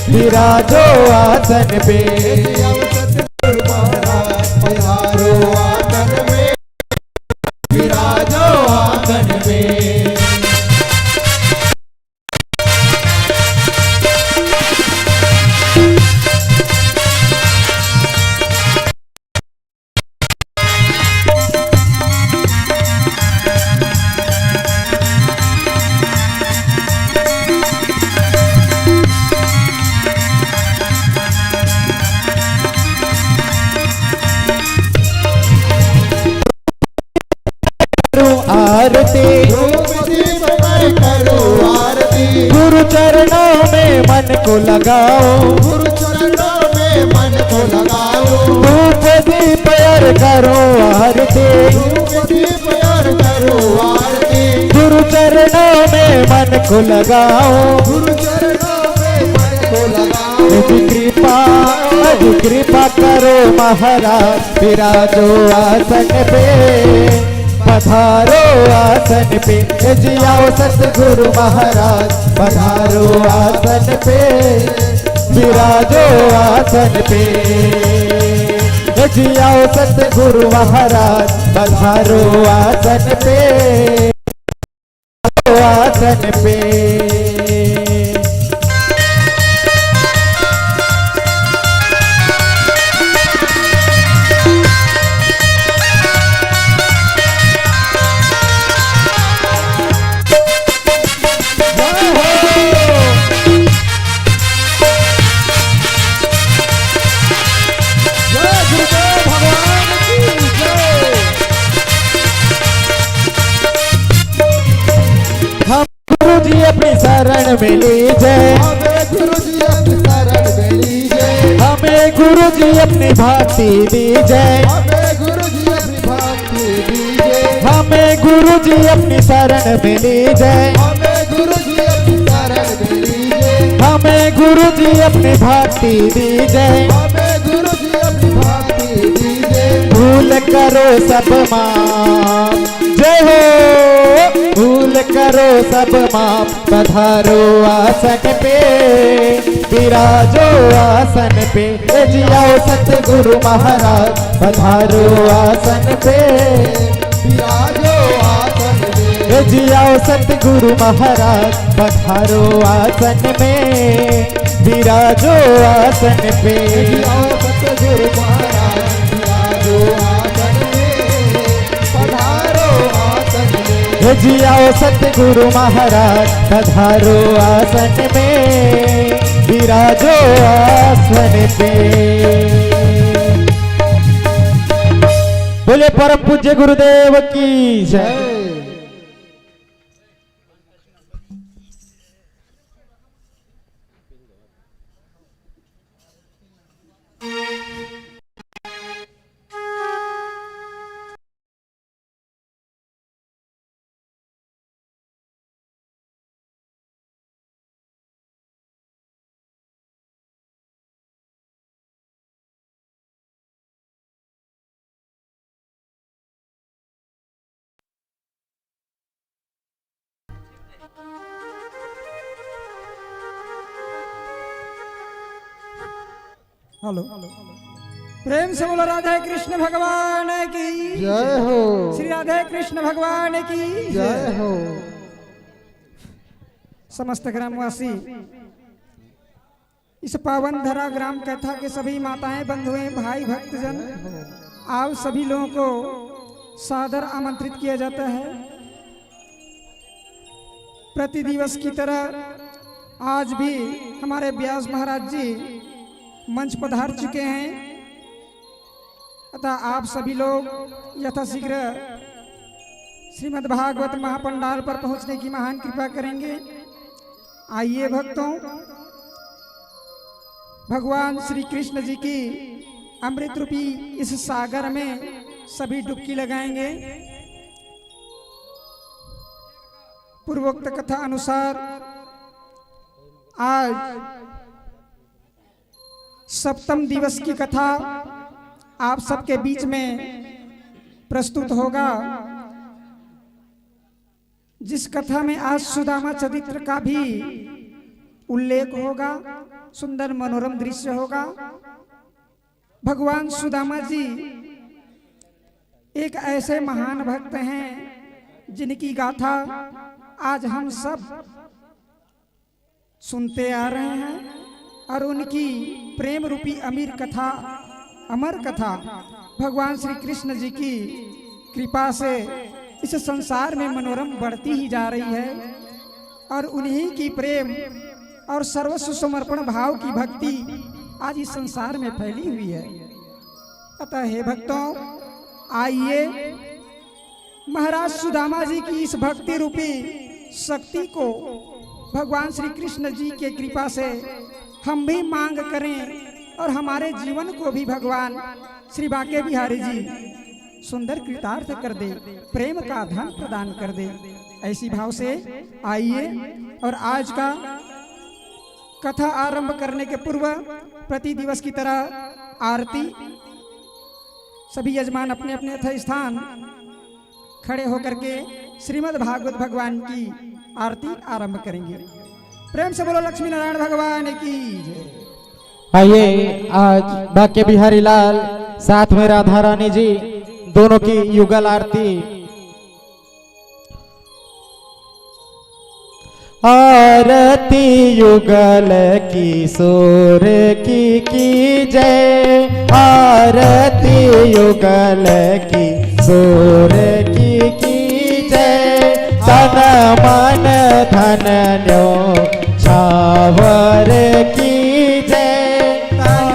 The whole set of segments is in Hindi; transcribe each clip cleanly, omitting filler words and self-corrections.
विराजो आसन पे। सतगुरु महाराज पधारो आसन में, विराजो आसन पे। आरती धूप दीप मैं करूं आरती, गुरु चरणों में मन को लगाओ, गुरु चरणों में मन को लगाओ, धूप दीप और करो आरती, धूप दीप और करूं आरती, गुरु चरणों में मन को लगाओ। गुरु चरणों में मन को लगाओ। अज कृपा करो महाराज, विराजो आसन पे, पधारो आसन पे। जियाओ सतगुरु महाराज, पधारो आसन पे, विराजो आसन पे। जियाओ सतगुरु महाराज, पधारो आसन पे, आसन पे। अपनी शरण में लीजिए, हमें गुरु जी अपनी शरण में लीजिए, हमें गुरु जी अपनी भक्ति दीजिए, हमें गुरु जी अपनी भक्ति दीजिए, हमें गुरु जी अपनी शरण में लीजिए, हमें गुरु जी अपनी शरण में लीजिए, हमें गुरु जी अपनी भक्ति दीजिए, हमें गुरु जी अपनी भक्ति दीजिए। भूल करो सब माफ, जय हो, भूल करो सब माफ, पधारो आसन पे, विराजो आसन पे। जियाओ सतगुरु महाराज, पधारो आसन पे, विराजो आसन में, जियाओ सतगुरु महाराज, पधारो आसन में, विराजो आसन पे। जियाओ सतगुरु महाराज, विराजो आसन में, पधारो आसन में, जियाओ सतगुरु महाराज, पधारो आसन में, विराजो आसन पे। बोले परम पूज्य गुरुदेव की जय। हेलो, प्रेम से बोलो राधे कृष्ण भगवान की जय हो, श्री राधे कृष्ण भगवान की जय हो। समस्त ग्रामवासी, इस पावन धरा ग्राम कथा के सभी माताएं, बंधुएं, भाई, भक्तजन, आप सभी लोगों को सादर आमंत्रित किया जाता है। प्रति दिवस की तरह आज भी हमारे व्यास महाराज जी मंच पधार चुके हैं, अतः आप सभी लोग यथाशीघ्र श्रीमद् भागवत महापंडाल पर पहुंचने की महान कृपा करेंगे। आइए भक्तों, भगवान श्री कृष्ण जी की अमृत रूपी इस सागर में सभी डुबकी लगाएंगे। पूर्वोक्त कथा अनुसार आज सप्तम दिवस की कथा आप सबके बीच में प्रस्तुत होगा, जिस कथा में आज सुदामा चरित्र का भी उल्लेख होगा, सुंदर मनोरम दृश्य होगा। भगवान सुदामा जी एक ऐसे महान भक्त हैं जिनकी गाथा आज हम सब सुनते आ रहे हैं और उनकी प्रेम रूपी अमर कथा भगवान श्री कृष्ण जी की कृपा से इस संसार में मनोरम बढ़ती ही जा रही है और उन्हीं की प्रेम और सर्वस्व समर्पण भाव की भक्ति आज इस संसार में फैली हुई है। अतः हे भक्तों, आइए महाराज सुदामा जी की इस भक्ति रूपी शक्ति को भगवान श्री कृष्ण जी के कृपा से हम भी मांग करें और हमारे जीवन को भी भगवान श्री बांके बिहारी जी सुंदर कृतार्थ कर दे, प्रेम का धन प्रदान कर दे। ऐसी भाव से आइए और आज का कथा आरंभ करने के पूर्व प्रति दिवस की तरह आरती सभी यजमान अपने अपने यथा स्थान खड़े होकर के श्रीमद् भागवत भगवान की आरती आरंभ करेंगे। प्रेम से बोलो लक्ष्मी नारायण भगवान की जय। आइए आज बांके बिहारी लाल साथ में राधा रानी जी दोनों की युगल आरती। आरती युगल किशोर की जय, आरती युगल किशोर की जय। तन मन धन न्यो छावर की जय, तन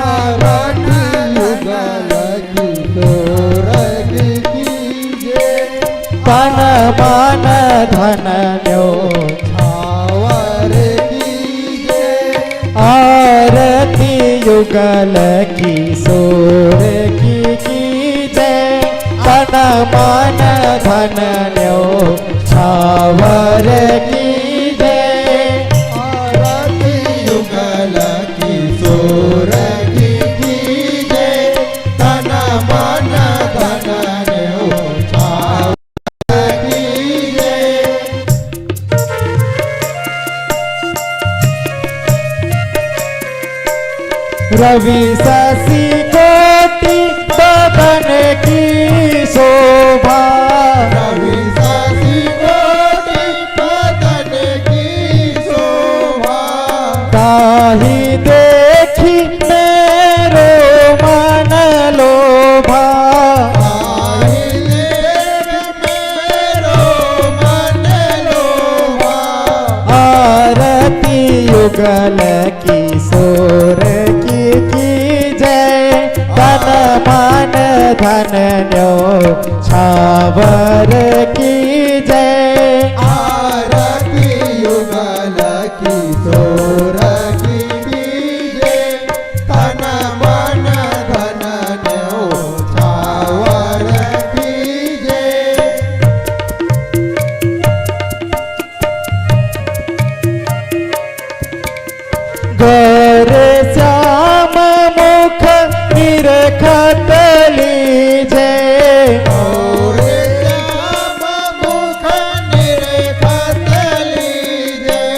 मन धन न्यो आरती युगल किशोर की जय। तन मन धन न्यो छावर की जय, आरती युगल किशोर की जय। तन मन धन न्यो छावर की जय। रवि शशि कोटि बदन की शोभा, रवि शशि कोटि बदन की शोभा। ताहि देखी मेरो मन लोभा, ताहि देख मेरो मन लोभा। आरती युगल किशोर की जय। तन मन धन न्यो छावर की जय, आरती युगल किशोर की जय। तन मन धन न्यो छावर की जय। गौर श्याम मुख निरखत लीजय, और श्याम मुख निरखत लीजय।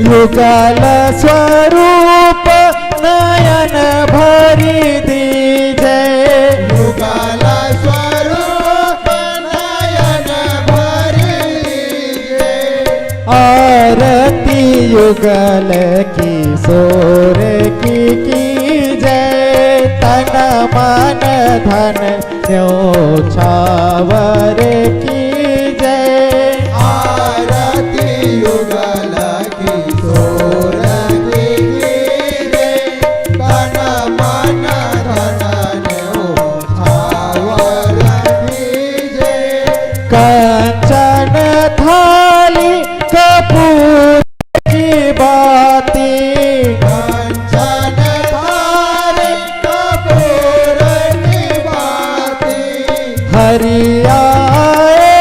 युगल स्वरूप नयन भरी दीजय, युगल स्वरूप नयन भरि लीजय। आरती युगल किशोर की जय। तन मन धन न्यो छावर की जय, आरती युगल किशोर की जय। तन मन धन न्यो छावर की जय। कंचन थाली कपूर की बाती, कंचन थाली कपूर की बाती। हरियाए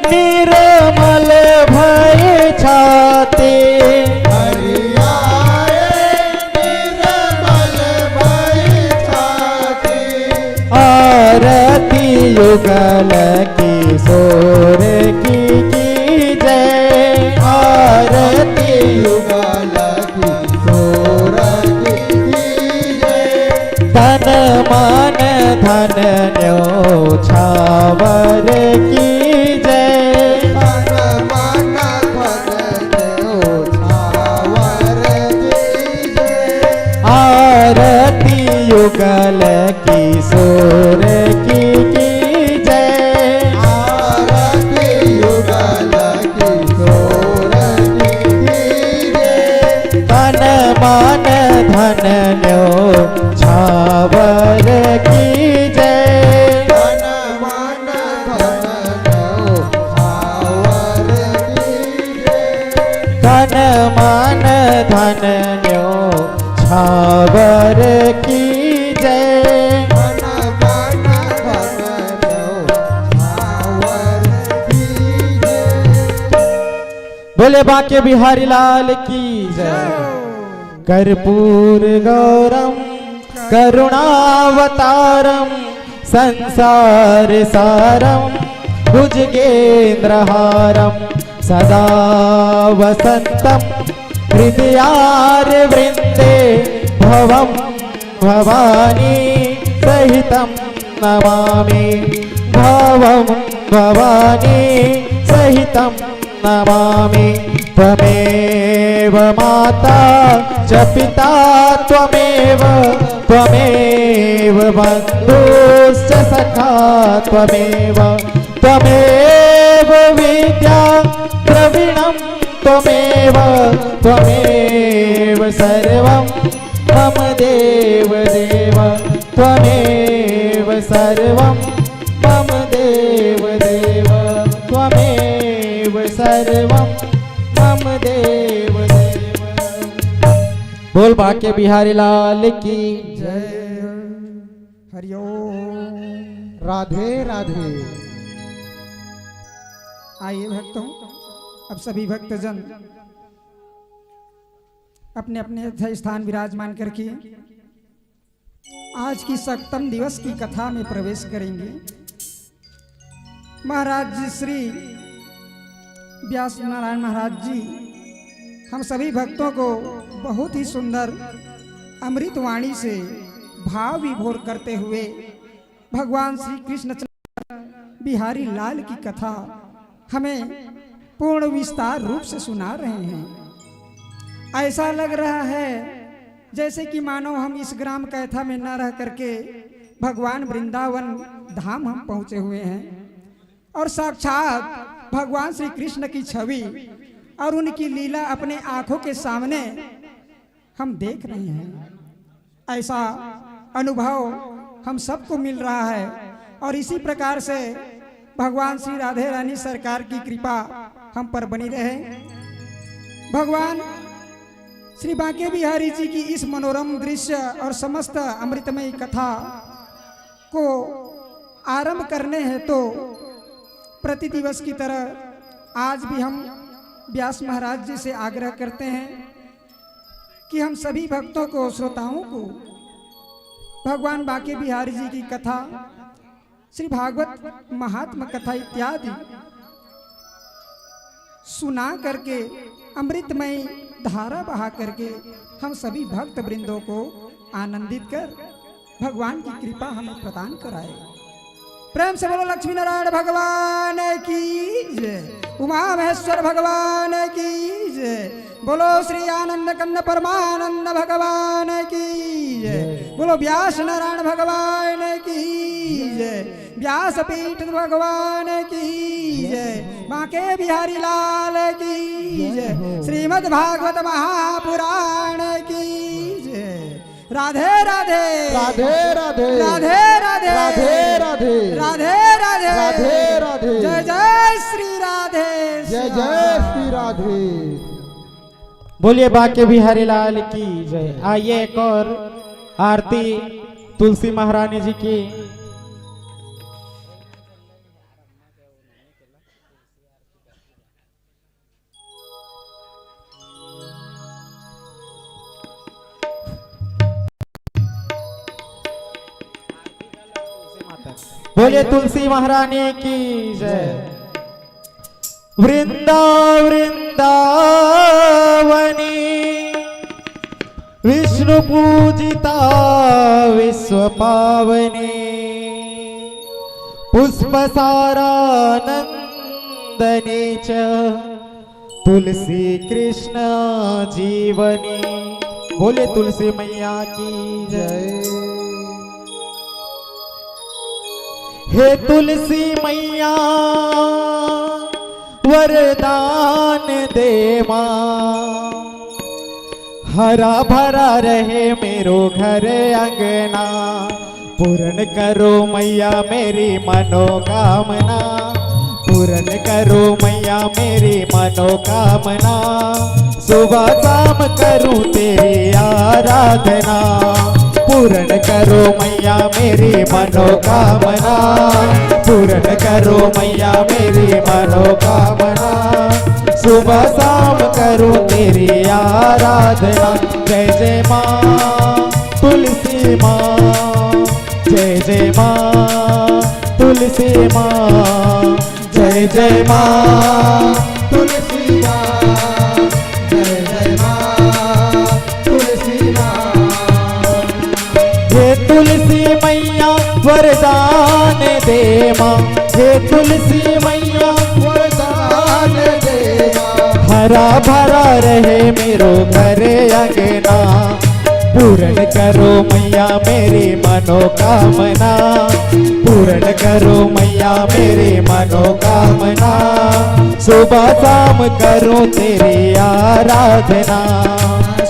निर्मल भय छाती, हरियाए निर्मल भय छाती। आरती युगल किशोर की जय, आरती युगल तन मन धन न्योछावर की जय। तन मन धन न्योछावर की जय। आरती युगल किशोर की जय। आरती युगल किशोर की जय। तन मन धन न्योछावर की जय। तन मन धन न्योछावर की जय। तन मन धन न्योछावर की जय। तन मन धन न्योछावर की जय। बोले बाके बिहारी लाल की जय। कर्पूर गौरम करुणावतारम संसार सारम भुजगेन्द्रहारम सदा वसंतम हृदयार वृंदे भवम भवानी सहितम नमामि। भवम भवानी सहितम नमामि। त्वमेव माता च पिता त्वमेव त्वमेव बन्धुश्च सखा त्वमेव त्वमेव विद्या द्रविणं त्वमेव त्वमेव सर्वं मम देव देव त्वमेव सर्वं मम देव देव त्वमेव सर्वं मम देव देव। बोल बाके बिहारी लाल की जय। हरिओम। राधे राधे। आइए भक्तों, अब सभी भक्तजन अपने अपने यथा स्थान विराजमान करके आज की सप्तम दिवस की कथा में प्रवेश करेंगे। महाराज जी श्री व्यास नारायण महाराज जी हम सभी भक्तों को बहुत ही सुंदर अमृत वाणी से भाव विभोर करते हुए भगवान श्री कृष्ण बिहारी लाल की कथा हमें पूर्ण विस्तार रूप से सुना रहे हैं। ऐसा लग रहा है जैसे कि मानो हम इस ग्राम कैथा में न रह करके भगवान वृंदावन धाम हम पहुंचे हुए हैं और साक्षात भगवान श्री कृष्ण की छवि और उनकी लीला अपने आंखों के सामने हम देख रहे हैं। ऐसा अनुभव हम सबको मिल रहा है और इसी प्रकार से भगवान श्री राधे रानी सरकार की कृपा हम पर बनी रहे। भगवान श्री बांके बिहारी जी की इस मनोरम दृश्य और समस्त अमृतमयी कथा को आरंभ करने हैं तो प्रति दिवस की तरह आज भी हम व्यास महाराज जी से आग्रह करते हैं कि हम सभी भक्तों को, श्रोताओं को भगवान बांके बिहारी जी की कथा, श्री भागवत महात्म कथा इत्यादि सुना करके अमृतमय धारा बहा करके हम सभी भक्त वृंदों को आनंदित कर भगवान की कृपा हमें प्रदान कराए। प्रेम से बोलो लक्ष्मी नारायण भगवान की जय। उमा महेश्वर भगवान की जय। बोलो श्री आनंद कंद परमानंद भगवान की जय। बोलो व्यास नारायण भगवान की जय। व्यासपीठ भगवान की जय। बांके बिहारी लाल की जय। श्रीमद् भागवत महापुराण की जय। राधे राधे राधे राधे राधे राधे राधे राधे राधे राधे राधे राधे जय जय श्री राधे जय जय श्री राधे। बोलिए बांके बिहारी लाल की जय। आइए एक और आरती तुलसी महारानी जी की। बोलिए तुलसी महारानी की जय। वृंदा वृंदावनी विष्णु विष्णु पूजिता विश्व पावनी पुष्प सारानंदने च तुलसी कृष्ण जीवनी। बोले तुलसी मैया की जय। हे तुलसी मैया वरदान दे मां, हरा भरा रहे मेरो घर अंगना। पूर्ण करो मैया मेरी मनोकामना, पूर्ण करो मैया मेरी मनोकामना। सुबह शाम करूं तेरी आराधना, पूर्ण करो मैया मेरी मनोकामना, पूर्ण करो मैया मेरी मनोकामना। सुबह शाम करूं तेरी आराधना। जय जय माँ तुलसी माँ, जय जय माँ तुलसी माँ, जय जय माँ तुलसी माँ, जय जय माँ तुलसी माँ। हे तुलसी मैया वरदान दे माँ, हे तुलसी मैया वरदान दे माँ, हरा भरा रहे मेरो घर अंगना। पूर्ण करो मैया मेरी मनोकामना, पूर्ण करो मैया मेरी मनोकामना। सुबह शाम करूं तेरी आराधना,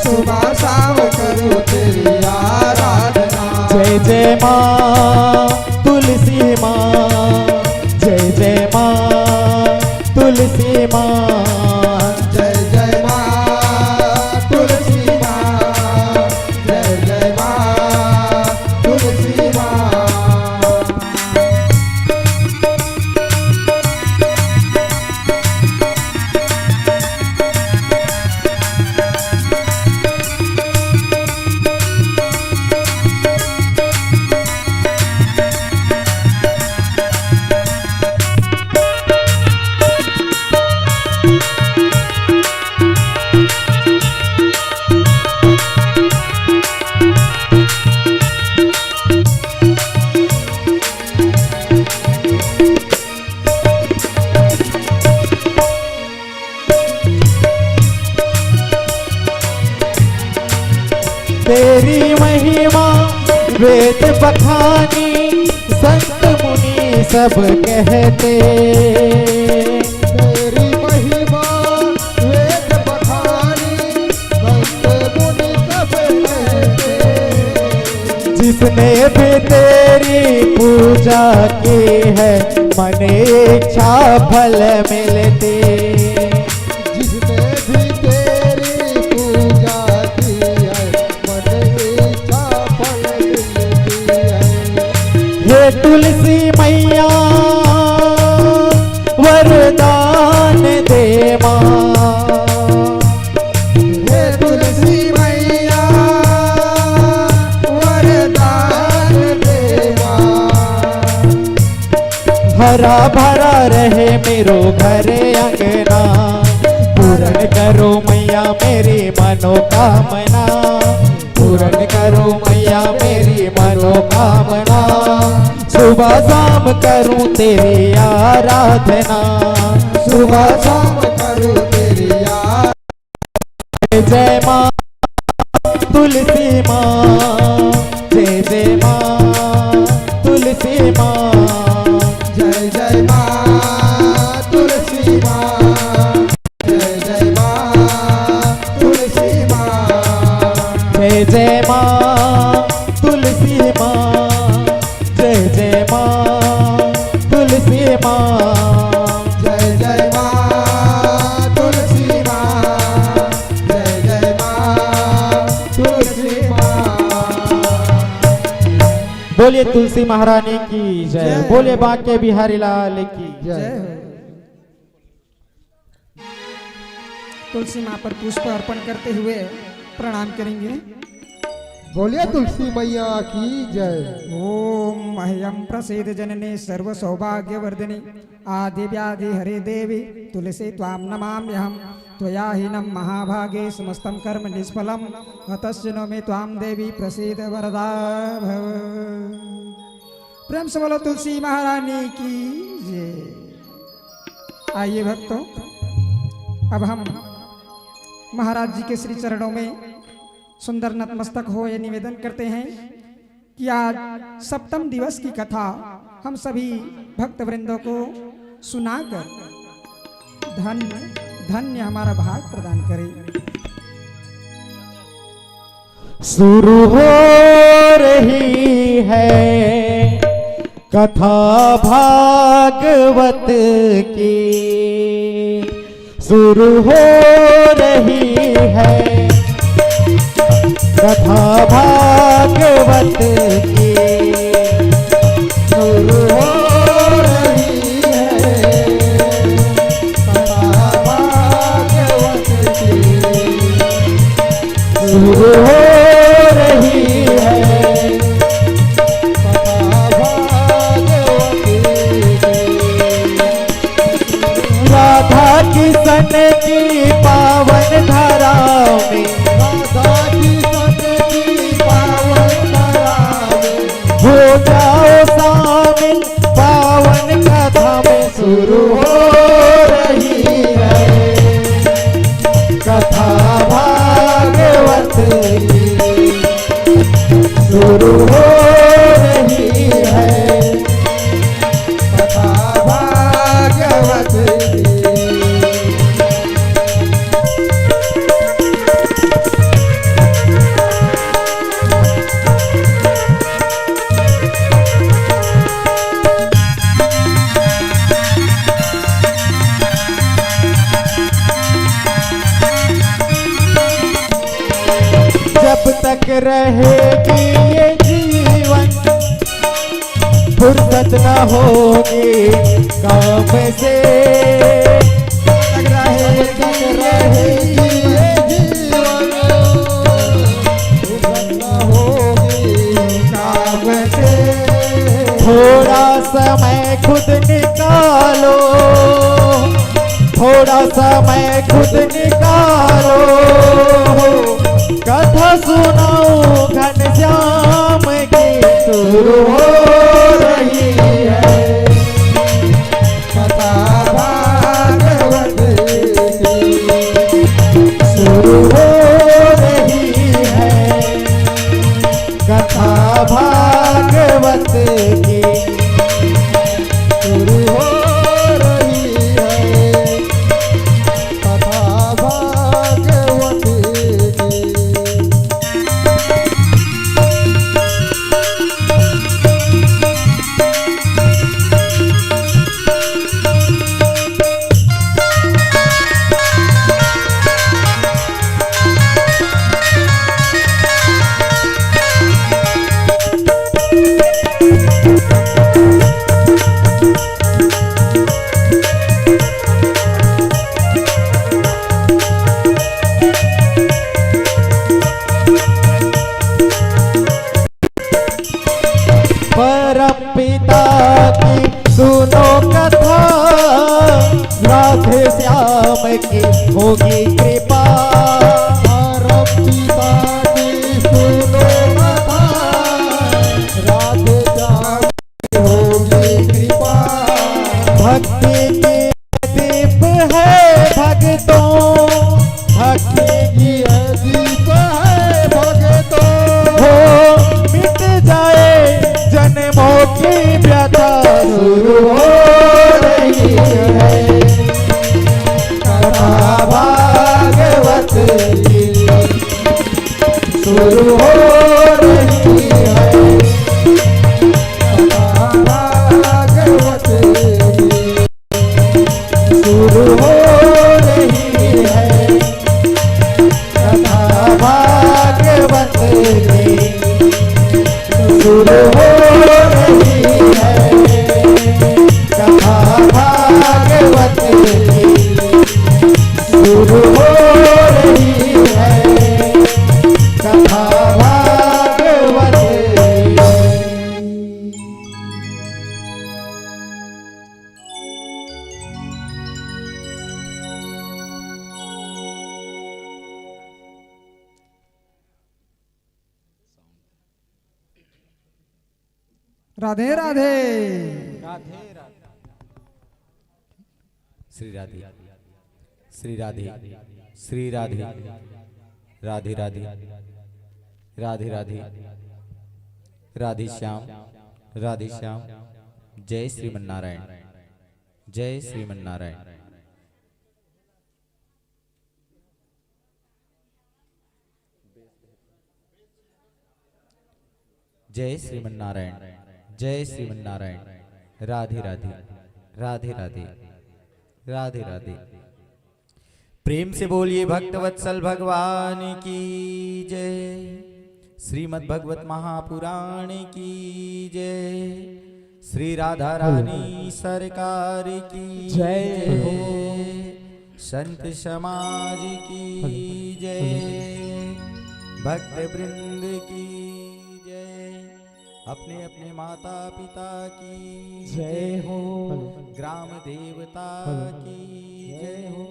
सुबह शाम करूं तेरी आराधना। जय जय माँ तुलसी माँ, जय जय माँ तुलसी माँ, जय जय माँ तुलसी माँ, जय जय माँ तुलसी माँ। तेरी महिमा वेद बखानी संत मुनि सब कहते। तेरी महिमा वेद बखानी संत मुनि सब कहते। जिसने भी तेरी पूजा की है मन इच्छा फल मिलती। जिसने भी तेरी पूजा की है मन इच्छा फल मिलती है। हे तुलसी मैया वरदान दे माँ, हे तुलसी मैया वरदान दे माँ, हरा भरा रहे मेरो घर अंगना। पूर्ण करो मैया मेरी मनोकामना, पूर्ण करो मैया मेरी मनोकामना। सुबह शाम करूं तेरी आराधना, सुबह शाम करूं तेरी आराधना। जय जय माँ तुलसी माँ, जय जय माँ तुलसी माँ, जय जय माँ तुलसी माँ, जय जय माँ तुलसी माँ, जय जय माँ तुलसी माँ, जय जय माँ तुलसी माँ, जय जय माँ तुलसी माँ, जय जय माँ तुलसी माँ। बोलिए तुलसी महारानी की जय, बोले बांके बिहारी लाल की जय जय हो। तुलसी माँ पर पुष्प अर्पण करते हुए प्रणाम करेंगे। बोलिए तुलसी मैया की जय। ओम मह्यम प्रसीद जननी सर्व सौभाग्यवर्धिनी आदि व्याधि हरे देवी तुलसी त्वाम नमाम्यहम्। त्वयाहीनं महाभागे समस्तं कर्म निष्फलं हतस्य नो मे त्वां देवी प्रसीद वरदा भव। प्रेम से बोलो तुलसी महारानी की जय। आइए भक्तों, अब हम महाराज जी के श्री चरणों में सुंदर नतमस्तक हो ये निवेदन करते हैं कि आज सप्तम दिवस की कथा हम सभी भक्त वृंदों को सुनाकर धन्य धन्य हमारा भाग प्रदान करे। शुरू हो रही है कथा भागवत की, शुरू हो रही है कथा भागवत की, शुरू हो रही है कथा भागवत की, शुरू हो रही है कथा भागवत की। राधा किशन की पावन धारा में, राधा किशन की पावन धारा में हो जाओ शामिल पावन कथा में, शुरू हो रही है कथा भागवत की, शुरू हो रही है कथा भागवत की। जब तक रहेगी ये जीवन फुर्सत न होगी काम से, जब तक रहेगी ये जीवन फुर्सत न होगी काम से। थोड़ा समय खुद निकालो, थोड़ा समय खुद निकालो, कथा सुनाओ घनश्याम की, शुरू हो रही है कथा भागवत की, शुरू हो रही है कथा भागवत की, शुरू हो रही है कथा भागवत की। परम पिता की सुनो कथा, राधे श्याम की होगी कृपा, परम पिता की सुनो कथा, राधे श्याम की होगी कृपा। भक्ति की दीप है भक्तों, भक्ति की दीप है भक्तों, हो मिट जाए जन्मों की व्यथा, शुरू हो रही है कथा भागवत की, शुरू हो रही है कथा भागवत की, शुरू हो रही है कथा भागवत की, शुरू हो रही है कथा भागवत की, शुरू हो रही है कथा भागवत की। राधे राधे। श्री राधे श्री राधे श्री राधे राधे राधे राधे राधे राधे श्याम राधे श्याम। जय श्रीमन्नारायण जय श्रीमन्नारायण। जय श्रीमन्नारायण जय श्रीमन्नारायण। राधे राधे राधे राधे राधे राधे। प्रेम से बोलिए भक्तवत्सल भगवान की जय। श्रीमद् भगवत महापुराण की जय। श्री राधा रानी सरकार की जय हो। संत समाज की जय। भक्त वृंद की जय। अपने अपने माता पिता की जय हो। ग्राम देवता की जय हो।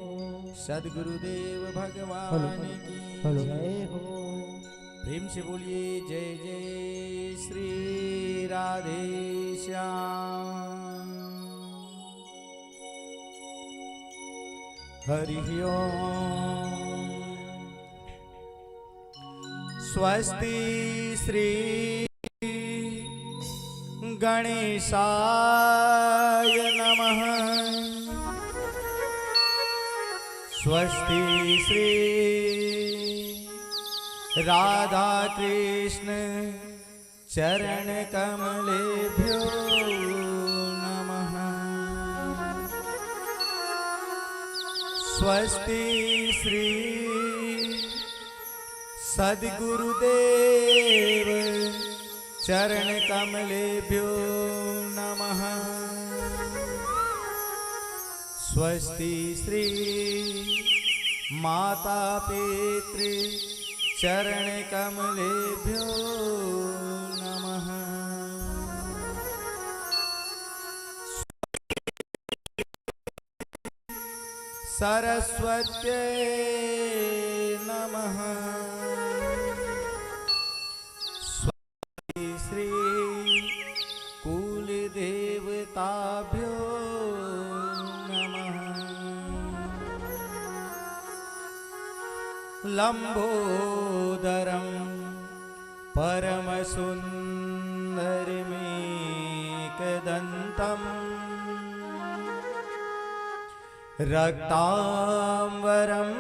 सद्गुरुदेव भगवान की जय हो। प्रेम से बोलिए जय जय श्री राधे श्याम। हरि ओम। स्वस्ति श्री गणेशाय नमः। स्वस्ति श्री राधा कृष्ण चरण कमलेभ्यो नमः। स्वस्ति श्री सद्गुरुदेव चरण कमलेभ्यो नमः। स्वस्ति श्री माता पितृ चरण कमलेभ्यो नमः। सरस्वत्यै नमः। स्वस्ति श्री कुल देवताभ्यो नमः। लंबोदरं परमसुन्दरमेकदन्तम् रक्तांबरं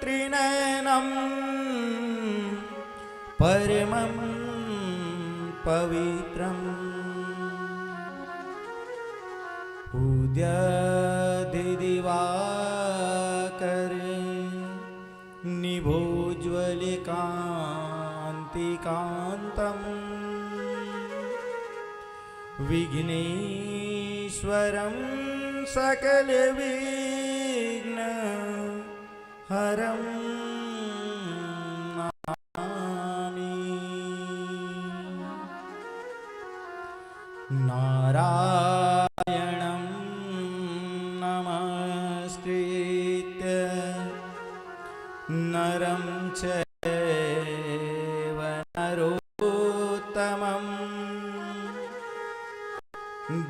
त्रिनयनं परमं पवित्रम् उद्यदिवाकर निभोज्वलकान्तिकान्तम् विघ्नेश्वरं सकलविघ्न हरं नमामि। नारायणं नमस्कृत्य नरं चैव नरोत्तमं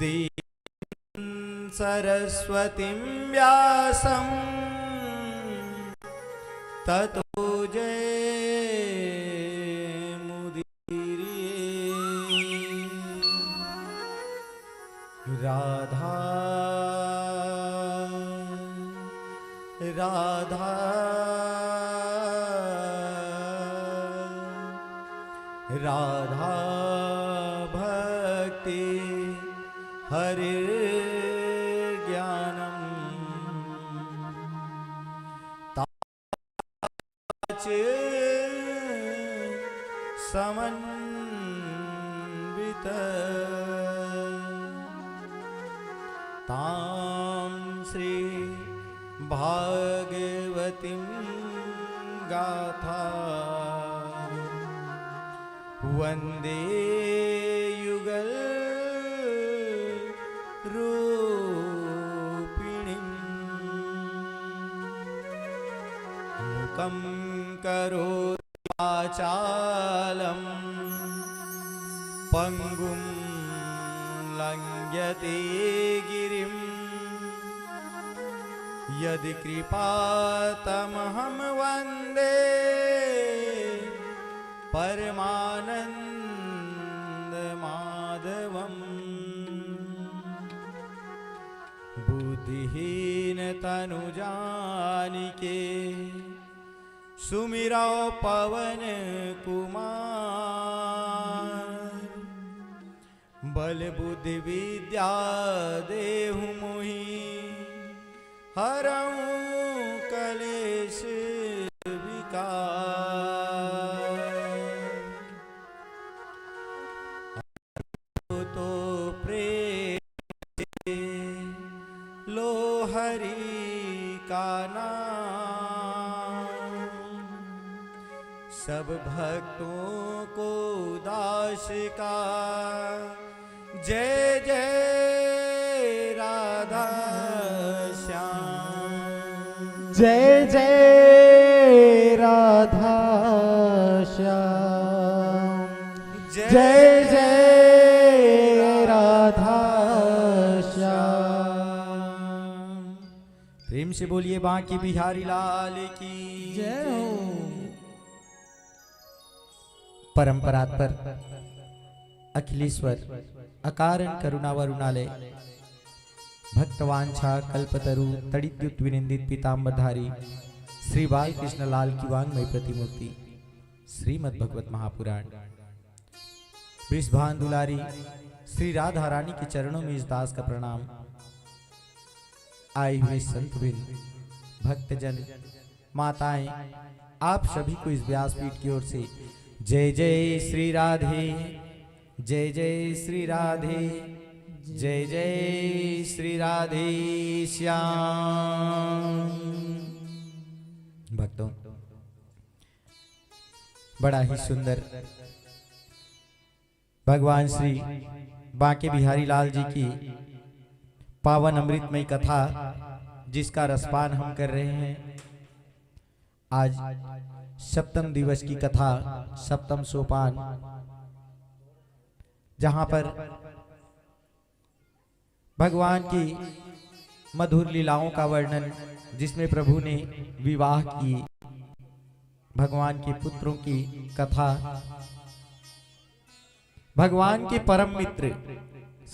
देवीं सरस्वतीं व्यासं ततो जयमुदीरये। राधा राधा राधा भक्ति हरिर्ज्ञानम् ताच समन्वित तां श्री भागवतीं गाथा वन्दे युगल रूपिणीम्। मुखं करोति वाचालं पंगुं लङ्घयते गिरिं यदि कृपातमहं वन्दे परमानन्दमाधवम् बुद्धिहीन तनु जानिके सुमिरौ पवन कुमार बल बुद्धि विद्या देहु मोहि हरऊं कलेश विकार तो प्रेम लो हरि का नाम सब भक्तों को दास का जय जय राधा श्याम जय जय राधा श्याम जय जय राधा श्याम। प्रेम से बोलिए बांके बिहारी लाल की जय हो। परंपरा पर अखिलेश्वर अकारण करुणा वरुणालय भक्तवांछा कल्पतरु तड़िद्युत विनिंदित पीताम्बरधारी श्री बाल कृष्ण लाल की वांग्मय प्रतिमूर्ति श्रीमद् भगवत महापुराण वृषभान दुलारी श्री राधा रानी के चरणों में इस दास का प्रणाम। आए हुए संत वृंद भक्तजन माताएं आप सभी को इस व्यासपीठ की ओर से जय जय श्री राधे जय जय श्री राधे जय जय श्री राधे श्याम। भक्तों बड़ा ही सुंदर भगवान श्री बांके बिहारी लाल जी की पावन अमृतमय कथा जिसका रसपान हम कर रहे हैं। आज सप्तम दिवस की कथा सप्तम सोपान जहां पर भगवान की मधुर लीलाओं का वर्णन जिसमें प्रभु ने विवाह की भगवान के पुत्रों की कथा भगवान के परम मित्र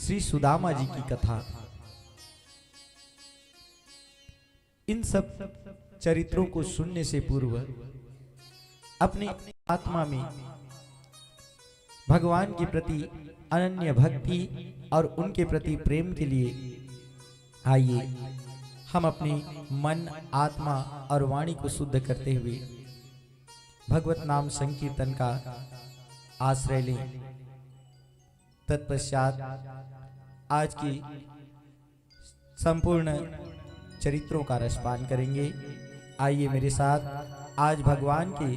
श्री सुदामा जी की कथा इन सब चरित्रों को सुनने से पूर्व अपनी आत्मा में भगवान के प्रति अनन्य भक्ति और उनके प्रति प्रेम के लिए आइए हम अपनी मन आत्मा और वाणी को शुद्ध करते हुए भगवत नाम संकीर्तन का आश्रय लें। तत्पश्चात आज की संपूर्ण चरित्रों का रसपान करेंगे। आइए मेरे साथ आज भगवान के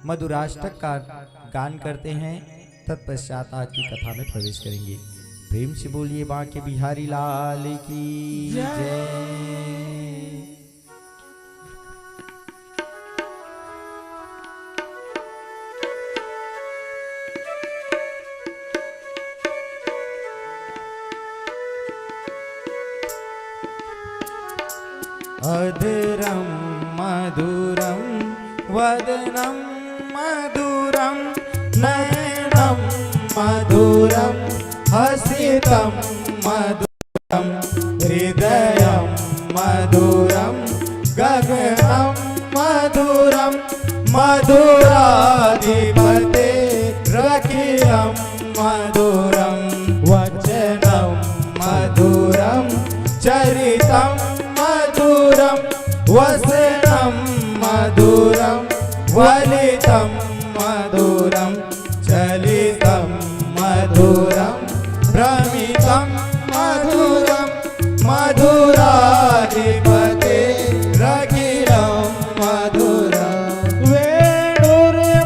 मधुराष्टक का गान करते हैं। तत्पश्चात आज की कथा में प्रवेश करेंगे। प्रेम से बोलिए बांके बिहारी लाल की जय। अधरं मधुरं वदनं मधुरं नयनं मधुरं हसितं मधुरं हृदयं मधुरं गगनं मधुरं मधुराधिपते रखियं मधुरं वचनं मधुरं चरितं मधुरं वसनं मधुरं वलितं मधुरं चलितं मधुरं भ्रमितं मधुरं मधुराधिपते रखिलं मधुरं वेणुर्मधुरो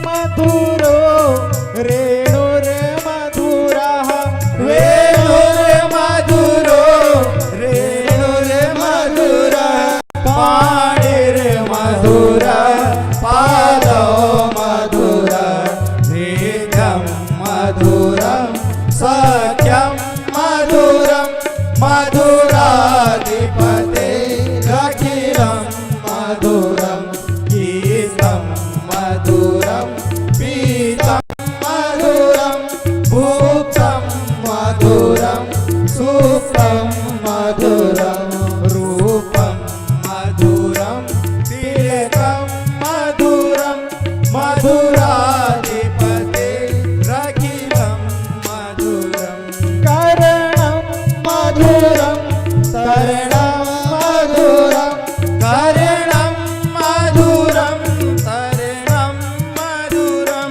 रेणुर्मधुरः वेणुर्मधुरो रेणुर्मधुरः पाणिर्मधुरः पादौ मधुरः नेत्रं मधुरं सख्यं मधुरं मधुराधिपते रखिलं मधुरं गीतं मधुरं पीतं मधुरं भुक्तं मधुरं सुप्तं मधुरं रूपं मधुरं तिलकं मधुरं मधुराधिपते रखिलं मधुरं करणं मधुरं तरणं मधुरं करणं मधुरं तरणं मधुरं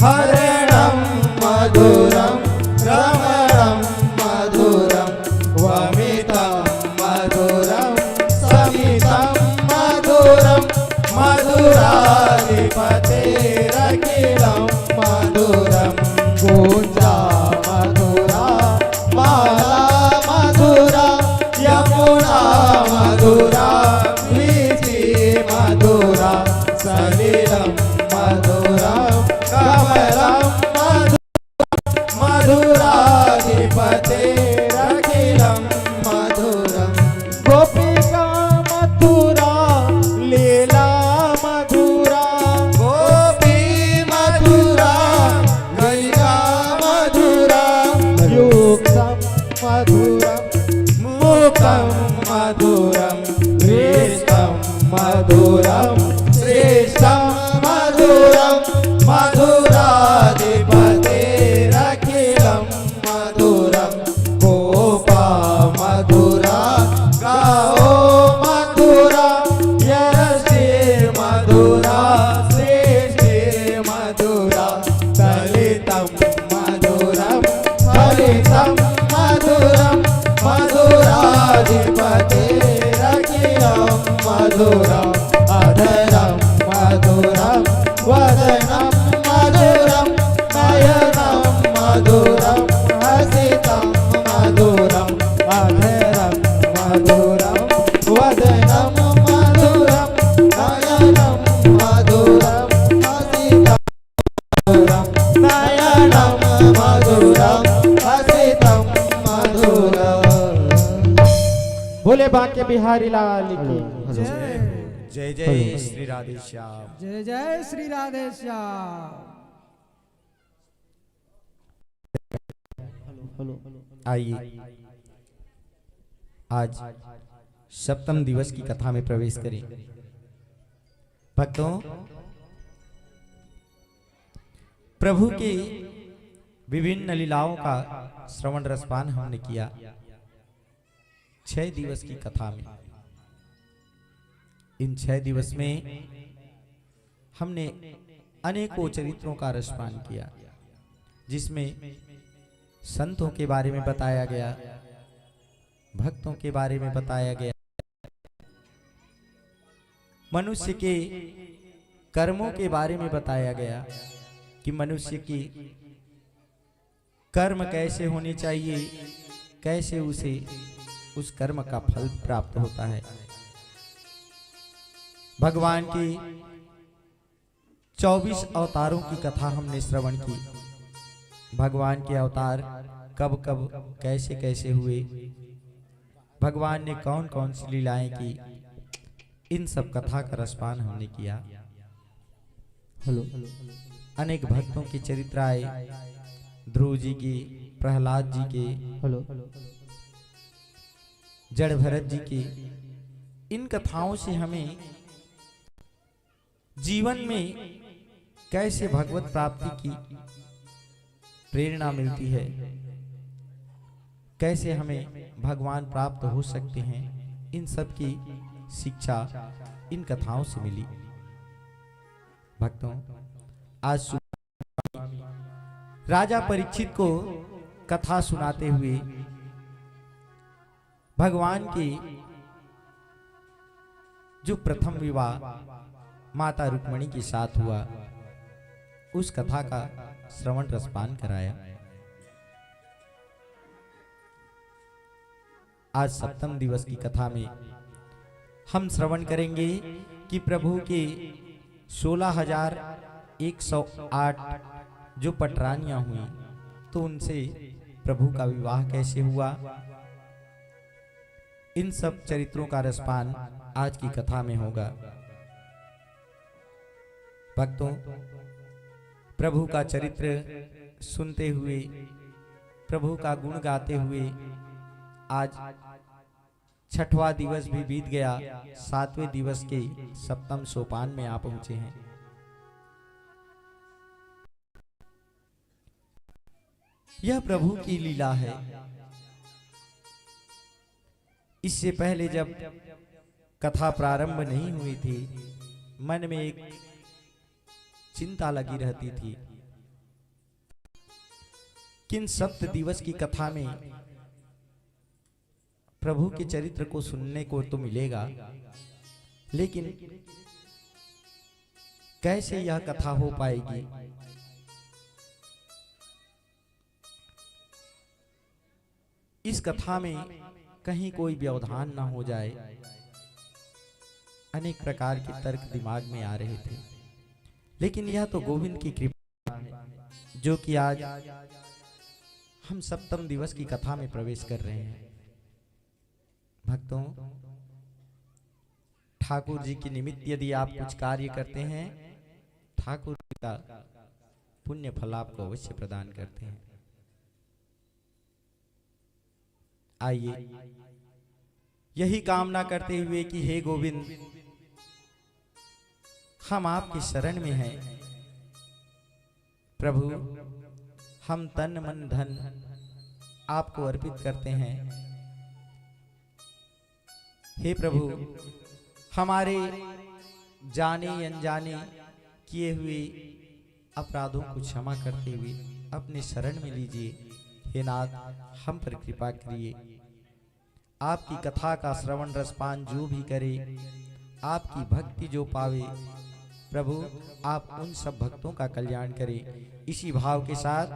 हरणं मधुरं रमणं मधुरं वमितं मधुरं समितं मधुरं मधुराधिपते रखिलं मधुरं गुञ्जा मधुरा माला मधुरा यमुना मधुरा वीथि मधुरा सलिलं मधुरं कमलं मधुराधिपते रखिलं मधुरं गोपिका मथुरा लीला मधुरा गोपी मधुरा गैया मधुरा युक्तं मधुरं मुक्तं मधुरं हृष्टं मधुरं श्रेष्ठं मधुरं मधुराधिपते रखिलं मधुरं गोपा मधुरा गाओ मधुरा यश्चिर्मधुरा श्रेष्ठिर्मधुरा दलितं मधुरं फलितं मधुरं मधुराधिपते रखिलं मधुरम् अधरं मधुरं वदनं मधुरं नयनं मधुरं हसितं मधुरं अधरं मधुरं वदनं मधुरं नयनं मधुरं हसितं मधुरं नयनं मधुरं हसितं मधुरम्। बोले बांके बिहारी लाल की जय जय श्री राधे श्याम। जय जय श्री राधे श्याम। आइए आज सप्तम दिवस की कथा में प्रवेश करें। भक्तों, प्रभु के विभिन्न लीलाओं का श्रवण रसपान हमने किया 6 दिवस की कथा में। इन 6 दिवस में हमने अनेकों चरित्रों का रसपान किया, जिसमें संतों के बारे में बताया गया, भक्तों के बारे में बताया गया, मनुष्य के कर्मों के बारे में बताया गया कि मनुष्य की कर्म कैसे होने चाहिए, कैसे उसे उस कर्म का फल प्राप्त होता है। भगवान के 24 अवतारों की कथा हमने श्रवण की। भगवान के अवतार कब कब कैसे कैसे हुए, भगवान ने कौन कौन सी लीलाएं की, इन सब कथा का रसपान हमने किया। अनेक भक्तों के चरित्र आए, ध्रुव जी की, प्रहलाद जी के, जड़ भरत जी की। इन कथाओं से हमें जीवन में कैसे भगवत प्राप्ति की प्रेरणा मिलती है, कैसे हमें भगवान प्राप्त हो सकते हैं, इन सब की शिक्षा इन कथाओं से मिली। भक्तों, आज राजा परीक्षित को कथा सुनाते हुए भगवान के जो प्रथम विवाह माता रुक्मिणी के साथ हुआ, उस कथा का श्रवण रसपान कराया। आज सप्तम दिवस की कथा में हम श्रवण करेंगे कि प्रभु के 16,108 जो पटरानियां हुई, तो उनसे प्रभु का विवाह कैसे हुआ, इन सब चरित्रों का रसपान आज की कथा में होगा। भक्तों, प्रभु का चरित्र सुनते हुए, प्रभु का गुण गाते हुए आज छठवां दिवस भी बीत गया। 7वें दिवस के सप्तम सोपान में आप पहुंचे हैं। यह प्रभु की लीला है। इससे पहले जब कथा प्रारंभ नहीं हुई थी, मन में एक चिंता लगी रहती थी। किन सप्त दिवस की कथा में प्रभु के चरित्र को सुनने को तो मिलेगा, लेकिन कैसे यह कथा हो पाएगी? इस कथा में कहीं कोई व्यवधान ना हो जाए, अनेक प्रकार के तर्क दिमाग में आ रहे थे। लेकिन यह तो गोविंद की कृपा है जो कि आज हम सप्तम दिवस की कथा में प्रवेश कर रहे हैं। भक्तों, ठाकुर जी के निमित्त यदि आप कुछ कार्य करते हैं, ठाकुर जी का पुण्य फल आपको अवश्य प्रदान करते हैं। आइए यही कामना करते हुए कि हे गोविंद, हम आपकी शरण में हैं। प्रभु, हम तन मन धन आपको अर्पित करते हैं। हे प्रभु, हमारे जाने अनजाने किए हुए अपराधों को क्षमा करते हुए अपने शरण में लीजिए। हे नाथ, हम पर कृपा करिए। आपकी कथा का श्रवण रसपान जो भी करे, आपकी भक्ति जो पावे, प्रभु आप उन सब भक्तों का कल्याण करें। इसी भाव के साथ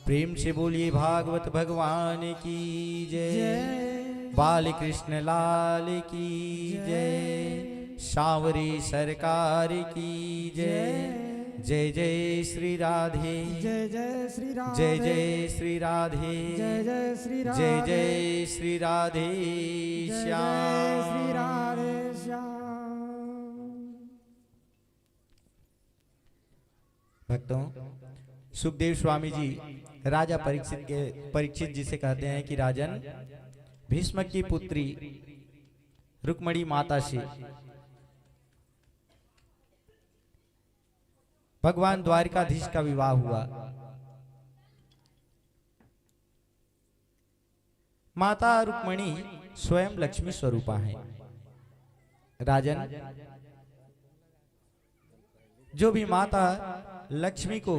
प्रेम से बोलिए भागवत भगवान की जय, बाल कृष्ण लाल की जय, सांवरी सरकार की जय। जय जय श्री राधे, जय जय श्री राधे, जय जय श्री राधे, जय जय श्री राधे, जय जय श्री राधे श्याम, श्री राधे श्याम। भक्तों, सुखदेव स्वामी जी राजा परीक्षित जी से कहते हैं कि राजन, भीष्म की पुत्री रुक्मणी माता से भगवान द्वारिकाधीश का विवाह हुआ। माता रुक्मणी स्वयं लक्ष्मी स्वरूपा है। राजन, जो भी माता लक्ष्मी को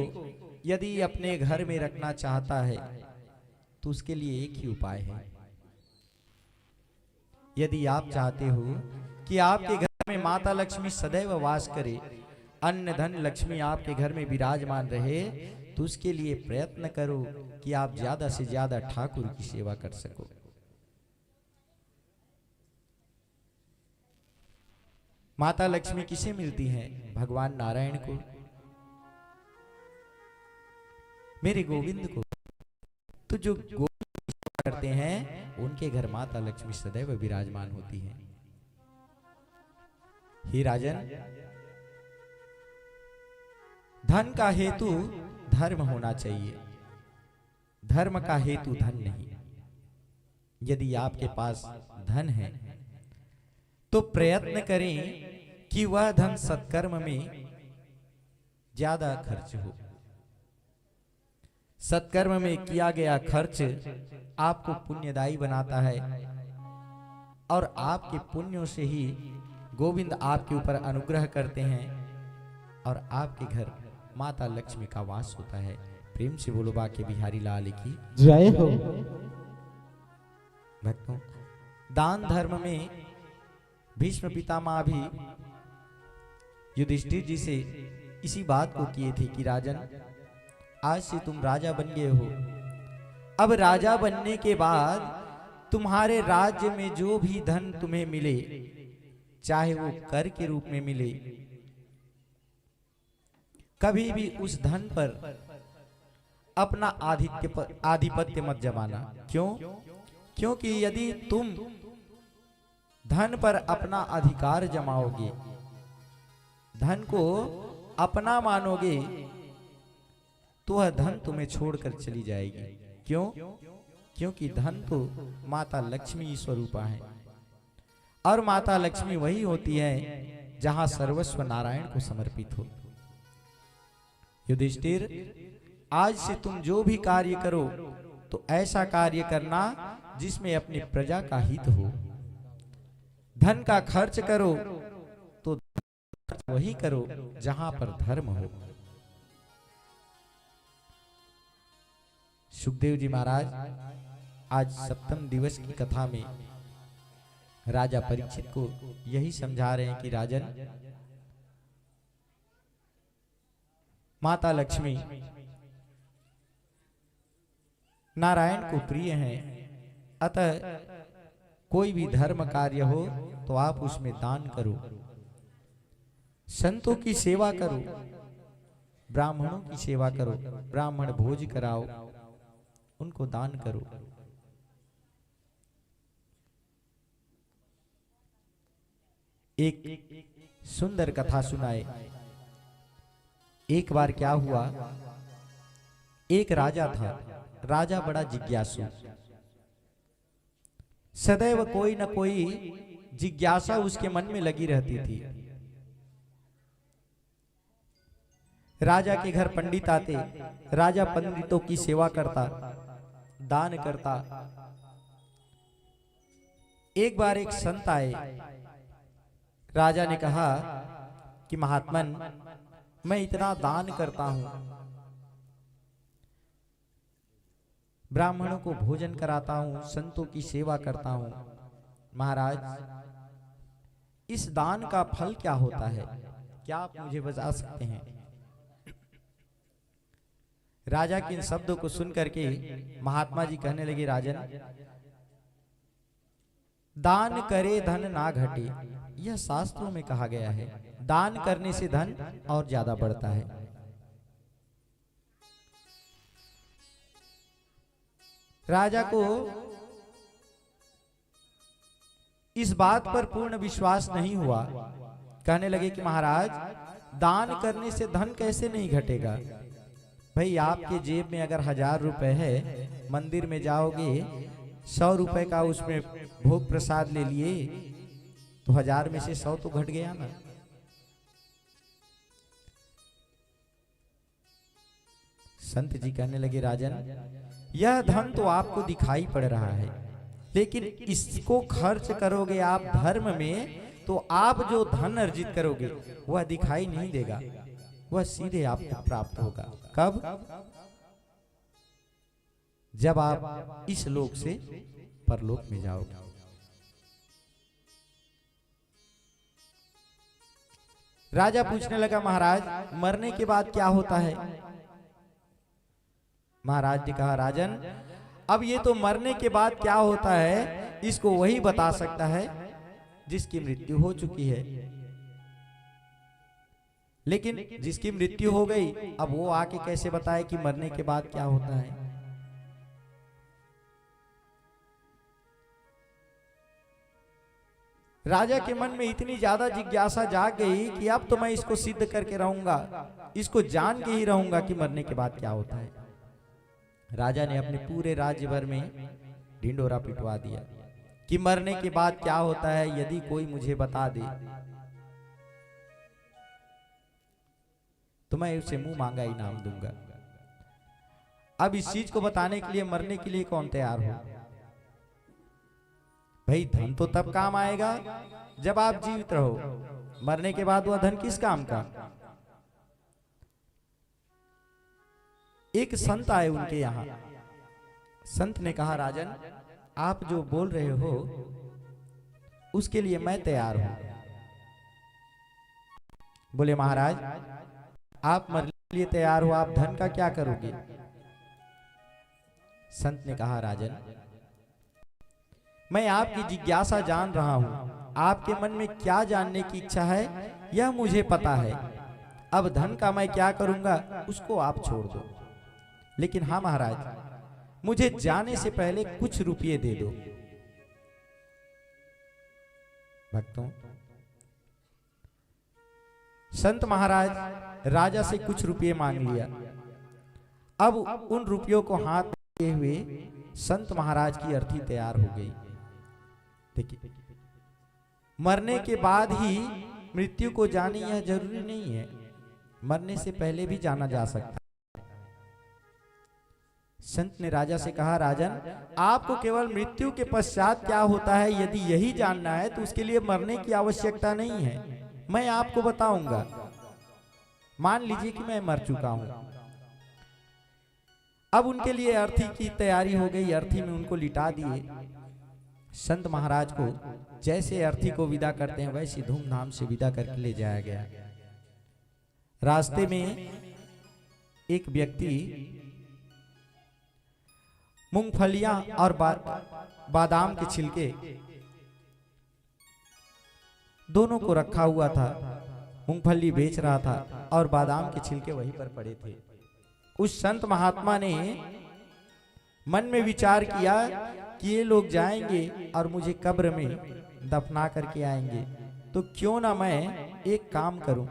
यदि अपने घर में रखना चाहता है तो उसके लिए एक ही उपाय है। यदि आप चाहते हो कि आपके घर में माता लक्ष्मी सदैव वास करे, अन्न धन लक्ष्मी आपके घर में विराजमान रहे, तो उसके लिए प्रयत्न करो कि आप ज्यादा से ज्यादा ठाकुर की सेवा कर सको। माता लक्ष्मी किसे मिलती हैं? भगवान नारायण को, मेरे गोविंद को। तो जो गोविंद की सेवा करते हैं उनके घर माता लक्ष्मी सदैव विराजमान होती है। हे राजन, धन का हेतु धर्म होना चाहिए, धर्म का हेतु धन नहीं। यदि आपके पास धन है तो प्रयत्न करें कि वह धन सत्कर्म में ज्यादा खर्च हो। सत्कर्म में किया गया खर्च आपको पुण्यदायी बनाता है और आपके पुण्यों से ही गोविंद आपके ऊपर अनुग्रह करते हैं और आपके घर माता लक्ष्मी का वास होता है। प्रेम से बोलो बाके बिहारी लाल की जय हो। भक्तों, दान धर्म में भीष्म पितामह भी युधिष्ठिर जी से इसी बात को किए थे कि राजन, आज से तुम राजा बन गए हो। अब राजा बनने के बाद तुम्हारे राज्य में जो भी धन तुम्हें मिले, चाहे वो कर के रूप में मिले, कभी भी उस धन पर अपना आधिपत्य मत जमाना। क्यों? क्योंकि यदि तुम धन पर अपना अधिकार जमाओगे, धन को अपना मानोगे, तो वह धन तुम्हें छोड़कर चली जाएगी। क्यों? क्योंकि धन तो माता लक्ष्मी स्वरूपा है, और माता लक्ष्मी वही होती है जहां सर्वस्व नारायण को समर्पित हो। युधिष्ठिर, आज से तुम जो भी कार्य करो तो ऐसा कार्य करना जिसमें अपनी प्रजा का हित हो। धन का खर्च करो तो वही करो जहां पर धर्म हो। सुखदेव जी महाराज आज सप्तम दिवस की कथा में राजा परीक्षित को यही समझा रहे हैं कि राजन, माता लक्ष्मी नारायण को प्रिय है, अतः कोई भी धर्म कार्य हो तो आप उसमें दान करो, संतों की सेवा करो, ब्राह्मणों की सेवा करो, ब्राह्मण भोज कराओ, उनको दान करो। एक सुंदर कथा सुनाए। एक बार क्या हुआ, एक राजा था। राजा बड़ा जिज्ञासु, सदैव कोई न कोई जिज्ञासा उसके मन में लगी रहती थी। राजा के घर पंडित आते, राजा पंडितों की सेवा करता, दान करता। एक बार एक संत आए। राजा ने कहा कि महात्मन, मैं इतना दान करता हूं, ब्राह्मणों को भोजन कराता हूं, संतों की सेवा करता हूं, महाराज इस दान का फल क्या होता है? क्या आप मुझे बता सकते हैं? राजा के इन शब्दों को सुनकर के महात्मा जी कहने लगे, राजन, दान करे धन ना घटे, यह शास्त्रों में कहा गया है। दान करने से धन और ज्यादा बढ़ता है। राजा को इस बात पर पूर्ण विश्वास नहीं हुआ। कहने लगे कि महाराज, दान करने से धन कैसे नहीं घटेगा? भाई, आपके जेब में अगर 1000 रुपए है, मंदिर में जाओगे, 100 रुपए का उसमें भोग प्रसाद ले लिए, तो 1000 में से 100 तो घट गया ना। संत जी कहने लगे, राजन, यह धन तो आपको दिखाई पड़ रहा है, लेकिन इसको खर्च करोगे आप धर्म में, तो आप जो धन अर्जित करोगे वह दिखाई नहीं देगा, वह सीधे आपको प्राप्त होगा। कब? जब आप इस लोक से परलोक में जाओगे। राजा पूछने लगा, महाराज, मरने के बाद क्या होता है? महाराज ने कहा, राजन, अब ये तो मरने के बाद क्या होता है इसको वही बता सकता है जिसकी मृत्यु हो चुकी है। लेकिन जिसकी मृत्यु हो गई, अब वो आके कैसे बताए कि मरने के बाद क्या होता है? राजा के मन में इतनी ज्यादा जिज्ञासा जाग गई कि अब तो मैं इसको सिद्ध करके रहूंगा, इसको जान के ही रहूंगा कि मरने के बाद क्या होता है। राजा ने अपने पूरे राज्य भर में ढिंडोरा पिटवा दिया कि मरने के बाद क्या होता है, यदि कोई मुझे बता दे तो मैं उसे मुंह मांगा इनाम दूंगा। अब इस चीज को बताने के लिए मरने के लिए कौन तैयार हो? भाई, धन तो तब काम आएगा जब आप जीवित रहो, मरने के बाद वह धन किस काम का? एक संत आए उनके यहां। संत ने कहा, राजन, आप जो बोल रहे हो उसके लिए मैं तैयार हूं। बोले, महाराज, आप मरने के लिए तैयार हो, आप धन का क्या करोगे? संत ने कहा, राजन, मैं आपकी जिज्ञासा जान रहा हूं, आपके मन में क्या जानने की इच्छा है यह मुझे पता है। अब धन का मैं क्या करूंगा उसको आप छोड़ दो, लेकिन हाँ महाराज, मुझे जाने से पहले कुछ रुपये दे दो। भक्तों, संत महाराज राजा से कुछ रुपये मांग लिया। अब उन रुपयों को हाथ में लिए हुए संत महाराज की अर्थी तैयार हो गई। देखिए, मरने के बाद ही मृत्यु को जाने यह जरूरी नहीं है, मरने से पहले भी जाना जा सकता है। संत ने राजा से कहा, राजन, आपको केवल मृत्यु के पश्चात क्या होता है यदि यही जानना है तो उसके लिए मरने की आवश्यकता नहीं है, मैं आपको बताऊंगा। मान लीजिए कि मैं मर चुका हूं। अब उनके लिए अर्थी की तैयारी हो गई, अर्थी में उनको लिटा दिए। संत महाराज को जैसे अर्थी को विदा करते हैं वैसे धूमधाम से विदा करके ले जाया गया। रास्ते में एक व्यक्ति मूंगफलियां और बादाम के छिलके दोनों को रखा हुआ था। मूंगफली बेच रहा था और बादाम के छिलके वहीं पर पड़े थे। उस संत महात्मा ने मन में विचार किया कि ये लोग जाएंगे और मुझे कब्र में दफना करके आएंगे, तो क्यों ना मैं एक काम करूं,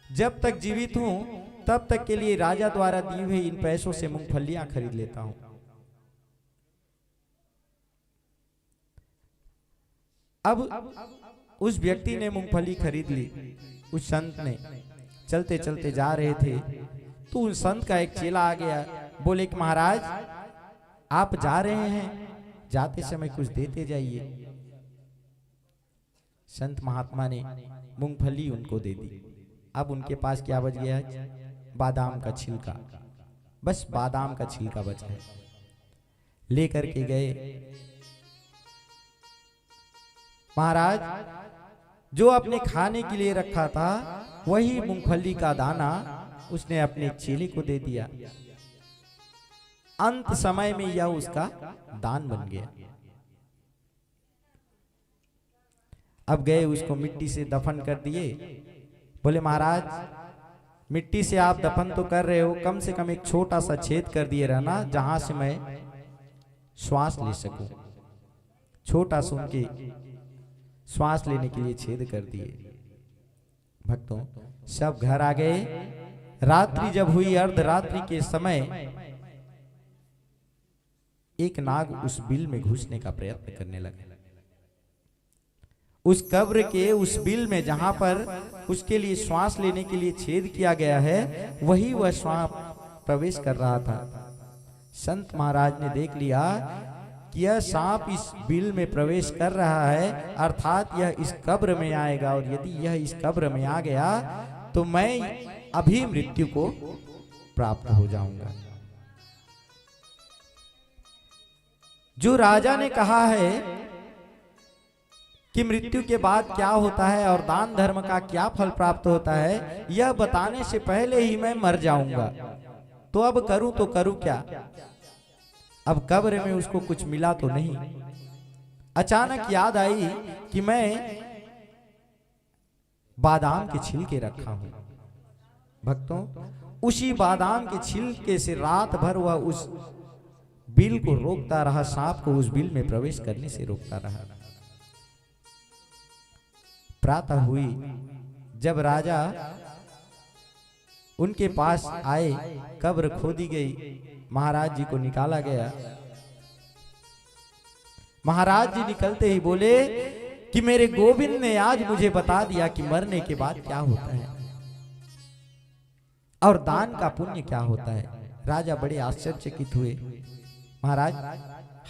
जब तक जीवित हूं तब तक के लिए राजा द्वारा दिए हुए इन पैसों से मूंगफलियां खरीद लेता हूं। अब उस व्यक्ति ने मूंगफली खरीद ली। उस संत ने चलते चलते जा रहे थे तो उस संत का एक चेला आ गया। बोले कि महाराज, आप जा रहे हैं, जाते समय कुछ देते जाइए। संत महात्मा ने मूंगफली उनको दे दी। अब उनके पास क्या बच गया? बादाम का छिलका, बस बादाम का छिलका बचा है। लेकर के गए। महाराज, जो अपने खाने के लिए रखा था वही मूंगफली का दाना उसने अपने चेले को दे दिया। अंत समय में यह उसका दान बन गया। अब गए, उसको मिट्टी से दफन कर दिए। बोले, महाराज, मिट्टी से आप दफन तो कर रहे हो, कम से कम एक छोटा सा छेद कर दिए रहना जहां से मैं श्वास ले सकूं। छोटा सा उनके श्वास लेने के लिए छेद कर दिए। भक्तों, सब घर आ गए। रात्रि जब हुई, अर्धरात्रि के समय एक नाग उस बिल में घुसने का प्रयत्न करने लगा। उस कब्र के उस बिल में जहां पर उसके लिए श्वास लेने के लिए छेद किया गया है, वही वह श्वास प्रवेश कर रहा था। संत महाराज ने देख लिया कि यह सांप इस बिल में प्रवेश कर रहा है, अर्थात यह इस कब्र में आएगा, और यदि यह इस कब्र में आ गया तो मैं अभी मृत्यु को प्राप्त हो जाऊंगा। जो राजा ने कहा है कि मृत्यु के बाद क्या होता है और दान धर्म का क्या फल प्राप्त होता है, यह बताने से पहले ही मैं मर जाऊंगा, तो अब करूं तो करूं क्या? अब कब्र में उसको कुछ मिला तो नहीं। अचानक याद आई कि मैं बादाम के छिलके रखा हूं। भक्तों, उसी बादाम के छिलके से रात भर वह उस बिल को रोकता रहा, सांप को उस बिल में प्रवेश करने से रोकता रहा। प्रातः हुई, जब राजा उनके पास आए, कब्र खोदी गई, महाराज जी को निकाला गया। महाराज जी निकलते ही बोले कि मेरे गोविंद ने आज मुझे बता दिया कि मरने के बाद क्या होता है और दान का पुण्य क्या होता है। राजा बड़े आश्चर्यचकित हुए। महाराज,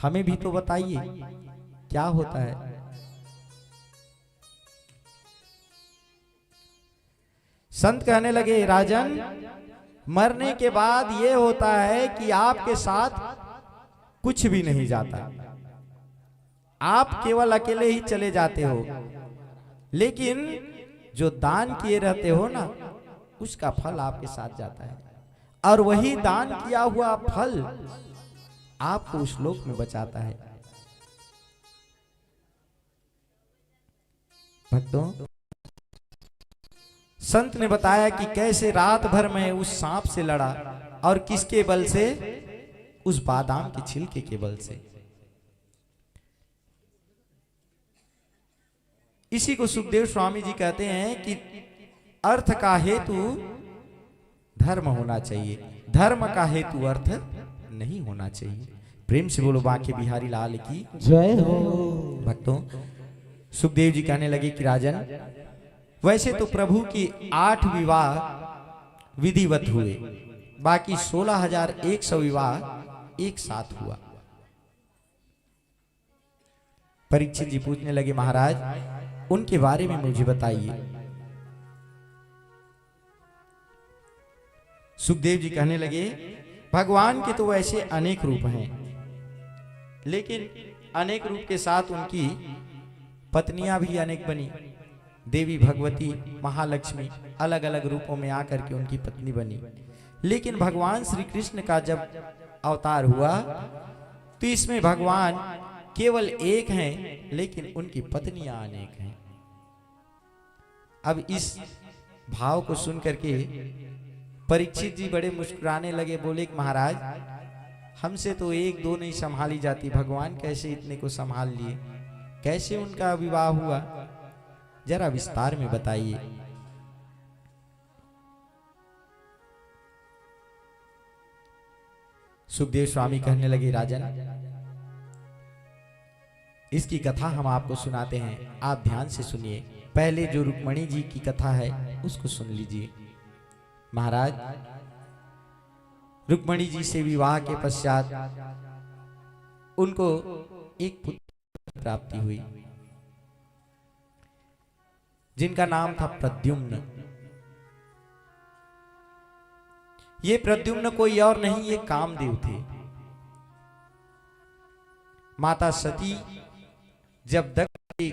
हमें भी तो बताइए क्या होता है। संत कहने लगे, राजन, मरने के बाद ये होता है कि आपके साथ कुछ भी नहीं जाता, आप केवल अकेले ही चले जाते हो, लेकिन जो दान किए रहते हो ना, उसका फल आपके साथ जाता है, और वही दान किया हुआ फल आपको उस लोक में बचाता है। भक्तों, संत ने बताया कि कैसे रात भर में उस सांप से लड़ा, और किसके बल से? उस बादाम के छिलके के बल से। इसी को सुखदेव स्वामी जी कहते हैं कि अर्थ का हेतु धर्म होना चाहिए, धर्म का हेतु अर्थ नहीं होना चाहिए। प्रेम से बोलो बांके बिहारी लाल की जय हो। भक्तों, सुखदेव जी कहने लगे कि राजन, वैसे तो प्रभु की 8 विवाह विधिवत हुए, बाकी 16,100 विवाह एक साथ हुआ। परीक्षित जी पूछने लगे, महाराज उनके बारे में मुझे बताइए। सुखदेव जी कहने लगे, भगवान के तो वैसे अनेक रूप हैं, लेकिन अनेक रूप के साथ उनकी पत्नियां भी अनेक बनी। देवी भगवती, महालक्ष्मी अलग अलग रूपों में आकर के उनकी पत्नी बनी। लेकिन भगवान श्री कृष्ण का जब अवतार हुआ तो इसमें भगवान केवल एक हैं, लेकिन उनकी पत्नियां अनेक हैं। अब इस भाव को सुन करके परीक्षित जी बड़े मुस्कुराने लगे, बोले कि महाराज हमसे तो 1-2 नहीं संभाली जाती, भगवान कैसे इतने को संभाल लिए, कैसे उनका विवाह हुआ, जरा विस्तार में बताइए। सुखदेव स्वामी कहने लगे, राजन इसकी कथा हम आपको सुनाते हैं, आप ध्यान से सुनिए। पहले जो रुक्मणी जी की कथा है उसको सुन लीजिए। महाराज, रुक्मणी जी से विवाह के पश्चात उनको एक पुत्र प्राप्ति हुई, जिनका नाम था प्रद्युम्न। ये प्रद्युम्न कोई और नहीं, ये कामदेव थे। माता सती जब दक्ष के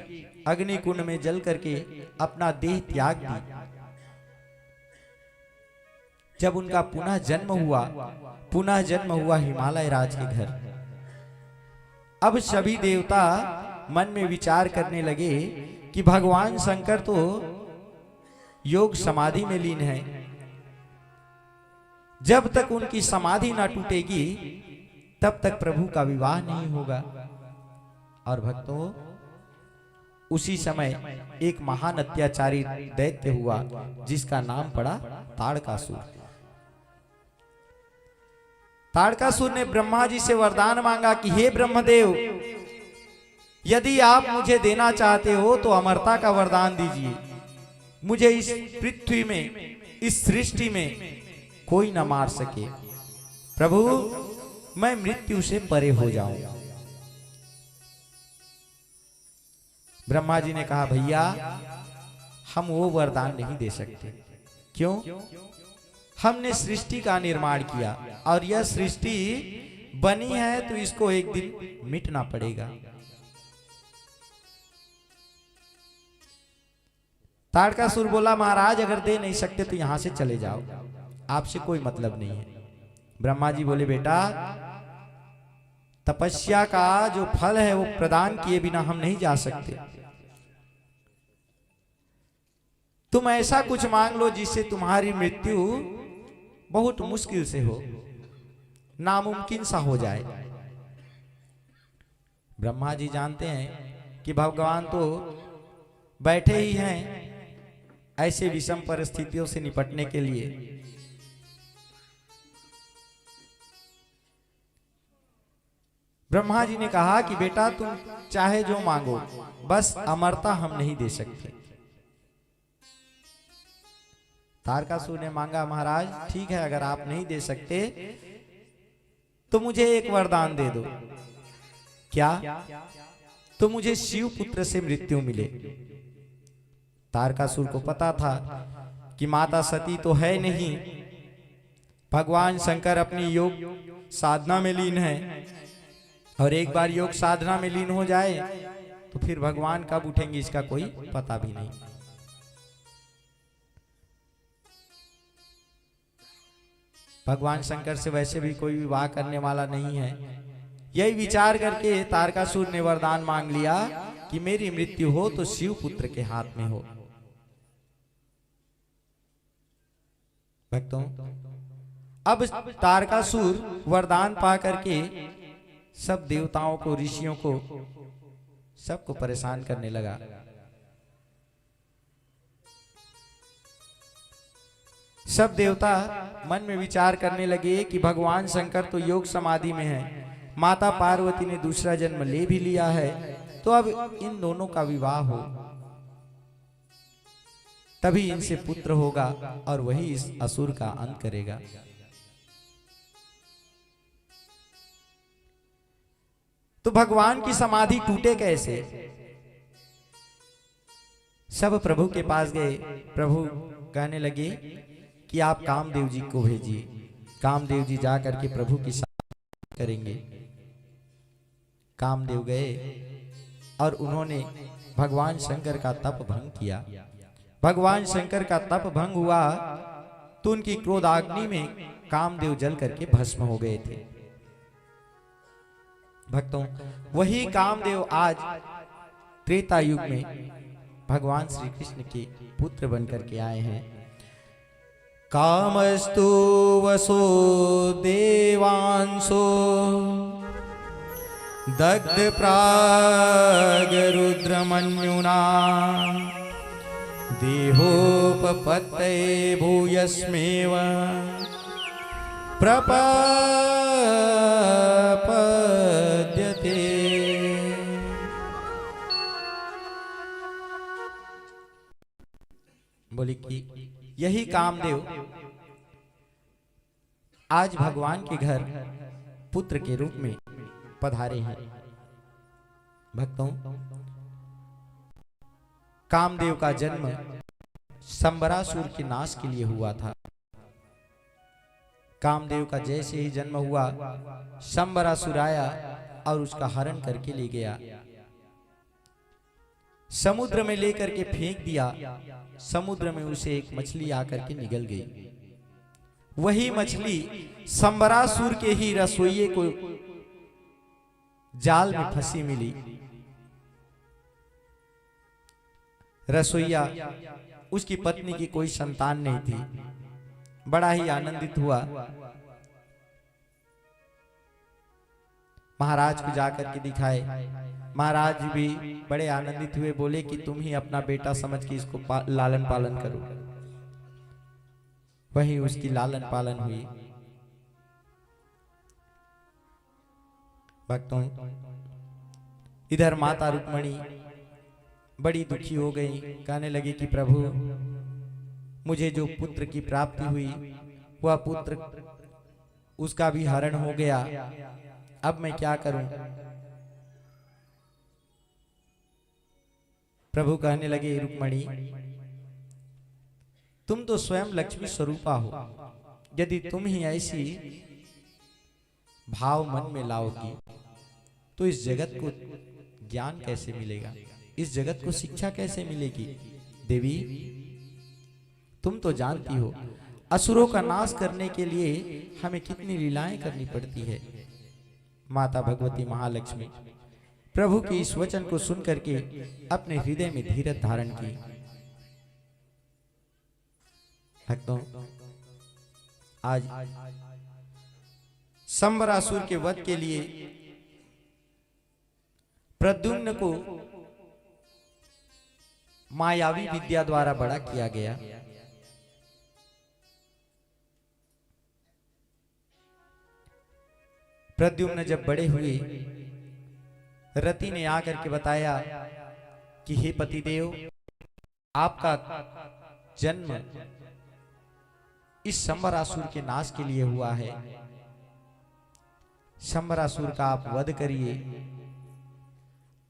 अग्निकुंड में जल करके अपना देह त्याग दी, जब उनका पुनः जन्म हुआ हिमालय राज के घर। अब सभी देवता मन में विचार करने लगे कि भगवान शंकर तो योग समाधि में लीन है, जब तक उनकी समाधि ना टूटेगी तब तक प्रभु का विवाह नहीं होगा। और भक्तों, उसी समय एक महान अत्याचारी दैत्य हुआ जिसका नाम पड़ा ताड़कासुर। ताड़कासुर ने ब्रह्मा जी से वरदान मांगा कि हे ब्रह्मदेव, यदि आप मुझे देना चाहते हो तो अमरता का वरदान दीजिए, मुझे इस पृथ्वी में, इस सृष्टि में कोई न मार सके। प्रभु, मैं मृत्यु से परे हो जाऊं। ब्रह्मा जी ने कहा, भैया हम वो वरदान नहीं दे सकते। क्यों? हमने सृष्टि का निर्माण किया और यह सृष्टि बनी है तो इसको एक दिन मिटना पड़ेगा। ताड़कासुर बोला, महाराज अगर दे नहीं सकते तो यहां से चले जाओ, आपसे कोई मतलब नहीं है। ब्रह्मा जी बोले, बेटा तपस्या का जो फल है वो प्रदान किए बिना हम नहीं जा सकते। तुम ऐसा कुछ मांग लो जिससे तुम्हारी मृत्यु बहुत मुश्किल से हो, नामुमकिन सा हो जाए। ब्रह्मा जी जानते हैं कि भगवान तो बैठे ही हैं ऐसे विषम परिस्थितियों से निपटने के लिए। ब्रह्मा जी ने कहा कि बेटा तुम चाहे जो मांगो, बस अमरता हम नहीं दे सकते। तारकासुर ने मांगा, महाराज ठीक है, अगर आप नहीं दे सकते तो मुझे एक वरदान दे दो। क्या? तो मुझे शिव पुत्र से मृत्यु मिले। तारकासुर को पता था कि माता सती तो है नहीं, भगवान शंकर अपनी योग साधना में लीन है, और एक बार योग साधना में लीन हो जाए तो फिर भगवान कब उठेंगे इसका कोई पता भी नहीं। भगवान शंकर से वैसे भी कोई विवाह करने वाला नहीं है। यही विचार करके तारकासुर ने वरदान मांग लिया कि मेरी मृत्यु हो तो शिव पुत्र के हाथ में हो। भक्तों, अब तारकासुर वरदान पा करके सब देवताओं को, ऋषियों को, सबको परेशान करने लगा। सब देवता मन में विचार करने लगे कि भगवान शंकर तो योग समाधि में है, माता पार्वती ने दूसरा जन्म ले भी लिया है, तो अब इन दोनों का विवाह हो, तभी इनसे पुत्र होगा और वही इस असुर का अंत करेगा। तो भगवान की समाधि टूटे कैसे? सब प्रभु के पास गए। प्रभु कहने लगे कि आप कामदेव जी को भेजिए। कामदेव जी जा करके प्रभु की समाधि करेंगे। कामदेव गए और उन्होंने भगवान शंकर का तप भंग किया। भगवान शंकर का तप भंग हुआ तो उनकी क्रोधाग्नि में कामदेव जल करके भस्म हो गए थे। भक्तों, वही कामदेव आज त्रेता युग में भगवान श्री कृष्ण के पुत्र बनकर के आए हैं। कामस्तु वसो देवांशो दग्ध प्राग रुद्रमन्युना देहोपपत्तये भूयस्मेव प्रपद्यते। बोली कि यही कामदेव आज भगवान के घर पुत्र के रूप में पधारे हैं। भक्तों, कामदेव का जन्म शंबरासुर के नाश के लिए हुआ था। कामदेव का जैसे ही जन्म हुआ, शंबरासुर आया और उसका हरण करके ले गया, समुद्र में लेकर के फेंक दिया। समुद्र में उसे एक मछली आकर के निगल गई। वही मछली शंबरासुर के ही रसोइये को जाल में फंसी मिली। रसोइया, उसकी पत्नी की कोई संतान नहीं थी। बड़ा ही आनंदित हुआ। महाराज को जाकर के दिखाए। महाराज भी बड़े आनंदित हुए, बोले कि तुम ही अपना बेटा समझ के इसको लालन पालन करो। वही उसकी लालन पालन हुई। भक्तों, इधर माता रुक्मणी बड़ी दुखी हो गई। कहने लगी कि प्रभु, मुझे जो पुत्र की प्राप्ति हुई वह पुत्र उसका भी हरण हो गया, अब मैं क्या करूं? प्रभु कहने लगे, रुक्मणी, तुम तो स्वयं लक्ष्मी स्वरूपा हो। यदि तुम ही ऐसी भाव मन में लाओगी तो इस जगत को ज्ञान कैसे मिलेगा, इस जगत को शिक्षा कैसे मिलेगी? देवी, तुम तो जानती हो असुरों का नाश करने के लिए हमें कितनी लीलाएं करनी पड़ती है। माता भगवती महालक्ष्मी प्रभु के इस वचन को सुन करके अपने हृदय में धीरज धारण की। भक्तों, आज शंबरासुर के वध के लिए प्रद्युम्न को मायावी विद्या द्वारा बड़ा किया गया। प्रद्युम्न जब बड़े हुए, रति ने आकर के बताया कि हे पतिदेव, आपका जन्म इस शंबरासुर के नाश के लिए हुआ है। शंबरासुर का आप वध करिए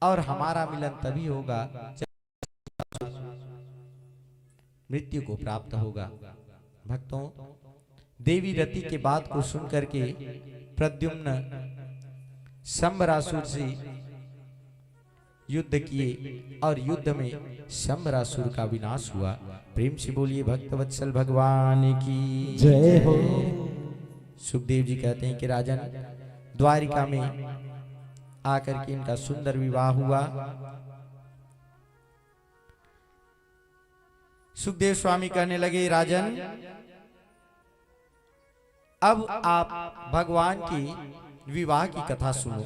और हमारा मिलन तभी होगा जब मृत्यु को प्राप्त होगा। भक्तों, देवी रति के बात को सुनकर के प्रद्युम्न शंबरासुर से युद्ध किए और युद्ध में शंबरासुर का विनाश हुआ। प्रेम से बोलिए भक्तवत्सल भगवान की जय हो। सुखदेव जी कहते हैं कि राजन, द्वारिका में आकर के इनका सुंदर विवाह हुआ। सुखदेव स्वामी कहने लगे, राजन, अब आप भगवान की विवाह की कथा सुनो।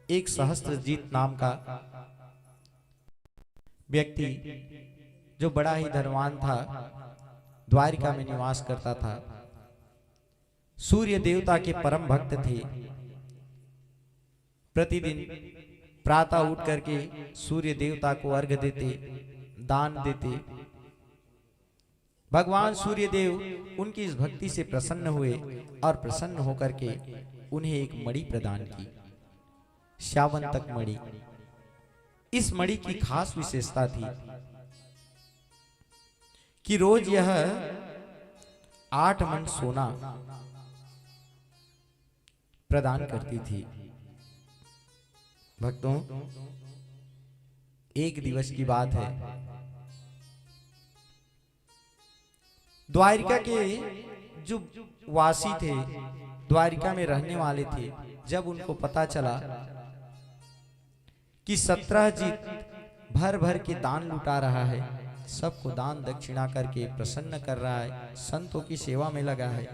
एक सहस्त्रजीत नाम का व्यक्ति जो बड़ा ही धनवान था, द्वारिका में निवास करता था। सूर्य देवता के परम भक्त थे। प्रतिदिन प्रातः उठ करके सूर्य देवता को अर्घ्य देते, दान देते। भगवान सूर्य देव उनकी इस भक्ति से प्रसन्न हुए और प्रसन्न होकर के उन्हें एक मणि प्रदान की, श्यावंतक मणि। इस मणि की खास विशेषता थी कि रोज यह 8 मन सोना प्रदान करती थी। भक्तों, एक दिवस की बात है, द्वारिका के जो वासी थे, द्वारिका में रहने वाले थे, जब उनको पता चला कि सत्रजीत भर भर के दान लुटा रहा है, सबको दान दक्षिणा करके प्रसन्न कर रहा है, संतों की सेवा में लगा है,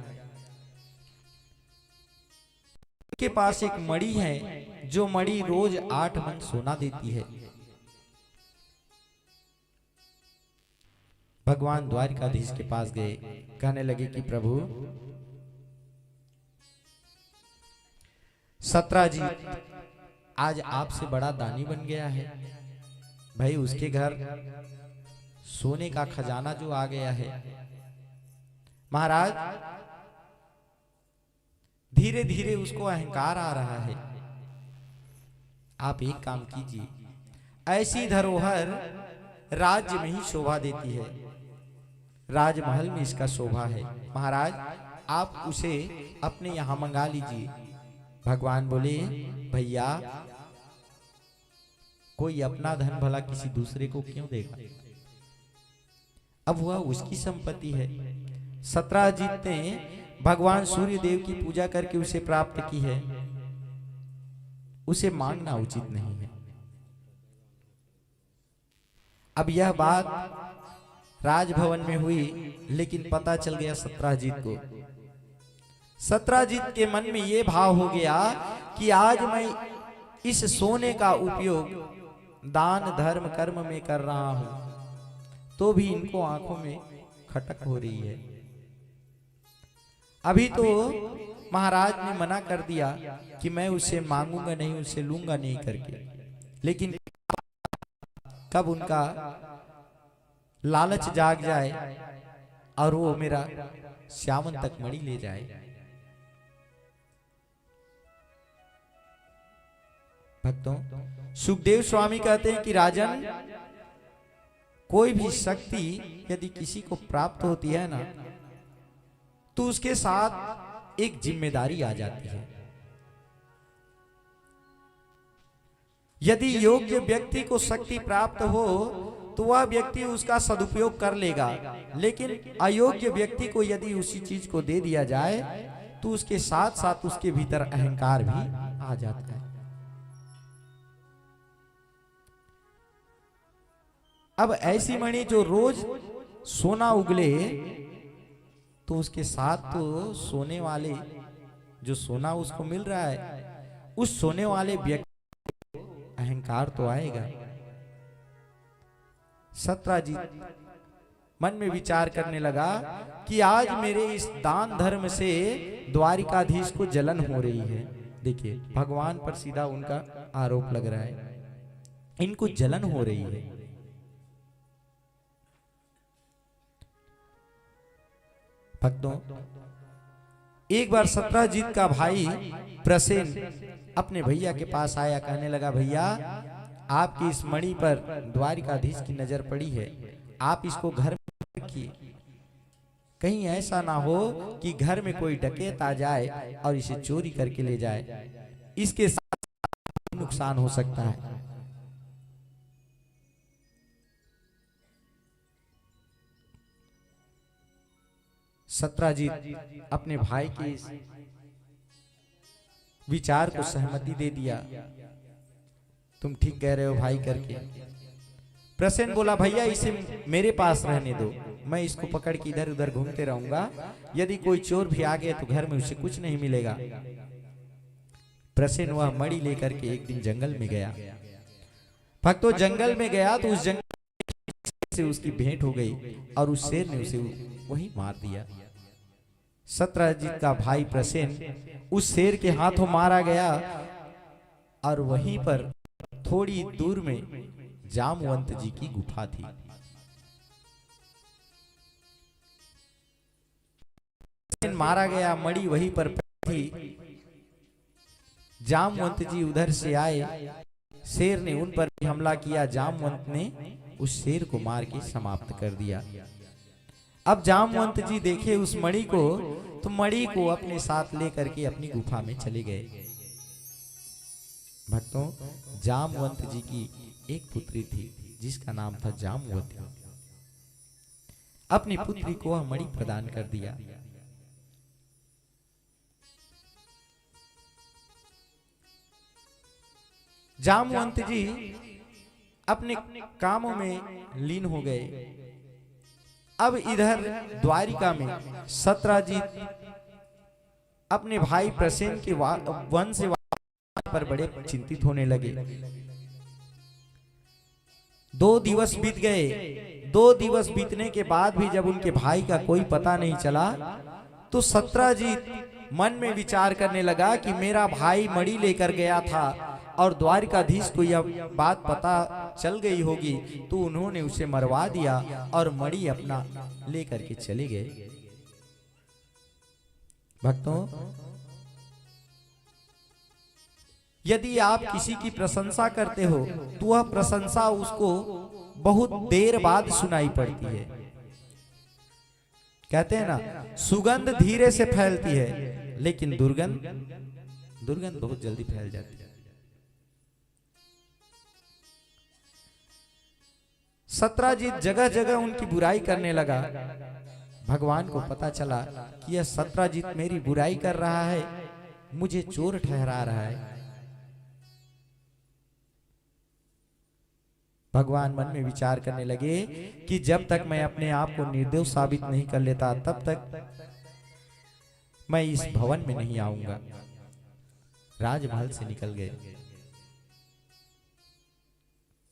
उनके पास एक मणि है जो मणि रोज 8 मन सोना देती है। भगवान द्वारिकाधीश के पास गए, कहने लगे कि प्रभु, सत्रजीत आज आपसे बड़ा दानी बन गया है। भाई, उसके घर सोने का खजाना जो आ गया है। महाराज, धीरे धीरे उसको अहंकार आ रहा है। आप एक काम कीजिए, ऐसी धरोहर राज्य में ही शोभा देती है, राजमहल में इसका शोभा है। महाराज, आप उसे अपने यहां मंगा लीजिए। भगवान बोले, भैया, कोई अपना धन भला किसी दूसरे को क्यों देगा? अब वह उसकी संपत्ति है। सत्रजीत ने भगवान सूर्य देव की पूजा करके उसे प्राप्त की है, उसे मांगना उचित नहीं है। अब यह बात राजभवन में हुई, लेकिन पता चल गया सत्रजीत को। सत्रजीत के मन में यह भाव हो गया कि आज मैं इस सोने का उपयोग दान धर्म कर्म में कर रहा हूं, तो भी इनको आंखों में खटक हो रही है। अभी तो महाराज ने मना कर दिया कि मैं उसे मांगूंगा नहीं, उसे लूंगा नहीं करके, लेकिन कब उनका लालच जाग जाए और वो मेरा श्यावंतक मणि ले जाए। भक्तों, सुखदेव स्वामी कहते हैं कि राजन, कोई भी शक्ति यदि किसी को प्राप्त होती है ना, तो उसके साथ एक जिम्मेदारी आ जाती है। यदि योग्य व्यक्ति को शक्ति प्राप्त हो तो वह व्यक्ति उसका सदुपयोग कर लेगा, लेकिन अयोग्य व्यक्ति को यदि उसी चीज को दे दिया जाए तो उसके साथ साथ उसके भीतर अहंकार भी आ जाता है। अब ऐसी मणि जो रोज सोना उगले, तो उसके साथ तो सोने वाले जो सोना उसको मिल रहा है, उस सोने वाले व्यक्ति को अहंकार तो आएगा। सत्रजीत मन में विचार करने लगा कि आज मेरे इस दान धर्म से द्वारिकाधीश को जलन हो रही है। देखिए, भगवान पर सीधा उनका आरोप लग रहा है, इनको जलन हो रही है। भक्तों, एक बार सत्रजीत का भाई प्रसेन अपने भैया के पास आया, कहने लगा, भैया, आपकी इस मणि पर द्वारिकाधीश की नजर पड़ी है, आप इसको घर में रखिए, कहीं ऐसा ना हो कि घर में कोई डकैत आ जाए और इसे चोरी करके ले जाए, इसके साथ नुकसान हो सकता है। सत्रजीत अपने भाई के इस विचार को सहमति दे दिया, तुम ठीक कह रहे हो भाई करके। प्रसेन बोला, भैया, इसे मेरे पास रहने दो, मैं इसको पकड़ के इधर उधर घूमते रहूंगा, यदि कोई चोर भी आ गया तो घर में उसे कुछ नहीं मिलेगा। प्रसेन वह मणि लेकर के एक दिन जंगल में गया। भक्तों, जंगल में गया तो उस जंगल से उसकी भेंट हो गई और उस शेर ने उसे वही मार दिया। सत्यजीत का भाई प्रसेन उस शेर के हाथों मारा गया और वहीं पर थोड़ी दूर में जामवंत जी की गुफा थी। मारा गया, मणि वहीं पर थी। जामवंत जी उधर से आए, शेर ने उन पर भी हमला किया। जामवंत ने उस शेर को मार के समाप्त कर दिया। अब जामवंत जी देखे उस मणि को, तो मणि को अपने साथ लेकर के अपनी गुफा में चले गए। भक्तों, जामवंत जी की एक पुत्री थी जिसका नाम था जामवती। अपनी पुत्री को वह मणि प्रदान कर दिया। जामवंत जी अपने कामों में लीन हो गए। अब इधर द्वारिका में सत्यजीत अपने भाई प्रसेन के वन से पर बड़े चिंतित होने लगे। 2 दिवस बीत गए। 2 दिवस बीतने के बाद भी जब उनके भाई का कोई पता नहीं चला, तो सत्यजीत मन में विचार करने लगा कि मेरा भाई मणि लेकर गया था और द्वारिकाधीश को यह बात पता चल गई होगी, तो उन्होंने उसे मरवा दिया और मणि अपना लेकर के चले गए। भक्तों, यदि आप किसी की प्रशंसा करते हो तो वह प्रशंसा उसको बहुत देर बाद सुनाई पड़ती है। कहते हैं ना, सुगंध धीरे से फैलती है लेकिन दुर्गंध बहुत जल्दी फैल जाती है। सत्यजीत जगह जगह उनकी बुराई करने लगा। भगवान को पता चला कि यह सत्यजीत मेरी बुराई कर रहा है, मुझे चोर ठहरा रहा है। भगवान मन में विचार करने लगे कि जब तक मैं अपने आप को निर्दोष साबित नहीं कर लेता तब तक मैं इस भवन में नहीं आऊंगा। राजमहल से निकल गए।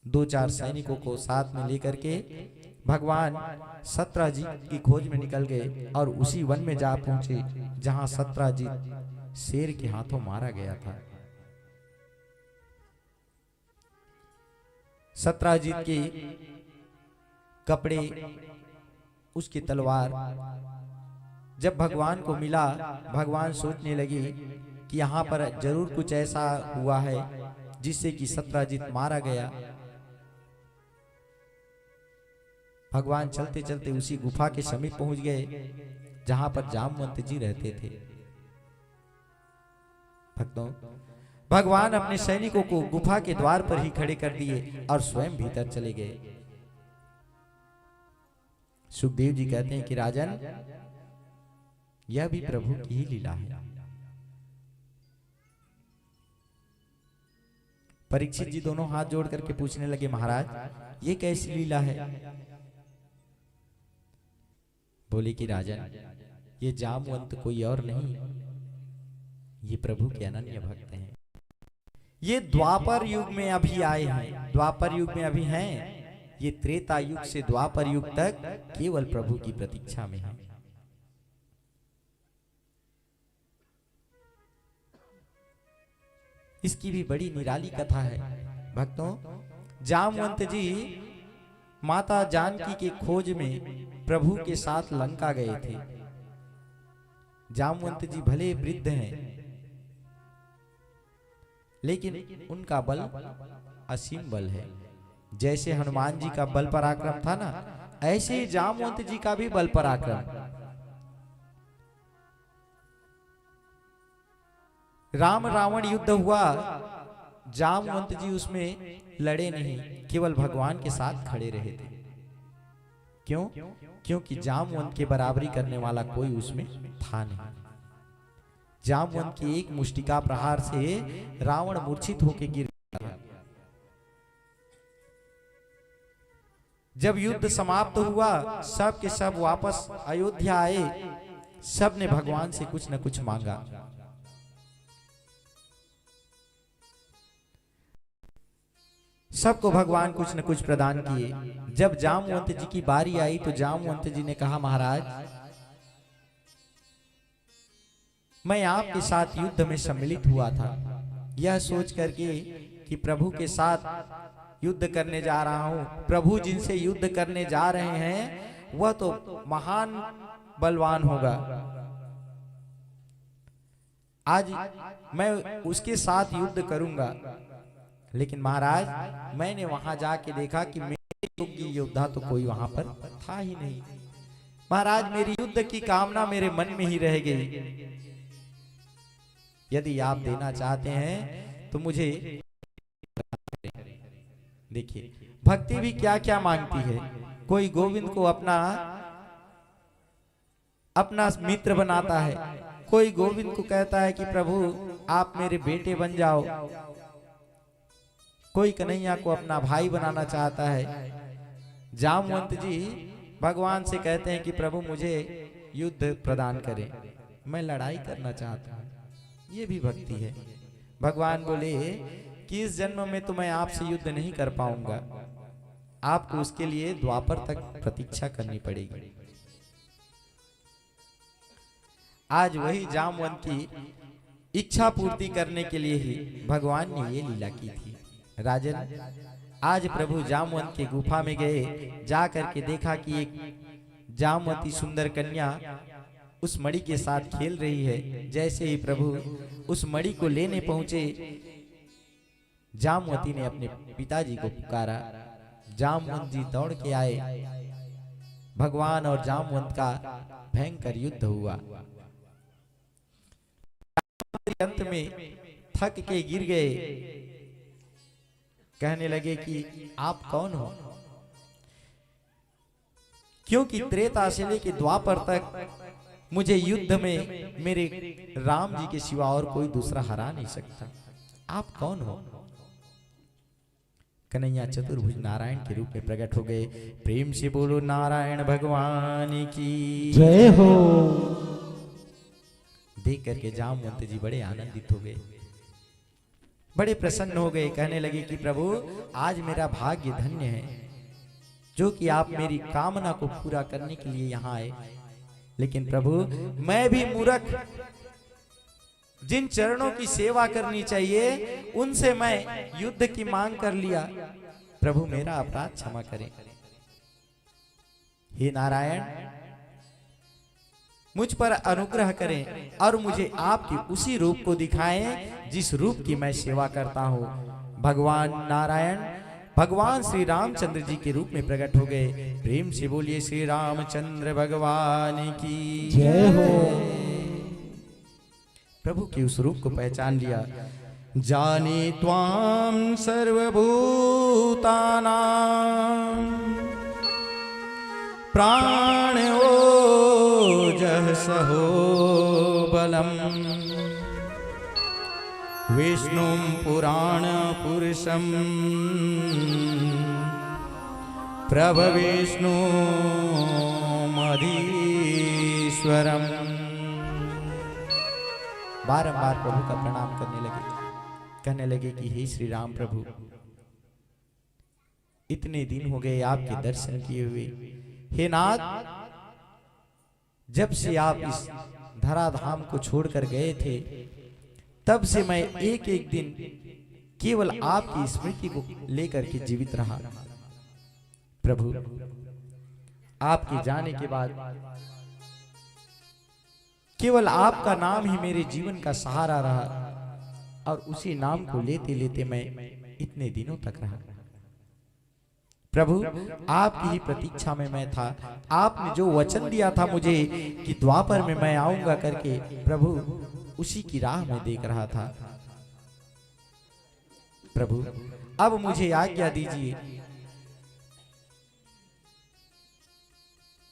2-4 सैनिकों को साथ में लेकर के भगवान सत्यजीत की खोज में निकल गए और उसी वन में जा पहुंचे जहां सत्यजीत शेर के हाथों मारा गया था। सत्यजीत के कपड़े, उसकी तलवार जब भगवान को मिला, भगवान सोचने लगे कि यहाँ पर जरूर कुछ ऐसा हुआ है जिससे कि सत्यजीत मारा गया। भगवान चलते चलते उसी गुफा के समीप पहुंच गए जहां पर जामवंत जी रहते थे। भक्तों, भगवान अपने सैनिकों को गुफा के द्वार पर ही खड़े कर दिए और स्वयं भीतर चले गए। सुखदेव जी कहते हैं कि राजन, यह भी प्रभु की ही लीला है। परीक्षित जी दोनों हाथ जोड़ करके पूछने लगे, महाराज ये कैसी लीला है? बोले कि राजन, ये जामवंत कोई और नहीं, ये प्रभु के अनन्य भक्त हैं। ये द्वापर युग में अभी आए हैं, द्वापर युग में अभी हैं। ये त्रेता युग से द्वापर युग तक केवल प्रभु की प्रतीक्षा में है। इसकी भी बड़ी निराली कथा है। भक्तों, जामवंत जी माता जानकी के खोज में प्रभु के साथ लंका गए थे। जामवंत जी भले वृद्ध हैं, लेकिन उनका बल असीम बल है। जैसे हनुमान जी का बल पराक्रम था ना, ऐसे ही जामवंत जी का भी बल पराक्रम। राम रावण युद्ध हुआ, जामवंत जी उसमें लड़े नहीं, केवल भगवान के साथ खड़े रहे थे। क्यों? क्योंकि जामवंत के बराबरी करने वाला कोई उसमें था नहीं। जामवंत की एक मुष्टिका प्रहार से रावण मूर्छित होकर गिर गया। जब युद्ध समाप्त हुआ, सब के सब वापस अयोध्या आए। सब ने भगवान से कुछ न कुछ मांगा। सबको भगवान कुछ न कुछ प्रदान किए। जब जामवंत जी की बारी आई तो जामवंत जी ने कहा, महाराज मैं आपके साथ युद्ध में सम्मिलित हुआ था, यह सोच करके कि प्रभु के साथ युद्ध करने जा रहा हूं। प्रभु जिनसे युद्ध करने जा रहे हैं वह तो महान बलवान होगा, आज मैं उसके साथ युद्ध करूंगा। लेकिन महाराज मैंने वहां जाके देखा कि मेरे योग्य योद्धा तो कोई वहां पर था ही नहीं। महाराज मेरी युद्ध की कामना मेरे मन में ही रह गई। यदि आप देना चाहते हैं तो मुझे देखिए भक्ति भी क्या क्या मांगती है। कोई गोविंद को अपना मित्र बनाता है, कोई गोविंद को कहता है कि प्रभु आप मेरे बेटे बन जाओ, कोई कन्हैया को अपना भाई बनाना चाहता है। जामवंत जी भगवान से कहते हैं कि प्रभु मुझे युद्ध प्रदान करें, मैं लड़ाई करना चाहता हूं। ये भी भक्ति है। भगवान बोले कि इस जन्म में तो मैं आपसे युद्ध नहीं कर पाऊंगा, आपको उसके लिए द्वापर तक प्रतीक्षा करनी पड़ेगी। आज वही जामवंत की इच्छा पूर्ति करने के लिए ही भगवान ने ये लीला की थी। राजन आज प्रभु जामवंत के गुफा में गए, जा करके देखा कि एक जामवती सुंदर कन्या उस मणि के साथ खेल रही है। जैसे ही प्रभु उस मणि को लेने पहुंचे, जामवती ने अपने पिताजी को पुकारा। जामवंत जी दौड़ के आए, भगवान और जामवंत का भयंकर युद्ध हुआ। अंत में थक के गिर गए, कहने लगे कि आप कौन हो, क्योंकि त्रेता से लेकर द्वापर तक मुझे युद्ध में मेरे राम जी के सिवा और कोई दूसरा हरा नहीं सकता, आप कौन हो। कन्हैया चतुर्भुज नारायण के रूप में प्रकट हो गए। प्रेम से बोलो नारायण भगवान की जय हो। देख करके जामवंत जी बड़े आनंदित हो गए, बड़े प्रसन्न हो गए। कहने लगे कि प्रभु आज मेरा भाग्य धन्य है जो कि आप मेरी कामना को पूरा करने के लिए यहाँ आए। लेकिन प्रभु मैं भी मूर्ख, जिन चरणों की सेवा करनी चाहिए उनसे मैं युद्ध की मांग कर लिया। प्रभु मेरा अपराध क्षमा करें। हे नारायण मुझ पर अनुग्रह करें और मुझे आपके उसी रूप को दिखाएं जिस रूप की मैं सेवा करता हूँ। भगवान नारायण भगवान श्री रामचंद्र जी के रूप में प्रकट हो गए। प्रेम से बोलिए श्री रामचंद्र भगवान की जय हो। प्रभु के उस रूप को पहचान लिया। जाने त्वां सर्वभूतानां प्राणो जह सहो बलम विष्णुं पुराण पुरुषं प्रभविष्णु मधीश्वरम। बारंबार प्रभु का प्रणाम करने लगे, कहने लगे कि हे श्री राम प्रभु इतने दिन हो गए आपके दर्शन किए हुए। हे नाथ जब से आप इस धराधाम को छोड़कर गए थे तब से मैं एक एक दिन केवल आपकी स्मृति को लेकर के जीवित रहा। प्रभु आपके जाने के बाद केवल आपका नाम ही मेरे जीवन का सहारा रहा और उसी नाम को लेते लेते मैं इतने दिनों तक रहा। प्रभु आपकी ही प्रतीक्षा में मैं था। आपने जो वचन दिया था मुझे कि द्वापर में मैं आऊंगा करके, प्रभु उसी की राह में देख रहा था। प्रभु अब मुझे आज्ञा दीजिए।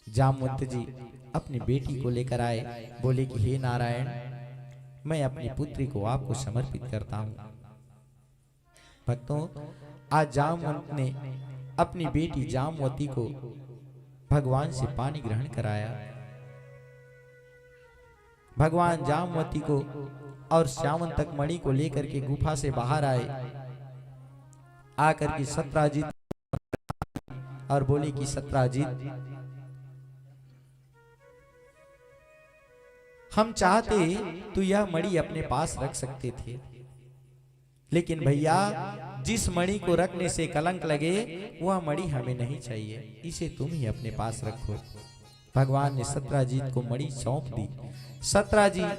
जामवंत जी अपनी बेटी को लेकर आए, बोले कि हे नारायण मैं अपनी पुत्री को आपको समर्पित करता हूं। भक्तों आज जामवंत ने अपनी बेटी जामवती को भगवान से पानी ग्रहण कराया। भगवान जामवती को और श्यामंतक मणि को लेकर के गुफा से बाहर आए। आकर के सत्राजित और बोले कि सत्राजित, हम चाहते तो यह मणि अपने पास रख सकते थे, लेकिन भैया जिस मणि को रखने से कलंक लगे वह मणि हमें नहीं चाहिए, इसे तुम ही अपने पास रखो। भगवान ने सत्राजीत को मणि सौंप दी। सत्राजीत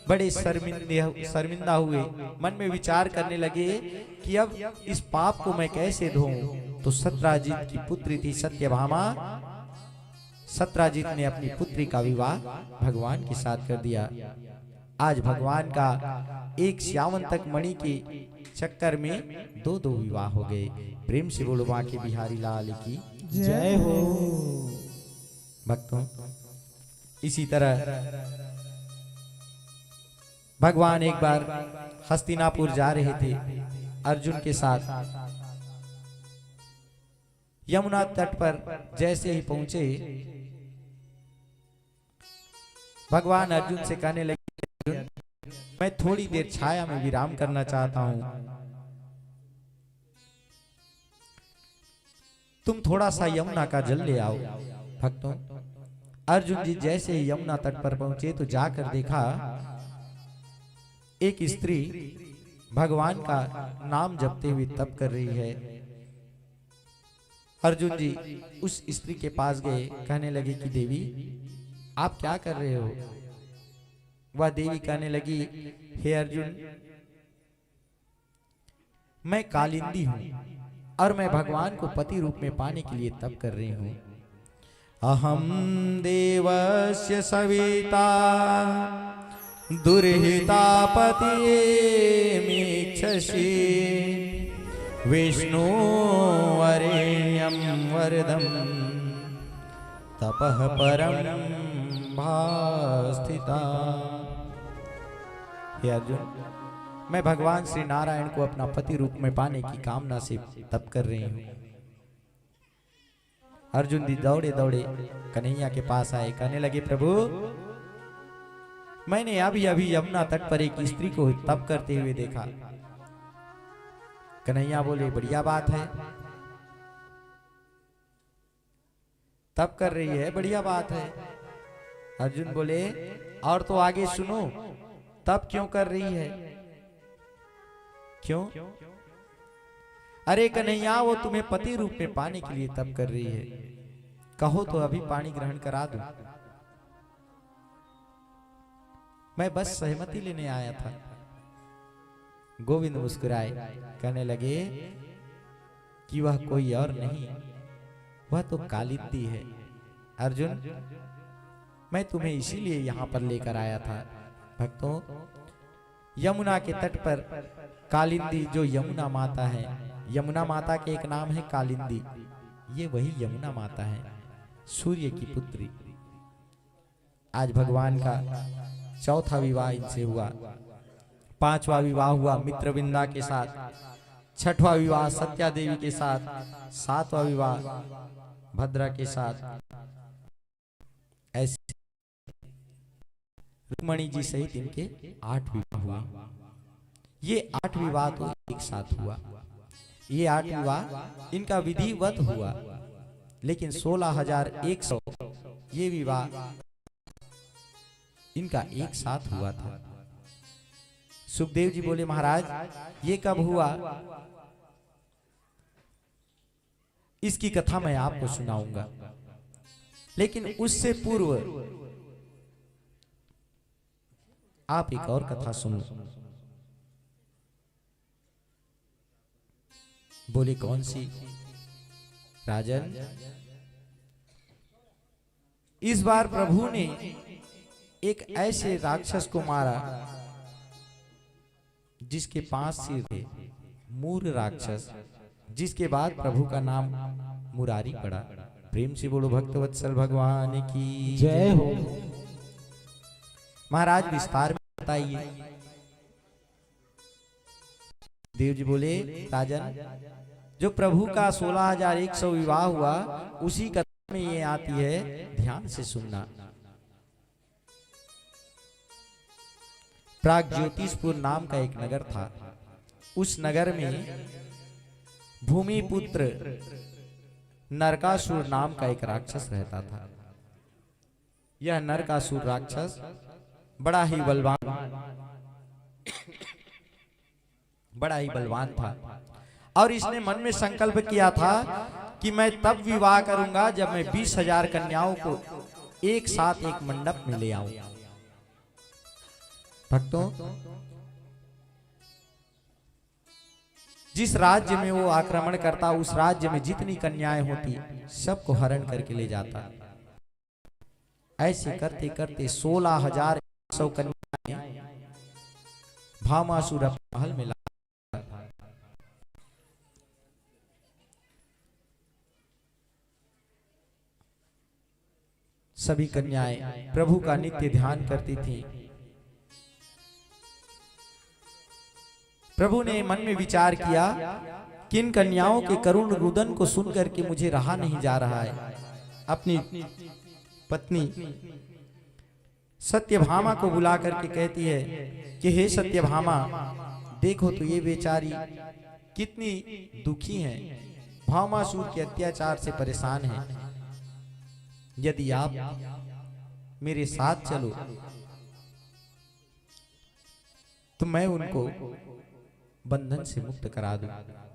बड़े शर्मिंदा हुए, मन में विचार करने लगे कि अब इस पाप को मैं कैसे धोऊं। तो सत्राजीत की पुत्री थी सत्यभामा। सत्राजीत ने अपनी पुत्री का विवाह भगवान के साथ कर दिया। आज भगवान का एक श्यावंतक मणि के चक्कर में दो विवाह हो गए। प्रेम से बोलो बांके बिहारी लाल की जय हो। भक्तों, इसी तरह भगवान एक बार हस्तिनापुर जा रहे थे अर्जुन के साथ। यमुना तट पर जैसे ही पहुंचे, भगवान अर्जुन से कहने लगे, अर्जुन, मैं थोड़ी देर छाया में विराम करना चाहता हूं, तुम थोड़ा सा यमुना का जल ले आओ। भक्तों, अर्जुन जी जैसे ही यमुना तट पर पहुंचे तो जाकर देखा एक स्त्री भगवान का नाम जपते हुए तप कर रही है। अर्जुन जी उस स्त्री के पास गए, कहने लगे कि देवी आप क्या कर रहे हो। वह देवी कहने लगी, हे अर्जुन, मैं कालिंदी हूं और मैं भगवान को पति रूप में पाने के लिए तप कर रही हूं। अहम देवस्य सविता दुर्हिता पतिमीक्षसि विष्णु वरेण्यं वरदं तपः परं भास्थिता। हे अर्जुन, मैं भगवान श्री नारायण को अपना पति रूप में पाने की कामना से तप कर रही हूँ। अर्जुन जी दौड़े दौड़े कन्हैया के पास आए, कहने लगे, प्रभु मैंने अभी अभी यमुना तट पर एक स्त्री को तप करते हुए देखा। कन्हैया बोले, बढ़िया बात है, तप कर रही है, बढ़िया बात है। अर्जुन बोले, और तो आगे सुनो, तप क्यों कर रही है, क्यों? अरे कन्हैया, वो तुम्हें पति रूप में पाने के लिए तप कर रही है, कहो तो अभी पानी ग्रहण करा दूं। मैं बस सहमति लेने आया था। गोविंद मुस्कुराए, कहने लगे कि वह कोई और नहीं, वह तो कालिंदी है। अर्जुन, मैं तुम्हें इसीलिए यहां पर लेकर आया था। भक्तों, यमुना के तट पर कालिंदी जो यमुना माता है, यमुना माता के एक नाम है कालिंदी, ये वही यमुना माता है, सूर्य की पुत्री। आज भगवान का चौथा विवाह इनसे हुआ, पांचवा विवाह हुआ मित्रविंदा के साथ, छठवां विवाह सत्या देवी के साथ, सातवां विवाह भद्रा के साथ, ऐसे रुक्मणी जी सहित इनके 8 विवाह हुआ। ये 8 विवाह तो एक साथ हुआ, ये 8 विवाह इनका विधिवत हुआ, लेकिन 16,100 ये विवाह इनका एक साथ हुआ था। सुखदेव जी बोले, महाराज ये कब हुआ, इसकी कथा मैं आपको सुनाऊंगा, लेकिन उससे पूर्व आप एक और कथा सुनो। बोले, कौन सी? राजन, इस बार प्रभु ने एक ऐसे राक्षस को मारा जिसके 5 सिर थे, मूर राक्षस, जिसके बाद प्रभु का नाम मुरारी पड़ा। प्रेम से बोलो भक्तवत्सल भगवान की जय हो। महाराज विस्तार में बताइए। देव जी बोले, राजन, जो प्रभु का 16,100 विवाह हुआ उसी कथा में ये आती है, ध्यान से सुनना। प्राग ज्योतिषपुर नाम का एक नगर था। उस नगर में भूमिपुत्र नरकासुर नाम का एक राक्षस रहता था। यह नरकासुर राक्षस बड़ा ही बलवान था और इसने मन में संकल्प किया था कि मैं तब विवाह करूंगा जब मैं 20,000 कन्याओं को एक साथ एक मंडप में ले आऊं। भक्तों, जिस राज्य में वो आक्रमण करता उस राज्य में जितनी कन्याएं होती सबको हरण करके ले जाता। ऐसे करते करते 16,100 कन्याएं भामासुर अपने महल में ला। सभी कन्याएं प्रभु का नित्य ध्यान करती थीं। प्रभु ने मन में विचार किया कि इन कन्याओं के करुण रुदन को सुनकर के मुझे रहा नहीं जा रहा है। अपनी पत्नी सत्यभामा को बुला करके कहती है कि हे सत्यभामा, देखो तो ये बेचारी कितनी दुखी हैं, भामासुर के अत्याचार से परेशान हैं। यदि आप मेरे साथ चलो तो मैं उनको बंधन से मुक्त करा दूं।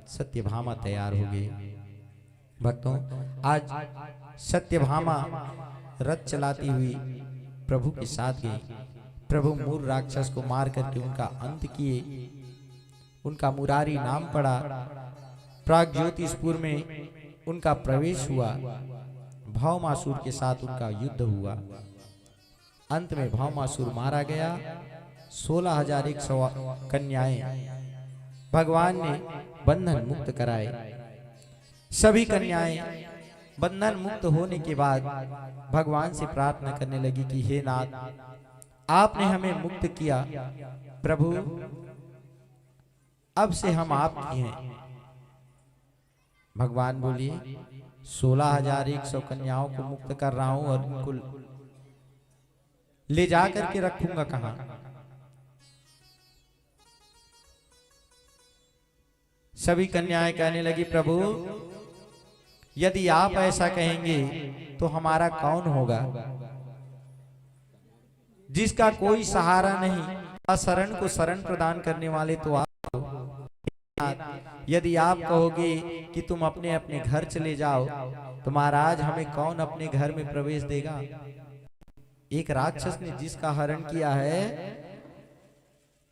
सत्यभामा तैयार हो गई। भक्तों, आज सत्यभामा रथ चलाती हुई प्रभु के साथ गई। प्रभु मूर राक्षस को मार करके उनका अंत किए। उनका मुरारी नाम पड़ा। प्रागज्योतिषपुर में उनका प्रवेश हुआ। भामासुर के साथ उनका युद्ध हुआ। अंत में भामासुर मारा गया। 16,100 कन्याएं भगवान ने बंधन मुक्त कराए। सभी कन्याएं बंधन मुक्त होने के बाद भगवान से प्रार्थना करने लगी कि हे नाथ, आपने हमें मुक्त किया, प्रभु अब से हम आपकी हैं। भगवान बोलिए 16,100 कन्याओं को मुक्त कर रहा हूं और उनको ले जा करके रखूंगा कहां? सभी कन्याएं कहने लगी, प्रभु यदि आप ऐसा कहेंगे तो हमारा कौन होगा? जिसका कोई सहारा नहीं, अशरण को शरण प्रदान करने वाले तो आप हो। यदि आप कहोगे कि तुम अपने अपने घर चले जाओ तो महाराज हमें कौन अपने घर में प्रवेश देगा? एक राक्षस ने जिसका हरण किया है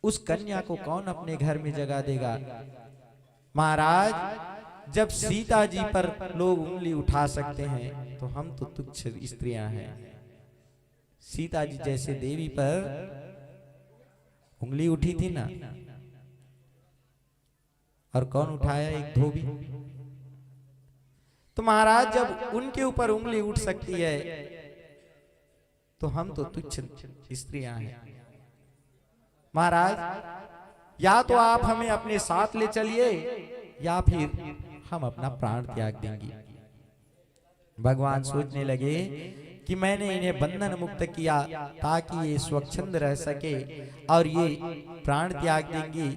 उस कन्या को कौन अपने घर में जगह देगा? महाराज, जब सीता जी पर लोग उंगली उठा सकते हैं तो हम तो तुच्छ स्त्रियां हैं। सीता जी जैसे देवी पर उंगली उठी थी ना, और कौन उठाया? एक धोबी। तो महाराज जब उनके ऊपर उंगली उठ सकती है तो हम तो तुच्छ स्त्रियां हैं। महाराज, या तो आप हमें अपने साथ ले चलिए या फिर हम अपना प्राण त्याग देंगे। भगवान सोचने लगे कि मैंने इन्हें बंधन मुक्त किया ताकि ये स्वच्छंद रह सके और ये प्राण त्याग देंगे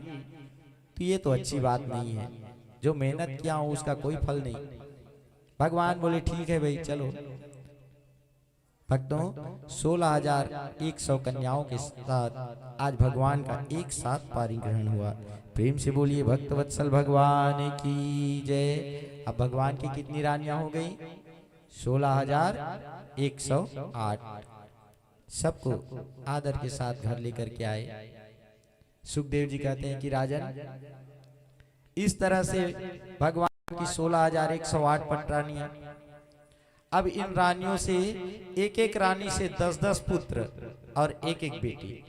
तो ये तो अच्छी बात नहीं है। जो मेहनत किया हूं उसका कोई फल नहीं। भगवान बोले ठीक है भाई चलो। भक्तों, 16,100 कन्याओं के साथ आज भगवान का एक साथ पारिग्रहण हुआ। प्रेम से बोलिए भक्तवत्सल भगवान की जय। अब भगवान की कितनी रानियां हो गई? 16,108। सबको आदर के साथ घर लेकर के आए। सुखदेव जी कहते हैं कि राजन, इस तरह से भगवान की 16,108 पटरानियां। अब इन रानियों से एक एक रानी से 10-10 पुत्र और एक एक बेटी।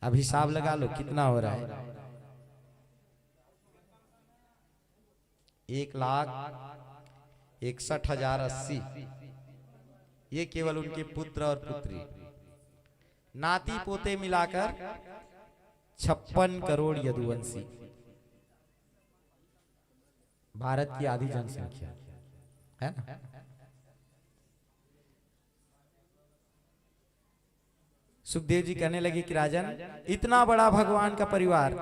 अब हिसाब लगा लो कितना हो रहा है। 1,61,080। ये केवल उनके पुत्र और पुत्री, नाती पोते मिलाकर 56 करोड़ यदुवंशी। भारत की आधी जनसंख्या है ना। सुखदेव जी कहने लगे कि राजन, इतना बड़ा भगवान का परिवार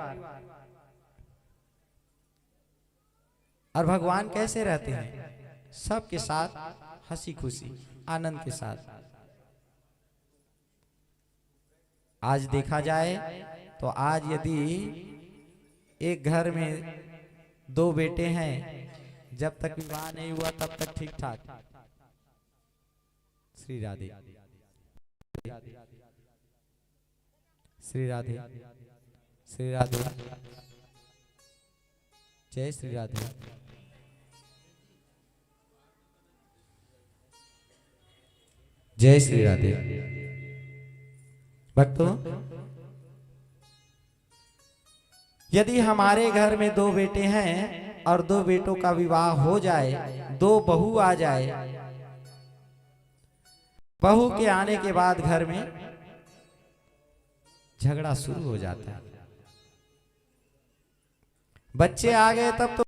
और भगवान कैसे रहते हैं? सबके साथ हंसी खुशी आनंद के साथ। आज देखा जाए तो आज यदि एक घर में 2 बेटे हैं, जब तक विवाह नहीं हुआ तब तक ठीक ठाक। श्री राधे श्री राधे श्री राधे, जय श्री राधे। जय श्री राधे। भक्तों, यदि हमारे घर में 2 बेटे हैं और 2 बेटों का विवाह हो जाए, 2 बहू आ जाए, बहू के आने के बाद घर में झगड़ा शुरू हो जाता है। बच्चे आ गए तब तो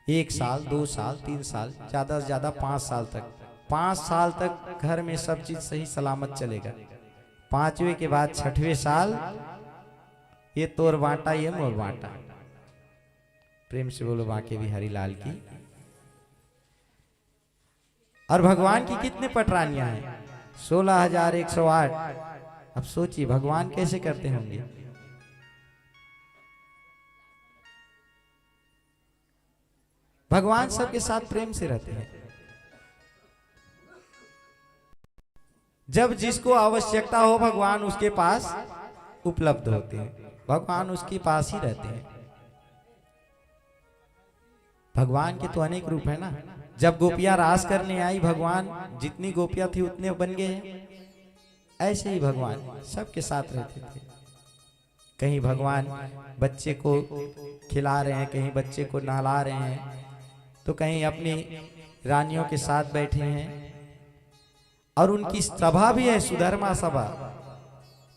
1 साल 2 साल 3 साल ज्यादा से ज्यादा 5 साल तक, 5 साल तक घर में सब चीज सही सलामत चलेगा। 5वें के बाद 6वें साल ये तोर बांटा ये मोर बांटा। प्रेम से बोलो बांके बिहारी लाल की। और भगवान की कितने पटरानियां हैं? 16,108। अब सोचिए भगवान कैसे करते होंगे। भगवान सबके साथ प्रेम से रहते हैं। जब जिसको आवश्यकता हो भगवान उसके पास उपलब्ध होते हैं, भगवान उसके पास ही रहते हैं। भगवान के तो अनेक रूप है ना। जब गोपियां रास करने आई, भगवान जितनी गोपियां थी उतने बन गए। ऐसे ही भगवान सबके साथ रहते थे। कहीं भगवान बच्चे को खिला रहे हैं, कहीं बच्चे को नहला रहे हैं, तो कहीं अपनी रानियों के साथ बैठे हैं। और उनकी सभा भी है, सुधर्मा सभा।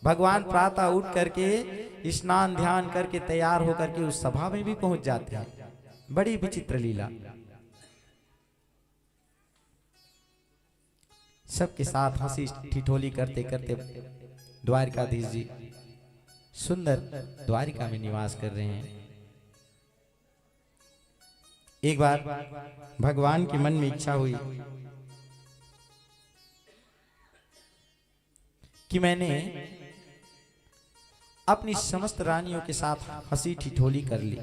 भगवान प्रातः उठ करके स्नान ध्यान करके तैयार होकर के उस सभा में भी पहुंच जाते हैं। बड़ी विचित्र लीला। सबके साथ हंसी ठिठोली करते करते द्वारिकाधीश जी सुंदर द्वारिका में निवास कर रहे हैं। एक बार भगवान के मन में इच्छा हुई कि मैंने अपनी समस्त रानियों के साथ हंसी ठिठोली कर ली,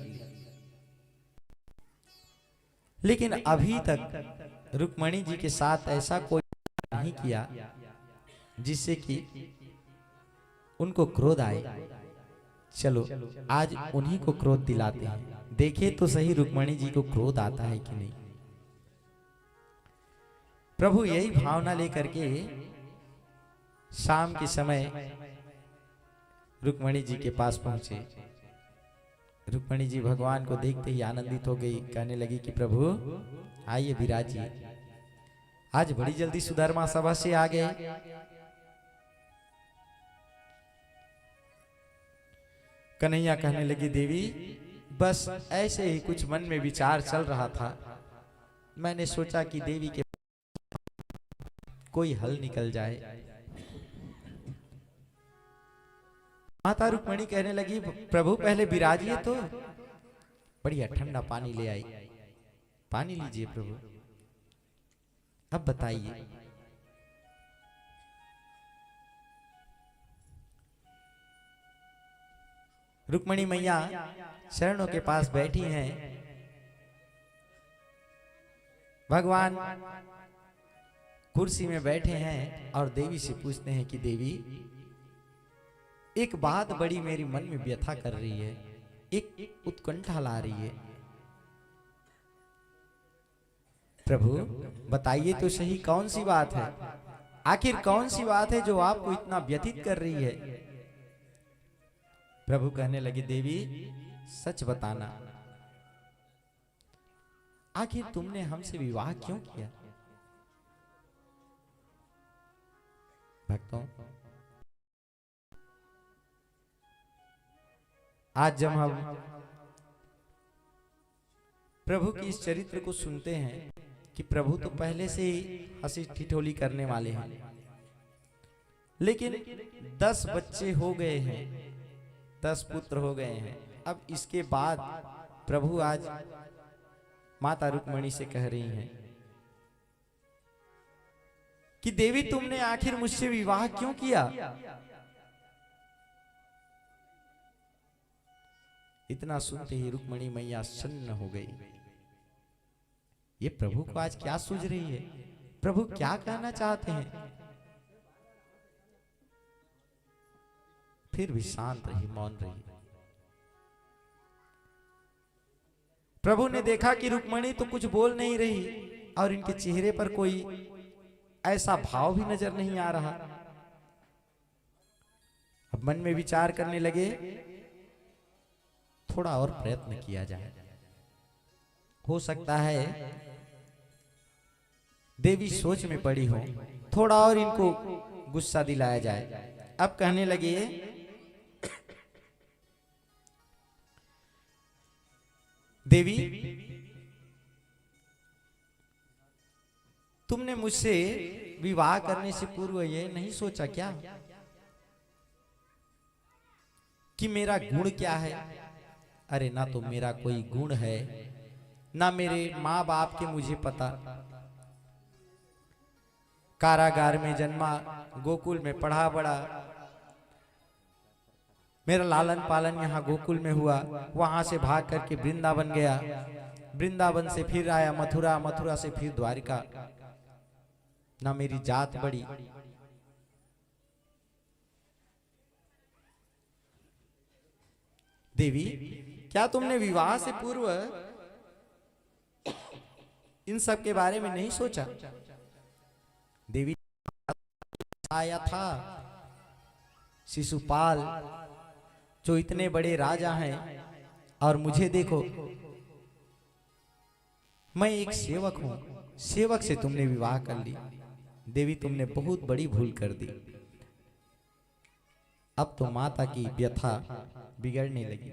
लेकिन अभी तक रुक्मणी जी के साथ ऐसा कोई नहीं किया जिससे कि उनको क्रोध आए। चलो आज उन्हीं को क्रोध दिलाते हैं, देखे तो सही रुक्मणी जी को क्रोध आता है कि नहीं। प्रभु यही भावना लेकर के शाम के समय रुक्मणी जी के पास पहुंचे। रुक्मणी जी भगवान को देखते ही आनंदित हो गई, कहने लगी कि प्रभु आइए विराजिए। आज बड़ी जल्दी सुधर्मा सभा से आ गए। कन्हैया कहने लगी देवी बस ऐसे ही कुछ मन में विचार चल रहा था, मैंने सोचा कि देवी के कोई हल निकल जाए। माता रुक्मणी कहने लगी प्रभु पहले विराजिए तो। बढ़िया ठंडा पानी ले आई। पानी लीजिए प्रभु, अब बताइए। रुक्मणी मैया शरणों के पास बैठी हैं। भगवान कुर्सी में बैठे हैं और देवी से पूछते हैं कि देवी एक बात बड़ी मेरी मन में व्यथा कर रही है, एक उत्कंठा ला रही है। प्रभु बताइए तो सही कौन सी बात है, आखिर कौन सी बात है जो आपको इतना व्यथित कर रही है। प्रभु कहने लगे देवी सच बताना, आखिर तुमने हमसे विवाह क्यों किया। भक्तों आज जब हम प्रभु की इस चरित्र को सुनते हैं कि प्रभु तो पहले से ही हंसी ठिठोली करने वाले हैं, लेकिन 10 बच्चे हो गए हैं 10 पुत्र हो गए हैं। अब इसके बाद प्रभु आज माता रुक्मणी से कह रही हैं कि देवी तुमने आखिर मुझसे विवाह क्यों किया? इतना सुनते ही रुक्मणी मैया सन्न हो गई। ये प्रभु को आज क्या सूझ रही है? प्रभु क्या कहना चाहते हैं? फिर भी शांत रही, मौन रही। प्रभु ने देखा कि रुक्मणी तो कुछ बोल नहीं रही और इनके चेहरे पर कोई ऐसा भाव भी नजर नहीं आ रहा। अब मन में विचार करने लगे, थोड़ा और प्रयत्न किया जाए, हो सकता है देवी सोच में पड़ी हो, थोड़ा और इनको गुस्सा दिलाया जाए। अब कहने लगे, देवी तुमने मुझसे विवाह करने से पूर्व ये नहीं सोचा क्या कि मेरा गुण क्या है? अरे ना तो मेरा कोई गुण है, ना मेरे माँ बाप के मुझे पता। कारागार में जन्मा, गोकुल में पढ़ा बड़ा, मेरा लालन पालन यहाँ गोकुल में हुआ, वहां से भाग करके वृंदावन गया, वृंदावन से फिर आया मथुरा, मथुरा से फिर द्वारिका। ना मेरी जात बड़ी, देवी क्या तुमने विवाह से पूर्व इन सब के बारे में नहीं सोचा? देवी आया था शिशुपाल, जो इतने बड़े राजा हैं, और मुझे देखो मैं एक सेवक हूं, सेवक से तुमने विवाह कर ली। देवी तुमने बहुत बड़ी भूल कर दी। अब तो माता की व्यथा बिगड़ने लगी।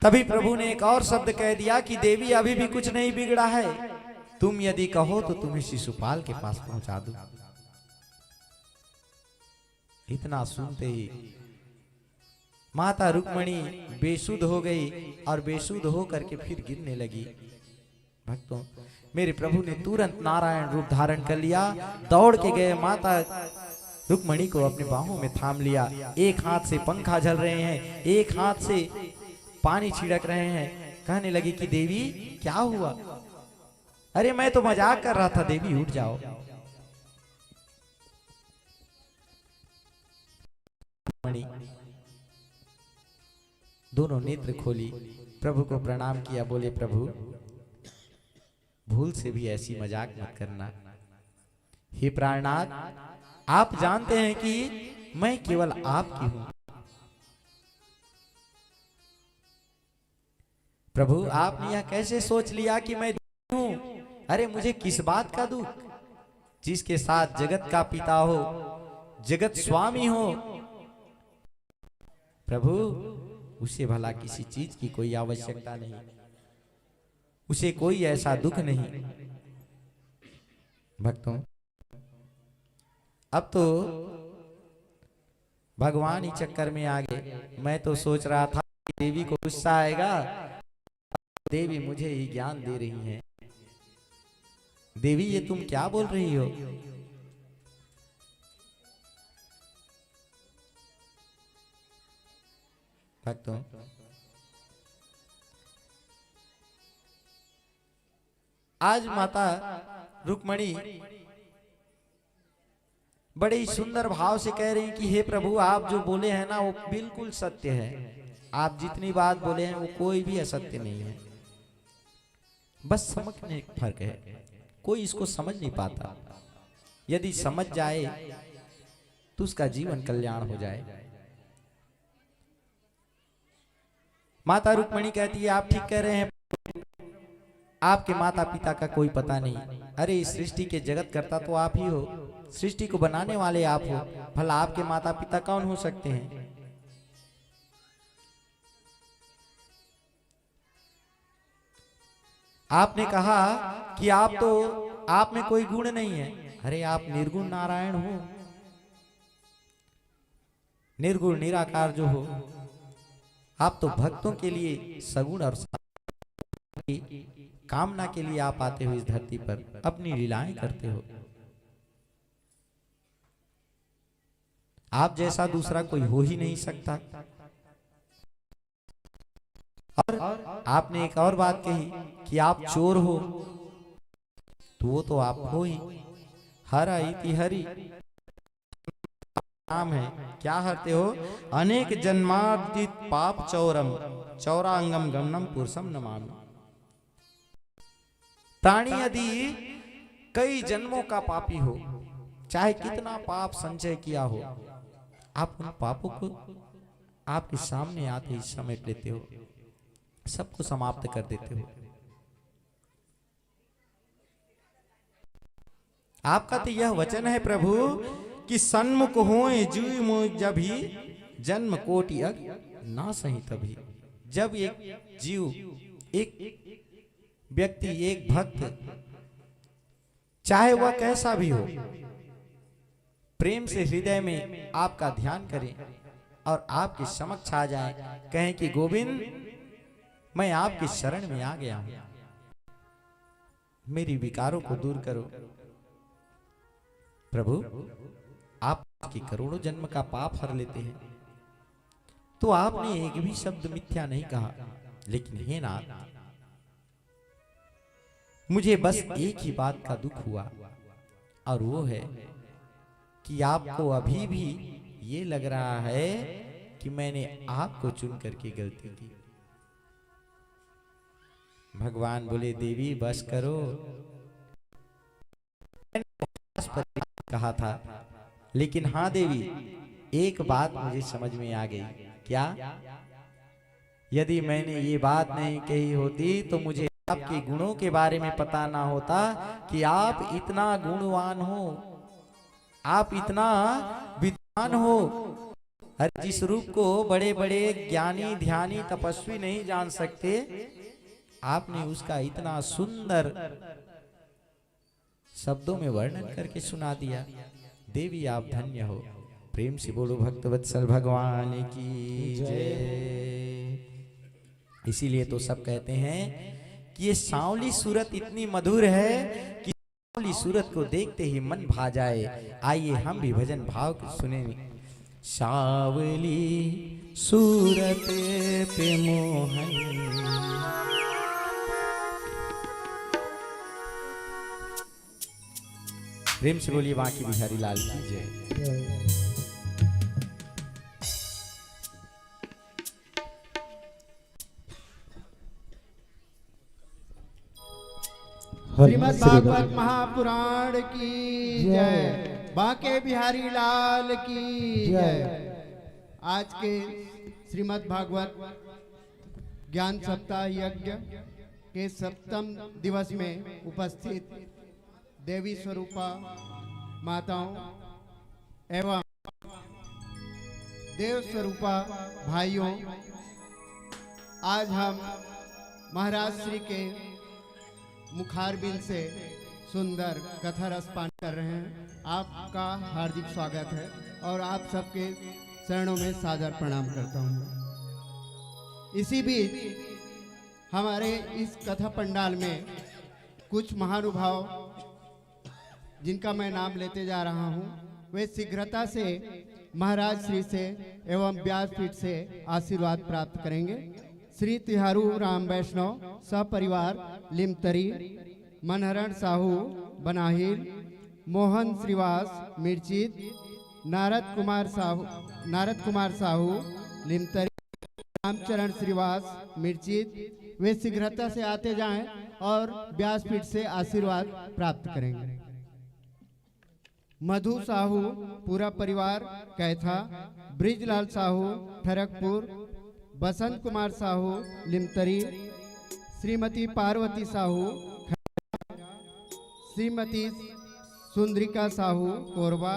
तभी प्रभु ने एक और शब्द कह दिया कि देवी अभी भी कुछ नहीं बिगड़ा है, तुम यदि कहो तो तुम्हें शिशुपाल के पास पहुंचा दूं। इतना सुनते ही माता रुक्मणी बेसुध हो गई और बेसुध हो करके फिर गिरने लगी। भक्तों, मेरे प्रभु ने तुरंत नारायण रूप धारण कर लिया, दौड़ के गए, माता रुक्मणी को अपने बाहों में थाम लिया। एक हाथ से पंखा झल रहे हैं, एक हाथ से पानी छिड़क रहे हैं। कहने लगी कि देवी क्या हुआ? अरे मैं तो मजाक कर रहा था, देवी उठ जाओ। दोनों नेत्र खोली, प्रभु को प्रणाम किया, बोले प्रभु भूल से भी ऐसी मजाक मत करना। हे प्राणनाथ, आप जानते हैं कि मैं केवल आपकी हूं। प्रभु आपने यह कैसे सोच लिया कि मैं हूं? अरे मुझे किस बात का दुख? जिसके साथ जगत का पिता हो, जगत स्वामी हो, प्रभु उसे भला किसी चीज की कोई आवश्यकता नहीं, उसे कोई ऐसा दुख नहीं। भक्तों, अब तो भगवान ही चक्कर में आ गए। मैं तो सोच रहा था कि देवी को गुस्सा आएगा, देवी मुझे ही ज्ञान दे रही हैं। देवी ये तुम क्या बोल रही हो? भक्तों, आज माता रुक्मणी बड़े ही सुंदर भाव से कह रही कि हे प्रभु, आप जो बोले हैं ना वो बिल्कुल सत्य है। आप जितनी बात बोले हैं वो कोई भी असत्य नहीं है, बस समझने का फर्क है। कोई इसको समझ नहीं पाता, यदि समझ जाए तो उसका जीवन कल्याण हो जाए। माता रुक्मणी कहती है आप ठीक कह रहे हैं, आपके माता पिता का कोई पता नहीं। अरे इस सृष्टि के जगत करता तो आप ही हो, सृष्टि को बनाने वाले आप हो, भला आपके माता पिता कौन हो सकते हैं? आपने कहा कि आप में कोई गुण नहीं है। अरे आप निर्गुण नारायण हो, निर्गुण निराकार जो हो, आप तो भक्तों के लिए सगुण और की कामना के लिए आप आते हो इस धरती पर, अपनी लीलाएं करते हो। आप जैसा दूसरा कोई हो ही नहीं सकता। और आपने एक और बात कही कि आप चोर हो, तो वो तो आप हो ही। हर इति हरि नाम है, क्या हरते हो? अनेक जन्मार्जित पाप चौरम चौरांगम गमनम पुरुषम नमामि। प्राणी यदि कई जन्मों का पापी हो, चाहे कितना पाप संचय किया हो, आप उन पापों को आपके सामने आते ही समेट लेते हो, सबको समाप्त कर देते हो। आपका तो यह वचन है प्रभु कि सन्मुख होए जीव मोह जब ही जन्म कोटि अग ना सही तभी। जब एक जीव, एक व्यक्ति, एक भक्त, चाहे वह कैसा भी हो, प्रेम से हृदय में आपका ध्यान करें और आपके समक्ष आ जाए, कहें कि गोविंद मैं आपकी शरण में आ गया हूं, मेरी विकारों को दूर करो। प्रभु आप की करोड़ों जन्म का पाप हर लेते हैं, तो आपने एक भी शब्द मिथ्या नहीं कहा। लेकिन हे नाथ, मुझे बस एक ही बात का दुख हुआ, और वो है कि आपको अभी भी ये लग रहा है कि मैंने आपको चुन करके गलती की। भगवान बोले देवी बस करो, कहा था। लेकिन हाँ देवी, एक बात मुझे समझ में आ गई। क्या? यदि मैंने ये बात नहीं कही होती तो मुझे आपके गुणों के बारे में पता ना होता कि आप इतना गुणवान हो, आप इतना विद्वान हो। हर जिस रूप को बड़े बड़े ज्ञानी ध्यानी तपस्वी नहीं जान सकते, आपने उसका इतना सुंदर शब्दों में वर्णन करके सुना दिया। देवी आप धन्य हो। प्रेम से बोलो भक्तवत्सल भगवान की जय। इसीलिए तो सब कहते हैं कि ये सांवली सूरत इतनी मधुर है कि सांवली सूरत को देखते ही मन भा जाए। आइए हम भी भजन भाव सुने। सांवली सूरत पे मोहन, प्रेम से बोलिए बांकी बिहारी लाल की जय। श्रीमद् भागवत महापुराण की जय। बांके बिहारी लाल की जय। आज के श्रीमद् भागवत ज्ञान सप्ताह यज्ञ के 7वें दिवस में उपस्थित देवी स्वरूपा माताओं एवं देव स्वरूपा भाइयों, आज हम महाराज श्री के मुखारबिंद से सुंदर कथा रसपान कर रहे हैं। आपका हार्दिक स्वागत है और आप सबके चरणों में सादर प्रणाम करता हूँ। इसी बीच हमारे इस कथा पंडाल में कुछ महानुभाव जिनका मैं नाम लेते जा रहा हूँ, वे शीघ्रता से महाराज श्री से एवं व्यासपीठ से आशीर्वाद प्राप्त करेंगे। श्री तिहारू राम वैष्णव सपरिवार लिमतरी, मनहरण साहू बनाहिल, मोहन श्रीवास मिर्चित, नारद कुमार साहू लिमतरी, रामचरण श्रीवास मिर्चित, वे शीघ्रता से आते जाएं और व्यासपीठ से आशीर्वाद प्राप्त करेंगे। मधु साहू पूरा परिवार कैथा, ब्रिजलाल साहू ठरकपुर, बसंत कुमार साहू लिमतरी, श्रीमती पार्वती साहू, श्रीमती सुंदरिका साहू कोरबा,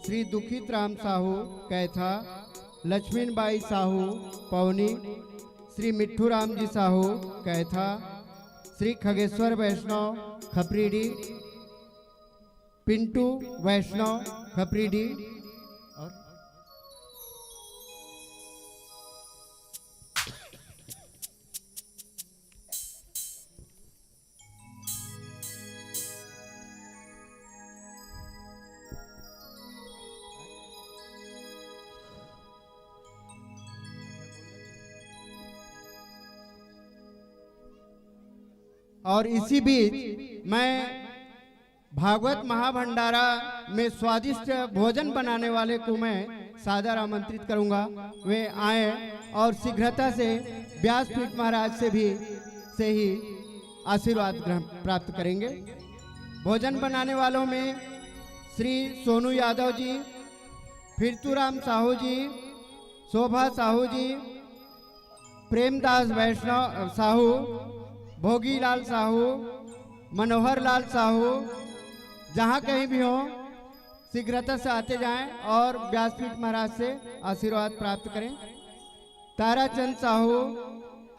श्री दुखित राम साहू कैथा, लक्ष्मीबाई साहू पवनी, श्री मिट्ठू राम जी साहू कैथा, श्री खगेश्वर वैष्णव खपरीडी, पिंटू वैष्णव खपरीडी, और और इसी बीच मैं भागवत महाभंडारा में स्वादिष्ट भोजन बनाने वाले को मैं सादर आमंत्रित करूंगा, वे आए और शीघ्रता से व्यासपीठ महाराज से ही आशीर्वाद ग्रहण प्राप्त करेंगे। भोजन बनाने वालों में श्री सोनू यादव जी, फिरतूराम साहू जी, शोभा साहू जी, प्रेमदास वैष्णव साहू, भोगीलाल साहू, मनोहर लाल साहू, जहाँ कहीं भी हो शीघ्रता से आते जाएं और व्यासपीठ महाराज से आशीर्वाद प्राप्त करें। ताराचंद साहू,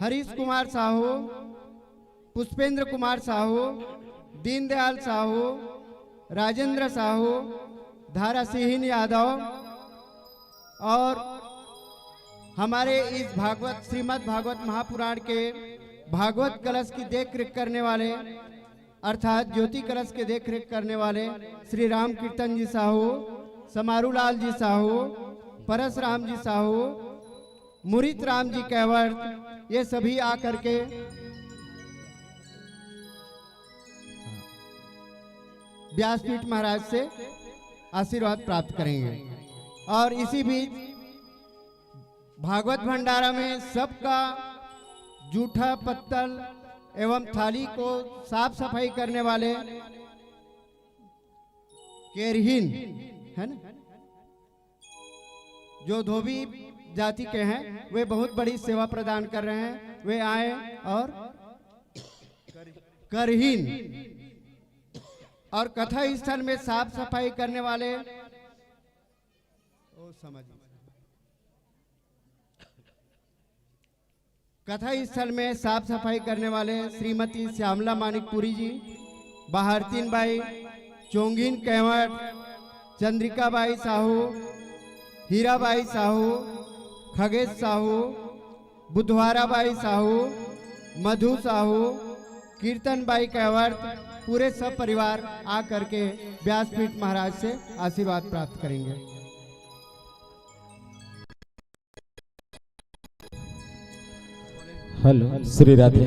हरीश कुमार साहू, पुष्पेंद्र कुमार साहू, दीनदयाल साहू, राजेंद्र साहू, धारा सिंह यादव और हमारे इस भागवत श्रीमद् भागवत महापुराण के भागवत कलश की देखरेख करने वाले अर्थात ज्योति कलश के देखरेख करने वाले श्री राम कीर्तन जी साहू, समारूलाल जी साहू, परसराम जी साहू, मुरीत राम जी कैवर्त, ये सभी आकर के व्यासपीठ महाराज से आशीर्वाद प्राप्त करेंगे। और इसी बीच भागवत भंडारा में सबका जूठा पत्तल एवं थाली को साफ सफाई करने वाले केरहीन है ना, जो धोबी जाति के हैं, वे बहुत बड़ी सेवा प्रदान कर रहे हैं। वे आए और करहीन और कथा स्थल में साफ सफाई करने वाले कथा स्थल में साफ सफाई करने वाले श्रीमती श्यामला मानिकपुरी जी, बहारतीन बाई, चोंगिन कैवट, चंद्रिका बाई साहू, हीराबाई साहू, खगेश साहू, बुधवारा बाई साहू, मधु साहू, कीर्तन बाई कैवर्त, पूरे सब परिवार आकर के व्यासपीठ महाराज से आशीर्वाद प्राप्त करेंगे। हेलो श्री राधे।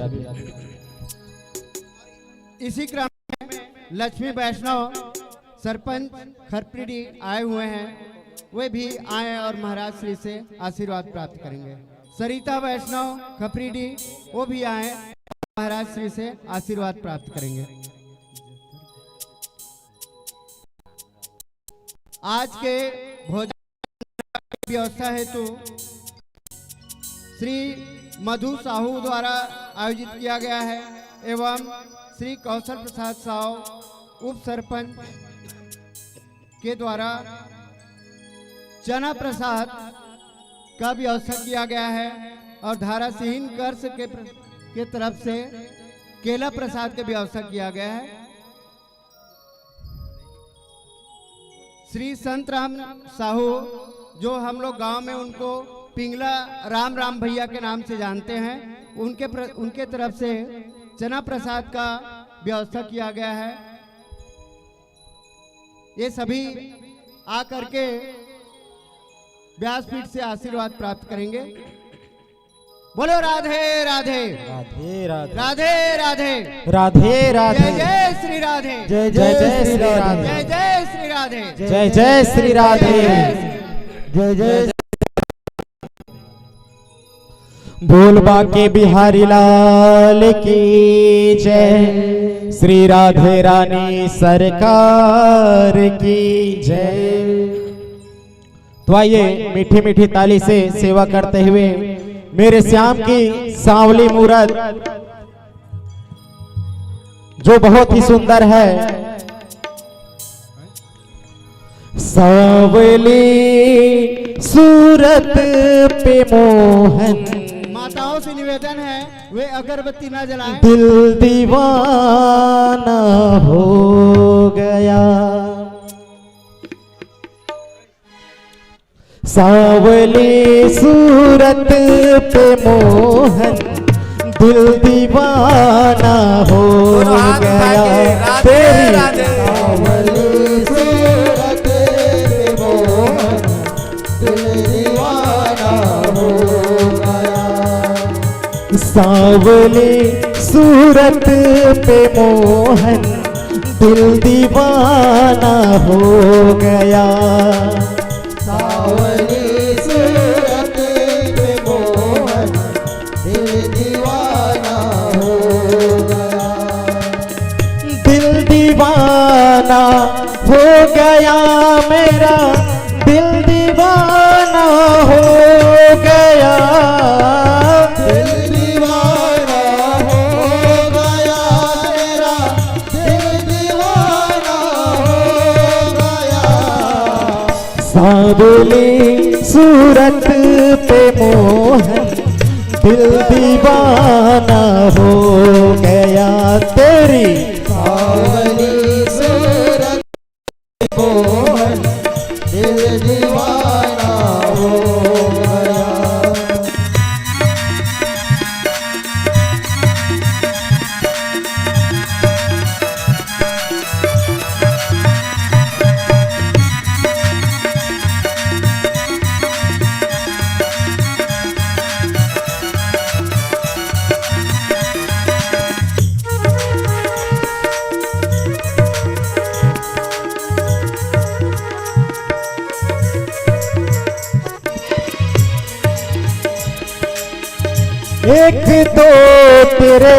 इसी क्रम में लक्ष्मी वैष्णव सरपंच खरपीडी आए हुए हैं, वे भी आए और महाराज श्री से आशीर्वाद प्राप्त करेंगे। सरिता वैष्णव खपरीडी वो भी आए, महाराज श्री से आशीर्वाद प्राप्त करेंगे। आज के भोजन की व्यवस्था हेतु श्री मधु साहू द्वारा आयोजित किया गया है एवं श्री कौशल प्रसाद साहू उप सरपंच के द्वारा चना प्रसाद का व्यवस्था किया गया है और धारा सिंह कर्स के तरफ से केला प्रसाद का व्यवस्था किया गया है। श्री संत राम साहू, जो हम लोग गांव में उनको पिंगला राम भैया के नाम से जानते हैं, उनके तरफ से चना प्रसाद का व्यवस्था किया गया है। ये सभी आकर के व्यासपीठ से आशीर्वाद प्राप्त करेंगे। बोलो राधे राधे राधे राधे राधे राधे राधे राधे। जय जय श्री राधे, जय जय श्री राधे, जय जय श्री राधे, जय जय श्री राधे, जय जय। बोल बाके बिहारी लाल की जय, श्री राधे रानी सरकार की जय। तो आइए मीठी मीठी ताली से सेवा करते हुए मेरे श्याम की सांवली मूरत जो बहुत ही सुंदर है, सांवली सूरत पे मोहन, माताओं से निवेदन है वे अगरबत्ती ना जलाएं। दिल दीवाना हो गया, सांवली सूरत पे मोहन, दिल दीवाना हो गया। तेरी सांवली सूरत पे मोहन, दिल दीवाना हो गया। सांवली सूरत पे मोहन दिल दीवाना हो गया। सावली सूरत पे मोहन दिल दीवाना हो गया। दिल दीवाना हो गया मेरा, दिल दीवाना हो गया। दिल दीवाना हो गया मेरा, दिल दीवाना हो गया। सांवली सूरत पे मोहन दिल दीवाना हो गया। तेरी सावली सूरत पे मोहन दिल दीवाना हो गया। एक तो तेरे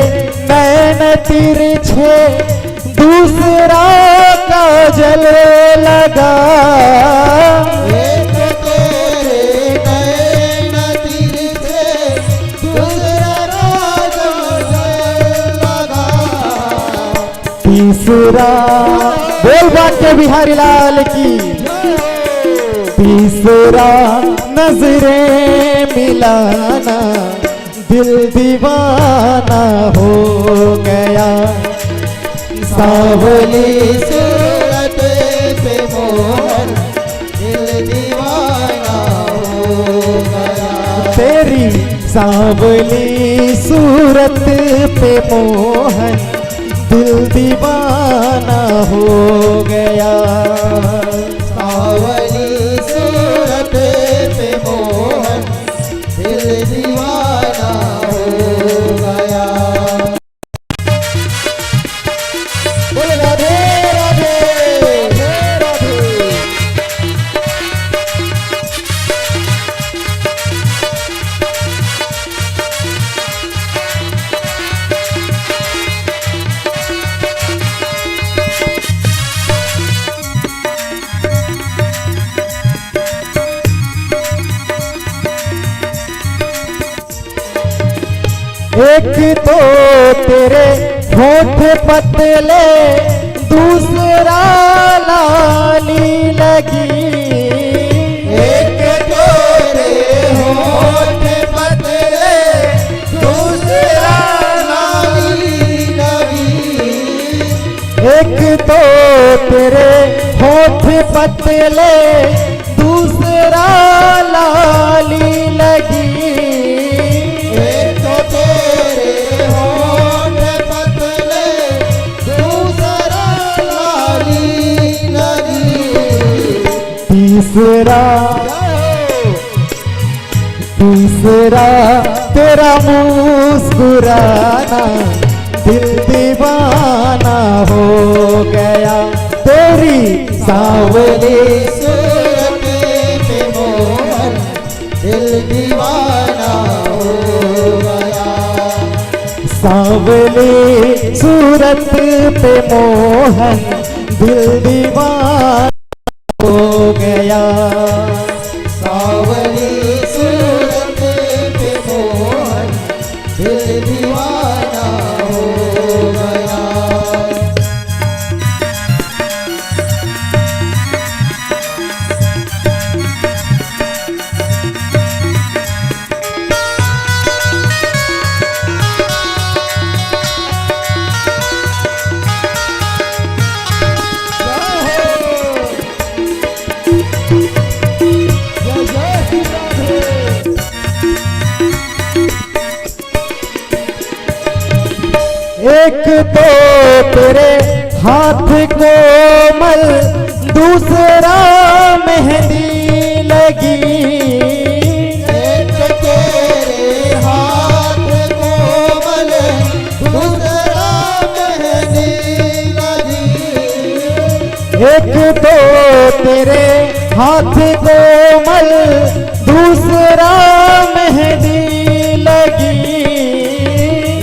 नैन तिरछे, दूसरा काजल लगा। एक तेरे नैन तिरछे, दूसरा काजल लगा। तीसरा बोल बाटे बिहारी लाल की। तीसरा नजरें मिलाना दिल दीवाना हो गया। सावली सूरत पे मोहन दिल दीवाना हो गया। तेरी सांवली सूरत पे मोहन दिल दीवाना हो गया। सावली सूरत पे मोहन दिल दीवाना हो गया। बोले राधे राधे राधे। एक तो तेरे होठ पतले, दूसरा लाली लगी। एक तेरे होठ पतले, दूसरा लाली लगी। एक तो तेरे होठ पतले, दूसरा लाली लगी। एक तो तेरे होठ पतले, दूसरा लाली लगी। तीसरा तेरा मुस्कुराना दिल दीवाना हो गया। तेरी सांवली सूरत पे मोहन दिल दीवाना हो गया। सांवली सूरत पे मोहन दिल दीवाना हो गया। सावली सूरत पे मोहन दिल दीवाना हो गया। एक तो तेरे हाथ कोमल, दूसरा मेहंदी लगी। एक तेरे हाथ कोमल, तेरे हाथ कोमल दूसरा मेहंदी लगी।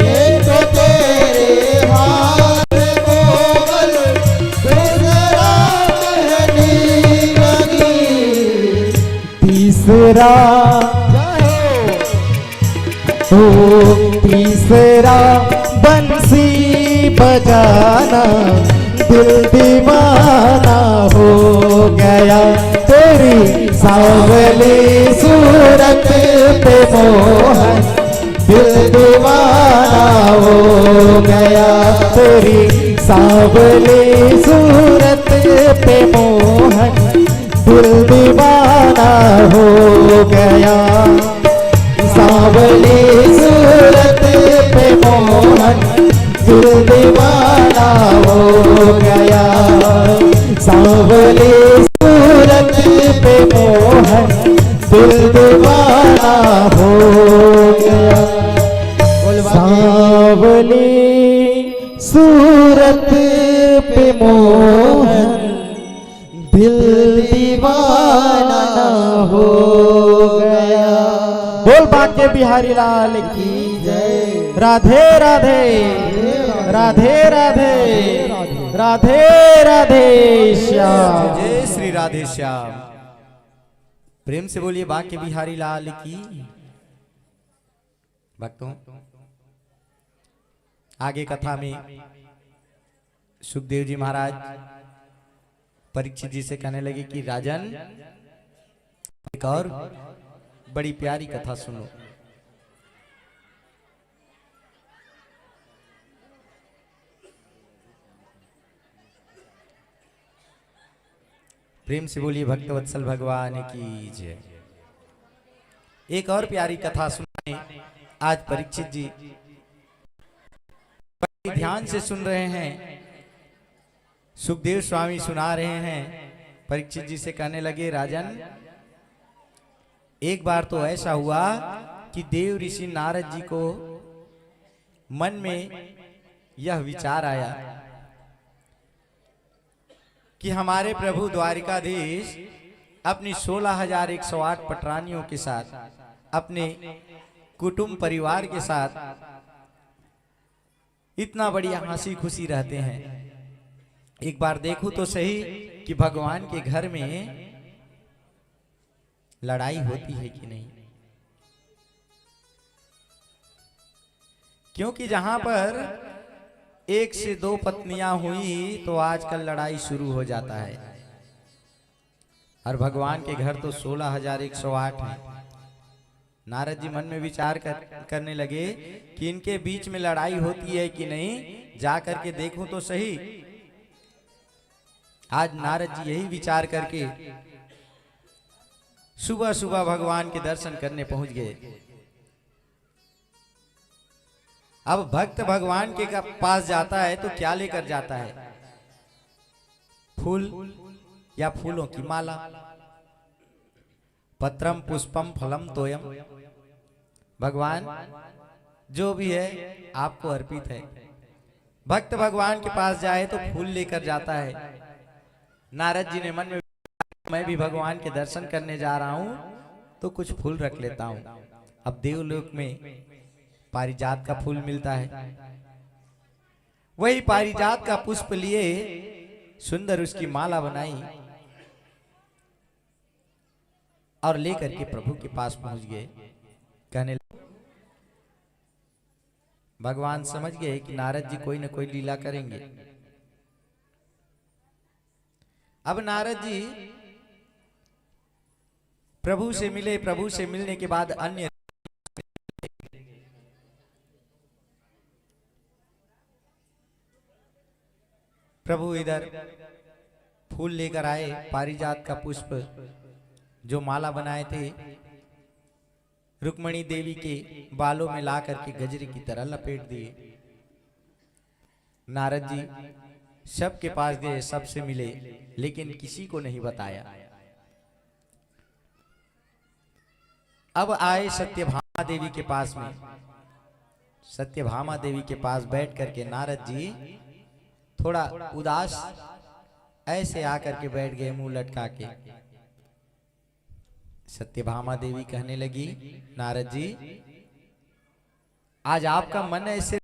एक तो तेरे हाथ कोमल दूसरा मेहंदी लगी। तीसरा ओ तीसरा बंसी बजाना दिल दीवाना हो गया। तेरी सांवली सूरत पे मोहन दिल दीवाना हो गया। तेरी सांवली सूरत पे मोहन दिल दीवाना हो गया। सांवली सूरत पे मोहन दिल दीवाना हो गया। सांवली सूरत पे मोहन दिल दीवाना हो गया। सांवली सूरत पे मोहन दिल दीवाना हो गया। बोल बांके बिहारी लाल की जय। राधे राधे राधे राधे राधे राधे श्याम। जय श्री राधे श्याम। प्रेम से बोलिए बांके बिहारी लाल की। भक्तों, आगे कथा में सुखदेव जी महाराज परीक्षित जी से कहने लगे कि राजन, एक और बड़ी प्यारी कथा सुनो। प्रेम से बोलिए भक्तवत्सल भगवान की जय। एक और प्यारी कथा सुनाए आज परीक्षित जी बड़े ध्यान से सुन रहे हैं। सुखदेव स्वामी सुना रहे हैं। परीक्षित जी से कहने लगे राजन, एक बार तो ऐसा हुआ कि देव ऋषि नारद जी को मन में यह विचार आया कि हमारे प्रभु द्वारिकाधीश अपनी 16,108 पटरानियों के साथ, अपने कुटुंब परिवार के साथ इतना बढ़िया हंसी खुशी रहते हैं। एक बार देखूं तो सही कि भगवान के घर में लड़ाई होती है कि नहीं। क्योंकि जहां पर 1 से 2 पत्नियां हुई तो आजकल लड़ाई शुरू हो जाता है। और भगवान के घर तो 16,108 है। नारद जी मन में विचार करने लगे कि इनके बीच में लड़ाई होती है कि नहीं, जा करके देखूं तो सही। आज नारद जी यही विचार करके सुबह सुबह भगवान के दर्शन करने पहुंच गए। अब भक्त भगवान के पास जाता है तो क्या लेकर जाता है? फूल या फूलों की माला। पत्रम पुष्पम फलम तोयम। भगवान जो भी है आपको अर्पित है। भक्त भगवान के पास जाए तो फूल लेकर जाता है। नारद जी ने मन में, मैं भी भगवान के दर्शन करने जा रहा हूं तो कुछ फूल रख लेता हूं। अब देवलोक में पारिजात का फूल मिलता है। वही पारिजात का पुष्प लिए सुंदर उसकी माला बनाई और लेकर के प्रभु के पास पहुंच गए। कहने भगवान समझ गए कि नारद जी कोई न कोई लीला करेंगे। अब नारद जी प्रभु से मिले। प्रभु से मिलने के बाद अन्य प्रभु इधर फूल लेकर आए, पारिजात का पुष्प जो माला बनाए थे, रुक्मणी देवी के बालों में ला करके गजरे की तरह लपेट दिए। नारद जी सबके पास गए, सबसे मिले, लेकिन किसी को नहीं बताया। अब आए सत्यभामा देवी के पास में। सत्यभामा देवी के पास बैठ करके नारद जी थोड़ा उदास ऐसे आकर के बैठ गए मुंह लटका के। सत्यभामा देवी कहने लगी, नारद जी आज आपका मन ऐसे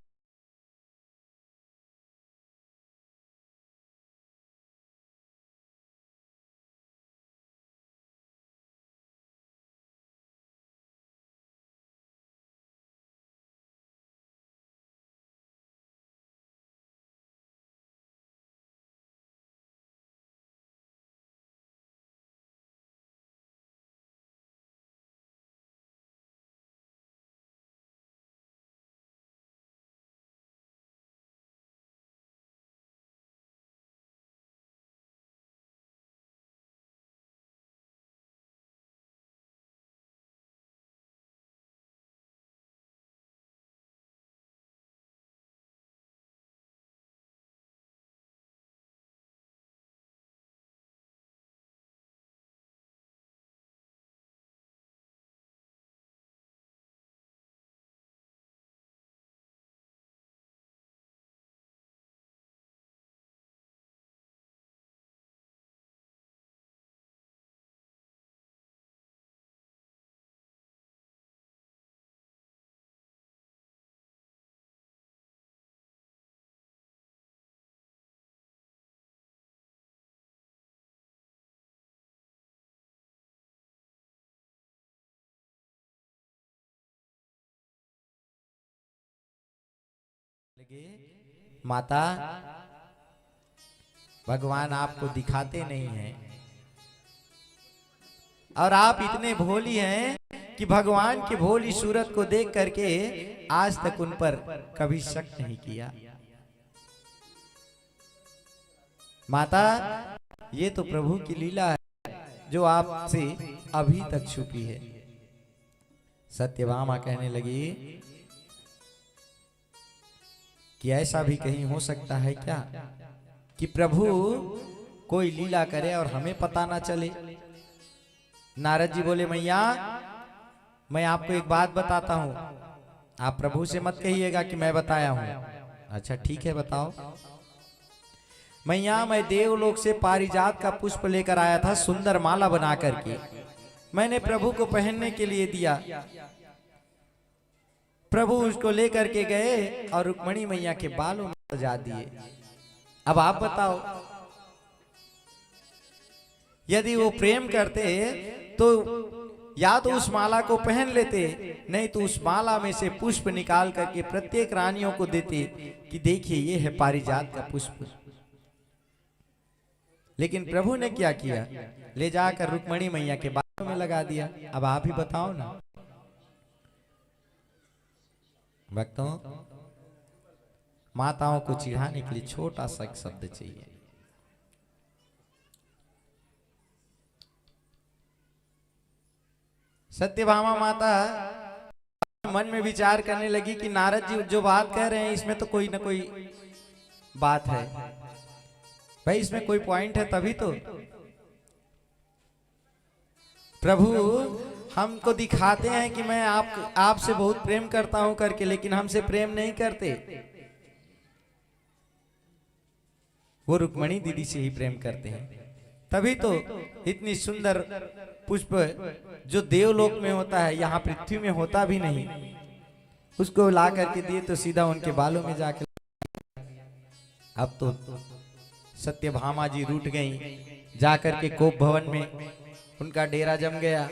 लगे, माता भगवान आपको दिखाते नहीं हैं और आप इतने भोली हैं कि भगवान की भोली सूरत को देख करके आज तक उन पर कभी शक नहीं किया। माता ये तो प्रभु की लीला है जो आपसे अभी तक छुपी है। सत्यभामा कहने लगी कि ऐसा भी कहीं हो सकता है क्या कि प्रभु कोई लीला करे और हमें पता ना चले। नारद जी बोले, मैया मैं आपको एक बात बताता हूं, आप प्रभु से मत कहिएगा कि मैं बताया हूं। अच्छा ठीक है बताओ। मैया मैं देवलोक से पारिजात का पुष्प लेकर आया था, सुंदर माला बना करके मैंने प्रभु को पहनने के लिए दिया। प्रभु उसको लेकर के गए और रुक्मणी मैया के बालों में सजा दिए। अब आप बताओ, यदि वो प्रेम करते तो या तो उस माला को पहन लेते, नहीं तो उस माला में से पुष्प निकाल करके प्रत्येक रानियों को देते कि देखिए ये है पारिजात का पुष्प। लेकिन प्रभु ने क्या किया, ले जाकर रुक्मणी मैया के बालों में लगा दिया। अब आप ही बताओ ना भक्तों, माताओं को चिढ़ाने के लिए छोटा सा एक शब्द चाहिए। सत्यभामा माता मन में विचार करने लगी कि नारद जी जो बात कह रहे हैं इसमें तो कोई ना कोई बात है, भाई इसमें कोई पॉइंट है तभी तो। प्रभु हमको दिखाते हैं कि मैं आपसे बहुत प्रेम करता हूं करके, लेकिन हमसे प्रेम नहीं करते। वो रुक्मणी दीदी से ही प्रेम करते हैं, तभी तो इतनी सुंदर पुष्प जो देवलोक में होता है यहाँ पृथ्वी में होता भी नहीं, उसको ला करके दिए तो सीधा उनके बालों में जाकर। अब तो सत्यभामा जी रूठ गई, जाकर के कोप भवन में उनका डेरा जम गया।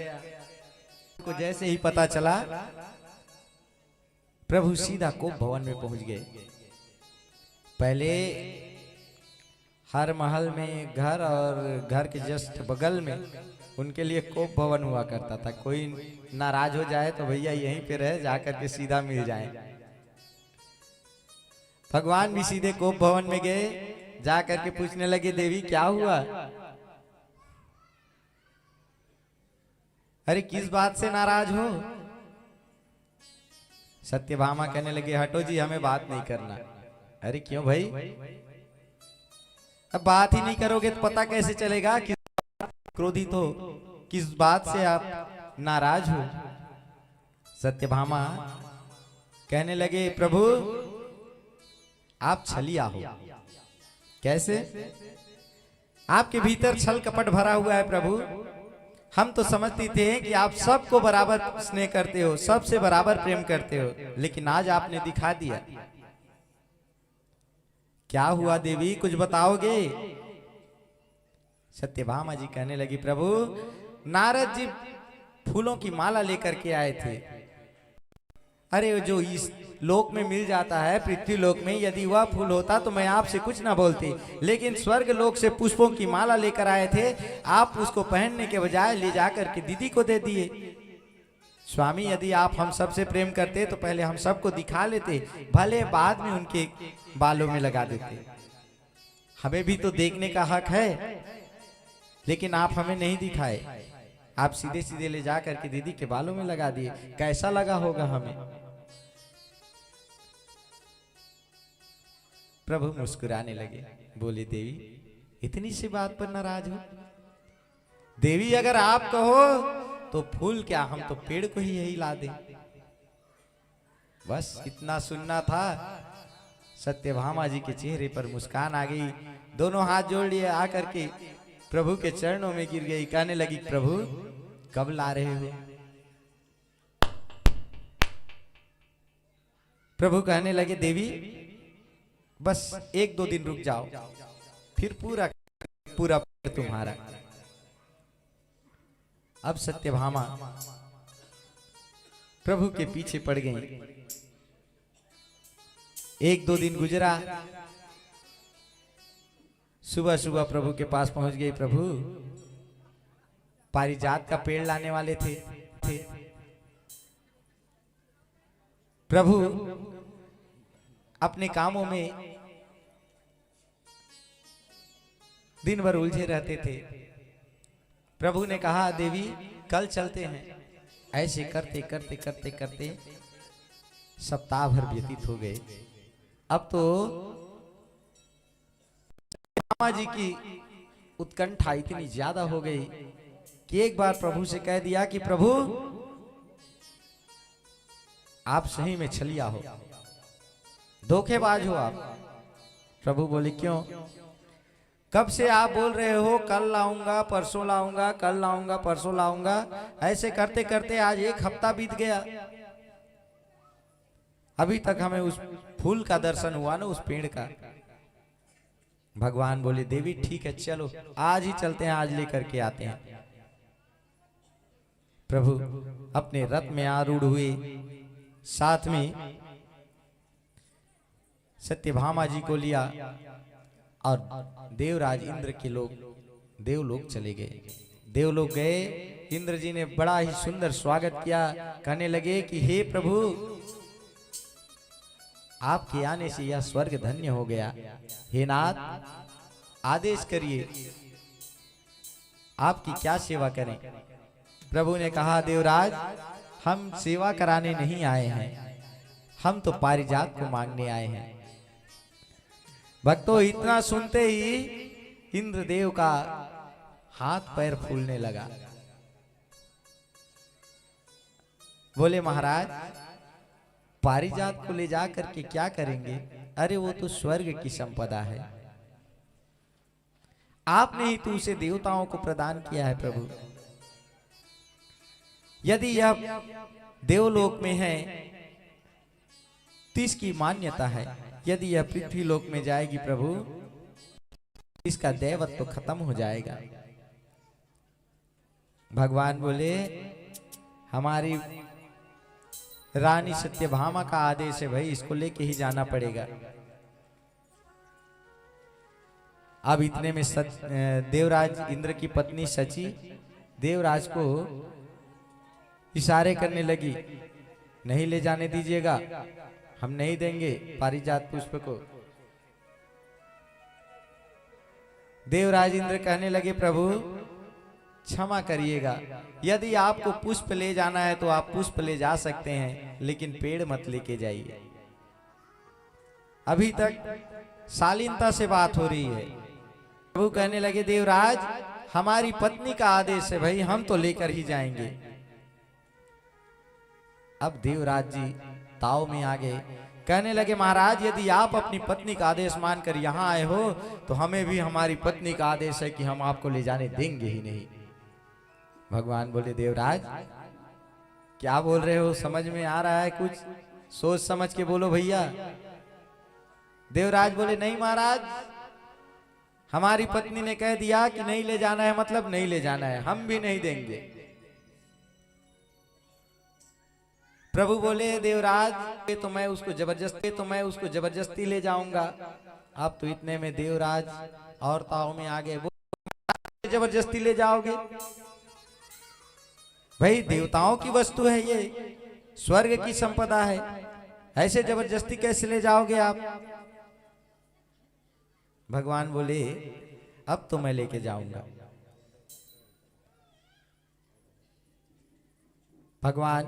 को जैसे ही पता चला प्रभु सीधा कोप भवन में पहुंच गए। पहले हर महल में घर और घर के जस्ट बगल में उनके लिए कोप भवन हुआ करता था। कोई नाराज हो जाए तो भैया यहीं पे रहे, जाकर के सीधा मिल जाए। भगवान भी सीधे कोप भवन में गए, जाकर के पूछने लगे, देवी क्या हुआ, अरे किस बात से नाराज हो। सत्यभामा कहने लगे, हटो जी हमें बात नहीं करना। अरे क्यों भाई, अब बात ही नहीं करोगे तो पता कैसे चलेगा किस क्रोधित हो, किस बात से आप नाराज हो। सत्यभामा कहने लगे, प्रभु आप छलिया हो। कैसे, आपके भीतर छल कपट भरा हुआ है प्रभु। हम तो समझते थे कि आप सबको बराबर स्नेह करते हो, सबसे बराबर प्रेम करते हो, लेकिन आज आपने दिखा दिया। क्या हुआ देवी, कुछ बताओगे? सत्यभामा जी कहने लगी, प्रभु नारद जी फूलों की माला लेकर के आए थे। अरे जो इस लोक में मिल जाता है, पृथ्वी लोक में, यदि वह फूल होता तो मैं आपसे कुछ ना बोलती, लेकिन स्वर्ग लोक से पुष्पों की माला लेकर आए थे। आप उसको पहनने के बजाय ले जाकर के दीदी को दे दिए। स्वामी, यदि आप हम सबसे प्रेम करते तो पहले हम सबको दिखा लेते, भले बाद में उनके बालों में लगा देते। हमें भी तो देखने का हक है, लेकिन आप हमें नहीं दिखाए, आप सीधे सीधे ले जा करके दीदी के बालों में लगा दिए। कैसा लगा होगा हमें? प्रभु मुस्कुराने लगे, बोले देवी इतनी सी बात पर नाराज हो? देवी अगर आप कहो तो फूल क्या, हम तो पेड़ को ही यही ला दे। बस इतना सुनना था। सत्यभामा जी के चेहरे पर मुस्कान आ गई, दोनों हाथ जोड़ लिए, आकर के प्रभु के चरणों में गिर गई। कहने लगी, प्रभु कब ला रहे हो? प्रभु कहने लगे, देवी बस 1-2 दिन रुक जाओ, फिर पूरा पूरा तुम्हारा। अब सत्यभामा प्रभु के पीछे पड़ गई। 1-2 दिन गुजरा, सुबह सुबह प्रभु के पास पहुंच गई। प्रभु पारिजात का पेड़ लाने वाले थे। प्रभु अपने कामों में दिन भर उलझे रहते थे। प्रभु ने कहा, देवी कल चलते हैं। ऐसे करते करते करते करते सप्ताह भर व्यतीत हो गए। अब तो रामा जी की उत्कंठा इतनी ज्यादा हो गई कि एक बार प्रभु से कह दिया कि प्रभु आप सही में छलिया हो, धोखेबाज हो आप। प्रभु बोले, क्यों? कब से आप बोल रहे हो कल लाऊंगा, परसों लाऊंगा, कल लाऊंगा, परसों लाऊंगा। ऐसे करते करते आज 1 हफ्ता बीत गया, अभी तक हमें उस फूल का दर्शन हुआ ना, उस पेड़ का। भगवान बोले, देवी ठीक है, चलो आज ही चलते हैं, आज लेकर के आते हैं। प्रभु अपने रथ में आरूढ़ हुए, साथ में सत्यभामा जी को लिया और देवराज इंद्र के लोग देवलोक चले गए। देवलोक गए, इंद्र जी ने बड़ा ही सुंदर स्वागत किया। कहने लगे कि हे प्रभु, आपके आने से यह स्वर्ग धन्य हो गया। हे नाथ, आदेश करिए, आपकी क्या सेवा करें? प्रभु ने कहा, देवराज हम सेवा कराने नहीं आए हैं, हम तो पारिजात को मांगने आए हैं। भक्तों, इतना सुनते ही इंद्रदेव का हाथ पैर फूलने लगा। बोले, महाराज पारिजात को ले जा करके क्या करेंगे? अरे वो तो स्वर्ग की संपदा है, आपने ही तो उसे देवताओं को प्रदान किया है। प्रभु यदि यह देवलोक में है तो इसकी मान्यता है, यदि यह पृथ्वी लोक में जाएगी प्रभु, इसका दैवत्व तो खत्म हो जाएगा। भगवान बोले, हमारी रानी सत्यभामा का आदेश है भाई, इसको लेके ही जाना पड़ेगा। अब इतने में देवराज इंद्र की पत्नी सची देवराज को इशारे करने लगी, नहीं ले जाने दीजिएगा, हम नहीं देंगे पारिजात पुष्प को। देवराज इंद्र कहने लगे, प्रभु क्षमा करिएगा, यदि आपको पुष्प ले जाना है तो आप पुष्प ले जा सकते हैं, लेकिन पेड़ मत लेके जाइए। अभी तक शालीनता से बात हो रही है। प्रभु कहने लगे, देवराज हमारी पत्नी का आदेश है भाई, हम तो लेकर ही जाएंगे। अब देवराज जी ताव में आ गए कहने लगे महाराज यदि आप अपनी पत्नी का आदेश मानकर यहाँ आए हो तो हमें भी हमारी पत्नी का आदेश है कि हम आपको ले जाने देंगे ही नहीं। भगवान बोले देवराज क्या बोल रहे हो, समझ में आ रहा है कुछ? सोच समझ के बोलो भैया। देवराज बोले नहीं महाराज, हमारी पत्नी ने कह दिया कि नहीं ले जाना है, मतलब नहीं ले जाना है, हम भी नहीं देंगे। प्रभु बोले देवराज तो मैं उसको जबरदस्ती ले जाऊंगा। आप तो इतने में देवराज और ताव में आ गए, वो जबरदस्ती ले जाओगे? भाई देवताओं की वस्तु है ये, स्वर्ग की संपदा है, ऐसे जबरदस्ती कैसे ले जाओगे आप? भगवान बोले अब तो मैं लेके जाऊंगा। भगवान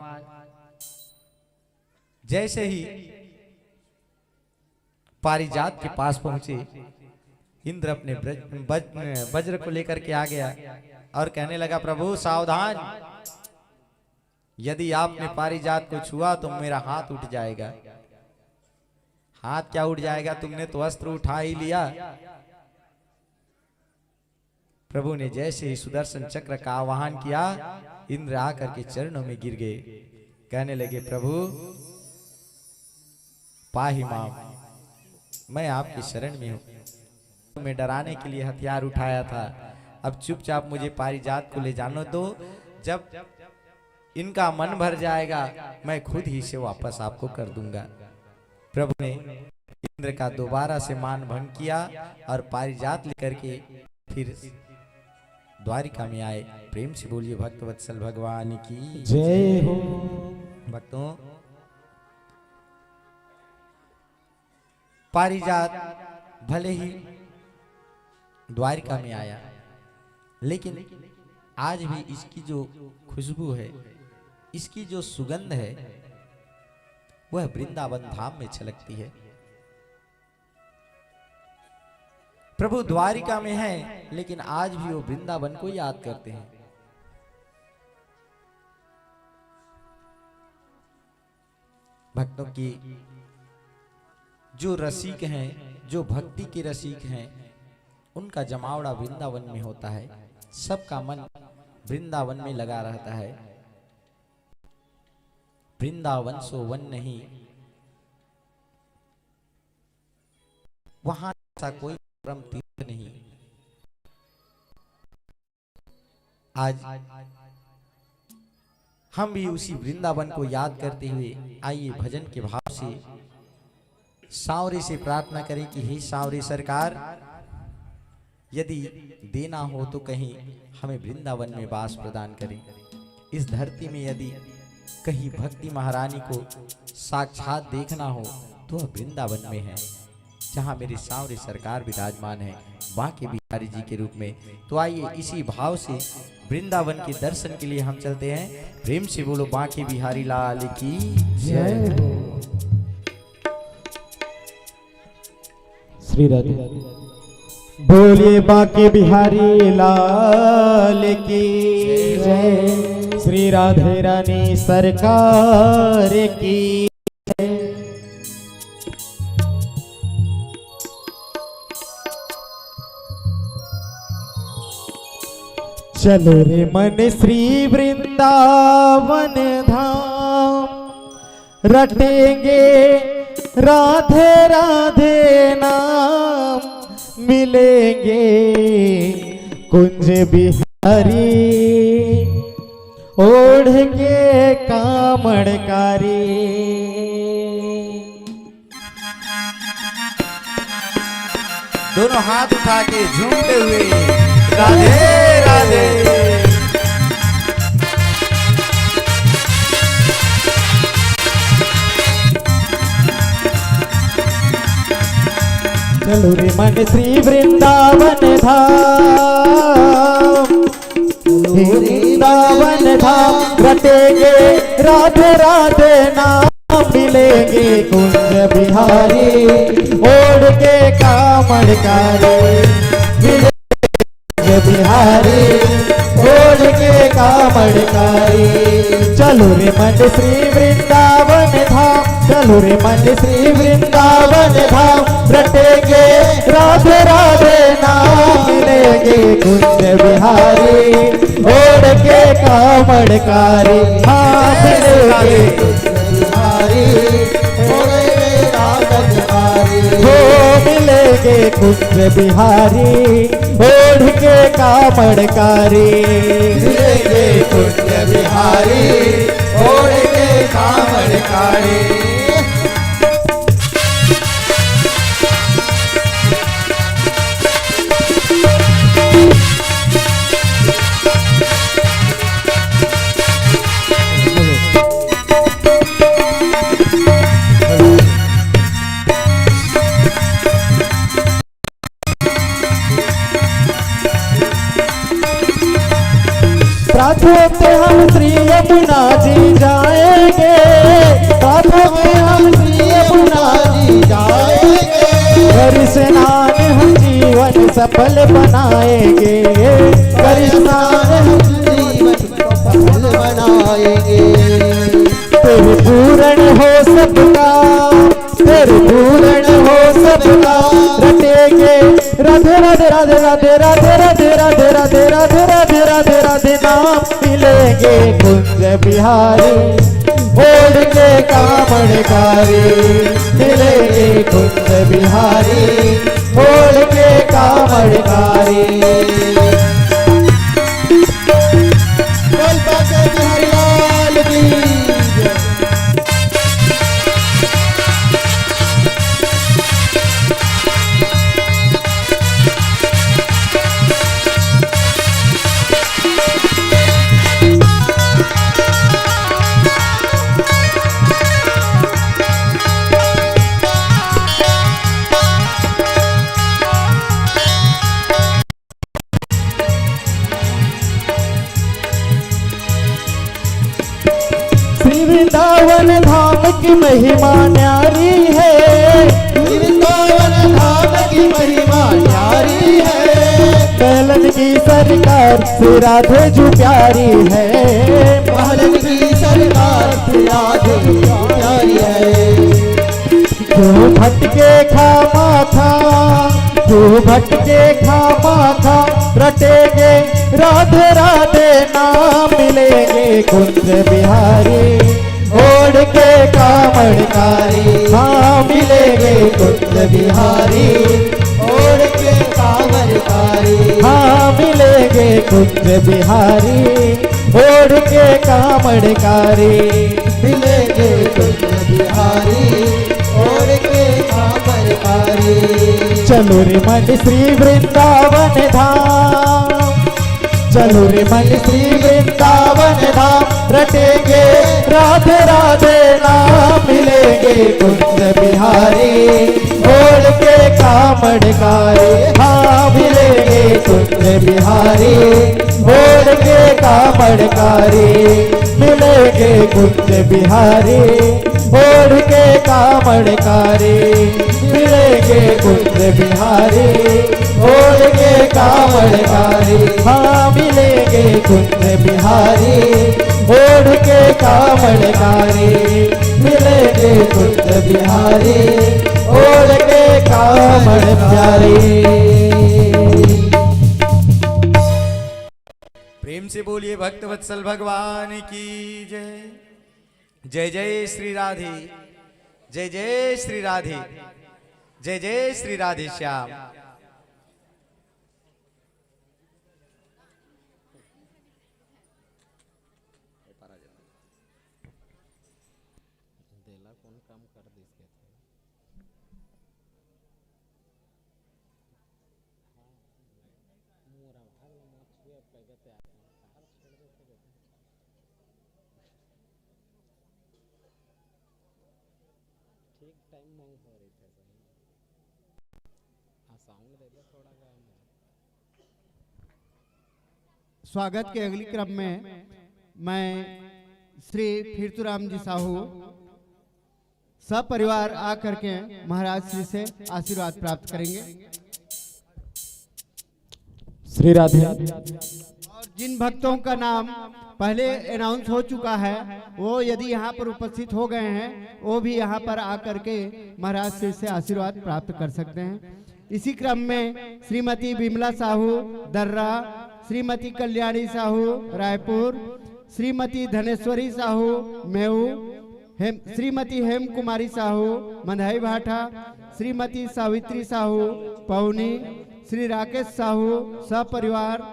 जैसे ही पारिजात के पास पहुंचे, इंद्र अपने वज्र को लेकर के आ गया और कहने लगा प्रभु सावधान, यदि आपने पारिजात को छुआ तो मेरा हाथ उठ जाएगा। हाथ क्या उठ जाएगा, तुमने तो अस्त्र उठा ही लिया। प्रभु ने जैसे ही सुदर्शन चक्र का आवाहन किया, इंद्र आकर के चरणों में गिर गए। कहने लगे प्रभु पाहि माम, मैं आपकी शरण में हूं। मैं डराने के लिए हथियार उठाया था, अब चुपचाप मुझे पारिजात को ले जाने दो। जब इनका मन भर जाएगा मैं खुद ही से वापस आपको कर दूंगा। प्रभु ने इंद्र का दोबारा से मान भंग किया और पारिजात लेकर के फिर द्वारिका में आए। प्रेम से बोलिए भक्तवत्सल भगवान की जय हो। भक्तों पारिजात भले ही द्वारिका में आया, लेकिन आज भी इसकी जो खुशबू है, इसकी जो सुगंध है, वह वृंदावन धाम में छलकती है। प्रभु द्वारिका में है, लेकिन आज भी वो वृंदावन को याद करते हैं। भक्तों की जो रसिक हैं, जो भक्ति के रसिक हैं, उनका जमावड़ा वृंदावन में होता है। सबका मन वृंदावन में लगा रहता है। वृंदावन सो वन नहीं, वहां ऐसा कोई परम तीर्थ नहीं। आज हम भी उसी वृंदावन को याद करते हुए आइए भजन के भाव से सांवरे से प्रार्थना करें कि हे सांवरे सरकार, यदि देना हो तो कहीं हमें वृंदावन में वास प्रदान करें। इस धरती में यदि कहीं भक्ति महारानी को साक्षात देखना हो तो वह वृंदावन में है, जहाँ मेरे सांवरे सरकार विराजमान है बांके बिहारी जी के रूप में। तो आइए इसी भाव से वृंदावन के दर्शन के लिए हम चलते हैं। प्रेम से बोलो बांके बिहारी लाल की जय हो। श्री राधे बोलिए बांके बिहारी लाल की जय। श्री राधे रानी सरकार की चलो रे मन श्री वृंदावन धाम, रटेंगे राधे राधे नाम, मिलेंगे कुंज बिहारी ओढ़ के कामड़कारी। दोनों हाथ उठा के झूमते हुए राधे राधे। चलो रे मन श्री वृंदावन धाम, वृंदावन धाम, रटेंगे राधे राधे नाम, मिलेंगे कुंज बिहारी ओढ़ के कामड़कारी। बिहारी ओढ़ के कामड़कारी। चल चलो रे मन श्री वृंदावन धाम, चलो रे मन श्री वृंदावन धाम, रटेंगे राधे राधे नाम, मिलेंगे कुंज बिहारी ओढ़ के कामड़कारी, हाँ मिलेंगे कुंज बिहारी ओढ़ के कामड़कारी, हो मिलेंगे कुंज बिहारी ओढ़ के कामड़कारी, मिलेंगे कुंज बिहारी ओढ़ के कामड़कारी। प्राथों पे हम श्री यमुना जी जाएंगे, प्राथों पे हम श्री यमुना जी जाएंगे, कर स्नान हम जीवन सफल बनाएंगे, कर स्नान हम जीवन सफल बनाएंगे, तेरे पूर्ण हो सबका, तेरे पूर्ण हो सबका, रटेंगे राधे राधे राधे राधे राधे राधे राधे राधे राधे राधे राधे राधे नाम, मिलेंगे कुंज बिहारी ओढ़ के कामड़कारी, मिलेंगे कुंज बिहारी ओढ़ के कामड़कारी। बोल बाके बिहारी लाल की। वृंदावन धाम की महिमा न्यारी है, वृंदावन धाम की महिमा न्यारी है, पहलन की सरकार से राधे जो प्यारी है, पहलन की सरकार से राधे जो प्यारी है, जो भटके खामा था, जो भटके खामा था, रटेंगे राधे राधे नाम, मिलेंगे कुंज बिहारी ओढ़ के कामड़कारी, हाँ मिलेंगे कुंज बिहारी ओढ़ के कामड़कारी, हाँ मिलेंगे कुंज बिहारी ओढ़ के कामड़कारी, मिलेंगे कुंज बिहारी ओढ़ के कामड़कारी। चलो रे मन श्री वृंदावन धाम, चलो रे मन श्री वृंदावन धाम, रटेंगे राधे राधे नाम, मिलेंगे कुंज बिहारी ओढ़ के कामड़कारी, हाँ मिलेंगे कुंज बिहारी ओढ़ के कामड़कारी, मिलेंगे कुंज बिहारी ओढ़ के कामड़कारी, मिलेंगे कुंज बिहारी ओढ़ के कामड़कारी, हाँ मिलेंगे कुंज बिहारी ओढ़ के कामड़कारी, मिलेंगे कुंज बिहारी ओढ़ के कामड़कारी। प्रेम से बोलिए भक्त वत्सल भगवान की जय। जय जय श्री राधे, जय जय श्री राधे, जय जय श्री राधे श्याम। स्वागत के अगली क्रम में मैं श्री फिरतुराम जी साहू सपरिवार आकर के महाराज श्री से आशीर्वाद प्राप्त करेंगे। श्री राधे। और जिन भक्तों का नाम पहले अनाउंस हो चुका है वो यदि यहाँ पर उपस्थित हो गए हैं वो भी यहाँ पर आकर के महाराज श्री से आशीर्वाद प्राप्त कर सकते हैं। इसी क्रम में श्रीमती विमला साहू दर्रा, श्रीमती कल्याणी साहू रायपुर, श्रीमती धनेश्वरी साहू मेऊ, श्रीमती हेम कुमारी साहू मंधाई भाटा, श्रीमती सावित्री साहू पौनी, श्री राकेश साहू सपरिवार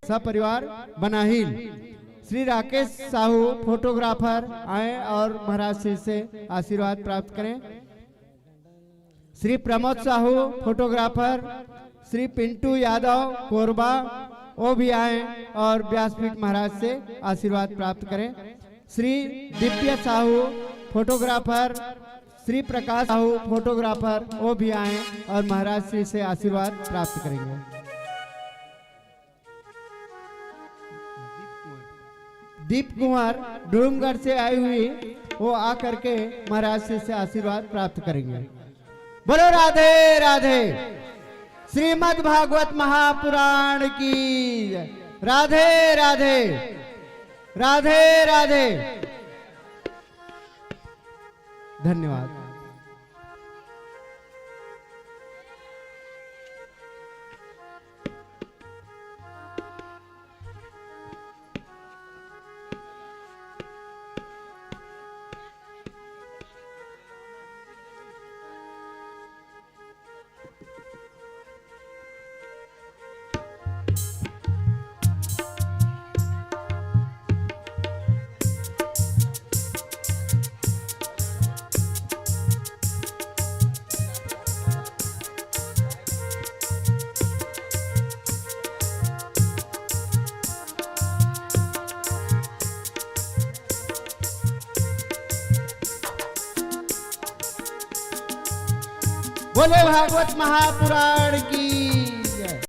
सपरिवार बनाहिल, श्री राकेश साहू फोटोग्राफर आए और महाराज श्री से आशीर्वाद प्राप्त करें। श्री प्रमोद साहू फोटोग्राफर, श्री पिंटू यादव कोरबा वो भी आए और व्यासपीठ महाराज से आशीर्वाद प्राप्त करें। श्री दिव्य साहू फोटोग्राफर, श्री प्रकाश साहू फोटोग्राफर वो भी आए और महाराज श्री से आशीर्वाद प्राप्त करेंगे। दीप कुमार डूमगढ़ से आई हुई वो आकर के महाराज श्री से आशीर्वाद प्राप्त करेंगे। बोलो राधे राधे। श्रीमद् भागवत महापुराण की जय। राधे राधे राधे राधे। धन्यवाद। बोले भागवत महापुराण की जय।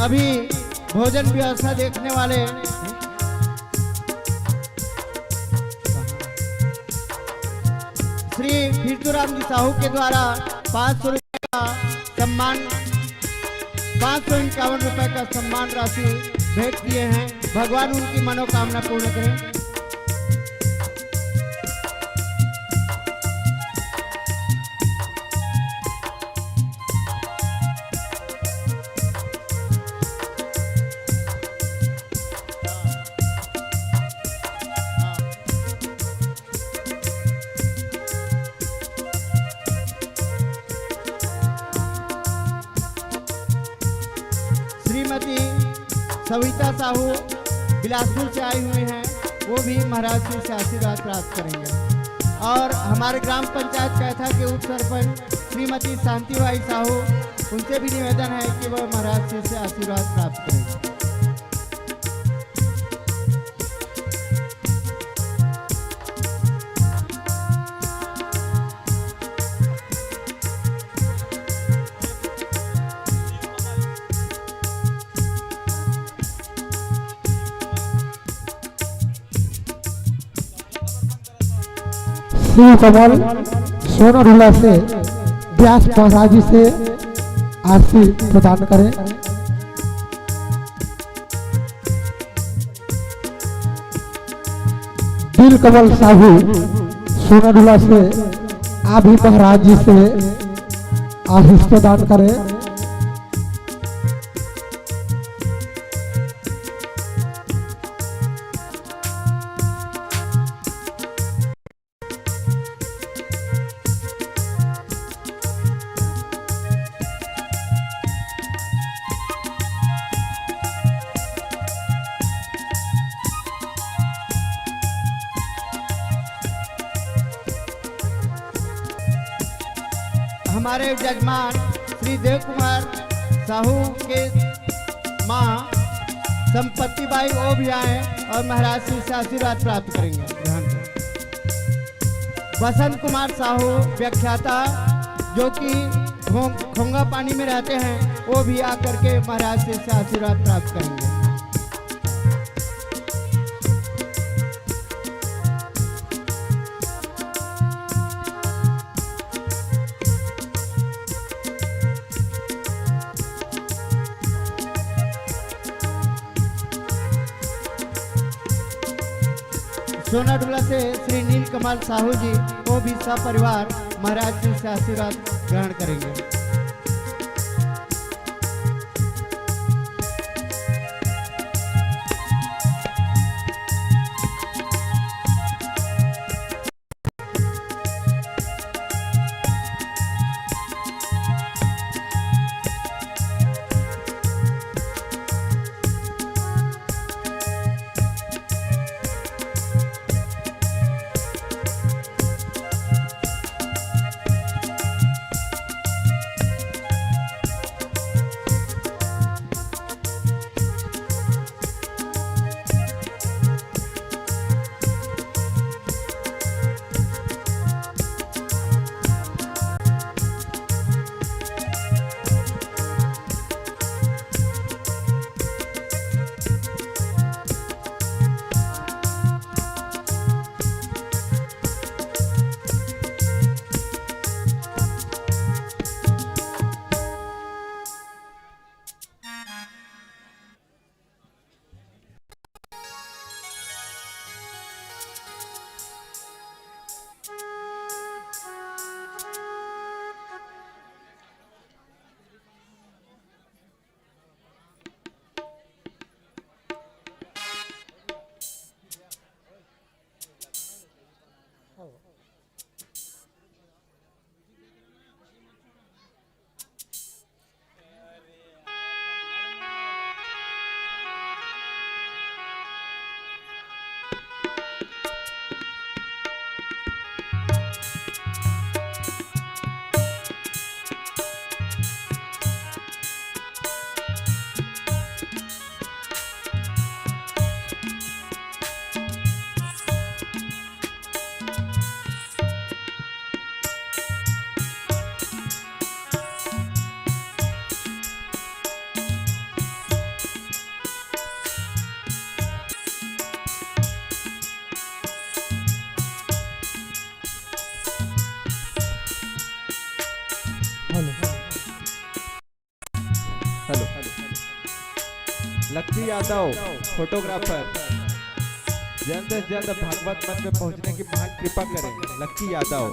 अभी भोजन व्यवस्था देखने वाले श्री फिरतुराम जी साहू के द्वारा 500 रुपए का सम्मान 551 रुपए का सम्मान राशि भेंट किए हैं। भगवान उनकी मनोकामना पूर्ण करें। श्रीमती सविता साहू बिलासपुर से आई हुई हैं वो भी महाराज श्री से आशीर्वाद प्राप्त करेंगे। और हमारे ग्राम पंचायत कैथा के उप सरपंच श्रीमती शांतिबाई साहू उनसे भी निवेदन है कि वह महाराज श्री से आशीर्वाद प्राप्त करेंगे। शिव कमल सोनारूला से व्यास महाराज जी से आरती प्रदान करें। दिल कमल साहू सोनारूला से आप भी महाराज जी से आशीष प्रदान करें। हमारे जजमान श्री देव कुमार साहू के माँ संपत्ति बाई वो भी आए और महाराज श्री से आशीर्वाद प्राप्त करेंगे। ध्यान बसंत कुमार साहू व्याख्याता जो कि खोंगा पानी में रहते हैं वो भी आकर के महाराज श्री से आशीर्वाद प्राप्त करेंगे। सोनाडुला से श्री नील कमल साहू जी वो भी सपरिवार महाराज जी से आशीर्वाद ग्रहण करेंगे। हेलो लक्की यादव फोटोग्राफर, जल्द से जल्द भागवत मंच में पहुंचने की महान कृपा करें। लक्की यादव।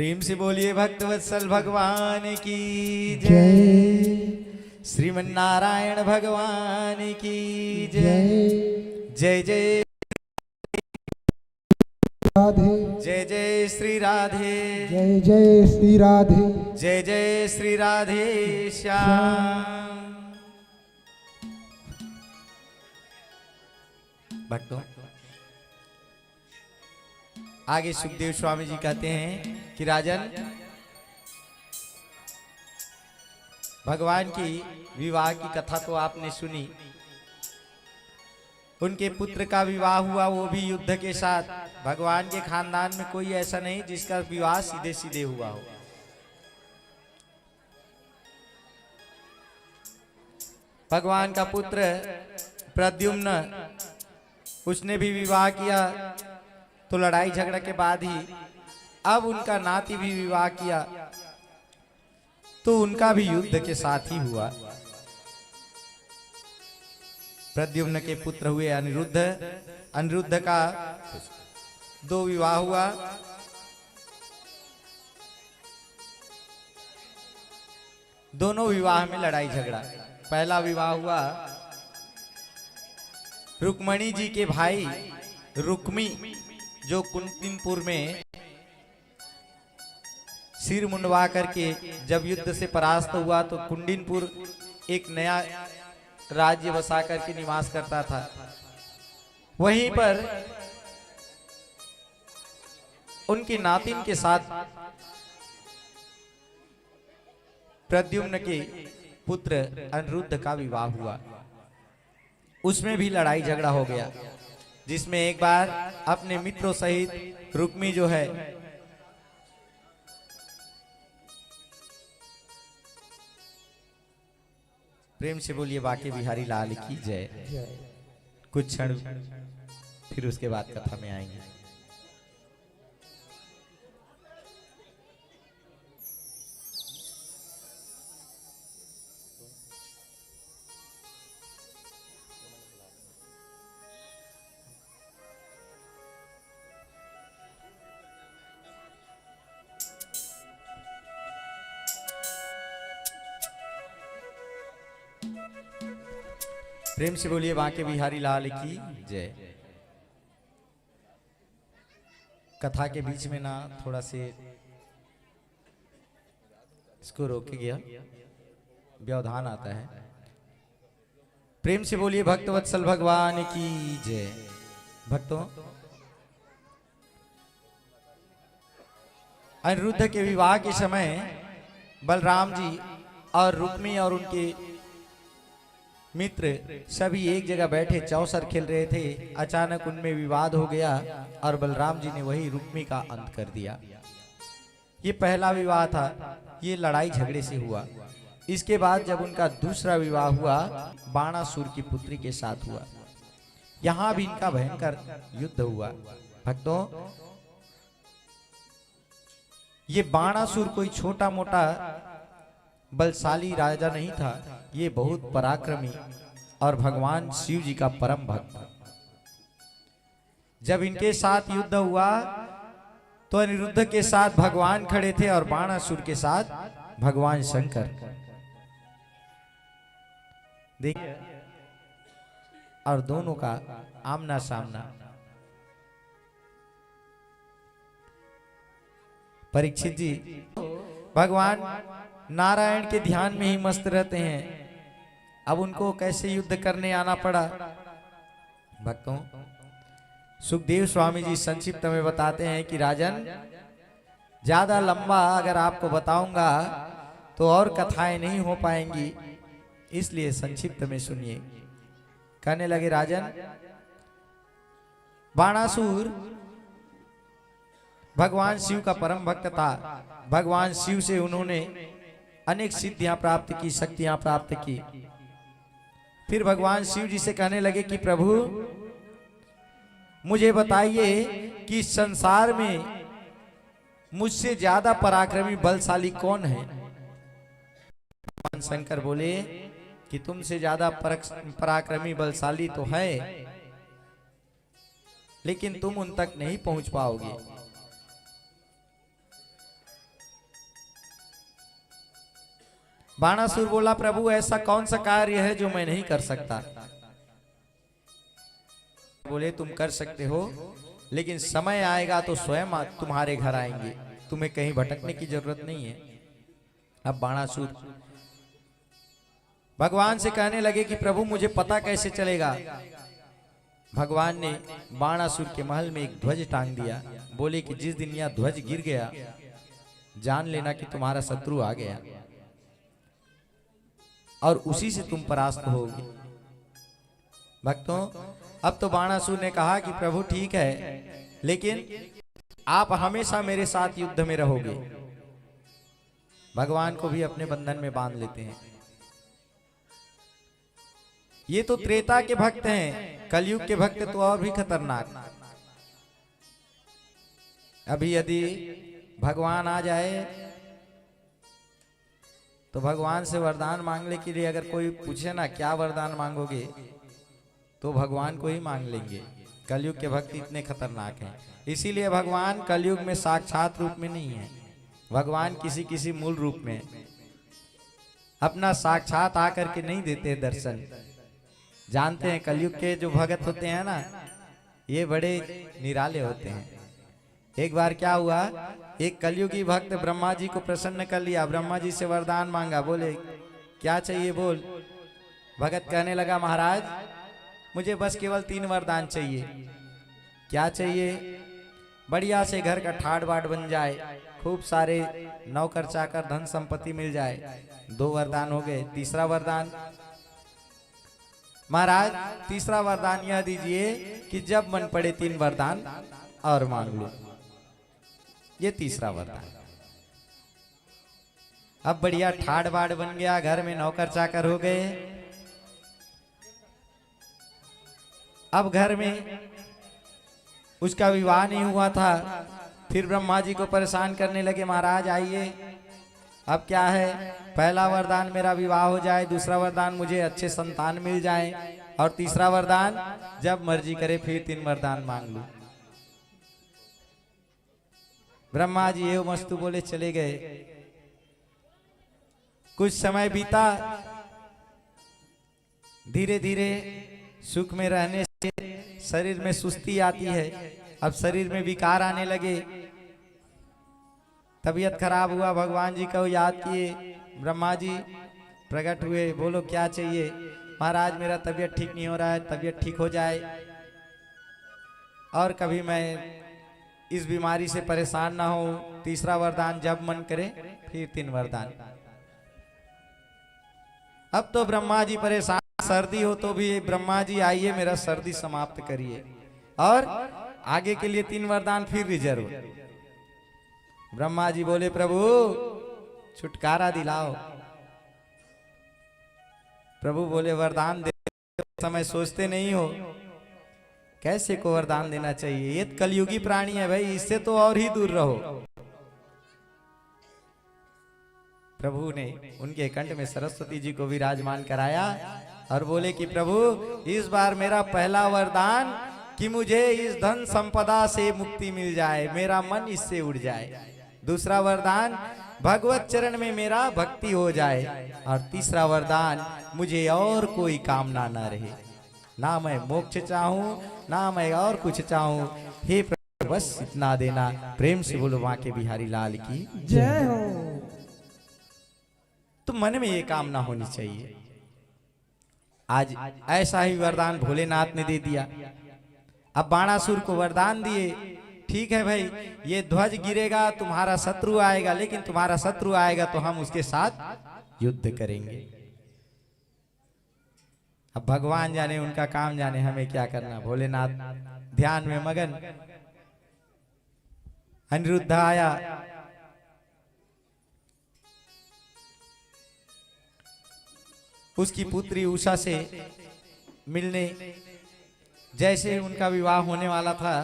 प्रेम से बोलिए भक्तवत्सल भगवान की जय। जय श्रीमन्नारायण भगवान की जय। जय जय जय राधे। जय जय श्री राधे। जय जय श्री राधे। जय जय श्री राधे श्याम। भक्तों, आगे सुखदेव स्वामी जी कहते हैं कि राजन, भगवान की विवाह की कथा तो आपने सुनी। उनके पुत्र का विवाह हुआ, वो भी युद्ध के साथ। भगवान के खानदान में कोई ऐसा नहीं जिसका विवाह सीधे सीधे हुआ हो। भगवान का पुत्र प्रद्युम्न, उसने भी विवाह किया, तो लड़ाई झगड़ा के बाद ही अब उनका नाती भी विवाह किया, तो उनका भी युद्ध के साथ ही हुआ। प्रद्युम्न के पुत्र हुए अनिरुद्ध। अनिरुद्ध का 2 विवाह हुआ। दोनों विवाह में लड़ाई झगड़ा। पहला विवाह हुआ रुक्मणी जी के भाई रुक्मी, जो कुंतिनपुर में सिर मुंडवा करके जब युद्ध से परास्त हुआ, तो कुंडिनपुर एक नया राज्य बसा करके निवास करता था। वहीं पर उनकी नातिन के साथ प्रद्युम्न के पुत्र अनिरुद्ध का विवाह हुआ। उसमें भी लड़ाई झगड़ा हो गया, जिसमें एक बार अपने मित्रों सहित रुक्मी जो है प्रेम से बोलिए बाके बिहारी लाल की जय। कुछ क्षण फिर उसके बाद कथा में आएंगे। प्रेम से बोलिए बाके बिहारी लाल की जय। कथा के बीच में ना थोड़ा से इसको रोके गया, व्यवधान आता है। प्रेम से बोलिए भक्तवत्सल भगवान की जय। भक्तों, अनिरुद्ध के विवाह के समय बलराम जी और रुक्मी और उनके मित्र सभी एक जगह बैठे चौसर खेल रहे थे। अचानक उनमें विवाद हो गया और बलराम जी ने वही रुक्मी का अंत कर दिया। ये पहला विवाह था, ये लड़ाई झगड़े से हुआ। इसके बाद जब उनका दूसरा विवाह हुआ, बाणासुर की पुत्री के साथ हुआ। यहां भी इनका भयंकर युद्ध हुआ। भक्तों, ये बाणासुर कोई छोटा मोटा बलशाली राजा नहीं था, ये बहुत पराक्रमी और भगवान शिव जी का परम भक्त। जब इनके साथ युद्ध हुआ तो अनिरुद्ध के साथ भगवान खड़े थे और बाणासुर के साथ भगवान शंकर। देखिए, और दोनों का आमना सामना। परीक्षित जी भगवान नारायण के ध्यान में ही मस्त रहते हैं। अब उनको कैसे युद्ध करने आना पड़ा। भक्तों, सुखदेव स्वामी जी संक्षिप्त में बताते हैं कि राजन, ज्यादा लंबा अगर आपको बताऊंगा तो और कथाएं नहीं हो पाएंगी, इसलिए संक्षिप्त में सुनिए। कहने लगे, राजन, बाणासुर भगवान शिव का परम भक्त था। भगवान शिव से उन्होंने अनेक सिद्धियां प्राप्त की, शक्तियां प्राप्त की। फिर भगवान शिव जी से कहने लगे कि प्रभु, मुझे बताइए कि संसार में मुझसे ज्यादा पराक्रमी बलशाली कौन है। भगवान शंकर बोले कि तुमसे ज्यादा पराक्रमी बलशाली तो है, लेकिन तुम उन तक नहीं पहुंच पाओगे। बाणासुर बोला, प्रभु ऐसा कौन सा कार्य है जो मैं नहीं कर सकता? बोले, तुम कर सकते हो, लेकिन समय आएगा तो स्वयं तुम्हारे घर आएंगे, तुम्हें कहीं भटकने की जरूरत नहीं है। अब बाणासुर भगवान से कहने लगे कि प्रभु मुझे पता कैसे चलेगा? भगवान ने बाणासुर के महल में एक ध्वज टांग दिया। बोले कि जिस दिन यह ध्वज गिर गया, जान लेना कि तुम्हारा शत्रु आ गया और उसी से तुम परास्त होगे। भक्तों, अब तो बाणासुर ने कहा कि प्रभु ठीक है, लेकिन आप हमेशा मेरे साथ युद्ध में रहोगे। भगवान को भी अपने बंधन में बांध लेते हैं। ये तो त्रेता के भक्त हैं, कलयुग के भक्त तो और भी खतरनाक। अभी यदि भगवान आ जाए तो भगवान से वरदान मांगने के लिए अगर कोई पूछे ना क्या वरदान मांगोगे, तो भगवान को ही मांग लेंगे। कलयुग के भक्त इतने खतरनाक हैं। इसीलिए भगवान कलयुग में साक्षात रूप में नहीं है, भगवान किसी किसी मूल रूप में अपना साक्षात आकर के नहीं देते दर्शन। जानते हैं कलयुग के जो भगत होते हैं ना, ये बड़े निराले होते हैं। एक बार क्या हुआ, एक कलयुगी भक्त ब्रह्मा जी को प्रसन्न कर लिया, ब्रह्मा जी से वरदान मांगा। बोले क्या चाहिए बोल? भगत कहने लगा, महाराज मुझे बस केवल 3 वरदान चाहिए। क्या चाहिए? बढ़िया से घर का ठाड़ बाट बन जाए, खूब सारे नौकर चाकर धन संपत्ति मिल जाए। 2 वरदान हो गए। तीसरा वरदान? महाराज तीसरा वरदान यह दीजिए कि जब मन पड़े 3 वरदान और मांग लो। ये तीसरा वरदान। अब बढ़िया ठाड़ बाट बन गया, घर में नौकर चाकर हो गए। अब घर में उसका विवाह नहीं हुआ था, फिर ब्रह्मा जी को परेशान करने लगे, महाराज आइए, अब क्या है? पहला वरदान मेरा विवाह हो जाए, दूसरा वरदान मुझे अच्छे संतान मिल जाए, और तीसरा वरदान जब मर्जी करे फिर 3 वरदान मांग लूं। ब्रह्मा जी ये मस्तु बोले, चले गए। कुछ समय बीता, धीरे धीरे सुख में रहने से शरीर में सुस्ती आती है। अब शरीर में विकार आने लगे, तबीयत खराब हुआ। भगवान जी को याद किए, ब्रह्मा जी प्रकट हुए, बोलो क्या चाहिए? महाराज मेरा तबीयत ठीक नहीं हो रहा है, तबीयत ठीक हो जाए और कभी मैं इस बीमारी से परेशान ना हो। तीसरा वरदान जब मन करे फिर 3 वरदान। अब तो ब्रह्मा जी परेशान, सर्दी हो तो भी ब्रह्मा जी आइए मेरा सर्दी समाप्त करिए, और आगे के लिए 3 वरदान फिर रिजर्व। ब्रह्मा जी बोले, प्रभु छुटकारा दिलाओ। प्रभु बोले, वरदान दे समय सोचते नहीं हो, कैसे को वरदान देना चाहिए? ये कलयुगी प्राणी है भाई, इससे तो और ही दूर रहो। प्रभु ने उनके कंठ में सरस्वती जी को विराजमान कराया और बोले कि प्रभु इस बार मेरा पहला वरदान कि मुझे इस धन संपदा से मुक्ति मिल जाए, मेरा मन इससे उड़ जाए। दूसरा वरदान भगवत चरण में मेरा भक्ति हो जाए, और तीसरा वरदान मुझे और कोई कामना ना रहे, ना मैं मोक्ष चाहूं ना मैं और कुछ चाहूं। हे प्रभु बस इतना देना। प्रेम से बोलो बांके बिहारी लाल की जय हो। तो मन में ये कामना होनी चाहिए। आज ऐसा ही वरदान भोलेनाथ ने दे दिया। अब बाणासुर को वरदान दिए, ठीक है भाई, ये ध्वज गिरेगा तुम्हारा शत्रु आएगा, लेकिन तुम्हारा शत्रु आएगा तो हम उसके साथ युद्ध करेंगे। अब भगवान जाने, उनका काम जाने, हमें क्या करना। भोलेनाथ ध्यान में मगन। अनिरुद्ध आया, उसकी पुत्री उषा से मिलने। जैसे उनका विवाह होने वाला था,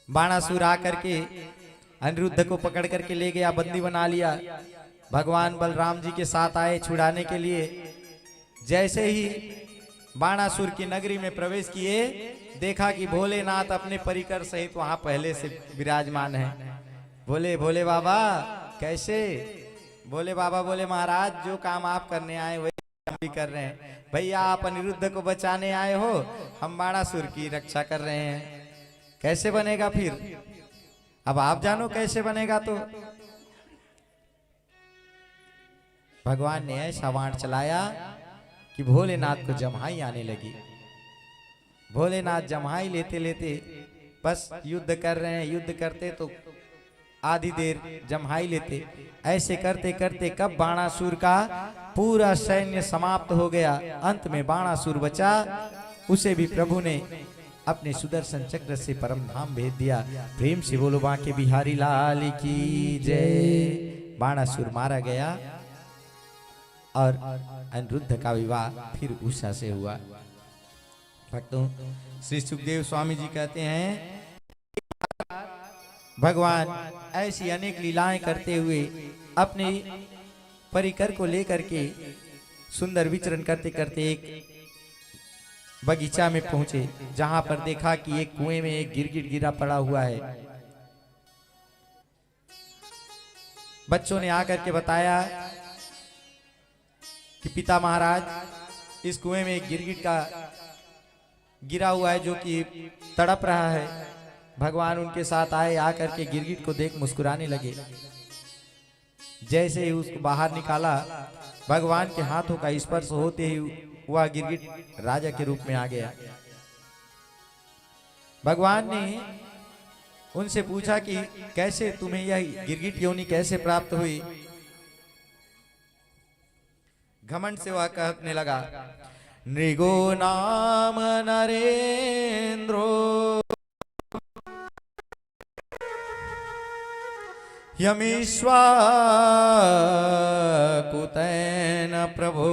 बाणासुर आकर के अनिरुद्ध को पकड़ करके ले गया, बंदी बना लिया। भगवान बलराम जी के साथ आए छुड़ाने के लिए। जैसे ही बाणासुर की नगरी में प्रवेश किए, देखा कि भोलेनाथ अपने परिकर सहित वहां पहले से विराजमान है। बोले, भोले बाबा कैसे? बोले बाबा, बोले महाराज, जो काम आप करने आए वही हम भी कर रहे हैं। भैया आप अनिरुद्ध को बचाने आए हो, हम बाणासुर की रक्षा कर रहे हैं। कैसे बनेगा फिर? अब आप जानो कैसे बनेगा। तो भगवान ने ऐसा वाण चलाया कि भोलेनाथ को जम्हाई आने लगी। भोलेनाथ जम्हाई लेते लेते बस युद्ध कर रहे हैं। युद्ध करते तो आधी देर जम्हाई लेते, ऐसे करते करते कब बाणासुर का पूरा सैन्य समाप्त हो गया। अंत में बाणासुर बचा, उसे भी प्रभु ने अपने सुदर्शन चक्र से परम धाम भेज दिया। प्रेम से बोलो बांके बिहारी लाल की जय। बाणासुर मारा गया और अनिरुद्ध का विवाह फिर उषा से हुआ। भक्तों, श्री सुखदेव स्वामी जी कहते हैं, भगवान ऐसी अनेक लीलाएं करते हुए अपने परिकर को लेकर के सुंदर विचरण करते करते एक बगीचा में पहुंचे, जहां पर देखा कि एक कुएं में एक गिरगिट गिरा पड़ा हुआ है। बच्चों ने आकर के बताया कि पिता महाराज, इस कुएं में एक गिरगिट का गिरा हुआ है जो कि तड़प रहा है। भगवान उनके साथ आए, आकर के गिरगिट को देख मुस्कुराने लगे। जैसे ही उसको बाहर निकाला, भगवान के हाथों का स्पर्श होते ही वह गिरगिट राजा के रूप में आ गया। भगवान ने उनसे पूछा कि कैसे तुम्हें यह गिरगिट योनि कैसे प्राप्त हुई। घमंड से वह कहने लगा, नृगो नाम नरेंद्रो यमीश्वा कुतैन प्रभो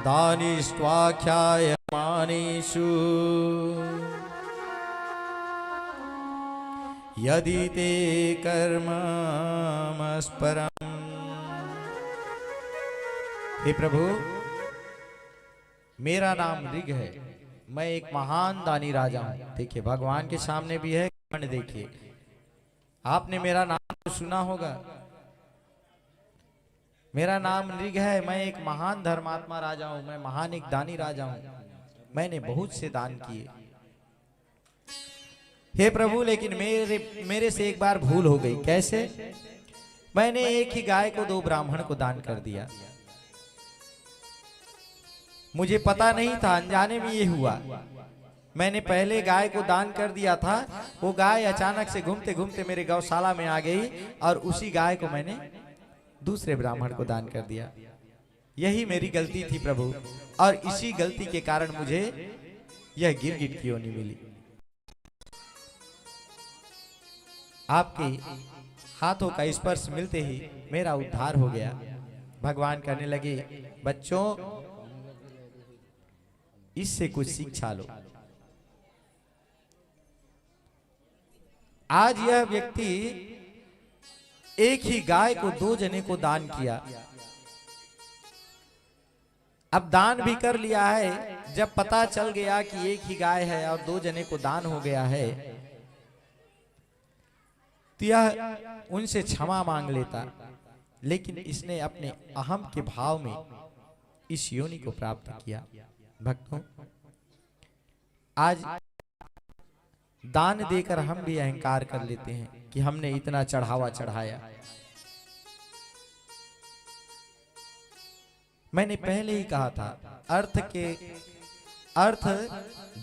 दानिष्ट्वाख्यायमानेषु यदि ते कर्ममस्परम्। हे प्रभु, मेरा नाम ऋग है, मैं एक महान दानी राजा हूं। देखिए, भगवान के सामने भी है। देखिए, आपने मेरा नाम तो सुना होगा। मेरा नाम ऋग है, मैं एक महान धर्मात्मा राजा हूं, मैं महान एक दानी राजा हूं, मैंने बहुत से दान किए। हे प्रभु, लेकिन मेरे से एक बार भूल हो गई। कैसे? मैंने एक ही गाय को 2 ब्राह्मण को दान कर दिया। मुझे पता नहीं था, अनजाने में ये हुआ। मैंने पहले गाय को दान कर दिया था, वो गाय अचानक से घूमते घूमते मेरे गौशाला में आ गई और उसी गाय को मैंने दूसरे ब्राह्मण को दान कर दिया। यही मेरी गलती थी प्रभु, और इसी गलती के कारण मुझे यह गिरगिट की योनि मिली। आपके हाथों का स्पर्श मिलते ही मेरा उद्धार हो गया। भगवान कहने लगे, बच्चों, इससे कुछ शिक्षा लो। आज यह व्यक्ति एक ही गाय को 2 जने को दान किया। अब दान भी कर लिया है, जब पता चल गया कि एक ही गाय है और 2 जने को दान हो गया है, तो यह उनसे क्षमा मांग लेता। लेकिन इसने अपने अहम के भाव में इस योनि को प्राप्त किया। भक्तों, आज दान देकर हम भी अहंकार कर लेते हैं कि हमने इतना चढ़ावा चढ़ाया। मैंने पहले ही कहा था, अर्थ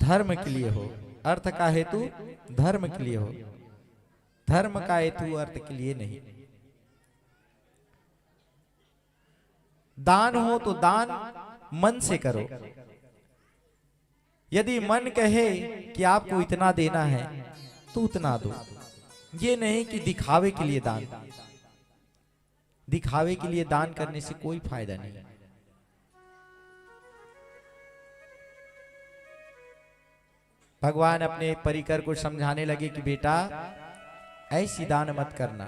धर्म के लिए हो, अर्थ का हेतु धर्म के लिए हो, धर्म का हेतु अर्थ के लिए नहीं। दान हो तो दान मन से करो। यदि मन कहे कि आपको इतना देना है तो उतना दो। ये नहीं कि दिखावे के लिए दान। दिखावे के लिए दान करने से कोई फायदा नहीं। भगवान अपने परिकर को समझाने लगे कि बेटा, ऐसी दान मत करना,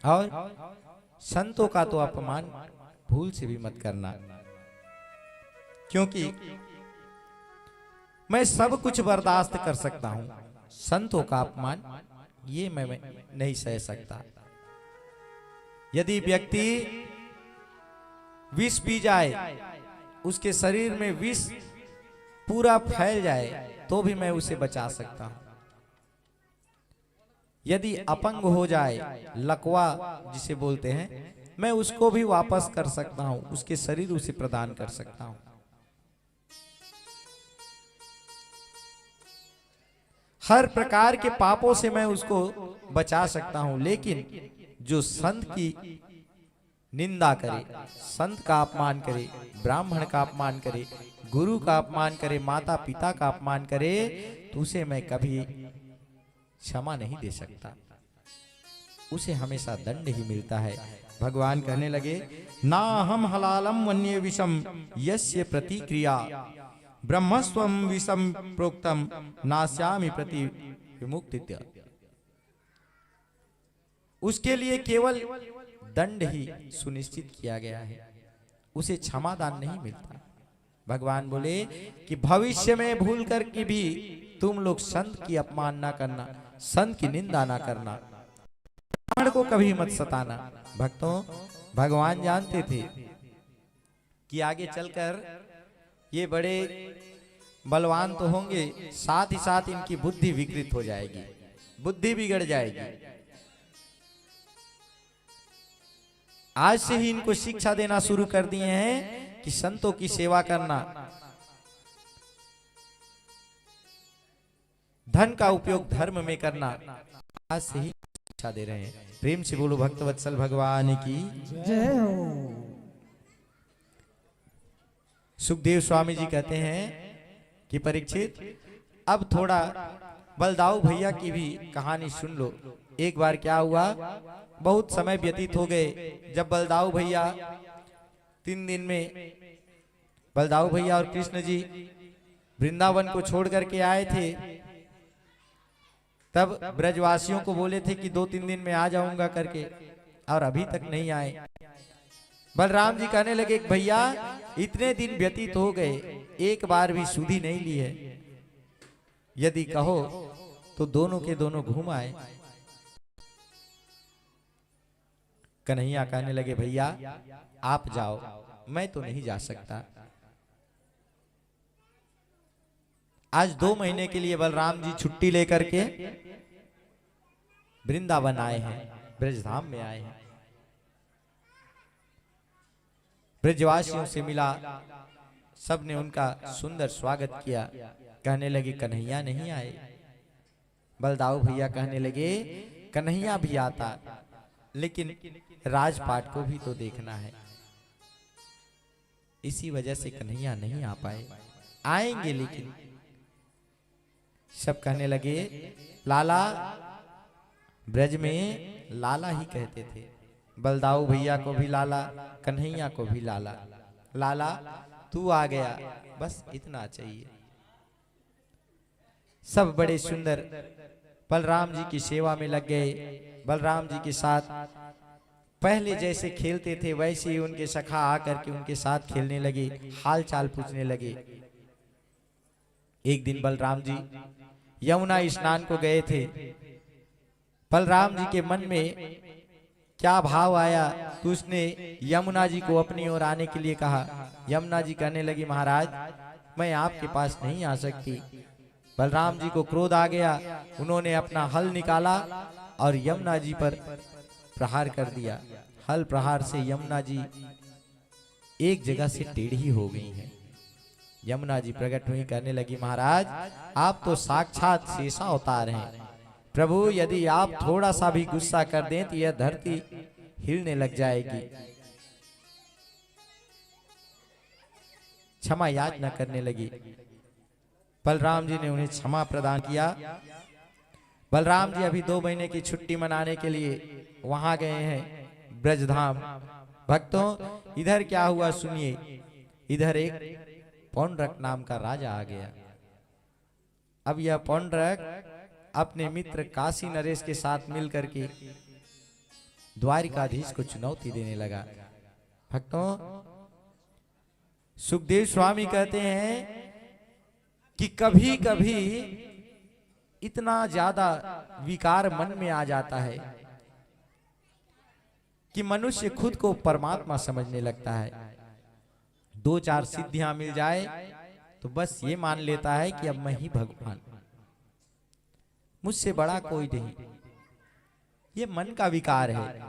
और संतों का तो अपमान भूल से भी मत करना, क्योंकि मैं सब कुछ बर्दाश्त कर सकता हूं, संतों का अपमान ये मैं नहीं सह सकता। यदि व्यक्ति विष पी जाए, उसके शरीर में विष पूरा फैल जाए, तो भी मैं उसे बचा सकता हूं। यदि अपंग हो जाए, लकवा जिसे बोलते हैं, मैं उसको भी वापस कर सकता हूं, उसके शरीर उसे प्रदान कर सकता हूं। हर प्रकार के पापों से मैं उसको बचा सकता हूं। लेकिन जो संत की निंदा करे, संत का अपमान करे, ब्राह्मण का अपमान करे, गुरु का अपमान करे, माता पिता का अपमान करे, तो उसे मैं कभी क्षमा नहीं दे सकता। उसे हमेशा दंड ही मिलता है। भगवान कहने लगे, ना हम हलालम वन्य विषम यस्य प्रतिक्रिया ब्रह्मस्वम विषम प्रोक्तम नास्यामि प्रति विमुक्तित्य। उसके लिए केवल दंड ही सुनिश्चित किया गया है, उसे क्षमादान नहीं मिलता। भगवान बोले कि भविष्य में भूल कर के भी तुम लोग संत की अपमान ना करना, संत की निंदा ना करना, ब्राह्मण को कभी मत सताना। भक्तों, भगवान जानते थे कि आगे चलकर ये बड़े बलवान तो होंगे, साथ ही साथ इनकी बुद्धि विकृत हो जाएगी, बुद्धि बिगड़ जाएगी। आज से ही इनको शिक्षा देना शुरू कर दिए हैं कि संतों की सेवा करना, धन का उपयोग धर्म में करना, आज से ही शिक्षा दे रहे हैं। प्रेम से बोलो भक्तवत्सल भगवान की जय हो। सुखदेव स्वामी जी कहते हैं कि परीक्षित, अब थोड़ा बलदाऊ भैया की भी कहानी सुन लो। एक बार क्या हुआ, बहुत समय व्यतीत हो गए। जब बलदाऊ भैया 3 दिन में बलदाऊ भैया और कृष्ण जी वृंदावन को छोड़ करके आए थे, तब ब्रजवासियों को बोले थे कि 2-3 दिन में आ जाऊंगा करके, और अभी तक नहीं आए। बलराम जी कहने लगे, भैया इतने दिन व्यतीत हो गए, एक बार भी सुधि नहीं ली है, यदि कहो तो दोनों के दोनों घूम आए। कन्हैया कहने लगे, भैया आप जाओ, मैं तो नहीं जा सकता। आज 2 महीने के लिए बलराम जी छुट्टी लेकर के वृंदावन आए हैं, ब्रजधाम में आए हैं। ब्रजवासियों से मिला, सबने उनका सुंदर स्वागत किया। कहने लगे, कन्हैया नहीं आए। बलदाऊ भैया कहने लगे, कन्हैया भी आता, लेकिन राजपाट को भी तो देखना है, इसी वजह से कन्हैया नहीं आ पाए। आएंगे लेकिन। सब कहने लगे, लाला, ब्रज में लाला ही कहते थे। बलदाऊ भैया को भी लाला, कन्हैया को भी लाला। लाला तू आ गया, बस इतना चाहिए। सब बड़े सुंदर बलराम जी की सेवा में लग गए। बलराम जी के साथ पहले जैसे खेलते थे, वैसे ही उनके सखा आकर के उनके साथ खेलने लगे, हाल चाल पूछने लगे। एक दिन बलराम जी यमुना स्नान को गए थे। बलराम जी के मन में क्या भाव आया तो उसने यमुना जी को अपनी ओर आने के लिए कहा। यमुना जी कहने लगी, महाराज मैं आपके पास नहीं आ सकती। बलराम जी को क्रोध आ गया, उन्होंने अपना हल निकाला और यमुना जी पर प्रहार कर दिया। हल प्रहार से यमुना जी एक जगह से टेढ़ी हो गई हैं। यमुना जी प्रकट हुई, कहने लगी, महाराज आप तो साक्षात शेषा अवतार हैं। प्रभु यदि आप थोड़ा सा भी गुस्सा कर दें तो यह धरती हिलने लग जाएगी। क्षमा याचना करने लगी। बलराम जी ने उन्हें क्षमा प्रदान किया। बलराम जी अभी 2 महीने की छुट्टी मनाने के लिए वहां गए हैं ब्रजधाम। भक्तों इधर क्या हुआ सुनिए। इधर एक पौंड्रक नाम का राजा आ गया। अब यह पौंड्रक अपने मित्र काशी नरेश के साथ मिलकर के द्वारिकाधीश को चुनौती देने लगा। भक्तों सुखदेव स्वामी कहते हैं कि कभी कभी इतना ज्यादा विकार मन में आ जाता है कि मनुष्य खुद को परमात्मा समझने लगता है। 2-4 सिद्धियां मिल जाए तो बस ये मान लेता है कि अब मैं ही भगवान, मुझसे बड़ा कोई नहीं। ये मन का विकार है।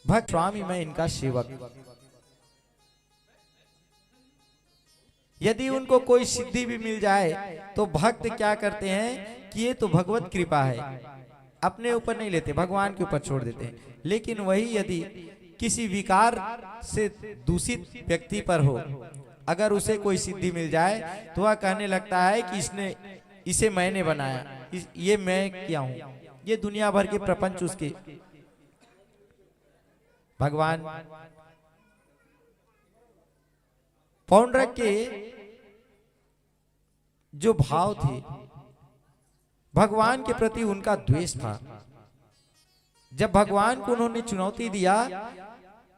भक्त स्वामी मैं इनका सेवक, यदि उनको कोई सिद्धि भी मिल जाए तो भक्त क्या करते हैं कि ये तो भगवत कृपा है, अपने ऊपर नहीं लेते, भगवान के ऊपर छोड़ देते हैं। लेकिन वही यदि किसी विकार से दूषित व्यक्ति पर हो, अगर उसे कोई सिद्धि मिल जाए तो वह कहने लगता है कि इसे मैंने बनाया, ये मैं क्या हूं, ये दुनिया भर के प्रपंच उसके। भगवान पौंड्रक के जो भाव थे, भगवान के प्रति उनका द्वेष था। जब भगवान को उन्होंने चुनौती दिया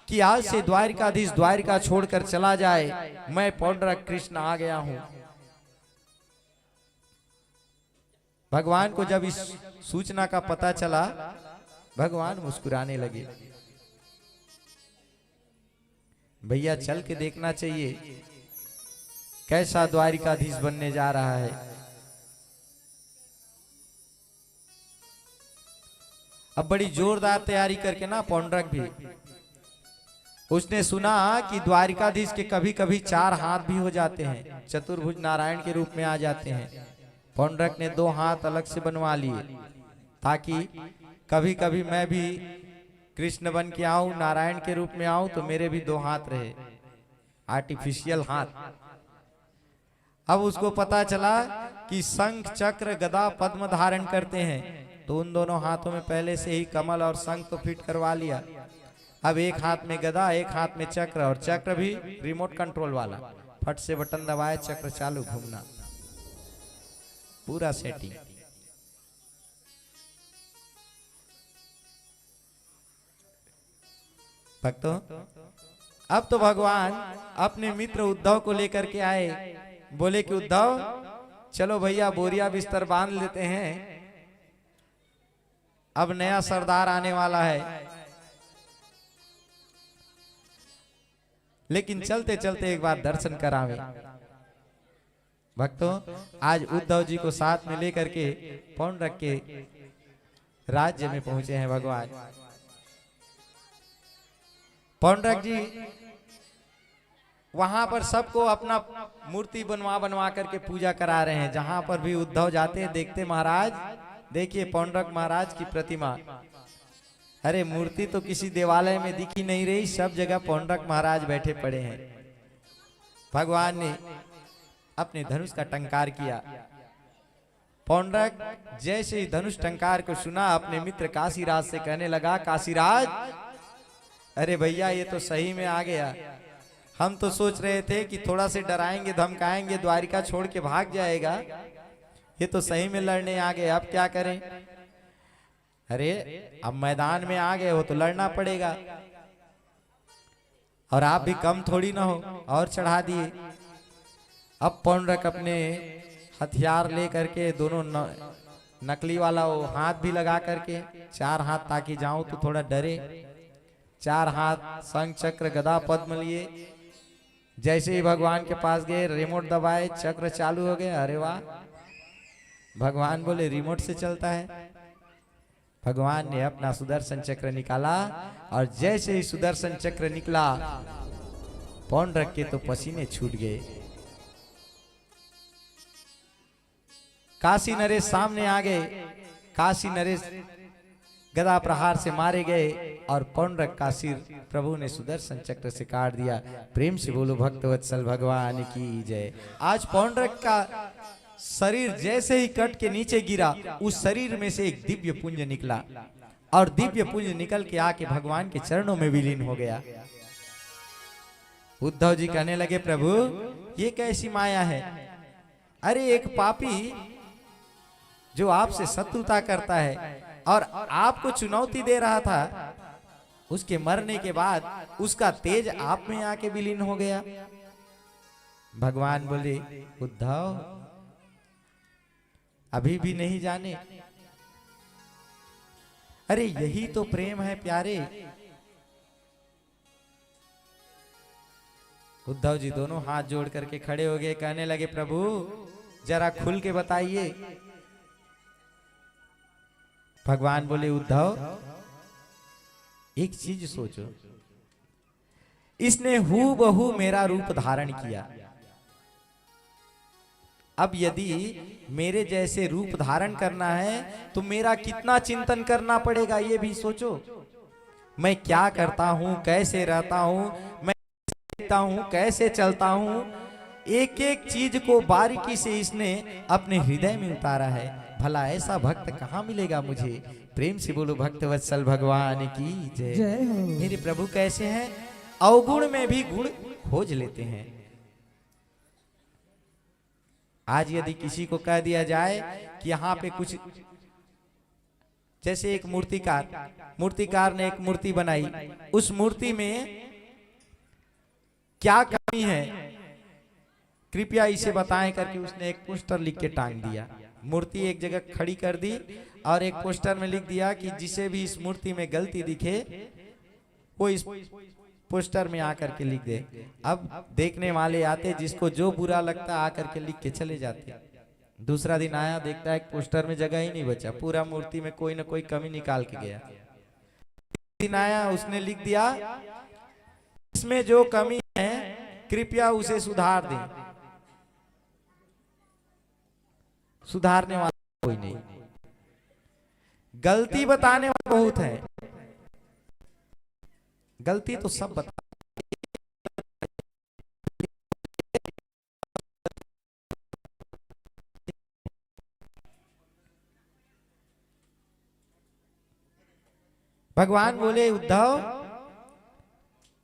कि आज से द्वारिकाधीश द्वारिका छोड़कर चला जाए, मैं पौंड्रक कृष्ण आ गया हूं। भगवान को जब इस सूचना का पता चला, भगवान मुस्कुराने लगे। भैया चल के देखना चाहिए कैसा द्वारिकाधीश बनने जा रहा है। अब बड़ी जोरदार तैयारी करके ना पौंड्रक भी, उसने सुना कि द्वारिकाधीश के कभी कभी 4 हाथ भी हो जाते हैं, चतुर्भुज नारायण के रूप में आ जाते हैं। पौंड्रक ने 2 हाथ अलग से बनवा लिए ताकि कभी कभी मैं भी कृष्ण बन के आऊं, नारायण के रूप में आऊं तो मेरे भी 2 हाथ रहे, आर्टिफिशियल हाथ। अब उसको पता चला कि शंख चक्र गदा पद्म धारण करते हैं, तो उन दोनों हाथों में पहले से ही कमल और शंख तो फिट करवा लिया। अब एक हाथ में गदा, एक हाथ में चक्र, और चक्र भी रिमोट कंट्रोल वाला, फट से बटन दबाए चक्र चालू घूमना, पूरा सेटिंग। भक्तों, अब तो भगवान अपने मित्र उद्धव को लेकर के आए। बोले कि उद्धव चलो भैया बोरिया बिस्तर बांध लेते हैं, अब नया सरदार आने वाला है। लेकिन चलते चलते एक बार दर्शन करावे। भक्तों, आज उद्धव जी को साथ में लेकर के पौंड्रक के राज्य में पहुंचे हैं भगवान। पौंड्रक जी वहां पर सबको अपना मूर्ति बनवा करके पूजा करा रहे हैं। जहां पर भी उद्धव जाते हैं देखते महाराज, देखिए पौंड्रक महाराज की प्रतिमा। अरे मूर्ति तो किसी देवालय में दिखी नहीं रही, सब जगह पौंड्रक महाराज बैठे पड़े हैं। भगवान ने अपने धनुष का टंकार किया। पौंड्रक जैसे ही धनुष टंकार को सुना, अपने मित्र काशीराज से कहने लगा, काशीराज अरे भैया ये तो सही में आ गया। हम तो सोच रहे थे कि थोड़ा से डराएंगे धमकाएंगे, द्वारिका छोड़ के भाग जाएगा, ये तो सही में लड़ने आ गए, अब क्या करें। अरे अब मैदान में आ गए हो तो लड़ना पड़ेगा, और आप भी कम थोड़ी ना हो, और चढ़ा दिए। अब पौंड्रक अपने हथियार ले करके दोनों नकली वाला वो हाथ भी लगा करके, 4 हाथ ताकि जाऊं तो थोड़ा डरे, 4 हाथ शंख चक्र गदा पद्म लिए। जैसे ही भगवान के पास गए, रिमोट दबाए, चक्र चालू हो गए। अरे वाह, भगवान बोले रिमोट से चलता है। भगवान ने अपना सुदर्शन चक्र निकाला, और जैसे ही सुदर्शन चक्र निकला, पौंड्रक के तो पसीने छूट गए। काशी नरेश सामने आ गए। काशी नरेश गदा प्रहार से मारे गए, और पौंड्रक का सिर प्रभु ने सुदर्शन चक्र से काट दिया। प्रेम से बोलो भक्तवत्सल भगवान की जय। आज पौंड्रक का शरीर जैसे ही कट के नीचे गिरा, उस शरीर में से एक दिव्य पुंज निकला, और दिव्य पुंज निकल के आके भगवान के चरणों में विलीन हो गया। उद्धव जी कहने लगे, प्रभु ये कैसी माया है। अरे एक पापी जो आपसे शत्रुता करता है और आपको चुनौती दे रहा था, उसके मरने के बाद उसका तेज आप में आके विलीन हो गया। भगवान बोले उद्धव अभी भी नहीं जाने? अरे यही तो प्रेम है प्यारे। उद्धव जी दोनों हाथ जोड़ करके खड़े हो गए, कहने लगे प्रभु जरा खुल के बताइए। भगवान बोले उद्धव एक चीज सोचो, इसने हूबहू मेरा रूप धारण किया। अब यदि मेरे जैसे रूप धारण करना है तो मेरा कितना चिंतन करना पड़ेगा ये भी सोचो। मैं क्या करता हूं, कैसे रहता हूं, मैं देखता हूं, कैसे चलता हूं, एक एक चीज को बारीकी से इसने अपने हृदय में उतारा है। भला ऐसा भक्त कहाँ मिलेगा मुझे? प्रेम से बोलो भक्त वत्सल भगवान की जय। जय हो। मेरे प्रभु कैसे हैं? अवगुण में भी गुण खोज लेते हैं। आज यदि किसी को कह दिया जाए कि यहाँ पे कुछ, जैसे एक मूर्तिकार ने एक मूर्ति बनाई, उस मूर्ति में क्या कमी है कृपया इसे बताएं करके उसने एक पोस्टर लिख के टांग दिया। मूर्ति एक जगह खड़ी कर दी और एक पोस्टर में लिख दिया कि जिसे भी इस मूर्ति में गलती दिखे वो इस पोस्टर में आकर के लिख दे। अब देखने वाले आते, जिसको जो बुरा लगता आकर के लिख के चले जाते। दूसरा दिन आया, देखता है पोस्टर में जगह ही नहीं बचा, पूरा मूर्ति में कोई ना कोई कमी निकाल के गया। दिन आया, उसने लिख दिया इसमें जो कमी है कृपया उसे सुधार दें। सुधारने वाला कोई नहीं, गलती बताने वाला बहुत है। गलती तो सब बता, भगवान बोले उद्धव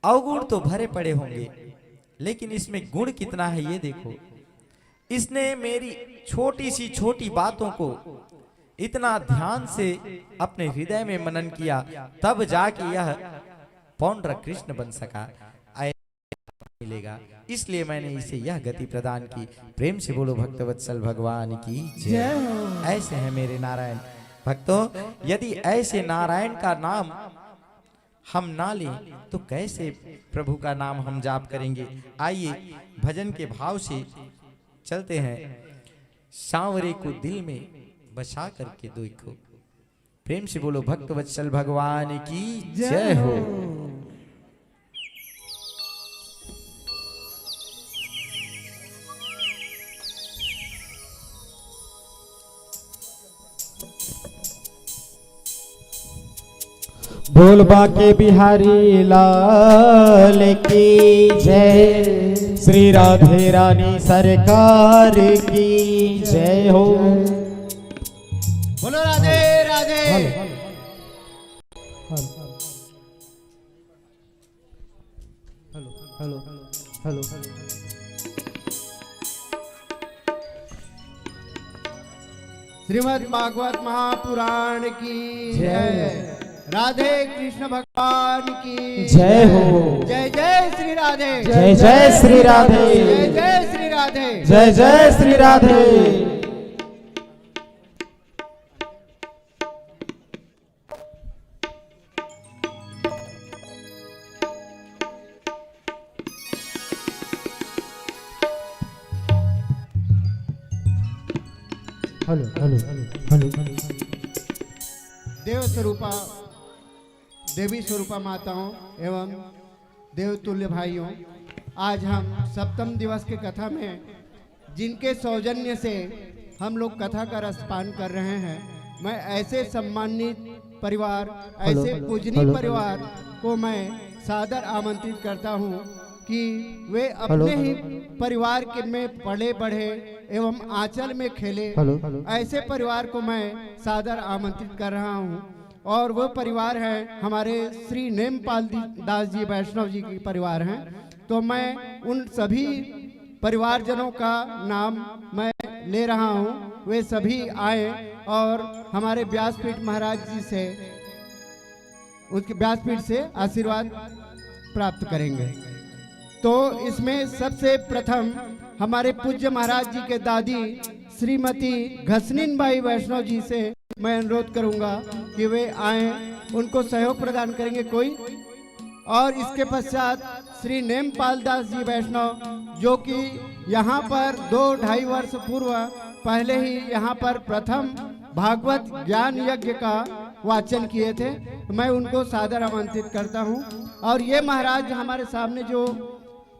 अवगुण तो भरे पड़े होंगे लेकिन इसमें गुण कितना है ये देखो। इसने मेरी छोटी सी छोटी बातों को इतना ध्यान से अपने हृदय में मनन किया, तब जाके यह पौंड्र कृष्ण बन सका। मिलेगा, इसलिए मैंने इसे यह गति प्रदान की। प्रेम से बोलो भक्तवत्सल भगवान की जय। ऐसे हैं मेरे नारायण भक्तों। यदि ऐसे नारायण का नाम हम ना लें तो कैसे प्रभु का नाम हम जाप करेंगे? आइए भजन के भाव से चलते हैं। सांवरे को दिल में बसा करके देखो। प्रेम से बोलो भक्तवत्सल भगवान की जय हो। बोल बाके बिहारी लाल की जय। श्री राधे रानी सरकार की जय हो। बोलो राधे राधे। Hello hello. श्रीमद् भागवत महापुराण की जय। राधे कृष्ण भगवान की जय हो। जय जय श्री राधे। जय जय श्री राधे। जय जय श्री राधे। जय जय Shri Radhe. Hello hello hello. देव स्वरूपा देवी स्वरूपा माताओं एवं देवतुल्य भाइयों, आज हम सप्तम दिवस की कथा में जिनके सौजन्य से हम लोग कथा का रसपान कर रहे हैं, मैं ऐसे सम्मानित परिवार, ऐसे पूजनीय परिवार को मैं सादर आमंत्रित करता हूं कि वे अपने ही परिवार के में पले बढ़े एवं आंचल में खेले। ऐसे परिवार को मैं सादर आमंत्रित कर रहा हूं। और वो परिवार है हमारे श्री नेमपाल दास जी वैष्णव जी की परिवार हैं। तो मैं उन सभी परिवारजनों का नाम मैं ले रहा हूं। वे सभी आए और हमारे व्यासपीठ महाराज जी से उसके व्यासपीठ से आशीर्वाद प्राप्त करेंगे। तो इसमें सबसे प्रथम हमारे पूज्य महाराज जी के दादी श्रीमती घसनीन बाई वैष्णव जी से मैं अनुरोध करूंगा कि वे आए, उनको सहयोग प्रदान करेंगे कोई। और इसके पश्चात श्री नेमपाल दास जी वैष्णव, जो कि यहाँ पर 2-2.5 वर्ष पूर्व पहले ही यहाँ पर प्रथम भागवत ज्ञान यज्ञ का वाचन किए थे, मैं उनको सादर आमंत्रित करता हूँ। और ये महाराज हमारे सामने जो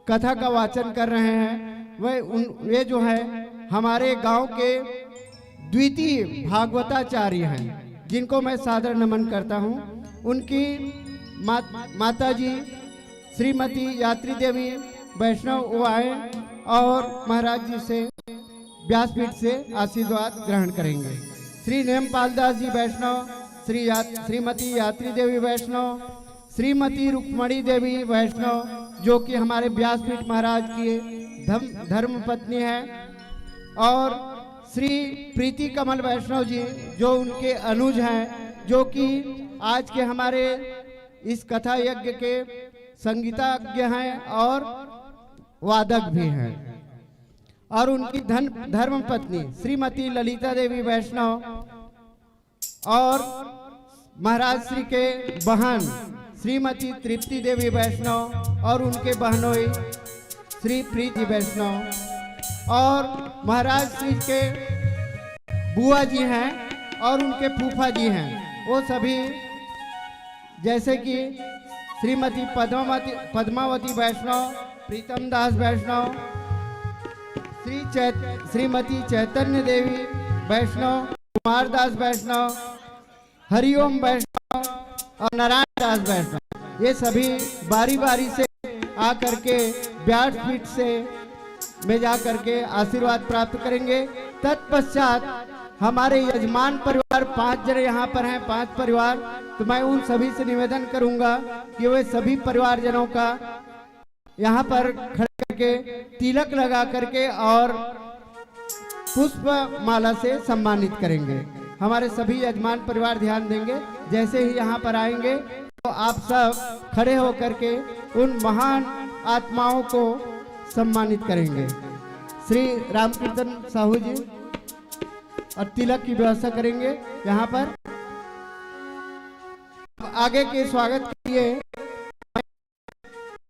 कथा का वाचन कर रहे हैं, वे जो है हमारे गांव के द्वितीय भागवताचार्य हैं, जिनको मैं सादर नमन करता हूँ। उनकी माता जी श्रीमती यात्री देवी वैष्णव वो आए और महाराज जी से व्यासपीठ से आशीर्वाद ग्रहण करेंगे। श्री नेमपाल दास जी वैष्णव, श्रीमती यात्री देवी वैष्णव, श्रीमती रुक्मणी देवी वैष्णव, जो कि हमारे व्यासपीठ महाराज की धर्म पत्नी है, और श्री प्रीति कमल वैष्णव जी, जो उनके अनुज हैं, जो कि आज के हमारे इस कथा यज्ञ के संगीतज्ञ हैं और वादक भी हैं। और उनकी धर्म पत्नी श्रीमती ललिता देवी वैष्णव, और महाराज श्री के बहन श्रीमती तृप्ति देवी वैष्णव, और उनके बहनोई श्री प्रीति वैष्णव, और महाराज श्री के बुआ जी हैं और उनके फूफा जी हैं, वो सभी जैसे कि श्रीमती पद्मावती वैष्णव, प्रीतम दास वैष्णव, श्रीमती चैतन्य देवी वैष्णव, कुमार दास वैष्णव, हरिओम वैष्णव और नारायण दास वैष्णव, ये सभी बारी बारी से आकर के व्यासपीठ से में जा करके आशीर्वाद प्राप्त करेंगे। तत्पश्चात हमारे यजमान परिवार 5 जने यहाँ पर हैं, 5 परिवार, तो मैं उन सभी से निवेदन करूंगा कि वे सभी परिवारजनों का यहाँ पर खड़े करके तिलक लगा करके और पुष्प माला से सम्मानित करेंगे। हमारे सभी यजमान परिवार ध्यान देंगे, जैसे ही यहाँ पर आएंगे तो आप सब खड़े होकर के उन महान आत्माओं को सम्मानित करेंगे। श्री रामकीर्तन साहू जी और तिलक की व्यवस्था करेंगे यहाँ पर। आगे के स्वागत के लिए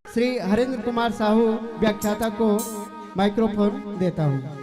श्री हरेंद्र कुमार साहू व्याख्याता को माइक्रोफोन देता हूँ।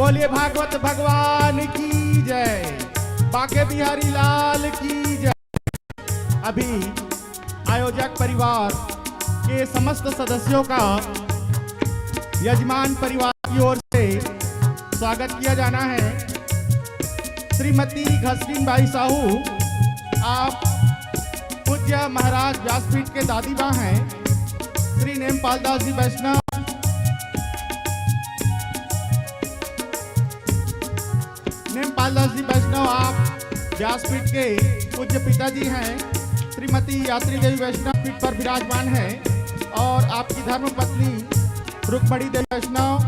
बोलिए भागवत भगवान की जय, बाके बिहारी लाल की जय। अभी आयोजक परिवार के समस्त सदस्यों का यजमान परिवार की ओर से स्वागत किया जाना है। श्रीमती घसरीन बाई साहू, आप पूज्य महाराज व्यासपीठ के दादी माँ हैं। श्री नेमपाल दास जी वैष्णव, नेमपाल दास जी वैष्णव आप व्यासपीठ के पूज्य पिताजी हैं। श्रीमती यात्री देवी वैष्णव पीठ पर विराजमान है और आपकी धर्म पत्नी रुक्मणी देवी वैष्णव,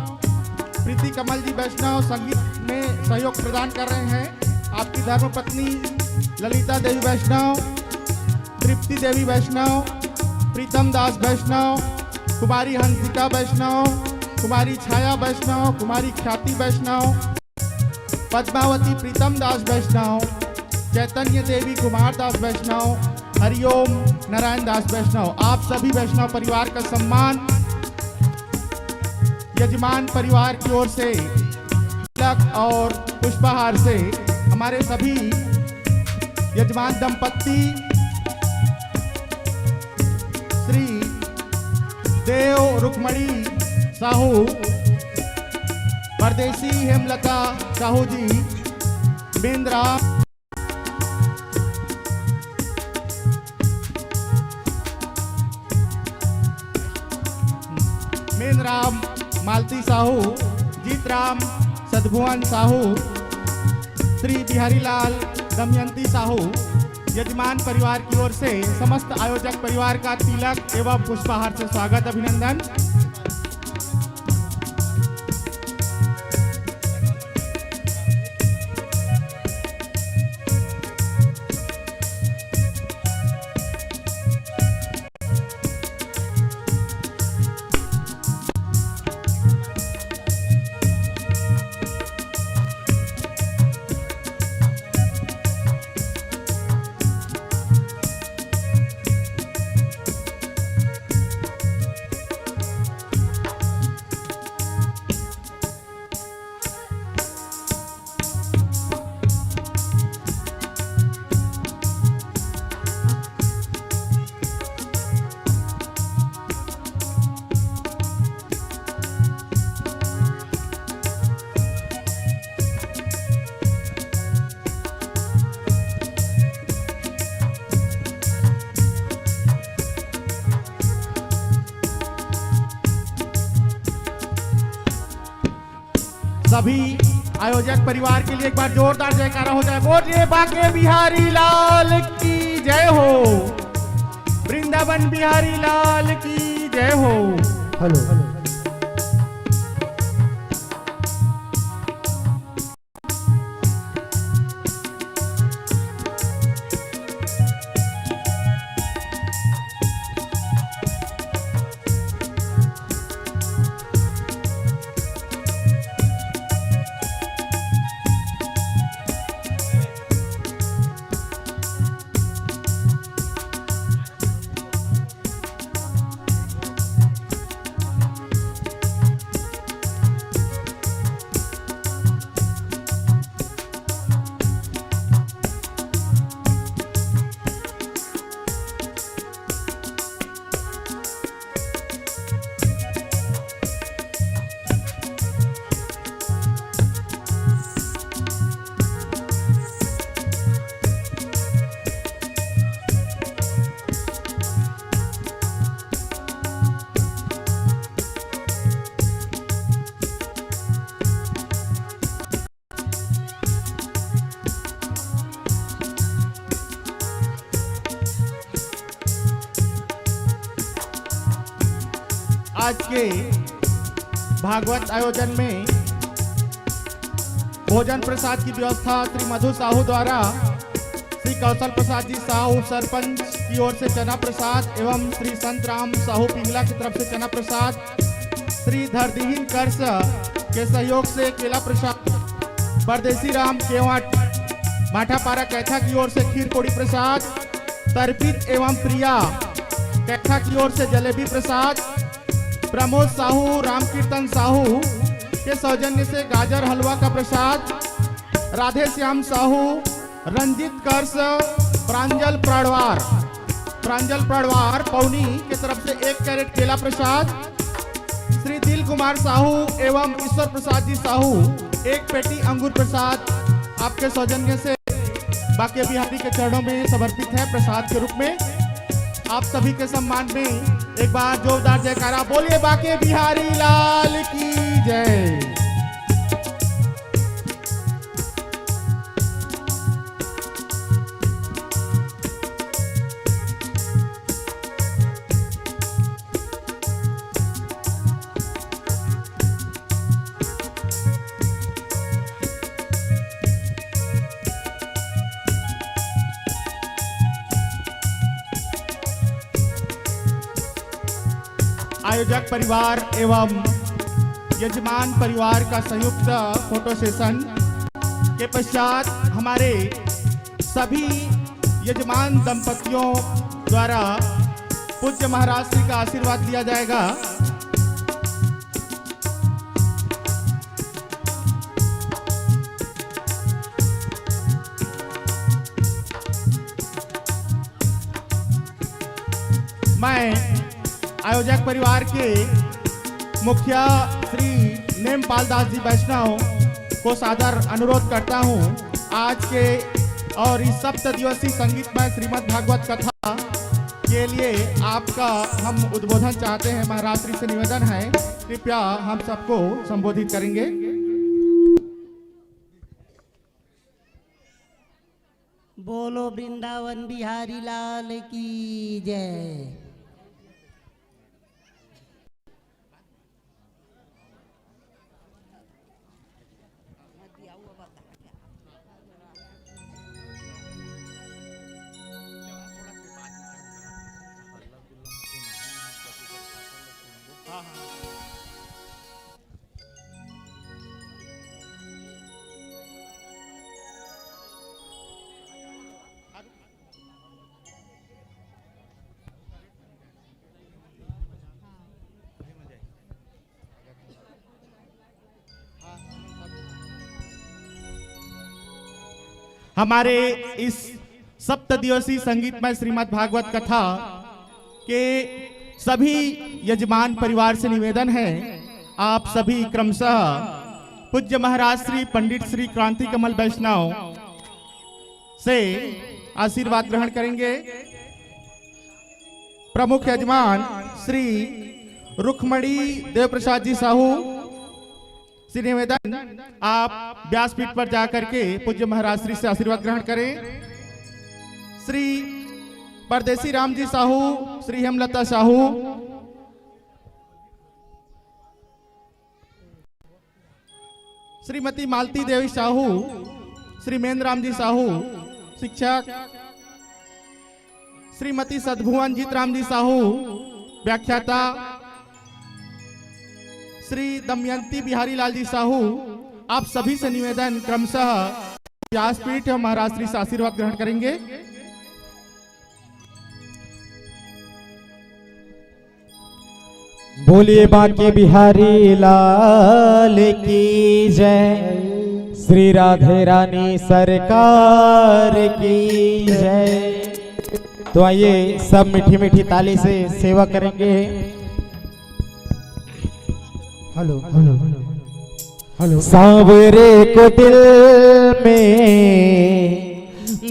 प्रीति कमल जी वैष्णव संगीत में सहयोग प्रदान कर रहे हैं। आपकी धर्म पत्नी ललिता देवी वैष्णव, तृप्ति देवी वैष्णव, प्रीतम दास वैष्णव, कुमारी हंसिका वैष्णव, कुमारी छाया वैष्णव, कुमारी ख्याति वैष्णव, पद्मावती प्रीतम दास वैष्णव, चैतन्य देवी कुमार दास वैष्णव, हरिओम नारायण दास वैष्णव, आप सभी वैष्णव परिवार का सम्मान यजमान परिवार की ओर से तिलक और पुष्पहार से हमारे सभी यजमान दंपत्ति श्री देव रुक्मणी साहू, परदेसी हेमलता साहू जी, बेंद्रा राम, मालती साहू, जीतराम सदभुवन साहू, श्री बिहारी लाल, दमयंती साहू, यजमान परिवार की ओर से समस्त आयोजक परिवार का तिलक एवं पुष्पहार से स्वागत अभिनंदन। सभी आयोजक परिवार के लिए एक बार जोरदार जयकारा हो जाए। बोलिए बाके बिहारी लाल की जय हो, वृंदावन बिहारी लाल की जय हो। हेलो आज के भागवत आयोजन में भोजन प्रसाद की व्यवस्था श्री मधु साहू द्वारा श्री कौशल प्रसाद जी साहू सरपंच की ओर से चना प्रसाद एवं श्री संत राम साहू पिंगला की तरफ से चना प्रसाद, श्री धरदीहीन कर्स के सहयोग से केला प्रसाद, परदेसी राम केवट माठापारा कैथा की ओर से खीर कोड़ी प्रसाद, तर्पित एवं प्रिया कैथा की ओर से जलेबी प्रसाद, प्रमोद साहू, रामकीर्तन साहू के सौजन्य से गाजर हलवा का प्रसाद राधे श्याम साहू, रंजित कर्स, प्रांजल प्राणवार पौनी के तरफ से 1 कैरेट केला प्रसाद, श्री दिल कुमार साहू एवं ईश्वर प्रसाद जी साहू 1 पेटी अंगूर प्रसाद आपके सौजन्य से बाके बिहारी के चरणों में समर्पित है प्रसाद के रूप में। आप सभी के सम्मान में एक बार जोरदार जयकारा बोलिए बाके बिहारी लाल की जय। आयोजक परिवार एवं यजमान परिवार का संयुक्त फोटो सेशन के पश्चात हमारे सभी यजमान दंपतियों द्वारा पूज्य महाराज श्री का आशीर्वाद लिया जाएगा। मैं आयोजक परिवार के मुखिया श्री नेमपाल दास जी वैष्णव को सादर अनुरोध करता हूं, आज के और इस 7 दिवसीय संगीतमय श्रीमद् भागवत कथा के लिए आपका हम उद्बोधन चाहते हैं। महाराज श्री से निवेदन है, कृपया हम सबको संबोधित करेंगे। बोलो वृंदावन बिहारी लाल की जय। हमारे इस 7 दिवसीय संगीतमय श्रीमद् भागवत कथा के सभी यजमान परिवार से निवेदन है, आप सभी क्रमशः पूज्य महाराज श्री पंडित श्री क्रांति कमल वैष्णव से आशीर्वाद ग्रहण करेंगे। प्रमुख यजमान श्री रुक्मणी देव प्रसाद जी साहू श्री निवेदन, आप व्यासपीठ पर जाकर के पूज्य महाराज श्री से आशीर्वाद ग्रहण करें। श्री परदेसी राम जी साहू, श्री हेमलता साहू, श्रीमती मालती देवी साहू, श्री महेंद्र राम जी साहू शिक्षक, श्रीमती सद्भुवन जीत राम जी साहू व्याख्याता, श्री दमयंती बिहारी लाल जी साहू, आप सभी से निवेदन क्रमशः व्यासपीठ और महाराज श्री से आशीर्वाद ग्रहण करेंगे। बोलिए बाके बिहारी लाल की जय, श्री राधे रानी सरकार की जय। तो आइए सब मीठी मीठी ताली से सेवा करेंगे। Hello hello hello. सांवरे को दिल में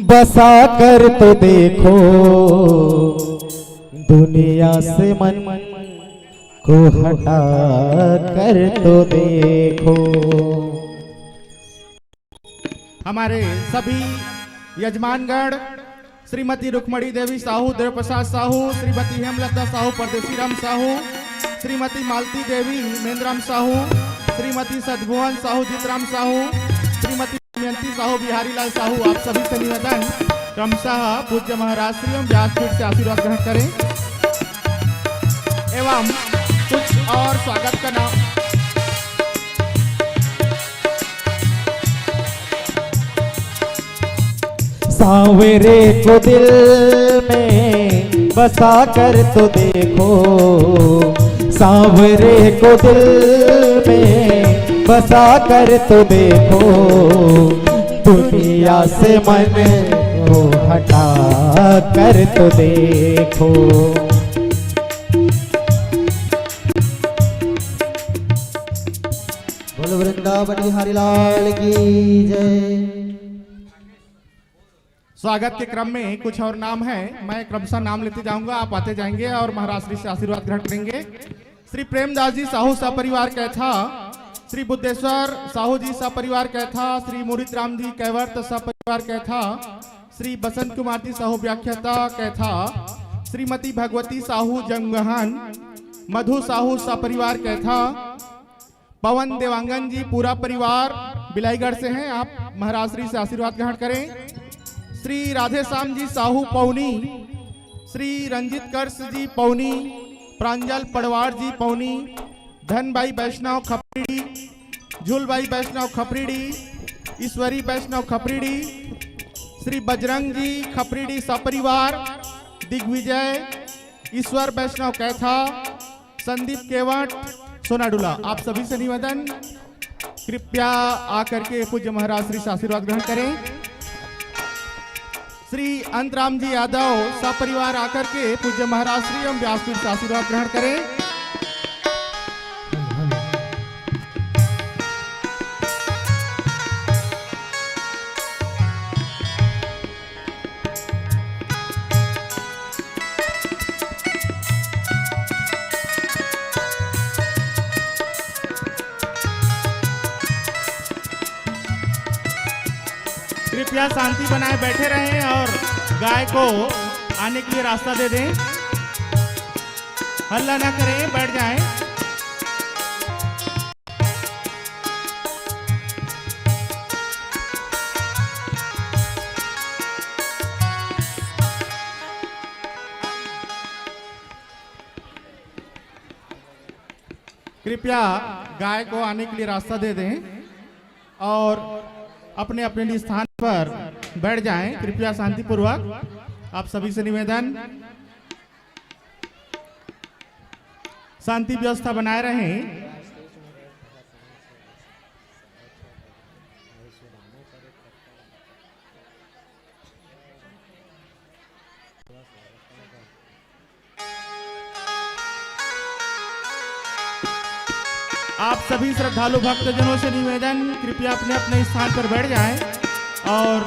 बसा कर तो देखो, दुनिया से मन को हटा कर तो देखो। हमारे सभी यजमानगण श्रीमती रुक्मणी देवी साहू, देव प्रसाद साहू, श्रीमती हेमलता साहू, परदेसी राम साहू, श्रीमती मालती देवी, महेंद्रराम साहू, श्रीमती सद्भुवन साहू, जीतराम साहू, श्रीमती दमयंती साहू, बिहारी लाल साहू, आप सभी से निवेदन क्रमशः पूज्य महाराज श्री एवं व्यासपीठ से आशीर्वाद ग्रहण करें एवं कुछ और स्वागत का नाम। सांवरे को दिल में बसा कर तो देखो, सांवरे को दिल में बसा कर तो देखो, दुनिया से मन को हटा कर तो देखो। बोलो वृंदावन बिहारी लाल की जय। स्वागत के क्रम में कुछ और नाम है, मैं क्रमशः नाम लेते जाऊंगा, आप आते जाएंगे और महाराज श्री से आशीर्वाद ग्रहण करेंगे। श्री प्रेमदास जी साहू सपरिवार कैथा, श्री बुद्धेश्वर साहू जी सपरिवार कैथा, श्री मुरीत राम जी कैवर्त सपरिवार कैथा, श्री बसंत कुमार जी साहू व्याख्याता कैथा, श्रीमती भगवती साहू जंगहन, मधु साहू सपरिवार कैथा, पवन देवांगन जी पूरा परिवार बिलाईगढ़ से हैं, आप महाराज श्री से आशीर्वाद ग्रहण करें। श्री राधे श्याम जी साहू पौनी, श्री रंजित कर्ष जी पौनी, प्रांजल पड़वार जी पौनी, धनबाई वैष्णव खपरीडी, झूलबाई वैष्णव खपरीडी, ईश्वरी वैष्णव खपरीडी, श्री बजरंग जी खपरीडी सपरिवार, दिग्विजय ईश्वर वैष्णव कैथा, संदीप केवट सोनाडुला। आप सभी से निवेदन, कृपया आकर के पूज्य महाराज श्री से आशीर्वाद ग्रहण करें। श्री अंतराम जी यादव सपरिवार आकर के पूज्य महाराज श्री एवं व्यासपीठ से आशीर्वाद ग्रहण करें। कृपया शांति बनाए बैठे रहें और गाय को आने के लिए रास्ता दे दें, हल्ला ना करें, बैठ जाएं। कृपया गाय को आने के लिए रास्ता दे दें और अपने अपने स्थान पर बैठ जाएं, कृपया शांतिपूर्वक। आप सभी से निवेदन, शांति व्यवस्था बनाए रहें। आप सभी श्रद्धालु भक्तजनों से निवेदन, कृपया अपने अपने स्थान पर बैठ जाएं और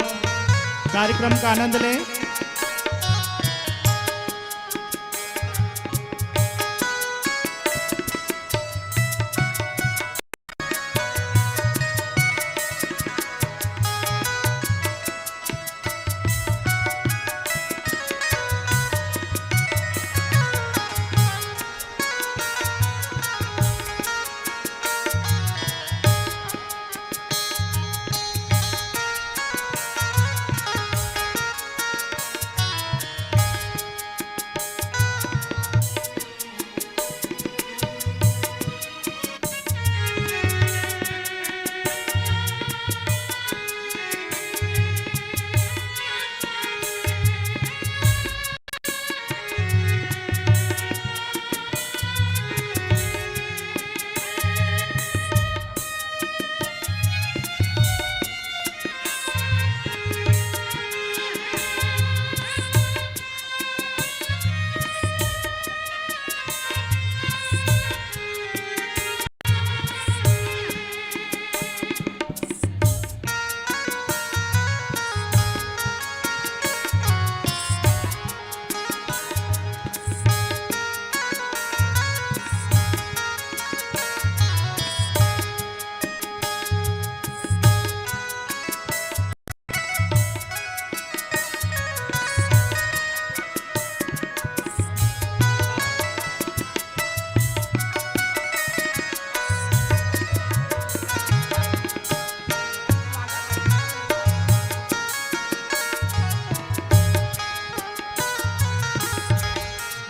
कार्यक्रम का आनंद लें।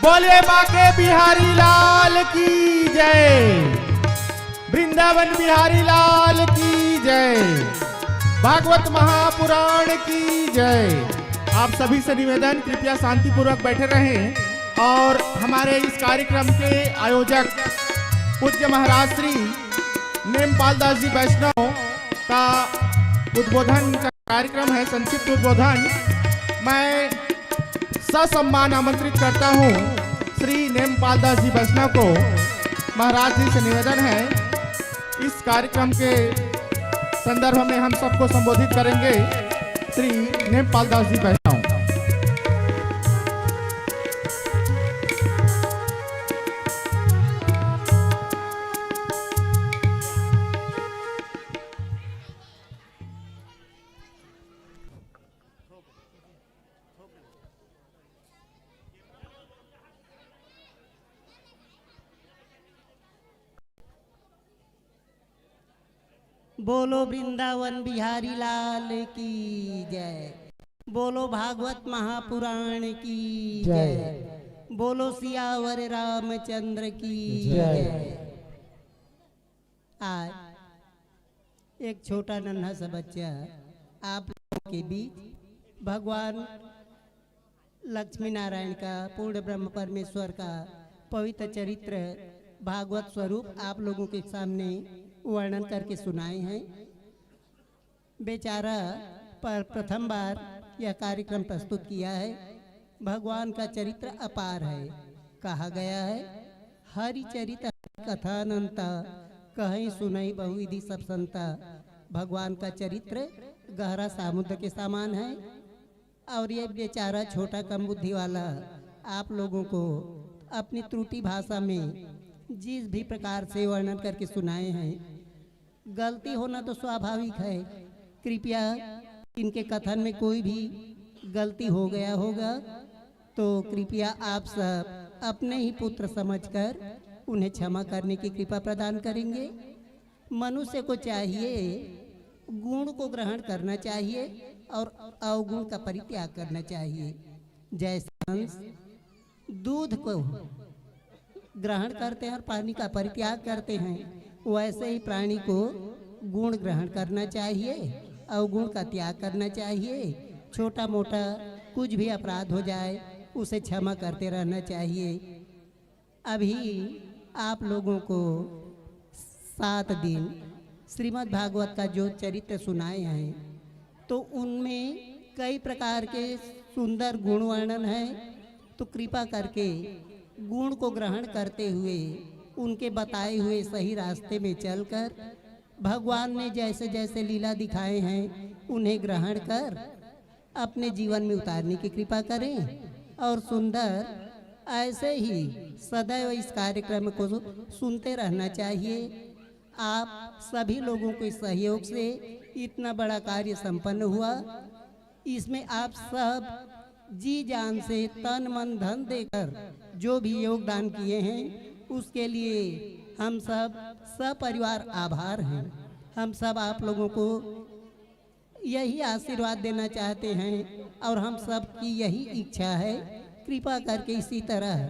बोले बाके बिहारी लाल की जय, वृंदावन बिहारी लाल की जय, भागवत महापुराण की जय। आप सभी से निवेदन, कृपया शांतिपूर्वक बैठे रहें और हमारे इस कार्यक्रम के आयोजक पूज्य महाराज श्री नेमपाल दास जी वैष्णव का उद्बोधन का कार्यक्रम है, संक्षिप्त उद्बोधन। मैं ससम्मान आमंत्रित करता हूँ श्री नेमपाल दास जी वैष्णव को। महाराज जी से निवेदन है, इस कार्यक्रम के संदर्भ में हम सबको संबोधित करेंगे श्री नेमपाल दास जी वैष्णव। बोलो वृंदावन बिहारी लाल की जय। बोलो भागवत महापुराण की जय। बोलो सियावर रामचंद्र की जय। आज एक छोटा नन्हा सा बच्चा आप लोगों के बीच भगवान लक्ष्मी नारायण का, पूर्ण ब्रह्म परमेश्वर का पवित्र चरित्र भागवत स्वरूप आप लोगों के सामने वर्णन करके सुनाए हैं। बेचारा पर प्रथम बार यह कार्यक्रम प्रस्तुत किया है। भगवान का चरित्र अपार है। कहा गया है, हरि चरित्र कथानंता, कहीं सुनई बहुविधि सब संता। भगवान का चरित्र गहरा समुद्र के समान है और ये बेचारा छोटा कम बुद्धि वाला आप लोगों को अपनी त्रुटि भाषा में जिस भी प्रकार से वर्णन करके सुनाए हैं। गलती होना तो स्वाभाविक है। कृपया इनके कथन में कोई भी गलती हो गया होगा तो कृपया आप सब अपने ही पुत्र समझकर उन्हें क्षमा करने की कृपा प्रदान करेंगे। मनुष्य को चाहिए गुण को ग्रहण करना चाहिए और अवगुण का परित्याग करना चाहिए। जैसे हंस दूध को ग्रहण करते हैं और पानी का परित्याग करते हैं, वैसे ही प्राणी को गुण ग्रहण करना चाहिए, अवगुण का त्याग करना चाहिए। छोटा मोटा कुछ भी अपराध हो जाए उसे क्षमा करते रहना चाहिए। अभी आप लोगों को 7 दिन श्रीमद् भागवत का जो चरित्र सुनाए हैं तो उनमें कई प्रकार के सुंदर गुण वर्णन है। तो कृपा करके गुण को ग्रहण करते हुए उनके बताए हुए सही रास्ते में चलकर भगवान ने जैसे जैसे लीला दिखाए हैं उन्हें ग्रहण कर अपने जीवन में उतारने की कृपा करें। और सुंदर ऐसे ही सदैव इस कार्यक्रम को सुनते रहना चाहिए। आप सभी लोगों के सहयोग से इतना बड़ा कार्य संपन्न हुआ। इसमें आप सब जी जान से तन मन धन देकर जो भी योगदान किए हैं उसके लिए हम सब सपरिवार आभार हैं। हम सब आप लोगों को यही आशीर्वाद देना चाहते हैं और हम सब की यही इच्छा है। कृपा करके इसी तरह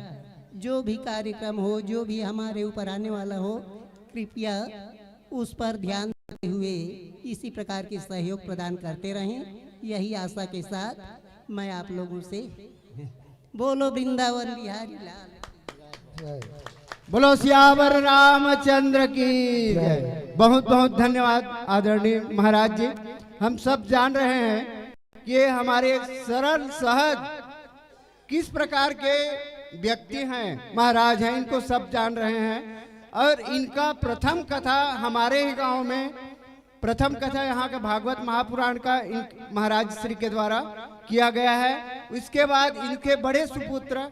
जो भी कार्यक्रम हो, जो भी हमारे ऊपर आने वाला हो, कृपया उस पर ध्यान देते हुए इसी प्रकार के सहयोग प्रदान करते रहें। यही आशा के साथ मैं आप लोगों से बोलो वृंदावन बिहारी लाल, बोलो सियावर रामचंद्र की जय। बहुत बहुत धन्यवाद आदरणीय महाराज जी। हम सब जान रहे हैं कि ये हमारे सरल सहज किस प्रकार के व्यक्ति हैं, महाराज हैं, इनको सब जान रहे हैं। और इनका प्रथम कथा हमारे ही गांव में प्रथम कथा यहाँ का भागवत महापुराण का महाराज श्री के द्वारा किया गया है। इसके बाद इनके बड़े सुपुत्र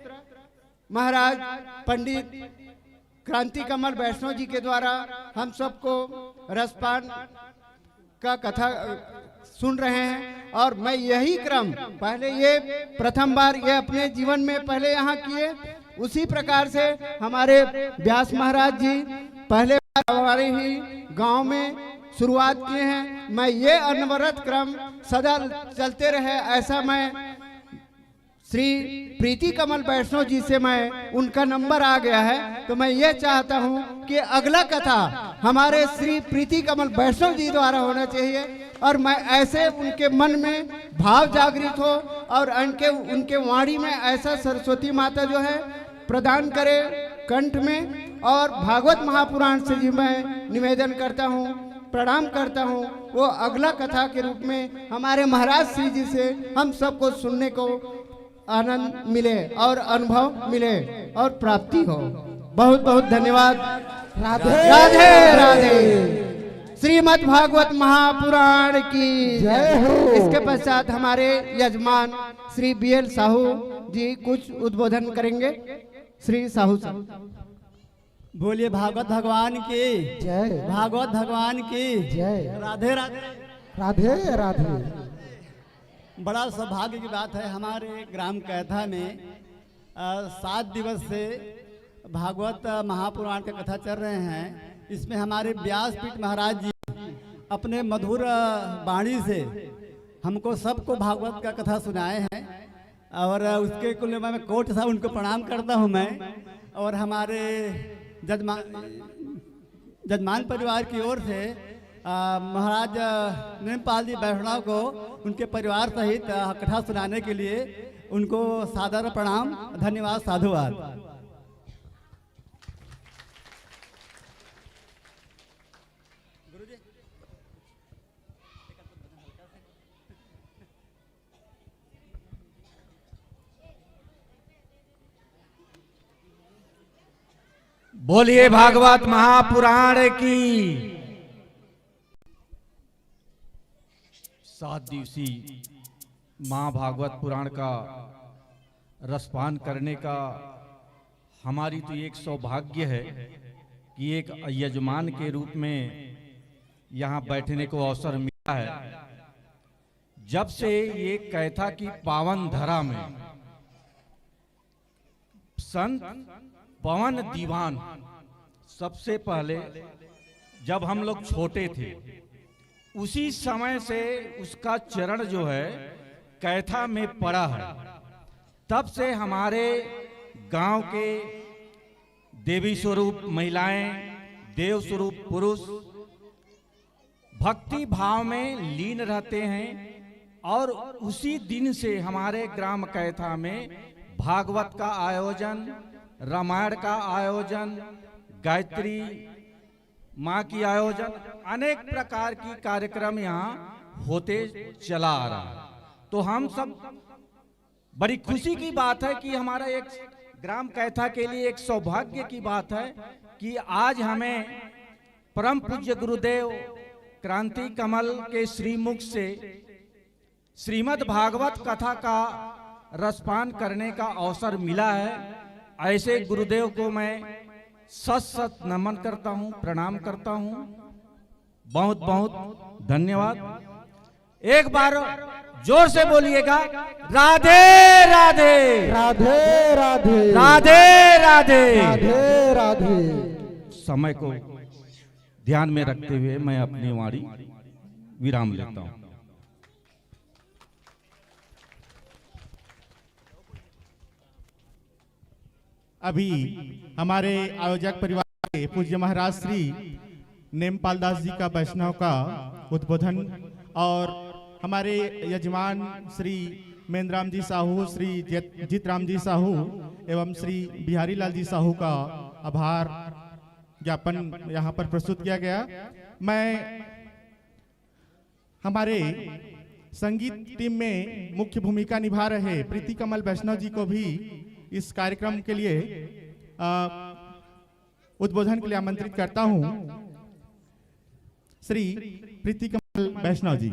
महाराज पंडित क्रांति कमल वैष्णव जी के द्वारा हम सबको रसपान का कथा सुन रहे हैं। और मैं यही क्रम पहले ये प्रथम बार ये अपने जीवन में पहले यहाँ किए, उसी प्रकार से हमारे व्यास महाराज जी पहले हमारे ही गांव में शुरुआत किए हैं। मैं ये अनवरत क्रम सदा चलते रहे, ऐसा मैं श्री प्रीति कमल वैष्णव जी से मैं उनका नंबर आ गया है। तो मैं ये चाहता हूँ कि अगला कथा हमारे श्री प्रीति कमल वैष्णव जी द्वारा होना चाहिए और मैं ऐसे उनके मन में भाव जागृत हो और उनके वाणी में ऐसा सरस्वती माता जो है प्रदान करे कंठ में और भागवत महापुराण से जी मैं निवेदन करता हूँ, प्रणाम करता हूँ। वो अगला कथा के रूप में हमारे महाराज श्री जी से हम सबको सुनने को आनंद मिले और अनुभव मिले और प्राप्ति हो। बहुत बहुत धन्यवाद। राधे राधे राधे। श्रीमद् भागवत महापुराण की जय हो। इसके पश्चात हमारे यजमान श्री BL साहू जी कुछ उद्बोधन करेंगे। श्री साहू साहब। बोलिए भागवत भगवान की जय। भागवत भगवान की जय। राधे राधे। राधे राधे। बड़ा सौभाग्य की बात है, हमारे ग्राम कैथा में 7 दिवस से भागवत महापुराण का कथा चल रहे हैं। इसमें हमारे व्यासपीठ महाराज जी अपने मधुर वाणी से हमको सबको भागवत का कथा सुनाए हैं और उसके कुल मैं कोट साहब उनको प्रणाम करता हूँ मैं। और हमारे जजमान परिवार की ओर से महाराज नेमपाल जी वैष्णव को उनके परिवार सहित कथा सुनाने के लिए उनको सादर प्रणाम, धन्यवाद, साधुवाद। बोलिए भागवत महापुराण की। 7 दिवसीय महाभागवत पुराण का रसपान करने का हमारी तो एक सौभाग्य है कि एक यजमान के रूप में यहाँ बैठने को अवसर मिला है। जब से ये कैथा की पावन धरा में संत पवन दीवान सबसे पहले जब हम लोग छोटे थे उसी समय से उसका चरण जो है कैथा में पड़ा है। तब से हमारे गांव के देवी स्वरूप महिलाएं, देव स्वरूप पुरुष भक्ति भाव में लीन रहते हैं और उसी दिन से हमारे ग्राम कैथा में भागवत का आयोजन, रामायण का आयोजन, गायत्री माँ की आयोजन, अनेक प्रकार की कार्यक्रम यहाँ होते चला आ रहा है। तो हम सब बड़ी खुशी की बात है कि हमारा एक ग्राम कैथा के लिए एक सौभाग्य की बात है कि आज हमें परम पूज्य गुरुदेव क्रांति कमल के श्रीमुख से श्रीमद् भागवत कथा का रसपान करने का अवसर मिला है। ऐसे गुरुदेव को मैं सत सत नमन करता हूँ, प्रणाम करता हूँ। बहुत बहुत धन्यवाद। एक बार जोर से बोलिएगा राधे राधे। राधे राधे। राधे राधे। राधे राधे। समय को ध्यान में रखते हुए मैं अपनी वाणी विराम लेता हूँ। अभी हमारे आयोजक परिवार के पूज्य महाराज श्री नेमपाल दास जी का वैष्णव का उद्बोधन और हमारे यजमान श्री महेंद्राम जी साहू, श्री जीतराम जी साहू एवं श्री बिहारी लाल जी साहू का आभार ज्ञापन यहाँ पर प्रस्तुत किया गया। मैं हमारे संगीत टीम में मुख्य भूमिका निभा रहे प्रीति कमल वैष्णव जी को भी इस कार्यक्रम के लिए उद्बोधन के लिए आमंत्रित करता हूं। श्री प्रीति कमल वैष्णव जी।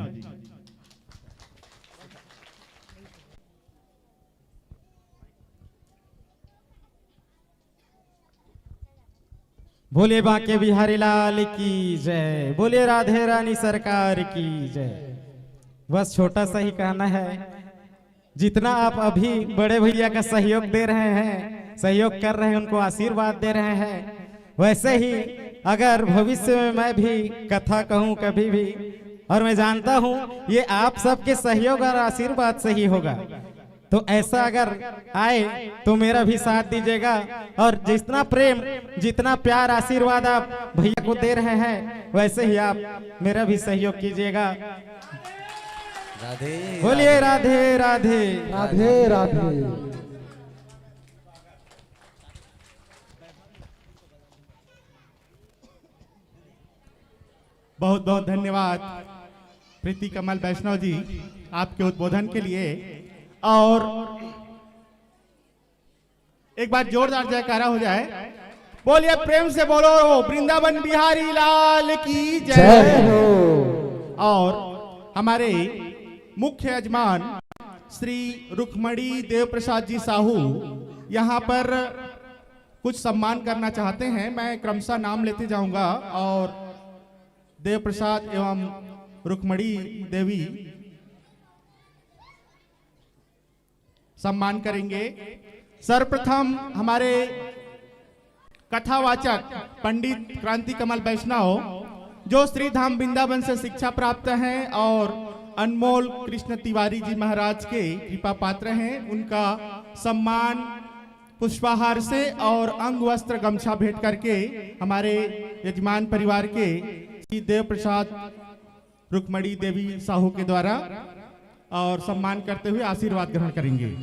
बोलिए बांके बिहारी लाल की जय। बोलिए राधे रानी सरकार की जय। बस छोटा सा ही कहना है, जितना आप अभी बड़े भैया का सहयोग दे रहे हैं, सहयोग कर रहे हैं, उनको आशीर्वाद दे रहे हैं, वैसे ही अगर भविष्य में मैं भी कथा कहूँ कभी भी, और मैं जानता हूँ ये आप सबके सहयोग और आशीर्वाद से ही होगा, तो ऐसा अगर आए तो मेरा भी साथ दीजिएगा। और जितना प्रेम, जितना प्यार, आशीर्वाद आप भैया को दे रहे हैं, वैसे ही आप मेरा भी सहयोग कीजिएगा। बोलिए राधे राधे। राधे राधे। बहुत बहुत धन्यवाद प्रीति कमल वैष्णव जी आपके उद्बोधन के लिए। और एक बार जोरदार जयकारा हो जाए। बोलिए प्रेम से बोलो वृंदावन बिहारी लाल की जय। और हमारे मुख्य यजमान श्री रुक्मणी देव प्रसाद जी साहू यहाँ पर कुछ सम्मान करना चाहते हैं। मैं क्रमशः नाम लेते जाऊंगा और देव प्रसाद एवं रुक्मणी देवी सम्मान करेंगे। सर्वप्रथम हमारे कथावाचक पंडित क्रांति कमल वैष्णव जो श्री धाम वृंदावन से शिक्षा प्राप्त हैं और अनमोल कृष्ण तिवारी जी महाराज के कृपा पात्र हैं, उनका सम्मान पुष्पाहार से और अंग वस्त्र गमछा भेंट करके हमारे यजमान परिवार के श्री देव प्रसाद रुक्मणी देवी साहू के द्वारा और सम्मान करते हुए आशीर्वाद ग्रहण करेंगे।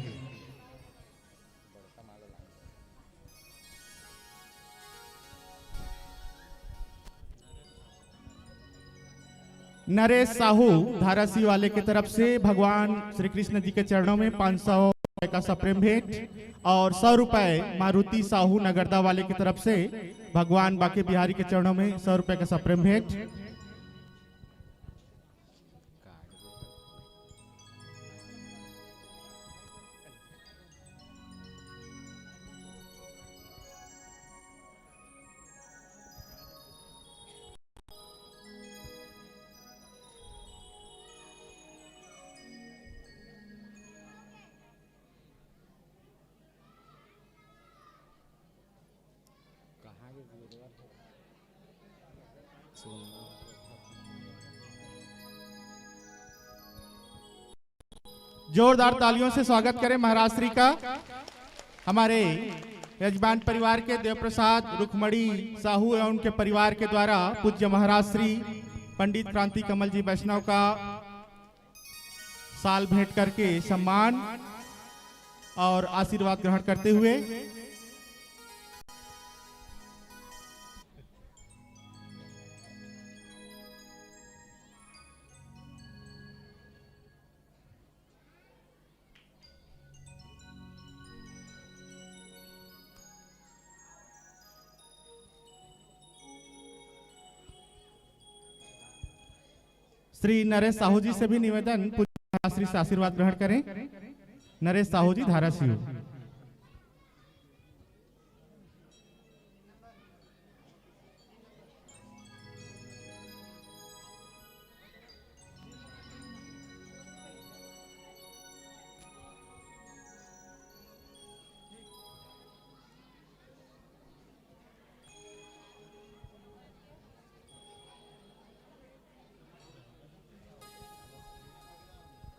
नरेश साहू धारासी वाले की तरफ से भगवान श्री कृष्ण जी के चरणों में 500 रुपए का सप्रेम भेंट और 100 रुपए मारुति साहू नगरदा वाले की तरफ से भगवान बाके बिहारी के चरणों में 100 रुपए का सप्रेम भेंट। जोरदार तालियों से स्वागत करें महाराज श्री का। हमारे यजमान परिवार के देव प्रसाद रुक्मणी साहू एवं उनके परिवार के द्वारा पूज्य महाराज श्री पंडित क्रांति कमल जी वैष्णव का साल भेंट करके सम्मान और आशीर्वाद ग्रहण करते हुए श्री नरेश साहू जी से भी निवेदन पूज्य श्री से आशीर्वाद ग्रहण करें। नरेश साहू जी धाराशिव।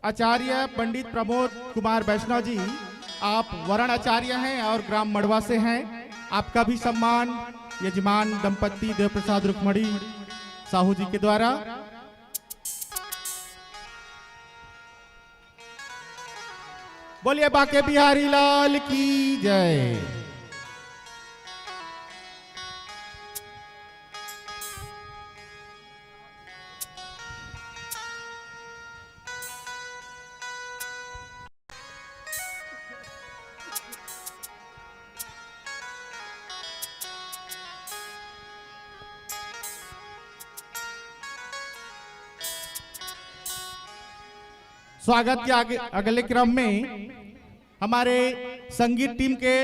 आचार्य पंडित प्रमोद कुमार वैष्णव जी, आप वरण आचार्य हैं और ग्राम मड़वा से हैं। आपका भी सम्मान यजमान दंपति देव प्रसाद रुक्मणी साहू जी के द्वारा। बोलिए बाके बिहारी लाल की जय। स्वागत के अगले क्रम में हमारे संगीत टीम के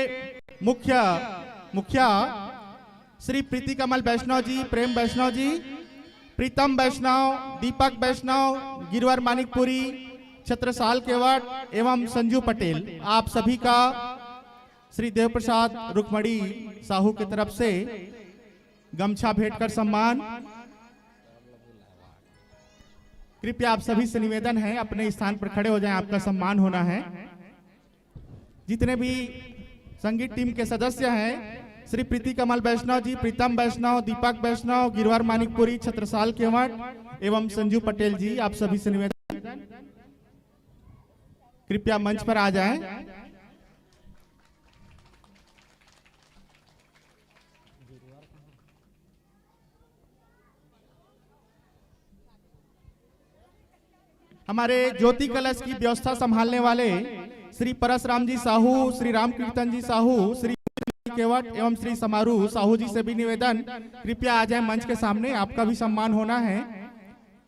मुखिया श्री प्रीति कमल वैष्णव जी, प्रेम वैष्णव जी, प्रीतम वैष्णव, दीपक वैष्णव, गिरवर मानिकपुरी, छत्रसाल केवट एवं संजू पटेल, आप सभी का श्री देव प्रसाद रुक्मणी साहू की तरफ से गमछा भेंट कर सम्मान। कृपया आप सभी से निवेदन है अपने स्थान पर खड़े हो जाएं, आपका सम्मान होना है। जितने भी संगीत टीम के सदस्य हैं, श्री प्रीति कमल वैष्णव जी, प्रीतम वैष्णव, दीपक वैष्णव, गिरवर मानिकपुरी, छत्रसाल केवट एवं संजू पटेल जी, आप सभी से निवेदन कृपया मंच पर आ जाएं। हमारे ज्योति कलश की व्यवस्था संभालने वाले श्री परशुराम जी साहू, श्री राम कीर्तन जी साहू, श्री केवट एवं श्री समारू साहू जी से भी निवेदन, कृपया आ जाए मंच के सामने, आपका भी सम्मान होना है।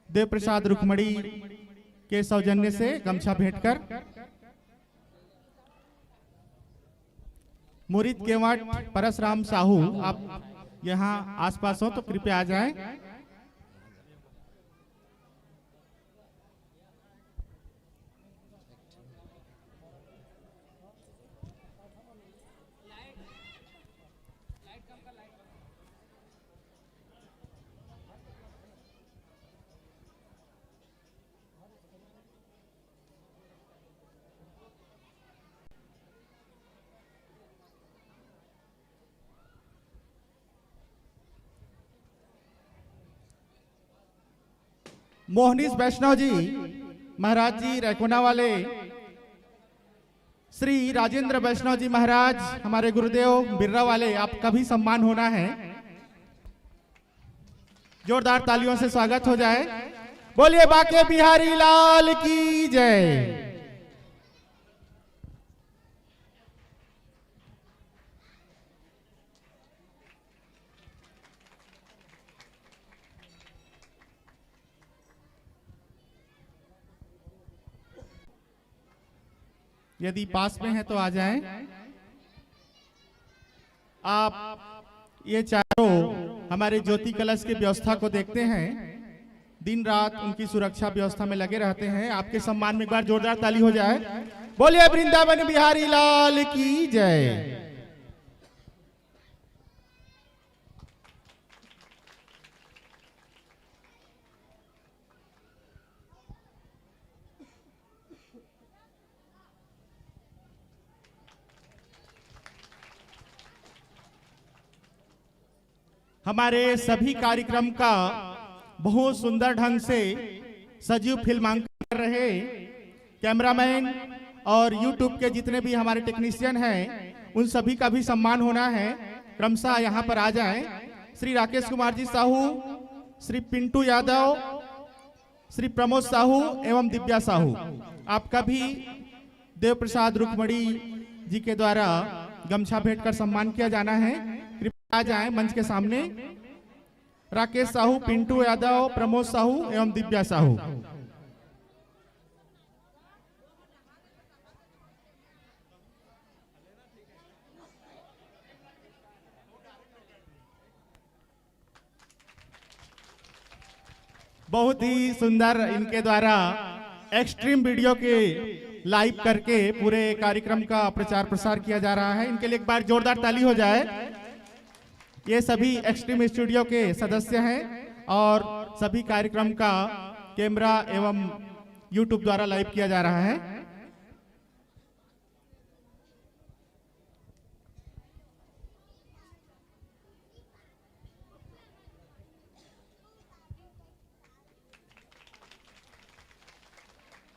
देव प्रसाद रुक्मणी के सौजन्य से गमछा भेंट कर मुरीद केवट परशुराम साहू आप यहाँ आसपास हो तो कृपया आ जाएं। मोहनीश वैष्णव जी महाराज जी रैकोना वाले, श्री राजेंद्र वैष्णव जी महाराज हमारे गुरुदेव बिर्रा वाले, आपका भी सम्मान होना है। जोरदार तालियों से स्वागत हो जाए। बोलिए बाके बिहारी लाल की जय। यदि पास में है तो आ जाएं। आप ये चारों हमारे ज्योति कलश की व्यवस्था को देखते हैं, दिन रात उनकी सुरक्षा व्यवस्था में लगे रहते हैं। आपके सम्मान में एक बार जोरदार ताली हो जाए। बोलिए वृंदावन बिहारी लाल की जय। हमारे सभी कार्यक्रम का बहुत सुंदर ढंग से सजीव फिल्मांकन कर रहे कैमरामैन और यूट्यूब के जितने भी हमारे टेक्नीशियन हैं, उन सभी का भी सम्मान होना है। क्रमशः यहाँ पर आ जाएं। श्री राकेश कुमार जी साहू, श्री पिंटू यादव, श्री प्रमोद साहू एवं दिव्या साहू, आपका भी देव प्रसाद रुक्मणी जी के द्वारा गमछा भेंट कर सम्मान किया जाना है। कृपया आ जाएं मंच के सामने। राकेश साहू, पिंटू यादव, प्रमोद साहू एवं दिव्या साहू। बहुत ही सुंदर इनके द्वारा एक्सट्रीम वीडियो के लाइव करके पूरे कार्यक्रम का प्रचार प्रसार किया जा रहा है। इनके लिए एक बार जोरदार ताली हो जाए। ये सभी एक्सट्रीम स्टूडियो के सदस्य हैं और सभी कार्यक्रम का कैमरा एवं यूट्यूब द्वारा लाइव किया जा रहा है।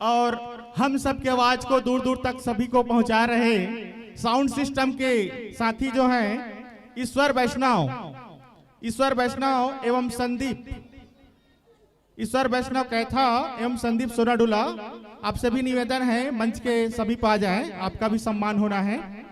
और हम सबके आवाज को दूर दूर तक सभी को पहुंचा रहे साउंड सिस्टम के साथी जो हैं ईश्वर वैष्णव एवं संदीप, ईश्वर वैष्णव कैथा एवं संदीप सोनाडुला, आपसे भी निवेदन है मंच के सभी पर आ जाएं, आपका भी सम्मान होना है।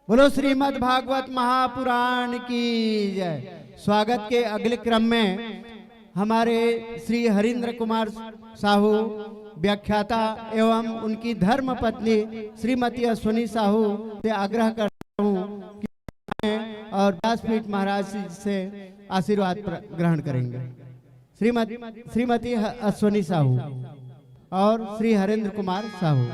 बोलो श्रीमद् भागवत महापुराण की जय। स्वागत के अगले क्रम में हमारे श्री हरिंद्र कुमार साहू व्याख्याता एवं उनकी धर्म पत्नी श्रीमती अश्विनी साहू से आग्रह करता हूँ कि और व्यासपीठ महाराज से आशीर्वाद ग्रहण करेंगे। श्रीमती अश्विनी साहू और श्री हरिंद्र कुमार साहू।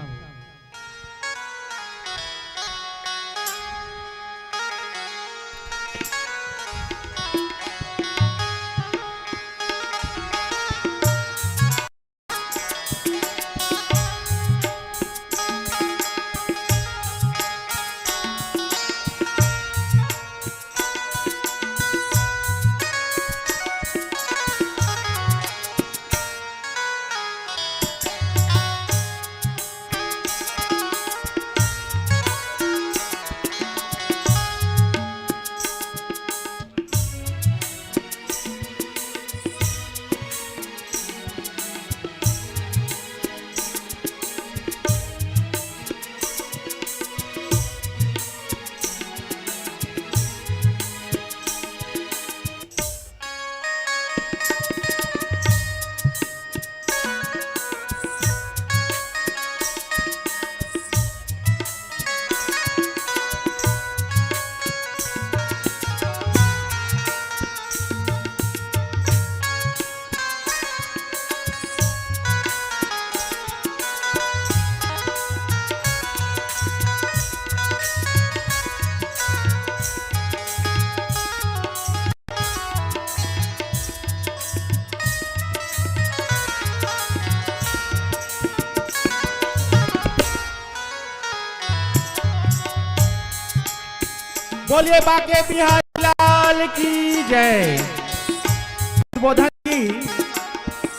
बोलिए बाके बिहारी लाल की जय। उद्बोधन की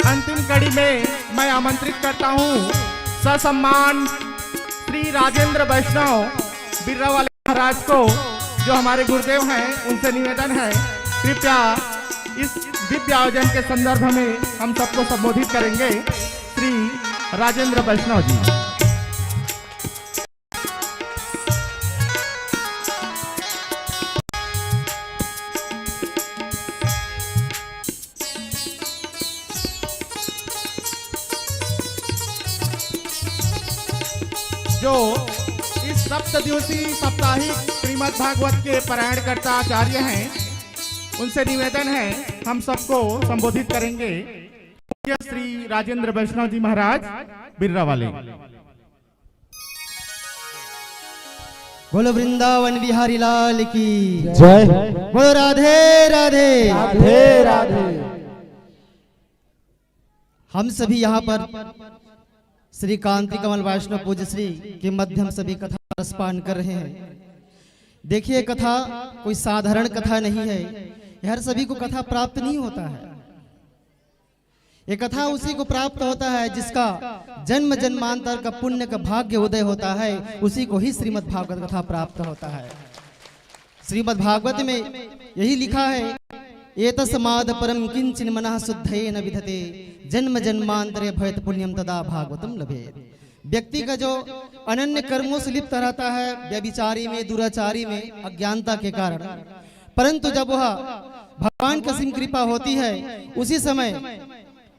अंतिम कड़ी में मैं आमंत्रित करता हूँ ससम्मान श्री राजेंद्र वैष्णव बिर्रा वाले महाराज को, जो हमारे गुरुदेव हैं। उनसे निवेदन है कृपया इस दिव्य आयोजन के संदर्भ में हम सबको संबोधित करेंगे श्री राजेंद्र वैष्णव जी। जो इस सप्तदिवसीय साप्ताहिक श्रीमद् भागवत के पारायणकर्ता आचार्य हैं, उनसे निवेदन है हम सबको संबोधित करेंगे श्री राजेंद्र वैष्णव जी महाराज बिर्रा वाले। बोलो वृंदावन बिहारी लाल की जय। बोलो राधे राधे राधे राधे। हम सभी यहाँ पर श्री कांति कमल वैष्णव पूज्य श्री के मध्यम सभी कथा रसपान कर रहे हैं। देखिए, कथा कोई साधारण कथा नहीं है। हर सभी को कथा प्राप्त नहीं होता है। ये कथा उसी को प्राप्त होता है जिसका जन्म जन्मांतर का पुण्य का भाग्य उदय होता है, उसी को ही श्रीमद् भागवत कथा प्राप्त होता है। श्रीमद् भागवत में यही लिखा है, एतस्माद् परम किंचिन मनः शुद्धेन विधते जन्म जन्मांतरे भयत पुण्यम तदा भागवतम लभेत। व्यक्ति का जो अनन्य कर्मों से लिप्त रहता है, व्यभिचारी में, दुराचारी में, अज्ञानता के कारण, परंतु जब वह भगवान की असीम कृपा होती है, उसी समय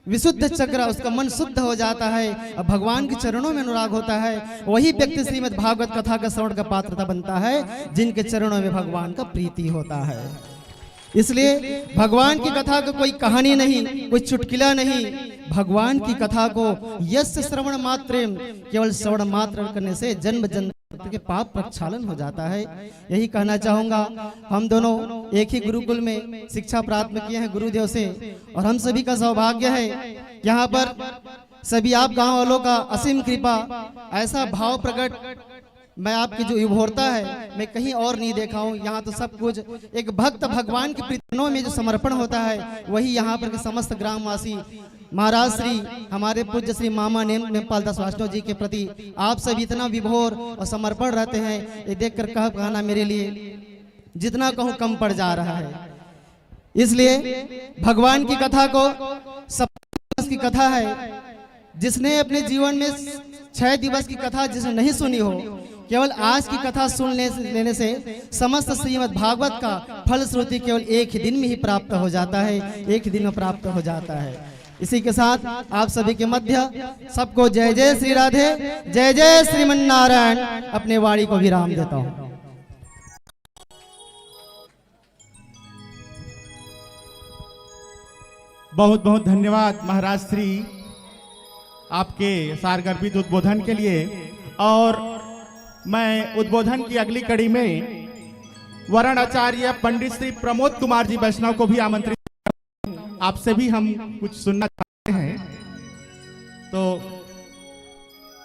विशुद्ध चक्र, उसका मन शुद्ध हो जाता है और भगवान के चरणों में अनुराग होता है। वही व्यक्ति श्रीमद् भागवत कथा का श्रवण का पात्रता बनता है, जिनके चरणों में भगवान का प्रीति होता है। इसलिए भगवान की कथा को कोई कहानी नहीं, कोई चुटकिला नहीं। भगवान की कथा को यस्य श्रवण मात्र, केवल श्रवण मात्र करने से जन्म जन्म के पाप प्रक्षालन हो जाता है। यही कहना चाहूंगा। हम दोनों एक ही गुरुकुल में शिक्षा प्राप्त किए हैं गुरुदेव से, और हम सभी का सौभाग्य है यहाँ पर सभी आप गांव वालों का असीम कृपा, ऐसा भाव प्रकट मैं आपकी जो उभरता है मैं कहीं और नहीं देखा हूँ। यहाँ तो सब कुछ एक भक्त भगवान के प्रीतनों में जो समर्पण होता है, वही यहाँ पर के समस्त ग्रामवासी महाराज श्री हमारे पूज्य श्री मामा नेपाल दास वैष्णव जी के प्रति आप सब इतना विभोर और समर्पण रहते हैं। ये देखकर कहना मेरे लिए जितना कहूँ कम पड़ जा रहा है। इसलिए भगवान की कथा को, सब की कथा है, जिसने अपने जीवन में 6 दिवस की कथा जिसने नहीं सुनी हो, केवल आज की कथा सुन लेने से समस्त श्रीमद् भागवत का फलश्रुति केवल एक ही दिन में ही प्राप्त हो जाता है, एक ही दिन में प्राप्त हो जाता है। इसी के साथ आप सभी के मध्य सबको जय जय श्री राधे, जय जय श्रीमन्नारायण अपने वाणी को विराम देता हूँ। बहुत बहुत धन्यवाद महाराज श्री आपके सारगर्भित उद्बोधन के लिए। और मैं उद्बोधन की अगली कड़ी में वरण आचार्य पंडित श्री प्रमोद कुमार जी वैष्णव को भी आमंत्रित, आपसे भी हम कुछ सुनना चाहते हैं, तो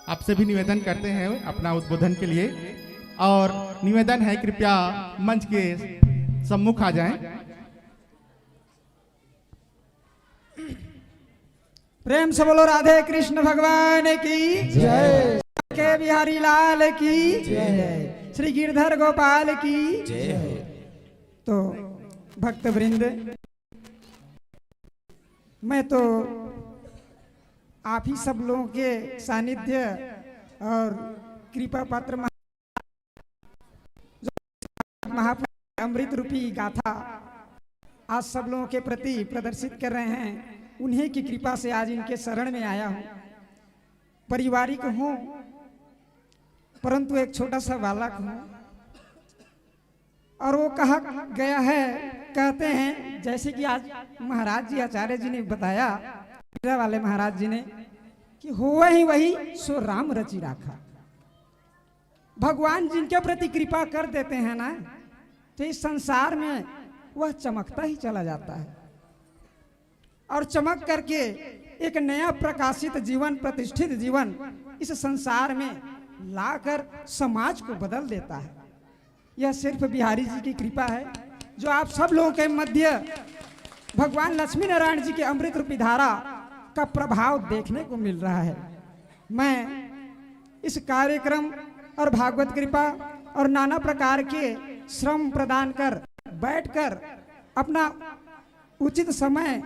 आपसे भी निवेदन करते हैं अपना उद्बोधन के लिए। और निवेदन है कृपया मंच के सम्मुख आ जाएं। प्रेम से बोलो राधे कृष्ण भगवान की जय, के बिहारी लाल की जय, श्री गिरधर गोपाल की जय। तो भक्त वृंद, मैं तो आप ही सब लोगों के सानिध्य और कृपा पात्र महापुरुष अमृत रूपी गाथा आज सब लोगों के प्रति प्रदर्शित कर रहे हैं, उन्हीं की कृपा से आज इनके शरण में आया हूँ। पारिवारिक हूँ, परंतु एक छोटा सा बालक हूँ। और वो कहा गया है, कहते हैं जैसे कि आज महाराज जी आचार्य जी ने बताया, वाले महाराज जी ने, कि हुआ ही वही सो राम रचि राखा। भगवान जिनके प्रति कृपा कर देते हैं ना, तो इस संसार में वह चमकता ही चला जाता है, और चमक करके एक नया प्रकाशित जीवन, प्रतिष्ठित जीवन इस संसार में लाकर समाज को बदल देता है। यह सिर्फ बिहारी जी की कृपा है जो आप सब लोगों के मध्य भगवान लक्ष्मी नारायण जी के अमृत रूपी धारा का प्रभाव देखने को मिल रहा है। मैं इस कार्यक्रम और भागवत कृपा और नाना प्रकार के श्रम प्रदान कर बैठकर अपना उचित समय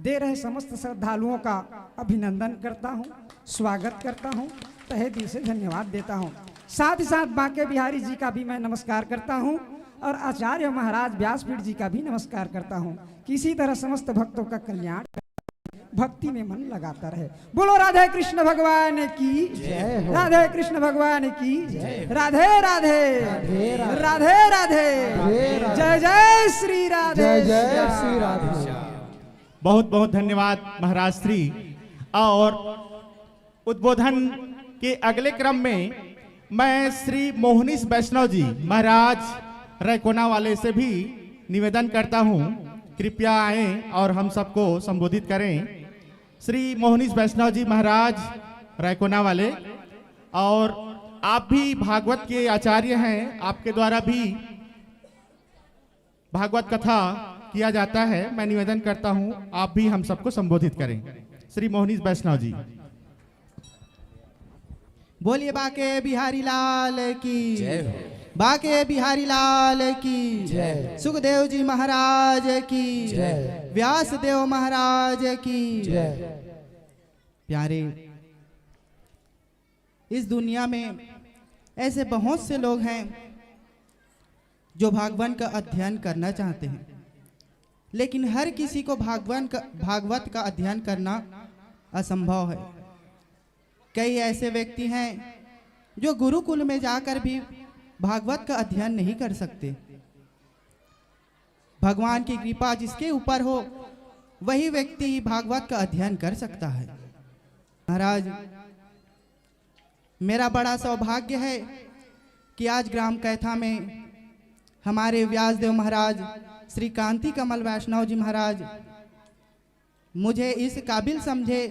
दे रहे समस्त श्रद्धालुओं का अभिनंदन करता हूं, स्वागत करता हूं, तहे दिल से धन्यवाद देता हूं। साथ ही साथ बांके बिहारी जी का भी मैं नमस्कार करता हूं और आचार्य महाराज व्यासपीठ जी का भी नमस्कार करता हूं। किसी तरह समस्त भक्तों का कल्याण, भक्ति में मन लगाता रहे। बोलो राधे कृष्ण भगवान की जय, राधे कृष्ण भगवान की जय, राधे राधे राधे राधे, जय जय श्री राधे, जय जय श्री राधे। बहुत बहुत धन्यवाद महाराज श्री। और उद्बोधन के अगले क्रम में मैं श्री मोहनीश वैष्णव जी महाराज रैकोना वाले से भी निवेदन करता हूं, कृपया आएं और हम सबको संबोधित करें। श्री मोहनीश वैष्णव जी महाराज रैकोना वाले, और आप भी भागवत के आचार्य हैं, आपके द्वारा भी भागवत कथा किया जाता है। मैं निवेदन करता हूं आप भी हम सबको संबोधित करें। श्री मोहनीश वैष्णव जी। बोलिए बाके बिहारी लाल की जय, बाके बिहारी लाल की जय, सुखदेव जी महाराज की जय, व्यासदेव महाराज की जय। प्यारे, इस दुनिया में ऐसे बहुत से लोग हैं जो भागवत का अध्ययन करना चाहते हैं, लेकिन हर किसी को भागवत का अध्ययन करना असंभव है। कई ऐसे व्यक्ति हैं जो गुरुकुल में जाकर भी भागवत का अध्ययन नहीं कर सकते। भगवान की कृपा जिसके ऊपर हो वही व्यक्ति भागवत का अध्ययन कर सकता है। महाराज, मेरा बड़ा सौभाग्य है कि आज ग्राम कैथा में हमारे व्यासदेव महाराज श्री कांति कमल वैष्णव जी महाराज मुझे इस काबिल समझे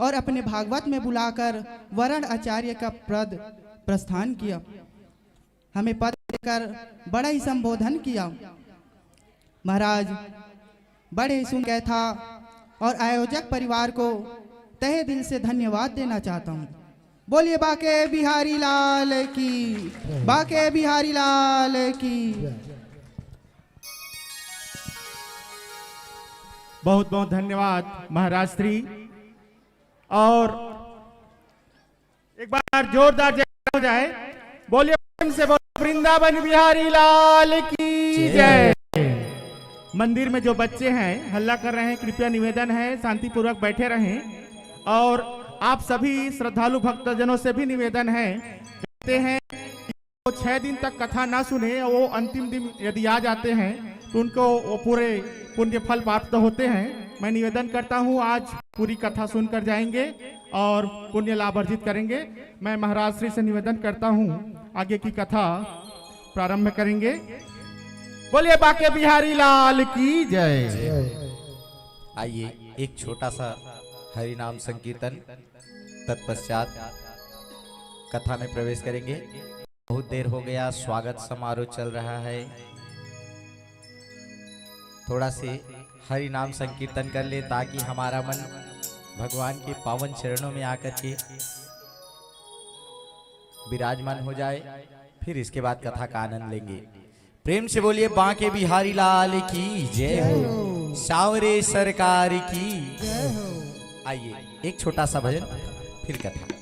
और अपने भागवत में बुलाकर वर्ण आचार्य का पद प्रस्थान किया। हमें पद देकर बड़ा ही संबोधन किया। महाराज, बड़े ही सुन था और आयोजक परिवार को तहे दिल से धन्यवाद देना चाहता हूँ। बोलिए बाके बिहारी लाल की, बाके बिहारी लाल की। बहुत बहुत धन्यवाद महाराज श्री। और एक बार जोरदार जय हो जाए। बोलिए प्रेम से, बोलिए वृंदावन बिहारी लाल की जय। मंदिर में जो बच्चे हैं हल्ला कर रहे हैं, कृपया निवेदन है शांतिपूर्वक बैठे रहें। और आप सभी श्रद्धालु भक्तजनों से भी निवेदन है, कहते हैं कि वो 6 दिन तक कथा ना सुने, वो अंतिम दिन यदि आ जाते हैं तो उनको वो पूरे पुण्य फल प्राप्त होते हैं। मैं निवेदन करता हूँ आज पूरी कथा सुनकर जाएंगे और पुण्य लाभ अर्जित करेंगे। मैं महाराज श्री से निवेदन करता हूँ आगे की कथा प्रारंभ करेंगे। बोलिए बाके बिहारी लाल की जय। आइए एक छोटा सा हरि नाम संकीर्तन, तत्पश्चात कथा में प्रवेश करेंगे। बहुत देर हो गया, स्वागत समारोह चल रहा है, थोड़ा से हरि नाम संकीर्तन कर ले ताकि हमारा मन भगवान के पावन चरणों में आकर के विराजमान हो जाए। फिर इसके बाद कथा का आनंद लेंगे। प्रेम से बोलिए बांके बिहारी लाल की जय हो, सावरे सरकार की जय हो। आइए एक छोटा सा भजन, फिर कथा।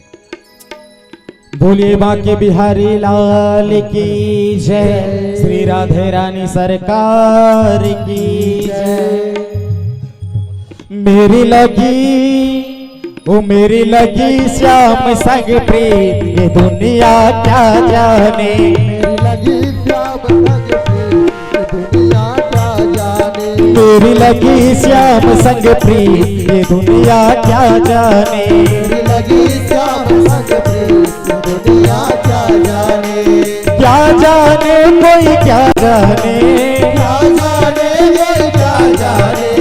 बोलिए बांके बिहारी लाल की जय, श्री राधे रानी सरकार की जय। मेरी लगी वो मेरी लगी श्याम संग प्रीत, ये दुनिया क्या जाने। मेरी लगी श्याम संग प्रीत, दुनिया क्या जाने। मेरी लगी श्याम संग प्रीत, ये दुनिया क्या जाने। मेरी लगी श्याम संग प्रीत, दुनिया क्या जाने। क्या जाने कोई क्या जाने, क्या जाने कोई क्या जाने।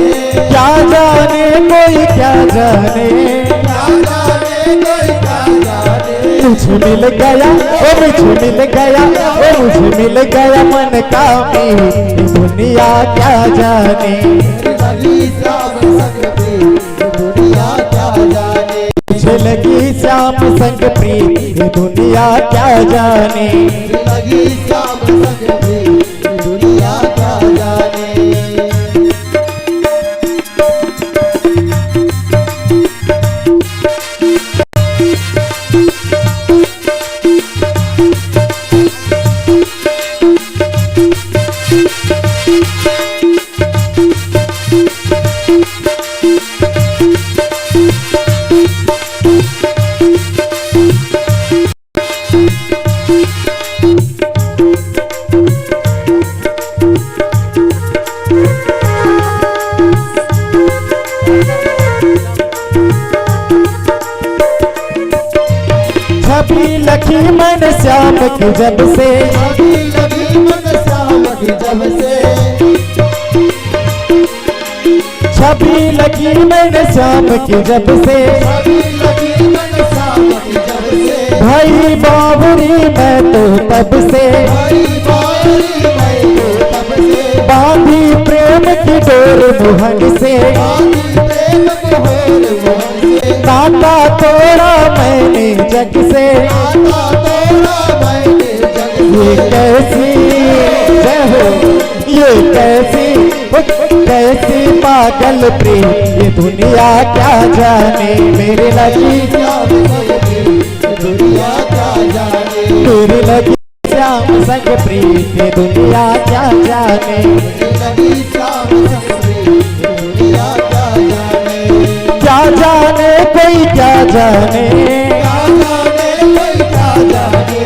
क्या जाने कोई क्या जाने, क्या जाने कोई क्या जाने। मुझे मिल गया, ओ मुझे मिल गया, ओ मुझे मिल गया मन का मी, दुनिया क्या जाने। मुझे लगी श्याम संग प्रीत दुनिया क्या जाने। दुनिया क्या जाने। छवि लगी मन श्याम की जब से, लगी मन श्याम की जब से, छवि लगी मन श्याम की जब से, लगी मन श्याम की जब से, भाई बाबरी मैं तो तब से, भाई बाबरी मैं तो तब से, बांधी प्रेम की डोर मुहंग से, बांधी प्रेम मोहर मोहन से, नाता तोड़ा मैंने जग से, नाता तोड़ा मैंने जग से। ये कैसी जय हो, ये कैसी पागल प्रेम, ये दुनिया क्या जाने। मेरे लगी दुनिया क्या जाने। मेरे लगी श्याम संग प्रीत ये दुनिया क्या जाने। लगी श्याम संग प्रीत दुनिया क्या जाने। क्या जाने कोई क्या जाने, क्या जाने कोई क्या जाने,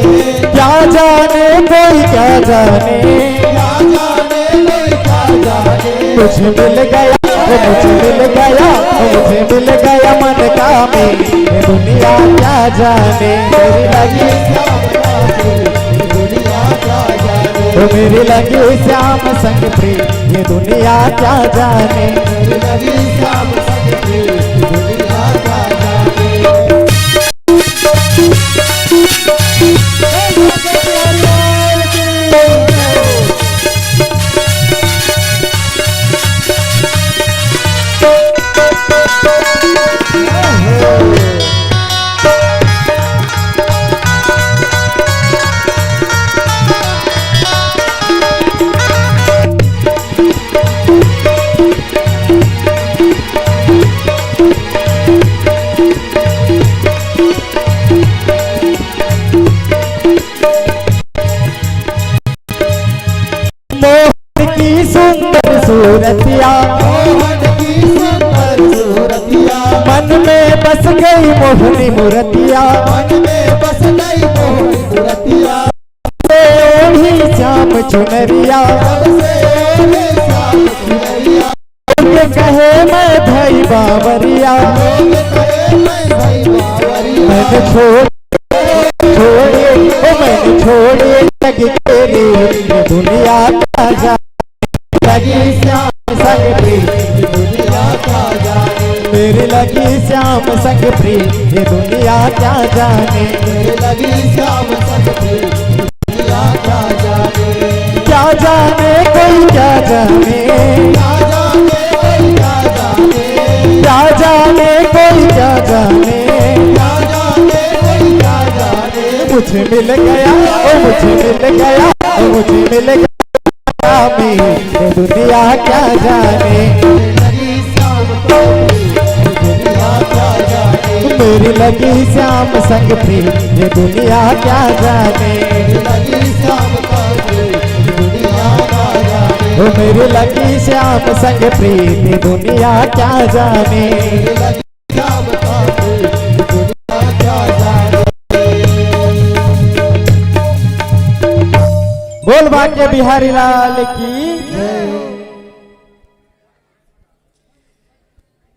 क्या जाने कोई क्या जाने। क्या जाने कोई क्या जाने। मुझे मिल गया, वो मुझे मिल गया, वो मुझे मिल गया मन का मी, ये दुनिया क्या जाने। मेरी लगी दुनिया क्या जाने। वो मेरी लगी श्याम संग प्रीत ये दुनिया क्या जाने। लगी श्याम संग प्रीत दुनिया क्या जाने। सूरतिया, मोहन की सुंदर सूरतिया, मन में बस गई मोहनी मूर्तिया, मन में बस गई मोहनी मूर्तिया, ओढ़ी श्याम चुनरिया, सबसे श्याम चुनरिया, लोग कहे मैं भाई बावरिया, लोग कहे मैं भाई बावरिया, मैंने छोड़े ओ मैंने छोड़े जग के लिए दुनिया का जा। लगी श्याम संग प्रीत दुनिया क्या जाने। मेरी लगी श्याम संग प्रीत ये दुनिया क्या जाने। लगी श्याम संग प्रीत दुनिया क्या जाने। क्या जाने कोई क्या जाने, क्या जाने कोई क्या जाने, क्या जाने कोई क्या जाने। क्या जाने कोई क्या जाने। मुझे मिल गया, ओ मुझे मिल गया, ओ मुझे मिल गया मी, ये दुनिया क्या जाने। लगी श्याम दुनिया क्या जाने। मेरी लगी श्याम संग प्रीत ये दुनिया क्या जाने। लगी श्याम दुनिया क्या जाने। ओ मेरी लगी श्याम संग प्रीत ये दुनिया क्या जाने। लगी श्याम दुनिया क्या जाने। बोल भाग्य बिहारी लाल की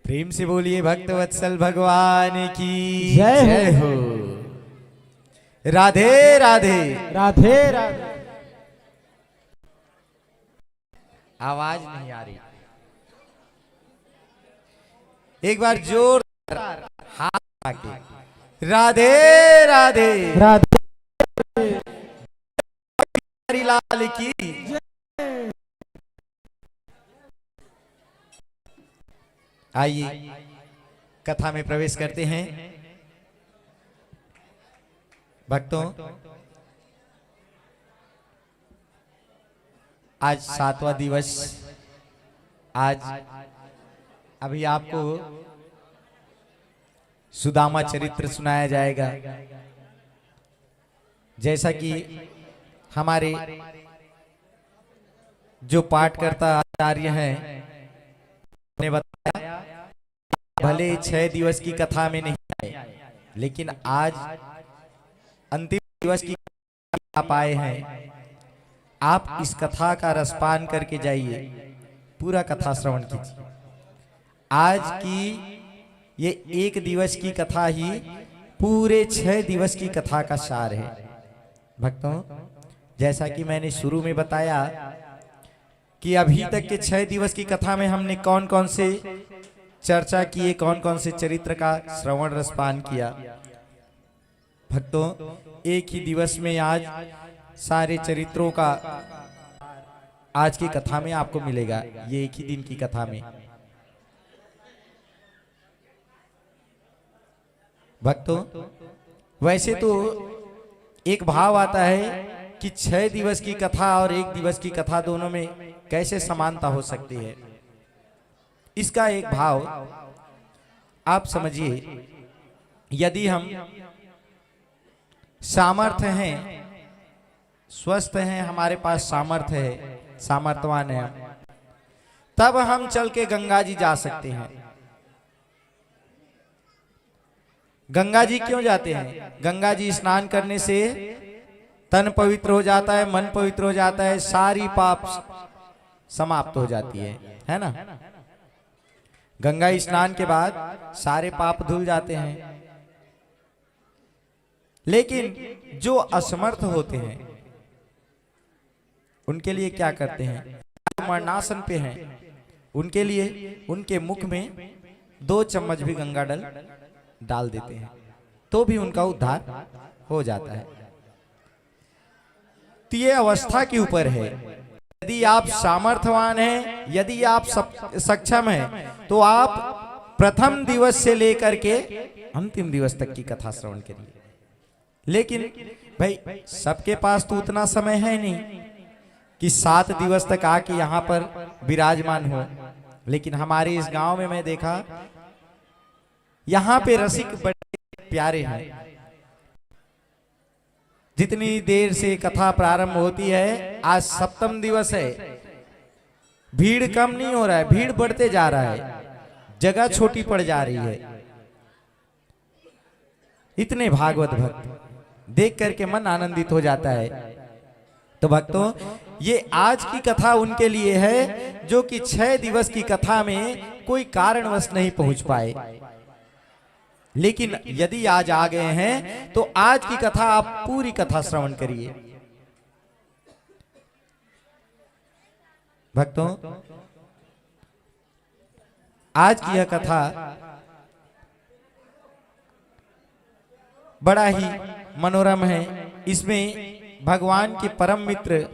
प्रेम से बोलिए भक्त वत्सल भगवान की जय हो। जय हो। राधे राधे। राधे राधे। आवाज नहीं आ रही, एक बार जोर हाथ आके राधे राधे राधे हरि लाल की। आइए कथा में प्रवेश करते हैं। भक्तों, आज 7वां दिवस। आज अभी आपको सुदामा चरित्र सुनाया जाएगा। जैसा कि हमारे जो पाठकर्ता आचार्य हैं ने बताया, भले 6 दिवस की कथा में नहीं आए, लेकिन आज अंतिम दिवस की आप आए हैं। आप इस कथा का रसपान करके जाइए, पूरा कथा श्रवण कीजिए। आज की ये 1 दिवस की कथा ही पूरे 6 दिवस की कथा का सार है। भक्तों, जैसा कि मैंने शुरू में बताया कि अभी तक के 6 दिवस की कथा में हमने कौन कौन से चर्चा किए, कौन कौन से चरित्र का श्रवण रसपान किया। भक्तों, एक ही दिवस में आज सारे चरित्रों का आज की कथा में आपको मिलेगा। ये एक ही दिन की कथा में। भक्तों, वैसे तो एक भाव आता है कि 6 दिवस की कथा और 1 दिवस की कथा दोनों में कैसे समानता हो सकती है। इसका एक भाव आप समझिए, यदि हम सामर्थ्य हैं, स्वस्थ हैं, हमारे पास सामर्थ्य है, सामर्थ्यवान है, तब हम चल के गंगा जी जा सकते हैं। गंगा जी क्यों जाते हैं? गंगा जी स्नान करने से तन पवित्र हो जाता है, मन पवित्र हो जाता है, सारी पाप समाप्त हो जाती है ना। गंगा स्नान के बाद सारे पाप धुल जाते हैं। लेकिन जो असमर्थ होते हैं उनके लिए क्या करते हैं? मरणासन पे हैं, उनके लिए उनके मुख में 2 चम्मच भी गंगा जल डाल देते हैं, तो भी उनका उद्धार हो जाता है। तो ये अवस्था के ऊपर है। यदि आप सामर्थ्यवान हैं, यदि आप सक्षम हैं, तो आप प्रथम दिवस से लेकर के अंतिम दिवस तक की कथा श्रवण करिए। लेकिन भाई, सबके पास तो उतना समय है नहीं कि 7 दिवस तक आके यहाँ पर विराजमान हो। लेकिन हमारे इस गांव में मैं देखा, यहाँ पे रसिक बड़े प्यारे हैं। जितनी देर से कथा प्रारंभ होती है, आज 7वां दिवस है, भीड़ कम नहीं हो रहा है, भीड़ बढ़ते जा रहा है, जगह छोटी पड़ जा रही है। इतने भागवत भक्त देख करके मन आनंदित हो जाता है। तो भक्तों, ये आज की कथा उनके लिए है जो कि 6 दिवस की कथा में कोई कारणवश नहीं पहुंच पाए। लेकिन यदि आज आ गए हैं तो आज की कथा आप पूरी कथा श्रवण करिए। भक्तों, आज की यह कथा बड़ा ही मनोरम है। इसमें भगवान के परम मित्र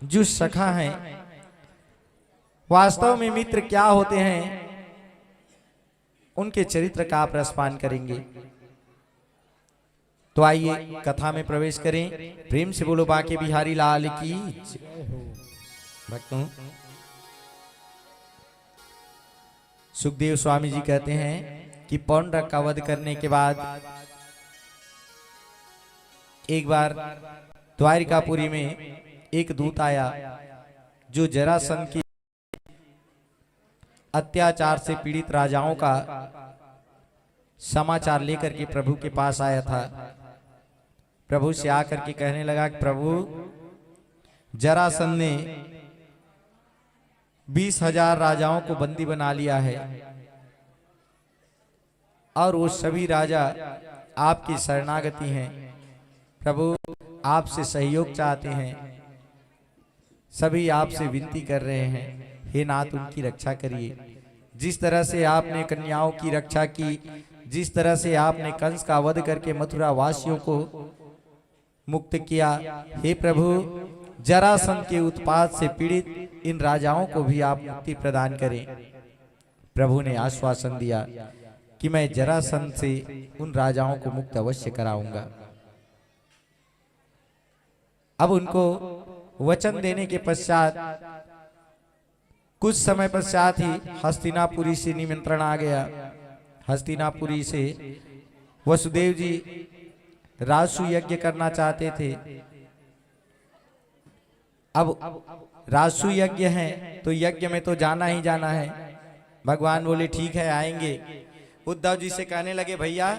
जो सखा हैं, वास्तव में मित्र क्या होते हैं, उनके चरित्र का आप रसपान करेंगे। तो आइए कथा में प्रवेश करें। प्रेम से बोलो बांके बिहारी लाल की। भक्तों, सुखदेव स्वामी जी कहते हैं कि पौंड्रक का वध करने के बाद एक बार द्वारिकापुरी में एक दूत आया जो जरासंध की अत्याचार से पीड़ित राजाओं का समाचार लेकर के प्रभु के पास आया था। प्रभु से आकर के कहने लगा कि प्रभु, जरासंध ने 20,000 राजाओं को बंदी बना लिया है और वो सभी राजा आपकी शरणागति हैं। प्रभु, आपसे सहयोग चाहते हैं, सभी आपसे विनती कर रहे हैं, हे नाथ उनकी रक्षा करिए। जिस तरह से आपने कन्याओं की रक्षा की, जिस तरह से आपने कंस का वध करके मथुरा वासियों को मुक्त किया, हे प्रभु जरासंध के उत्पात से पीड़ित इन राजाओं को भी आप मुक्ति प्रदान करें। प्रभु ने आश्वासन दिया कि मैं जरासंध से उन राजाओं को मुक्त अवश्य कराऊंगा। अब उनको वचन देने के पश्चात कुछ समय पश्चात ही हस्तिनापुरी से निमंत्रण आ गया। हस्तिनापुरी से वसुदेव जी राजसु यज्ञ करना चाहते थे। अब राजसु यज्ञ है तो यज्ञ में तो जाना ही जाना है। भगवान बोले ठीक है आएंगे। उद्धव जी से कहने लगे भैया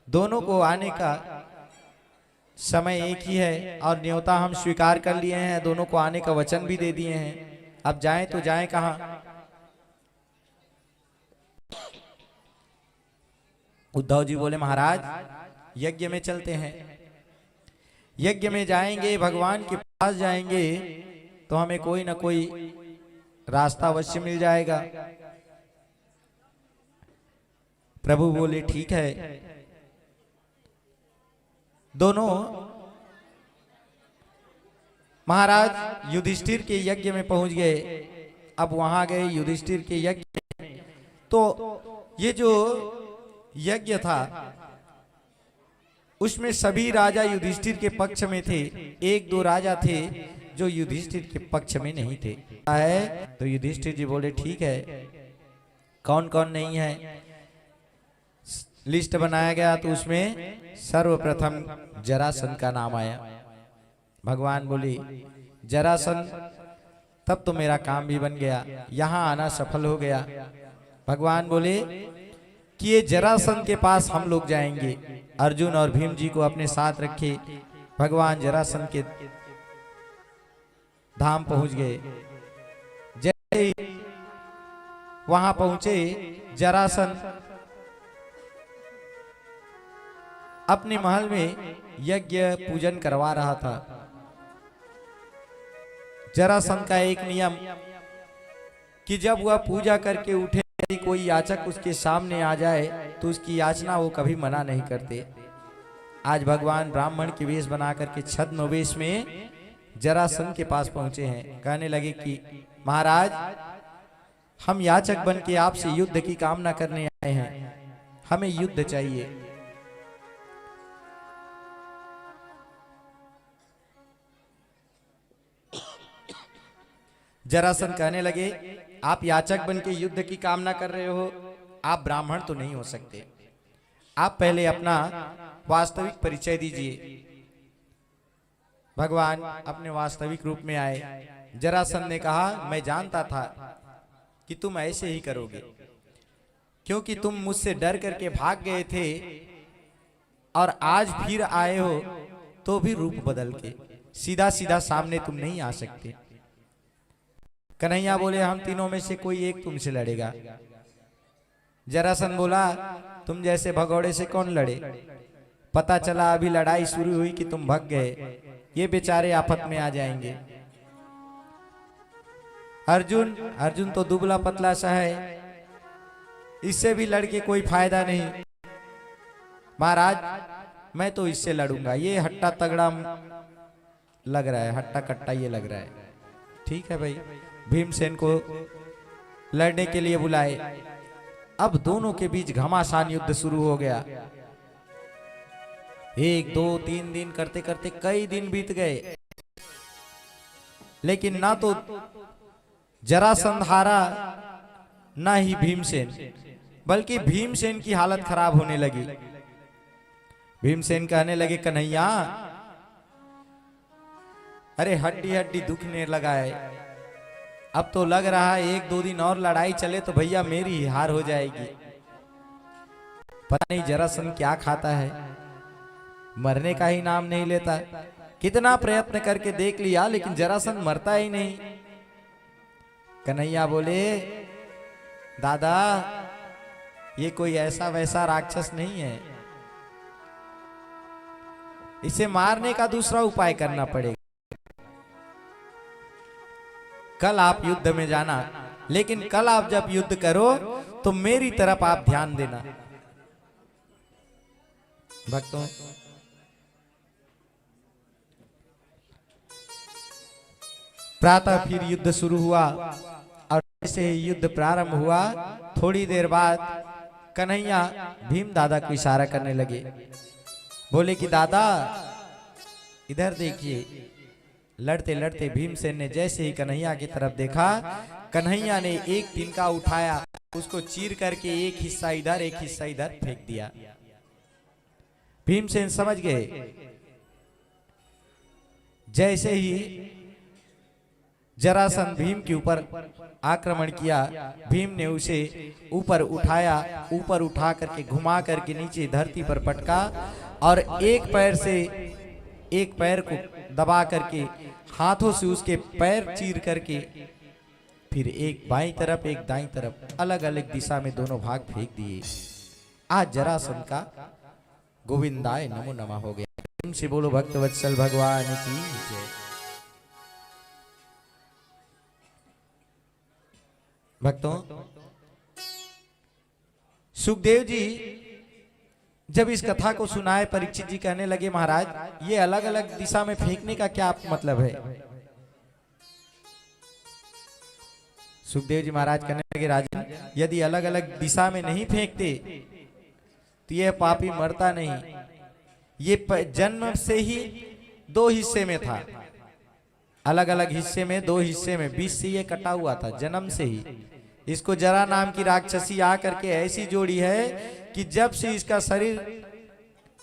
दोनों को आने का समय एक ही है और न्योता हम स्वीकार कर लिए हैं, दोनों को आने का वचन भी दे दिए हैं, अब जाएं तो जाएं कहां। उद्धव जी बोले महाराज यज्ञ में चलते हैं, यज्ञ में जाएंगे, भगवान के पास जाएंगे तो हमें कोई ना कोई रास्ता अवश्य मिल जाएगा। प्रभु बोले ठीक है। दोनों महाराज युधिष्ठिर के यज्ञ में पहुंच गए। अब वहां गए युधिष्ठिर के यज्ञ में, तो ये जो यज्ञ था उसमें सभी राजा युधिष्ठिर के पक्ष में थे। एक दो राजा थे जो युधिष्ठिर के पक्ष में नहीं थे। तो युधिष्ठिर जी बोले ठीक है, कौन कौन नहीं है। लिस्ट बनाया गया तो उसमें सर्वप्रथम जरासंध का नाम आया। भगवान बोले जरासंध तब तो मेरा काम भी बन गया, यहाँ आना सफल हो गया। भगवान बोले कि ये जरासंध के पास हम लोग जाएंगे। अर्जुन और भीम जी को अपने साथ रखे भगवान जरासंध के धाम पहुंच गए। जैसे ही वहां पहुंचे जरासंध अपने महल में यज्ञ पूजन करवा रहा था। जरासंध का एक नियम कि जब वह पूजा करके उठे यदि कोई याचक उसके सामने आ जाए तो उसकी याचना वो कभी मना नहीं करते। आज भगवान ब्राह्मण के वेश बना करके छद्म वेश में जरासंध के पास पहुंचे हैं। कहने लगे कि महाराज हम याचक बन के आपसे युद्ध की कामना करने आए हैं, हमें युद्ध चाहिए। जरासंध कहने लगे आप याचक बन के युद्ध की कामना कर रहे हो, आप ब्राह्मण तो नहीं हो सकते, आप पहले अपना वास्तविक परिचय दीजिए। भगवान अपने वास्तविक रूप में आए। जरासंध ने कहा मैं जानता था कि तुम ऐसे ही करोगे, क्योंकि तुम मुझसे डर करके भाग गए थे और आज फिर आए हो तो भी रूप बदल के, सीधा सीधा सामने तुम नहीं आ सकते। कन्हैया बोले हम तीनों में से कोई एक तुमसे लड़ेगा। जरासंध बोला तुम जैसे भगौड़े से कौन लड़े, पता चला अभी लड़ाई शुरू हुई कि तुम भाग गए, ये बेचारे आफत में आ जाएंगे। अर्जुन तो दुबला पतला सा है, इससे भी लड़के कोई फायदा नहीं। महाराज मैं तो इससे लड़ूंगा, ये हट्टा तगड़ा लग रहा है, हट्टा कट्टा ये लग रहा है। ठीक है भाई, भीमसेन को लड़ने के लिए बुलाए। अब दोनों के बीच घमासान युद्ध शुरू हो गया। 1 2 3 दिन करते करते कई दिन बीत गए, लेकिन ना तो जरासंध हारा ना ही भीमसेन, बल्कि भीमसेन की हालत खराब होने लगी। भीमसेन कहने लगे कन्हैया अरे हड्डी हड्डी दुखने लगा है, अब तो लग रहा है 1 2 दिन और लड़ाई चले तो भैया मेरी ही हार हो जाएगी। पता नहीं जरासंध क्या खाता है, मरने का ही नाम नहीं लेता। कितना प्रयत्न करके देख लिया लेकिन जरासंध मरता ही नहीं। कन्हैया बोले दादा ये कोई ऐसा वैसा राक्षस नहीं है, इसे मारने का दूसरा उपाय करना पड़ेगा। कल आप युद्ध में जाना, लेकिन कल आप जब युद्ध करो तो मेरी तरफ आप ध्यान देना, भक्तों, प्रातः फिर युद्ध शुरू हुआ और जैसे ही युद्ध प्रारंभ हुआ, थोड़ी देर बाद कन्हैया भीम दादा को इशारा करने लगे, बोले कि दादा इधर देखिए। लड़ते लड़ते भीमसेन ने जैसे ही कन्हैया की तरफ देखा, कन्हैया ने एक तिनका उठाया, उसको चीर करके एक हिस्सा इधर एक हिस्सा इधर फेंक दिया। भीमसेन समझ गए। जैसे ही जरासंध भीम के ऊपर आक्रमण किया, भीम ने उसे ऊपर उठाया, ऊपर उठा करके घुमा करके नीचे धरती पर पटका और एक पैर को दबा करके हाथों से उसके पैर चीर करके फिर एक बाईं तरफ एक दाईं तरफ अलग अलग दिशा में दोनों भाग फेंक दिए। आज जरासंध का गोविंदाय नमो नमः हो गया। भीम से बोलो भक्तवत्सल भगवान की जय। भक्तों, सुखदेव जी जब इस कथा को सुनाए, परीक्षित जी कहने लगे महाराज ये अलग अलग दिशा में फेंकने का क्या मतलब है? सुखदेव जी महाराज कहने लगे राजन, यदि अलग अलग दिशा में नहीं फेंकते तो यह पापी मरता नहीं। ये जन्म से ही दो हिस्से में था, अलग अलग हिस्से में, दो हिस्से में, बीच से ये कटा हुआ था जन्म से ही। इसको जरा नाम की राक्षसी आकर के ऐसी जोड़ी है कि जब से इसका शरीर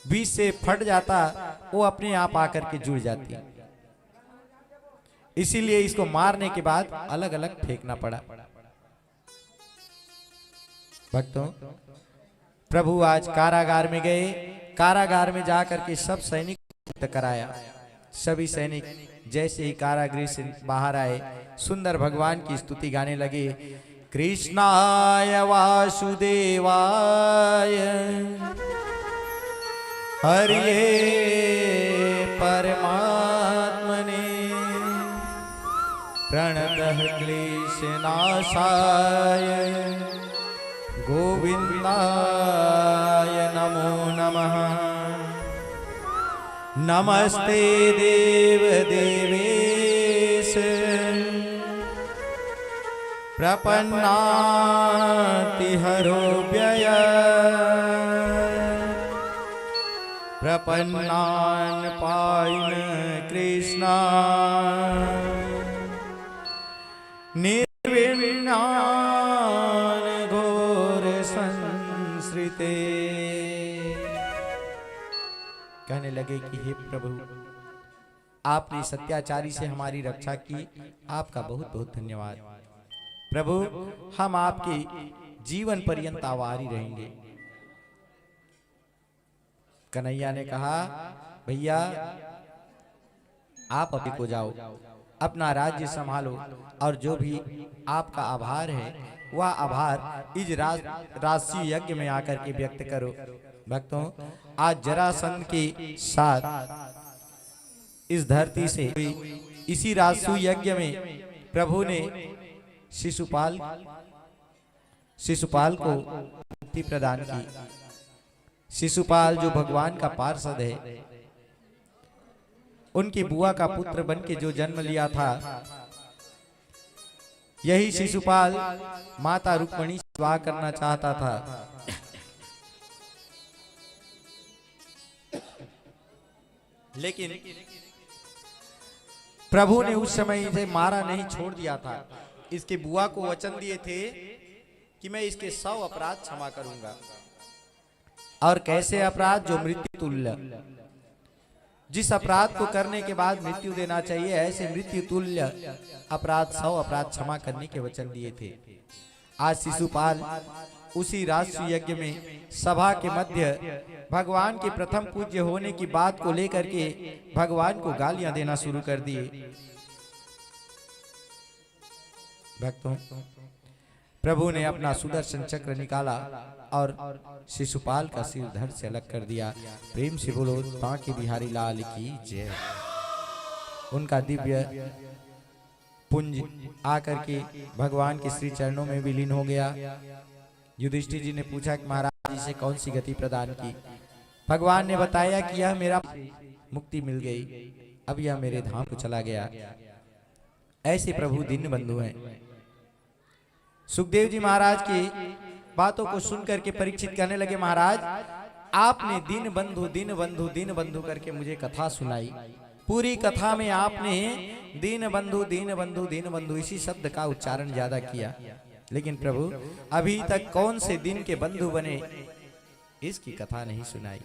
बीच से फट जाता वो अपने आप आकर के जुड़ जाती है। इसीलिए इसको मारने के बाद अलग अलग फेंकना पड़ा। भक्तों, प्रभु आज कारागार में गए, कारागार में जाकर के सब सैनिक मुक्त कराया। सभी सैनिक जैसे ही कारागृह से बाहर आए, सुंदर भगवान की स्तुति गाने लगे। कृष्णाय वासुदेवाय हरिये परमात्मने प्रणतः क्लेशनाशाय गोविंदाय नमो नमः। नमस्ते देव देवेश प्रपन्नाति हरो व्यय प्रपन्नान पाइन कृष्णा निर्विण्णान घोर संस्कृते। कहने लगे कि हे प्रभु, आपने सत्याचारी से हमारी रक्षा की, आपका बहुत बहुत धन्यवाद। प्रभु, हम आपके जीवन पर्यंत आभारी रहेंगे। कन्हैया ने कहा भैया आप अभी को जाओ, अपना राज्य संभालो और जो भी आपका आभार है वह आभार इस राष्ट्रीय यज्ञ में आकर के व्यक्त करो। भक्तों, आज जरासंध के साथ इस धरती से इसी राष्ट्रीय यज्ञ में प्रभु ने शिशुपाल को मुक्ति प्रदान की। शिशुपाल जो भगवान का पार्षद है, उनकी बुआ का पुत्र बन के जो जन्म लिया था, यही शिशुपाल माता रुक्मिणी से विवाह करना चाहता था। लेकिन प्रभु ने उस समय इसे मारा नहीं, छोड़ दिया था। इसके बुआ को वचन दिए थे कि मैं इसके 100 अपराध क्षमा करूंगा। और कैसे अपराध? जो मृत्यु तुल्य, जिस अपराध को करने के बाद मृत्यु देना चाहिए, ऐसे मृत्यु तुल्य अपराध 100 अपराध क्षमा करने के वचन दिए थे। आज शिशुपाल उसी राष्ट्रीय यज्ञ में सभा के मध्य भगवान के प्रथम पूज्य होने की बात को लेकर के भगवान को गालियां देना शुरू कर दिए। भक्तों, प्रभु ने अपना सुदर्शन चक्र निकाला और शिशुपाल का सिर धड़ से अलग कर दिया। प्रेम से बोलो बांके बिहारी लाल की जय। उनका दिव्य पुंज आकर के भगवान के श्री चरणों में विलीन हो गया। युधिष्ठिर जी ने पूछा कि महाराज जी से कौन सी गति प्रदान की? भगवान ने बताया कि यह मेरा मुक्ति मिल गई, अब यह मेरे धाम को चला गया। ऐसे प्रभु दीन बंधु हैं। सुखदेव जी महाराज की बातों को सुनकर के परीक्षित कहने लगे, महाराज आपने दीन बंधु दीन बंधु दीन बंधु करके मुझे कथा सुनाई। पूरी कथा में आपने दीन बंधु दीन बंधु दीन बंधु इसी शब्द का उच्चारण ज्यादा किया, लेकिन प्रभु अभी तक कौन से दिन के बंधु बने इसकी कथा नहीं सुनाई।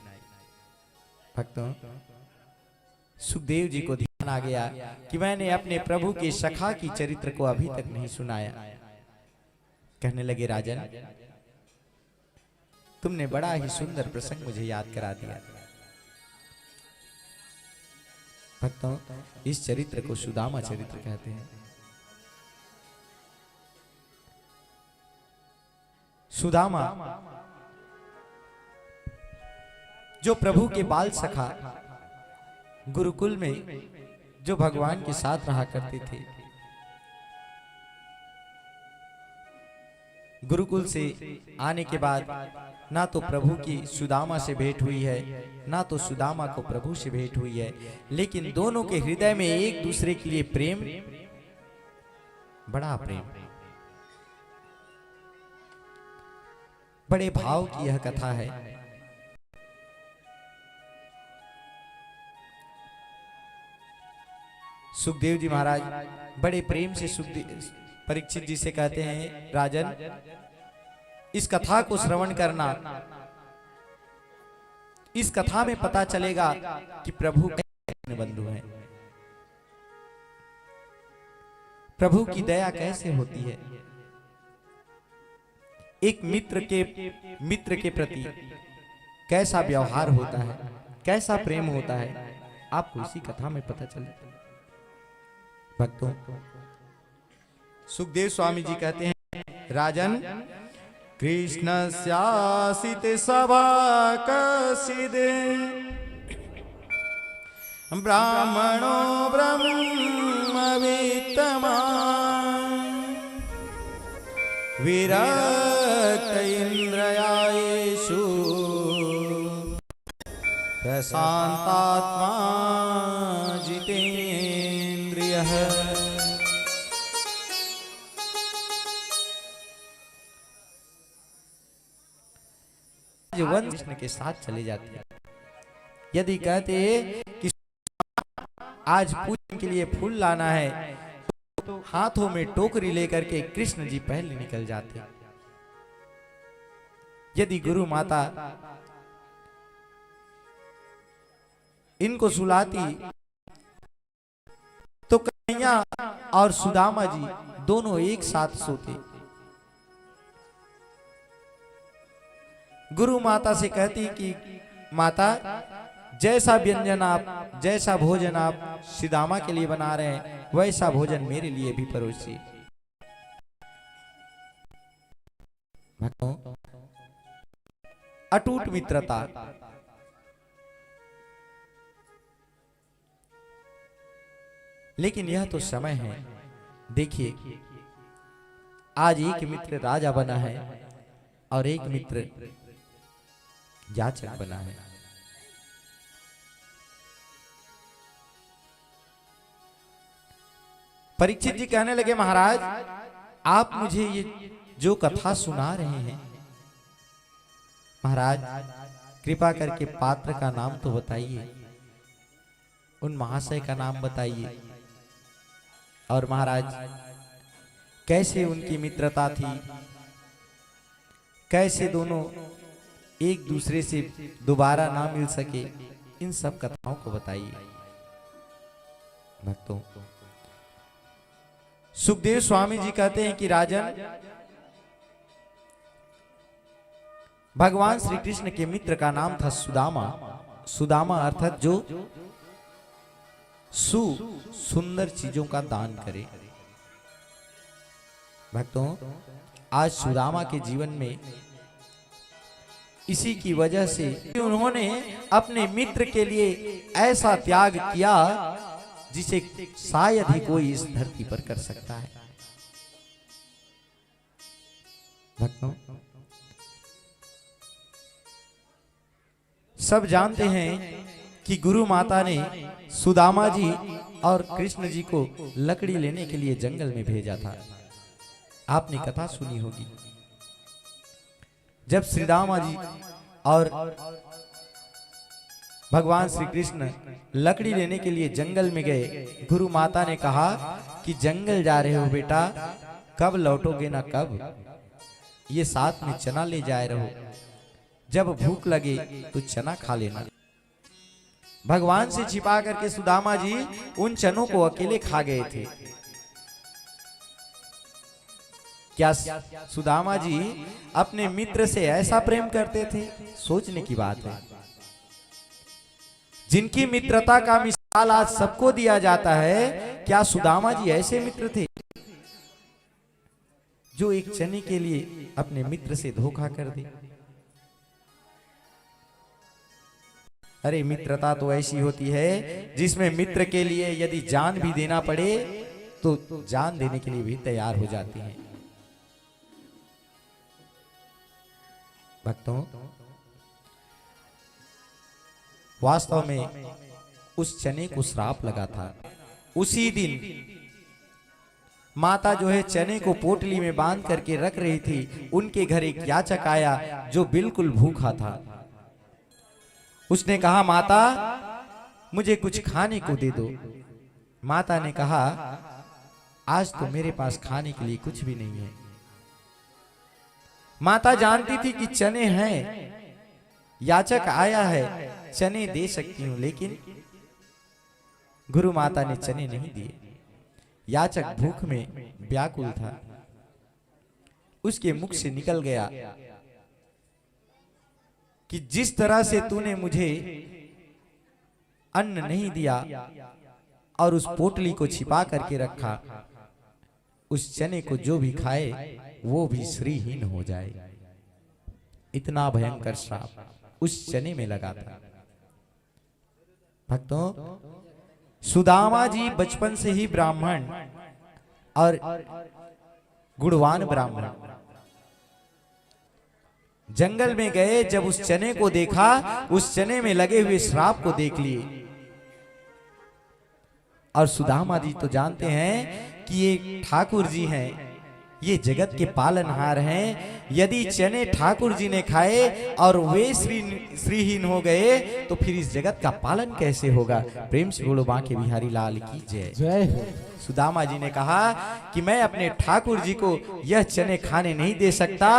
भक्तों, सुखदेव जी को ध्यान आ गया कि मैंने अपने प्रभु के सखा की चरित्र को अभी तक नहीं सुनाया। कहने लगे, राजन तुमने बड़ा ही सुंदर प्रसंग मुझे याद करा दिया। भक्तों, इस चरित्र को सुदामा चरित्र कहते हैं। सुदामा जो प्रभु के बाल सखा, गुरुकुल में जो भगवान के साथ रहा करते थे, गुरुकुल से आने के बाद ना तो प्रभु की सुदामा से भेंट हुई है, ना तो सुदामा को प्रभु से भेंट हुई है, लेकिन दोनों के हृदय में एक दूसरे के लिए प्रेम, बड़ा प्रेम, बड़े भाव की यह कथा है। सुखदेव जी महाराज बड़े प्रेम से परीक्षित जी से कहते हैं, राजन इस कथा को श्रवण करना, इस कथा में पता चलेगा कि प्रभु कैसे बंधु हैं, प्रभु की दया कैसे होती है, एक मित्र के प्रति कैसा व्यवहार होता है, कैसा प्रेम होता है, आपको इसी कथा में पता चले। भक्तों, सुखदेव स्वामी जी कहते हैं, राजन कृष्ण स्यासित सभा कसिदे ब्राह्मणो ब्रह्मवित्तमा विरक्त इंद्रियायेषु प्रशांतात्मा जितेन्द्रियः। वंश कृष्ण के साथ चले जाते हैं। यदि कहते कि आज पूजन के लिए फूल लाना है तो हाथों में टोकरी लेकर के कृष्ण जी पहले निकल जाते। यदि गुरु माता इनको सुलाती तो कन्हैया और सुदामा जी दोनों एक साथ सोते। गुरु माता से कहती कि माता जैसा व्यंजन आप, जैसा भोजन आप सुदामा के लिए बना रहे हैं, वैसा भोजन मेरे लिए भी परोसिए। भक्तों, अटूट मित्रता, लेकिन यह तो समय है। देखिए, आज एक मित्र राजा बना है और एक मित्र याचक बना है। परीक्षित जी कहने लगे, महाराज आप मुझे ये जो कथा सुना रहे हैं, महाराज कृपा करके पात्र का नाम तो बताइए, उन महाशय का नाम बताइए, और महाराज कैसे उनकी मित्रता थी, कैसे दोनों एक दूसरे से दोबारा ना मिल सके, इन सब कथाओं को बताइए। भक्तों, सुखदेव स्वामी जी कहते हैं कि राजन, भगवान श्री कृष्ण के मित्र का नाम था सुदामा। सुदामा अर्थात जो सुंदर चीजों का दान करे। भक्तों, आज सुदामा के जीवन में इसी की वजह से उन्होंने अपने मित्र के लिए ऐसा त्याग किया जिसे शायद ही कोई इस धरती पर कर सकता है। भक्तों, सब जानते हैं कि गुरु माता ने सुदामा जी और कृष्ण जी को लकड़ी लेने के लिए जंगल में भेजा था। आपने कथा सुनी होगी। जब श्री दामा जी और भगवान श्री कृष्ण लकड़ी लेने के लिए जंगल में गए, गुरु माता ने कहा कि जंगल जा रहे हो बेटा, कब लौटोगे ना कब, ये साथ में चना ले जाए रहो, जब भूख लगे तो चना खा लेना। भगवान से छिपा करके सुदामा जी उन चनों को अकेले खा गए थे। क्या सुदामा जी अपने मित्र से ऐसा प्रेम करते थे? सोचने की बात है। जिनकी मित्रता का मिसाल आज सबको दिया जाता है, क्या सुदामा जी ऐसे मित्र थे जो एक चने के लिए अपने मित्र से धोखा कर दे? अरे मित्रता तो ऐसी होती है जिसमें मित्र के लिए यदि जान भी देना पड़े तो जान देने के लिए भी तैयार हो जाती हैं। भक्तों, वास्तव में उस चने को श्राप लगा था। उसी दिन माता जो है चने को पोटली में बांध करके रख रही थी। उनके घर एक याचक आया जो बिल्कुल भूखा था। उसने कहा, माता मुझे कुछ खाने को दे दो। माता ने कहा, आज तो मेरे पास खाने के लिए कुछ भी नहीं है। माता जानती थी कि चने हैं, याचक आया है, चने दे सकती हूं, लेकिन गुरु माता ने चने नहीं दिए। याचक भूख में व्याकुल था। उसके मुख से निकल गया कि जिस तरह से तूने मुझे अन्न नहीं दिया और उस पोटली को छिपा करके रखा, उस चने को जो भी खाए वो भी श्रीहीन हो जाए। इतना भयंकर श्राप उस चने में लगा था। भक्तों, सुदामा जी बचपन से ही ब्राह्मण और गुणवान ब्राह्मण, जंगल में गए, जब उस चने को देखा, उस चने में लगे हुए श्राप को देख लिए। और सुदामा जी तो जानते हैं कि ये ठाकुर जी हैं, ये जगत के पालनहार हैं। यदि चने ठाकुर जी ने खाए और वे श्रीहीन हो गए तो फिर इस जगत का पालन कैसे होगा? प्रेम से बोलो बांके बिहारी लाल की जय। जय हो। सुदामा जी ने कहा कि मैं अपने ठाकुर जी को यह चने खाने नहीं दे सकता।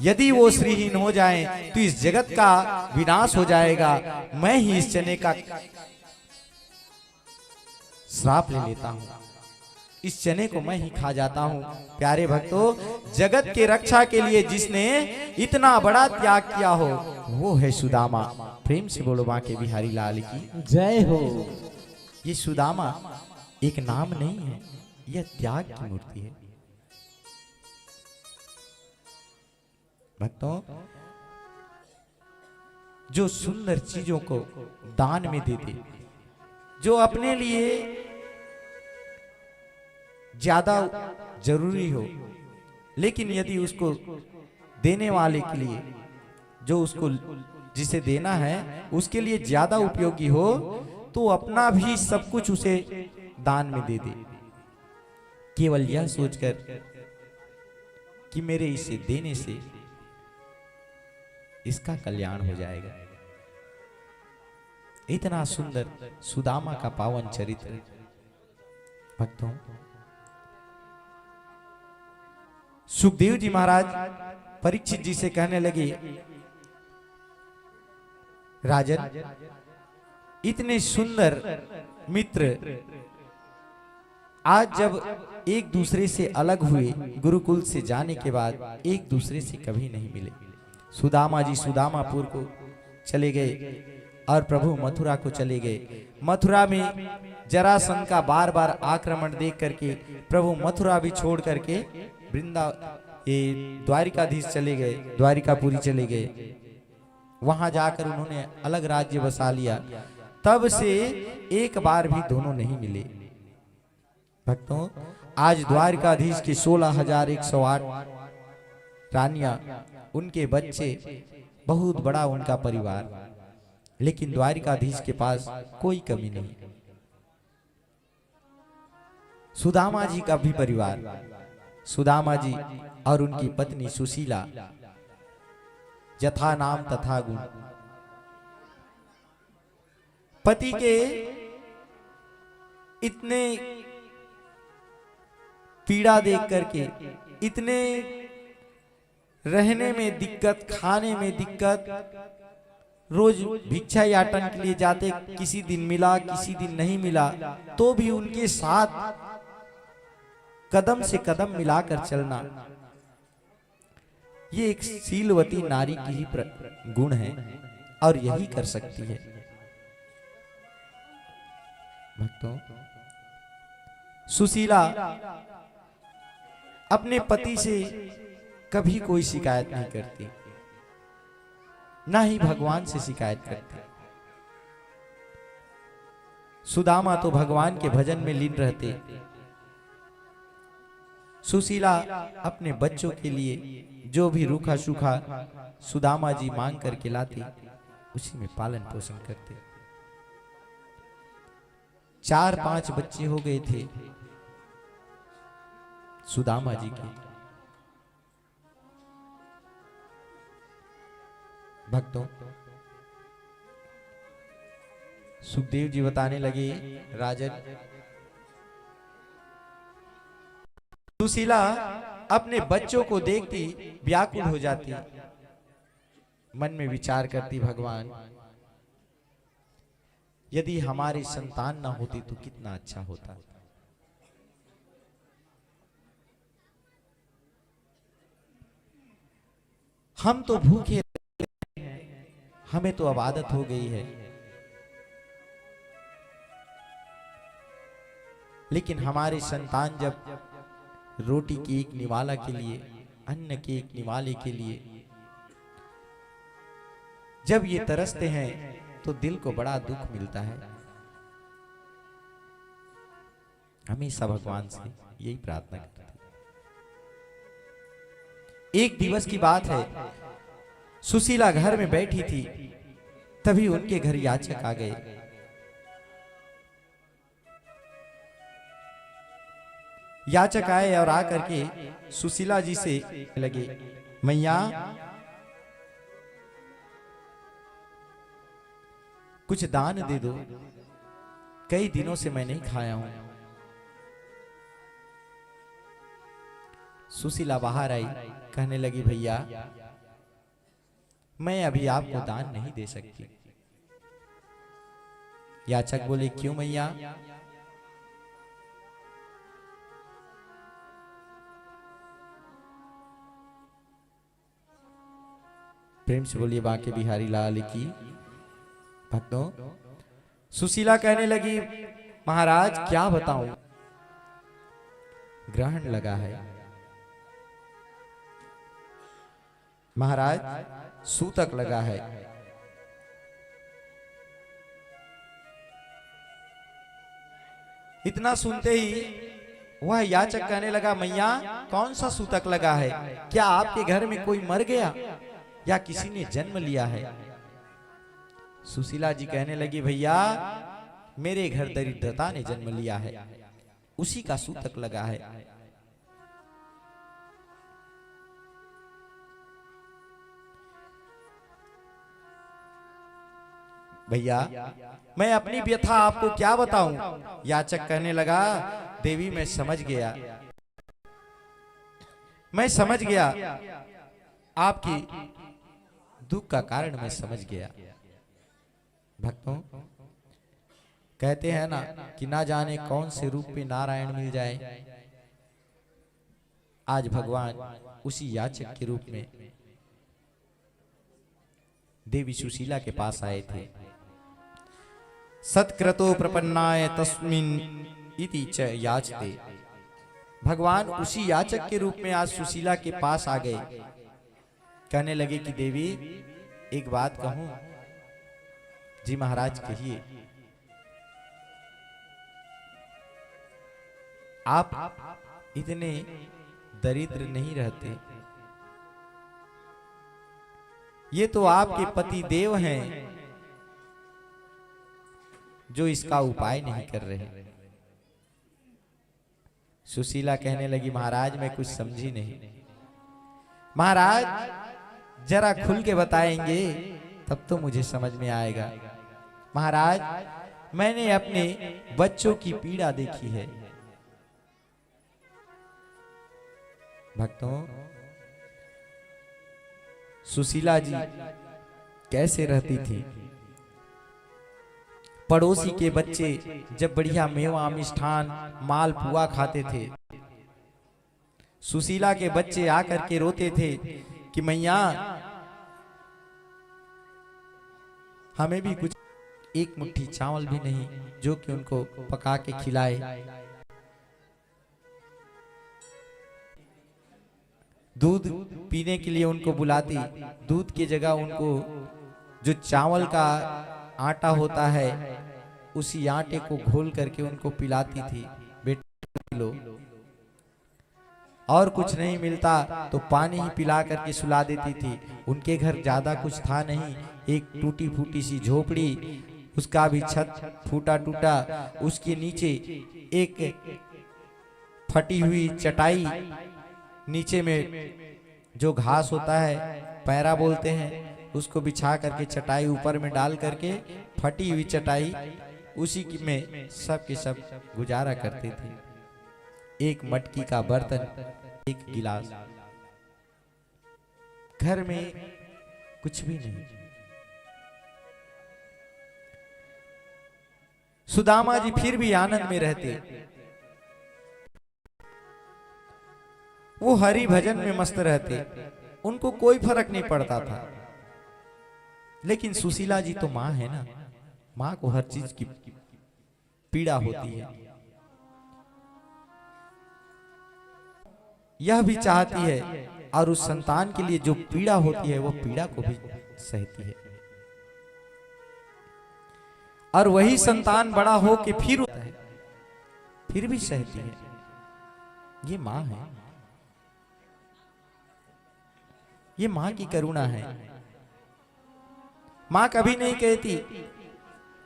यदि वो श्रीहीन हो जाएं तो इस जगत का विनाश हो जाएगा। मैं ही इस चने का श्राप ले लेता हूं, इस चने को मैं ही खा जाता हूं। प्यारे भक्तों, जगत के रक्षा के लिए जिसने इतना बड़ा त्याग किया हो वो है सुदामा। प्रेम से बोलो बांके बिहारी लाल की जय हो। ये सुदामा एक नाम नहीं है, यह त्याग की मूर्ति है। भक्तों, जो सुंदर चीजों को दान में दे दे, जो अपने लिए ज्यादा जरूरी हो, लेकिन यदि उसको देने वाले के लिए, जो उसको जिसे देना है उसके लिए ज्यादा उपयोगी हो, तो अपना भी सब कुछ उसे दान में दे दे, केवल यह सोचकर कि मेरे इसे देने से इसका कल्याण हो जाएगा। इतना सुंदर सुदामा का पावन चरित्र। भक्तों, सुखदेव जी महाराज परीक्षित जी से कहने लगे, राजन, इतने सुंदर मित्र आज जब एक दूसरे से अलग हुए, गुरुकुल से जाने के बाद एक दूसरे से कभी नहीं मिले। सुदामा जी सुदामापुर को चले गए और प्रभु मथुरा को चले गए। मथुरा में जरासंध का बार बार आक्रमण देख करके प्रभु मथुरा भी छोड़ करके ये द्वारिकाधीश चले गए, द्वारिकापुरी चले गए। वहां जाकर उन्होंने अलग राज्य बसा लिया। तब से एक बार भी दोनों नहीं मिले। भक्तों, आज द्वारिकाधीश की 16,108 रानियां, उनके बच्चे, बहुत बड़ा उनका परिवार। लेकिन द्वारिकाधीश के पास कोई कमी नहीं। सुदामा जी का भी परिवार, सुदामा जी और उनकी पत्नी सुशीला, यथा नाम तथा गुण। पति के इतने पीड़ा देख करके, इतने रहने में दिक्कत, खाने में दिक्कत, रोज भिक्षा याटन के लिए जाते, किसी दिन मिला किसी दिन नहीं मिला, तो भी उनके साथ कदम से कदम मिलाकर चलना, ये एक शीलवती नारी की ही गुण है और यही कर सकती है। भक्तों, सुशीला अपने पति से कभी कोई शिकायत नहीं करती, ना ही भगवान से शिकायत करती। सुदामा तो भगवान के भजन में लीन रहते। सुशीला अपने बच्चों के लिए जो भी रूखा सूखा सुदामा जी मांग करके लाती, उसी में पालन पोषण करते। 4-5 बच्चे हो गए थे सुदामा जी के। भक्तों, सुखदेव जी बताने लगे, राजन, सुशीला अपने बच्चों को देखती व्याकुल हो जाती, मन में विचार करती, भगवान यदि हमारी संतान ना होती तो कितना अच्छा होता। हम तो भूखे हैं, हमें तो अब आदत हो गई है, लेकिन हमारी संतान जब रोटी के एक निवाला के लिए, अन्न के एक निवाले के लिए जब ये तरसते हैं तो दिल को बड़ा दुख मिलता है। हमेशा भगवान से यही प्रार्थना करते हैं। एक दिवस की बात है, सुशीला घर में बैठी थी, तभी उनके घर याचक आ गए। याचक आए और आकर के सुशीला जी से लगे, मैया कुछ दान दे दो, कई दिनों से मैं नहीं खाया हूं। सुशीला बाहर आई, कहने लगी, भैया मैं अभी आपको दान नहीं दे सकती। याचक बोले, क्यों मैया? प्रेम से बोलिए बांके बिहारी लाल की। भक्तों, सुशीला कहने लगी, महाराज क्या बताऊं, ग्रहण लगा है महाराज, सूतक लगा है। इतना सुनते ही वह याचक कहने लगा, मैया कौन सा सूतक लगा है? क्या आपके घर में कोई मर गया या किसी ने जन्म लिया है? सुशीला जी कहने लगी, भैया मेरे घर दरिद्रता ने जन्म लिया है, उसी का सूतक लगा है। भैया मैं अपनी व्यथा आपको क्या बताऊं? याचक कहने लगा, देवी मैं समझ गया, मैं समझ गया, आपकी दुख का कारण मैं समझ गया। भक्तों, कहते हैं ना कि ना जाने कौन से रूप में नारायण मिल जाए। आज भगवान उसी याचक के रूप में देवी सुशीला के पास आए थे। सत्क्रतो प्रपन्नाय तस्मिन इति च याचते। भगवान उसी याचक के रूप में आज सुशीला के पास आ गए। कहने लगे कि देवी एक बात कहूं? जी महाराज कहिए। आप इतने दरिद्र नहीं रहते, ये तो आपके पति देव हैं, जो इसका उपाय नहीं कर रहे। सुशीला कहने लगी महाराज मैं कुछ समझी नहीं। महाराज जरा खुल के बताएंगे तब तो मुझे समझ में आएगा। महाराज मैंने अपने बच्चों की पीड़ा देखी है। भक्तों, सुशीला जी कैसे रहती थी। पड़ोसी के बच्चे जब बढ़िया मेवा मिष्ठान माल पुआ खाते थे, सुशीला के बच्चे आकर के रोते थे कि मैया हमें भी कुछ, एक मुट्ठी चावल भी नहीं जो कि उनको पका के खिलाए। दूध पीने के लिए उनको बुलाती, दूध की जगह उनको जो चावल का आटा होता है उसी आटे को घोल करके उनको पिलाती थी। बेटा लो, और कुछ नहीं मिलता तो पानी ही पिला करके सुला देती थी। उनके घर ज्यादा कुछ था नहीं, एक टूटी फूटी सी झोपड़ी, उसका भी छत फूटा टूटा, उसके नीचे एक फटी हुई चटाई, नीचे में जो घास होता है पैरा बोलते हैं उसको बिछा करके चटाई ऊपर में डाल करके फटी हुई चटाई उसी में सब के सब गुजारा करते थे। एक मटकी का बर्तन, एक गिलास, घर में कुछ भी नहीं। सुदामा जी फिर भी आनंद में रहते, वो हरि भजन में मस्त रहते, उनको कोई फर्क नहीं पड़ता था। लेकिन सुशीला जी तो मां है ना, मां को हर चीज की पीड़ा होती है। यह भी चाहती है और उस संतान के लिए जो पीड़ा होती है वो पीड़ा को भी सहती है। और वही संतान बड़ा हो के फिर होता है, फिर भी सहती है। ये मां है, ये मां की करुणा है। मां कभी नहीं कहती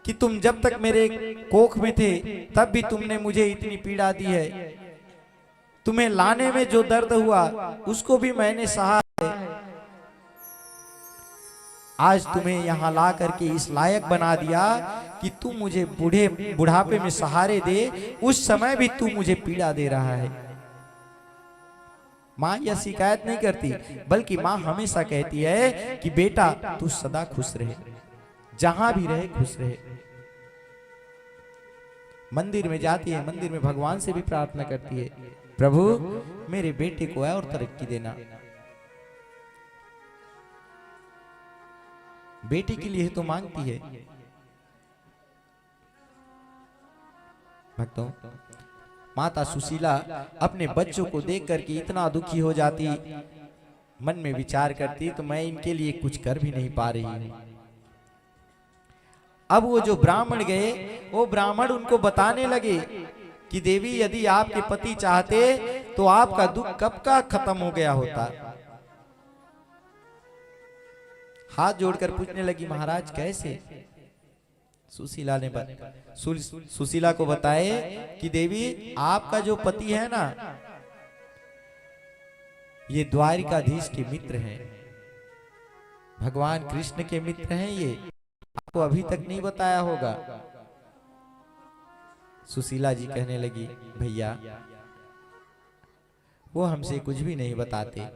कि तुम जब तक मेरे कोख में थे तब भी तुमने मुझे इतनी पीड़ा दी है, तुम्हें लाने में जो दर्द हुआ उसको भी मैंने सहा है, आज तुम्हें यहां ला करके इस लायक बना दिया कि तू मुझे बुढ़ापे में सहारे दे, उस समय भी तू मुझे पीड़ा दे रहा है। मां यह शिकायत नहीं करती, बल्कि मां हमेशा कहती है कि बेटा तू सदा खुश रहे, जहां भी रहे खुश रहे। मंदिर में जाती है, मंदिर में भगवान से भी प्रार्थना करती है, प्रभु मेरे बेटे को और तरक्की देना। बेटे के लिए तो मांगती है। भक्तों, माता सुशीला अपने बच्चों को देख करके इतना दुखी हो जाती, मन में विचार करती तो मैं इनके लिए कुछ कर भी नहीं पा रही हूं। अब वो जो ब्राह्मण गए, वो ब्राह्मण उनको बताने लगे कि देवी यदि आपके पति चाहते तो आपका दुख कब का खत्म हो गया होता। हाथ जोड़कर पूछने लगी महाराज कैसे। सुशीला ने सुशीला को बताए कि देवी आपका जो पति है ना, ये द्वारिकाधीश के मित्र हैं, भगवान कृष्ण के मित्र हैं। ये आपको अभी तक नहीं बताया होगा। सुशीला जी कहने लगी भैया वो हमसे कुछ भी नहीं बताते,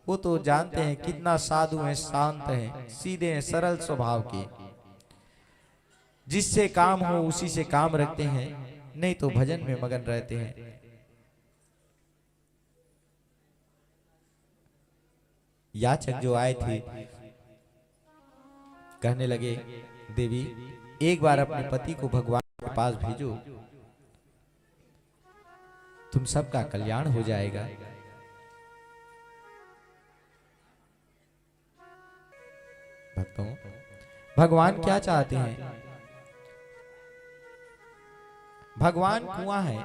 वो तो जानते हैं कितना साधु हैं, शांत हैं, सीधे हैं, सरल स्वभाव के, जिससे काम हो उसी से काम रखते हैं, नहीं तो भजन में मगन रहते हैं। याचक जो आए थे कहने लगे देवी एक बार अपने पति को भगवान के पास भेजो, तुम सबका कल्याण हो जाएगा। भक्तों, भगवान क्या चाहते हैं? भगवान कुआं है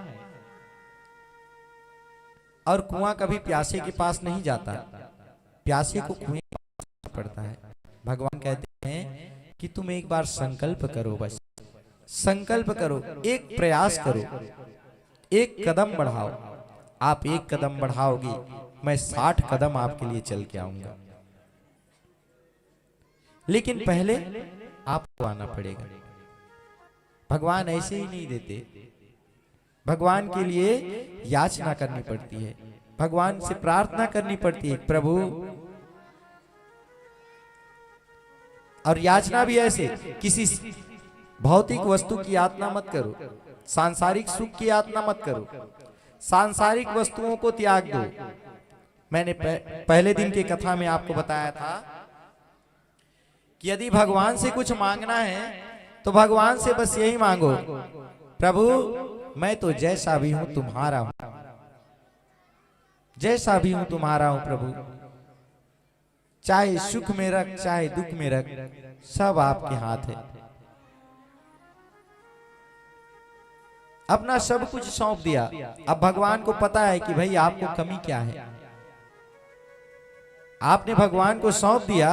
और कुआं कभी प्यासे के पास नहीं जाता, प्यासे को कुएं के पास पड़ता है। भगवान कहते हैं कि तुम एक बार संकल्प करो, बस संकल्प करो, एक प्रयास करो, एक कदम बढ़ाओ। आप एक कदम बढ़ाओगे, मैं 60 कदम आपके लिए चल के आऊंगा। लेकिन पहले आपको आना पड़ेगा। भगवान ऐसे ही नहीं देते, भगवान के लिए याचना करनी पड़ती है, भगवान से प्रार्थना करनी पड़ती है, प्रभु। और याचना भी ऐसे, किसी भौतिक वस्तु की यातना मत करो, सांसारिक सुख की यातना मत करो, सांसारिक वस्तुओं को त्याग दो। मैंने पहले दिन की कथा में आपको बताया था कि यदि भगवान से कुछ मांगना है तो भगवान से बस यही मांगो, प्रभु मैं तो जैसा भी हूं तुम्हारा हूं, जैसा भी हूं तुम्हारा हूं प्रभु। चाहे सुख में रख, चाहे दुख में रख, सब आपके हाथ है। अपना सब कुछ सौंप दिया। अब भगवान को पता है कि भाई आपको कमी क्या है। आपने भगवान को सौंप दिया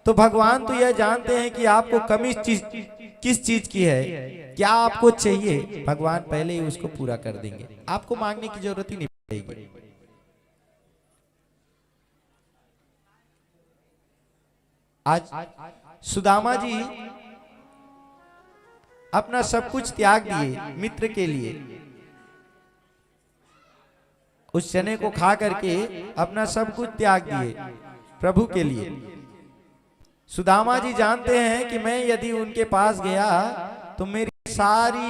तो भगवान तो यह जानते हैं कि आपको कमी किस चीज की है, क्या आपको चाहिए। भगवान पहले ही उसको पूरा कर देंगे, आपको मांगने की जरूरत ही नहीं पड़ेगी। आज सुदामा जी अपना सब कुछ त्याग दिए मित्र के लिए। उस चने को खा करके अपना सब कुछ त्याग दिए प्रभु के लिए। सुदामा जी जानते हैं कि मैं यदि उनके पास गया तो मेरी सारी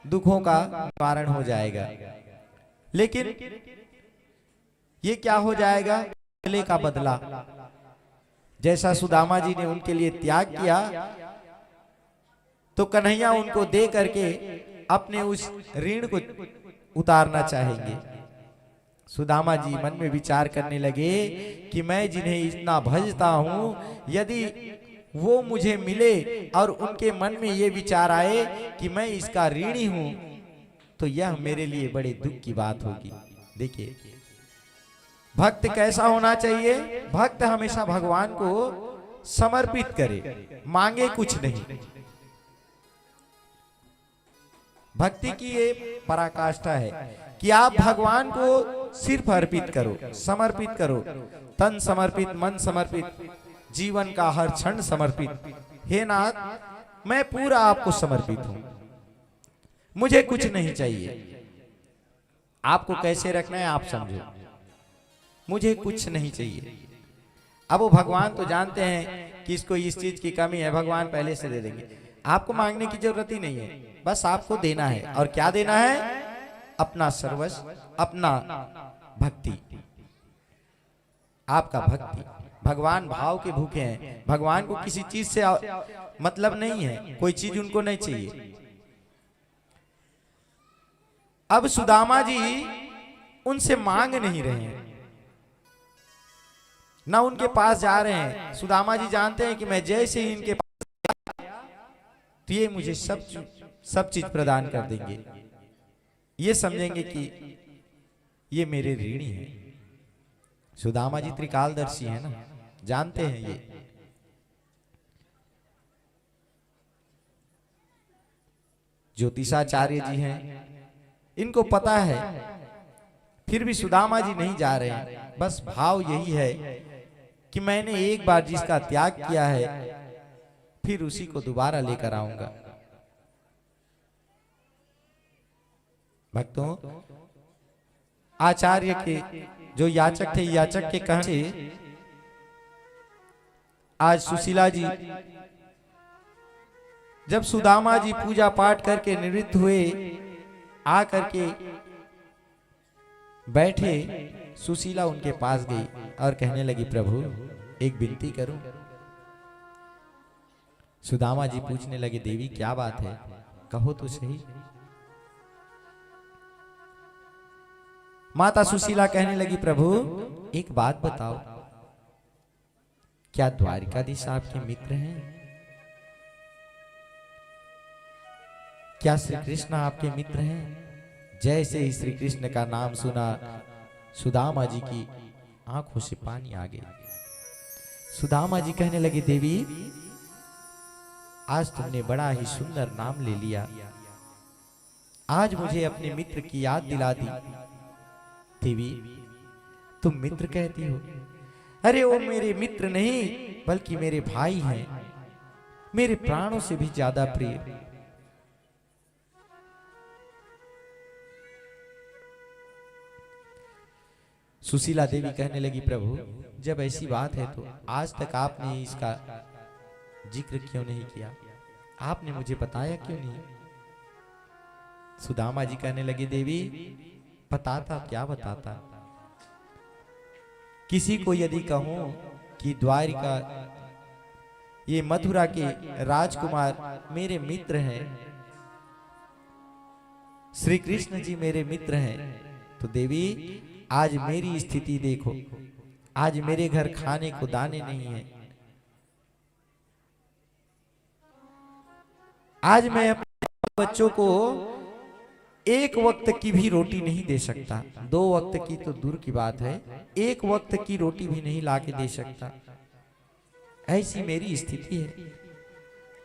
दुखों का निवारण हो जाएगा। लेकिन ये क्या हो जाएगा? बदले का बदला। जैसा सुदामा जी ने उनके लिए त्याग किया तो कन्हैया उनको दे करके अपने उस ऋण को उतारना चाहेंगे। सुदामा जी मन में विचार करने लगे कि मैं जिन्हें इतना भजता हूं, यदि वो मुझे मिले और उनके मन में ये विचार आए कि मैं इसका ऋणी हूं, तो यह मेरे लिए बड़े दुख की बात होगी। देखिए भक्त कैसा होना चाहिए? भक्त हमेशा भगवान को समर्पित करे, मांगे कुछ नहीं। भक्ति की ये पराकाष्ठा है कि आप भगवान को सिर्फ अर्पित करो, समर्पित करो, तन समर्पित, मन समर्पित, जीवन का हर क्षण समर्पित। हे नाथ मैं पूरा आपको समर्पित हूं, मुझे कुछ नहीं चाहिए। आपको कैसे रखना है आप समझो, मुझे कुछ नहीं चाहिए। अब वो भगवान तो जानते हैं कि इसको इस चीज की कमी है, भगवान पहले से दे देंगे। आपको मांगने की जरूरत ही नहीं है, बस आपको देना है। और क्या देना है? अपना सर्वस्व, अपना भक्ति, आपका भक्ति। भगवान भाव के भूखे हैं, भगवान को किसी चीज से मतलब नहीं है, कोई चीज उनको नहीं चाहिए। अब सुदामा जी उनसे मांग नहीं रहे हैं, ना उनके पास जा रहे हैं। सुदामा जी जानते हैं कि मैं जैसे ही इनके पास गया तो ये मुझे सब चीज प्रदान कर देंगे। ये समझेंगे कि ये मेरे ऋणी हैं। सुदामा जी त्रिकालदर्शी है ना, जानते हैं ये। ज्योतिषाचार्य जी हैं, इनको पता है, फिर भी सुदामा जी नहीं जा रहे हैं। बस भाव यही है कि मैंने एक बार जिसका त्याग किया है फिर उसी को दोबारा लेकर आऊंगा। भक्तों, आचार्य के जो याचक थे, याचक के कहने से आज सुशीला जी जब सुदामा जी पूजा पाठ करके निवृत्त हुए, आ करके बैठे, सुशीला उनके पास गई और कहने लगी, प्रभु एक विनती करूं। सुदामा जी पूछने लगे, देवी क्या बात है, कहो तो सही। माता सुशीला कहने लगी, प्रभु एक बात बताओ, क्या द्वारिकाधीश आपके मित्र हैं? क्या श्री कृष्ण आपके मित्र हैं? जैसे ही श्री कृष्ण का नाम सुना, सुदामा जी की आंखों से पानी आ गया। सुदामा जी कहने लगे, देवी आज तुमने बड़ा ही सुंदर नाम ले लिया, आज मुझे अपने मित्र की याद दिला दी। देवी तुम मित्र कहती हो, अरे वो मेरे मित्र नहीं बल्कि मेरे भाई हैं, मेरे प्राणों से भी ज्यादा प्रिय। सुशीला देवी कहने लगी, प्रभु जब ऐसी बात है तो आज तक आपने इसका जिक्र क्यों नहीं किया, आपने मुझे बताया क्यों नहीं। सुदामा जी कहने लगे, देवी बताता क्या बताता, किसी को यदि कहूं कि द्वारिका ये मथुरा के राजकुमार मेरे मित्र हैं, श्री कृष्ण जी मेरे मित्र हैं, तो देवी आज मेरी स्थिति देखो, आज मेरे घर खाने को दाने नहीं है, आज मैं अपने बच्चों को एक वक्त की भी रोटी नहीं दे सकता, 2 वक्त की तो दूर की बात है, 1 वक्त की रोटी भी नहीं ला के दे सकता। ऐसी मेरी स्थिति है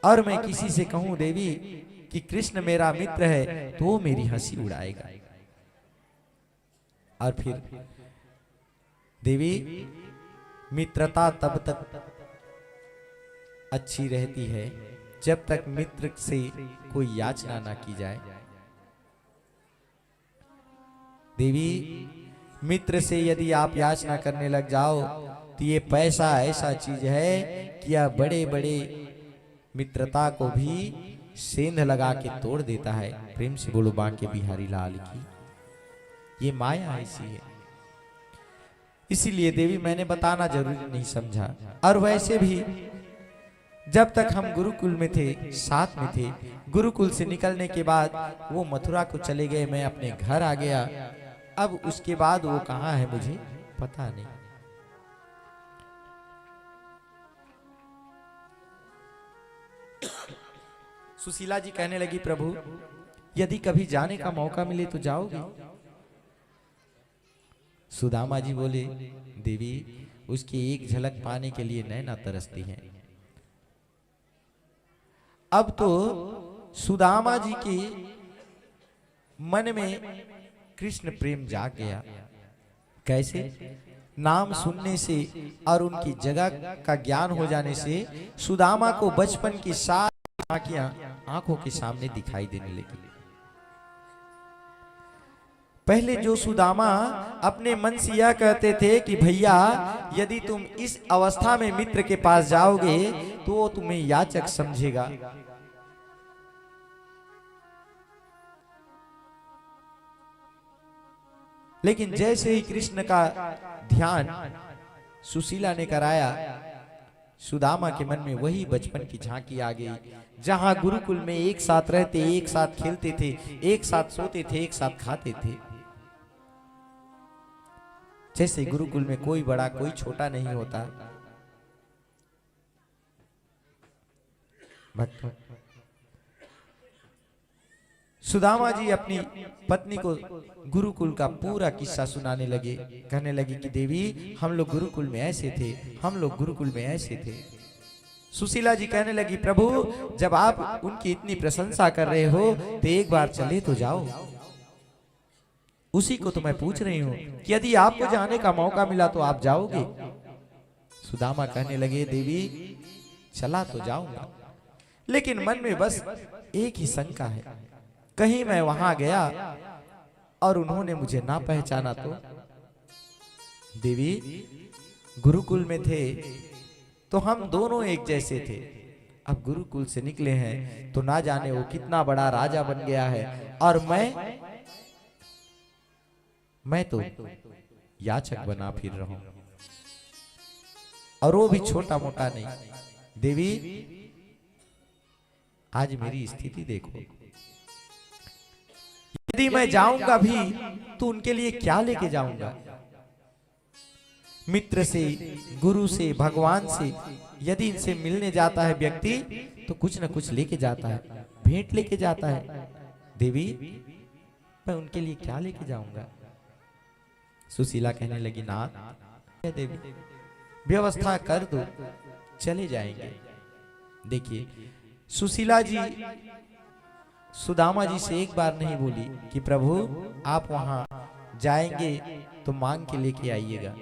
और मैं किसी से कहूं देवी कि कृष्ण मेरा मित्र है तो वो मेरी हंसी उड़ाएगा। और फिर देवी मित्रता तब तक अच्छी रहती है जब तक मित्र से कोई याचना ना की जाए। देवी मित्र से यदि आप याचना करने लग जाओ तो ये पैसा ऐसा चीज है कि यह बड़े बड़े मित्रता को भी सेंध लगा के तोड़ देता है। प्रेम से बोलो बांके बिहारी लाल की, ये माया ऐसी है। इसीलिए देवी मैंने बताना जरूरी नहीं समझा। और वैसे भी जब तक हम गुरुकुल में थे, साथ में थे, गुरुकुल से निकलने के बाद वो मथुरा को चले गए, मैं अपने घर आ गया। अब उसके बाद वो कहाँ है मुझे पता नहीं। सुशीला जी कहने लगी, प्रभु यदि कभी जाने का मौका मिले तो जाओगे? सुदामा जी बोले, देवी उसकी एक झलक पाने के लिए नैना तरसती हैं। अब तो सुदामा जी के मन में कृष्ण प्रेम जाग गया। कैसे? नाम सुनने से और उनकी जगह का ज्ञान हो जाने से सुदामा को बचपन की सारी आंखियां आंखों के सामने दिखाई देने लगी। पहले जो सुदामा अपने मन से यह कहते थे कि भैया यदि तुम इस अवस्था में मित्र के पास जाओगे तो वो तुम्हें याचक समझेगा, लेकिन जैसे ही कृष्ण का ध्यान सुशीला ने कराया, सुदामा के मन में वही बचपन की झांकी आ गई। जहां गुरुकुल में एक साथ रहते, एक साथ खेलते थे, एक साथ सोते थे, एक साथ खाते थे। जैसे गुरुकुल में कोई बड़ा कोई छोटा नहीं होता। भक्त सुदामा जी अपनी पत्नी को गुरुकुल का पूरा किस्सा सुनाने लगे। कहने लगे कि देवी हम लोग गुरुकुल में ऐसे थे, हम लोग गुरुकुल में ऐसे थे। सुशीला जी कहने लगी, प्रभु जब आप उनकी इतनी प्रशंसा कर रहे हो तो एक बार चले तो जाओ। उसी को तो मैं पूछ रही हूँ कि यदि आपको जाने का मौका मिला तो आप जाओगे? सुदामा कहने लगे, देवी चला तो जाऊंगा, लेकिन मन में बस एक ही शंका है, कहीं मैं वहां गया और उन्होंने मुझे ना पहचाना तो? देवी गुरुकुल में थे तो हम दोनों एक जैसे थे, अब गुरुकुल से निकले हैं तो ना जाने वो कितना बड़ा राजा बन गया है और मैं तो याचक बना फिर रहा हूं, और वो भी छोटा मोटा नहीं। देवी आज मेरी स्थिति देखो, यदि मैं जाऊंगा भी तो उनके लिए क्या लेके जाऊंगा? मित्र से, गुरु से, भगवान से यदि इनसे मिलने जाता है व्यक्ति तो कुछ न कुछ लेके जाता है, भेंट लेके जाता है। देवी मैं उनके लिए क्या लेके जाऊंगा? सुशीला कहने लगी, ना देवी व्यवस्था कर दो, चले जाएंगे। देखिए सुशीला जी सुदामा जी से एक बार नहीं बोली कि प्रभु आप वहां जाएंगे तो मांग के लेके आइएगा,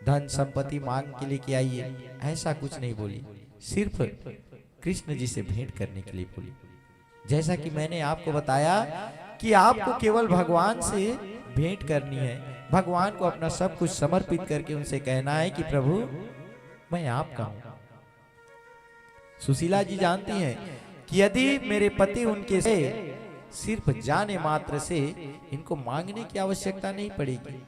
धन संपत्ति मांग के लेके आइए, ऐसा कुछ नहीं बोली। सिर्फ कृष्ण जी से भेंट करने के लिए बोली। जैसा कि मैंने आपको बताया कि आपको केवल भगवान से भेंट करनी है, भगवान को अपना सब कुछ समर्पित करके उनसे कहना है कि प्रभु मैं आपका हूं। सुशीला जी जानती हैं कि यदि मेरे पति उनके से सिर्फ जाने मात्र से इनको मांगने की आवश्यकता नहीं पड़ेगी।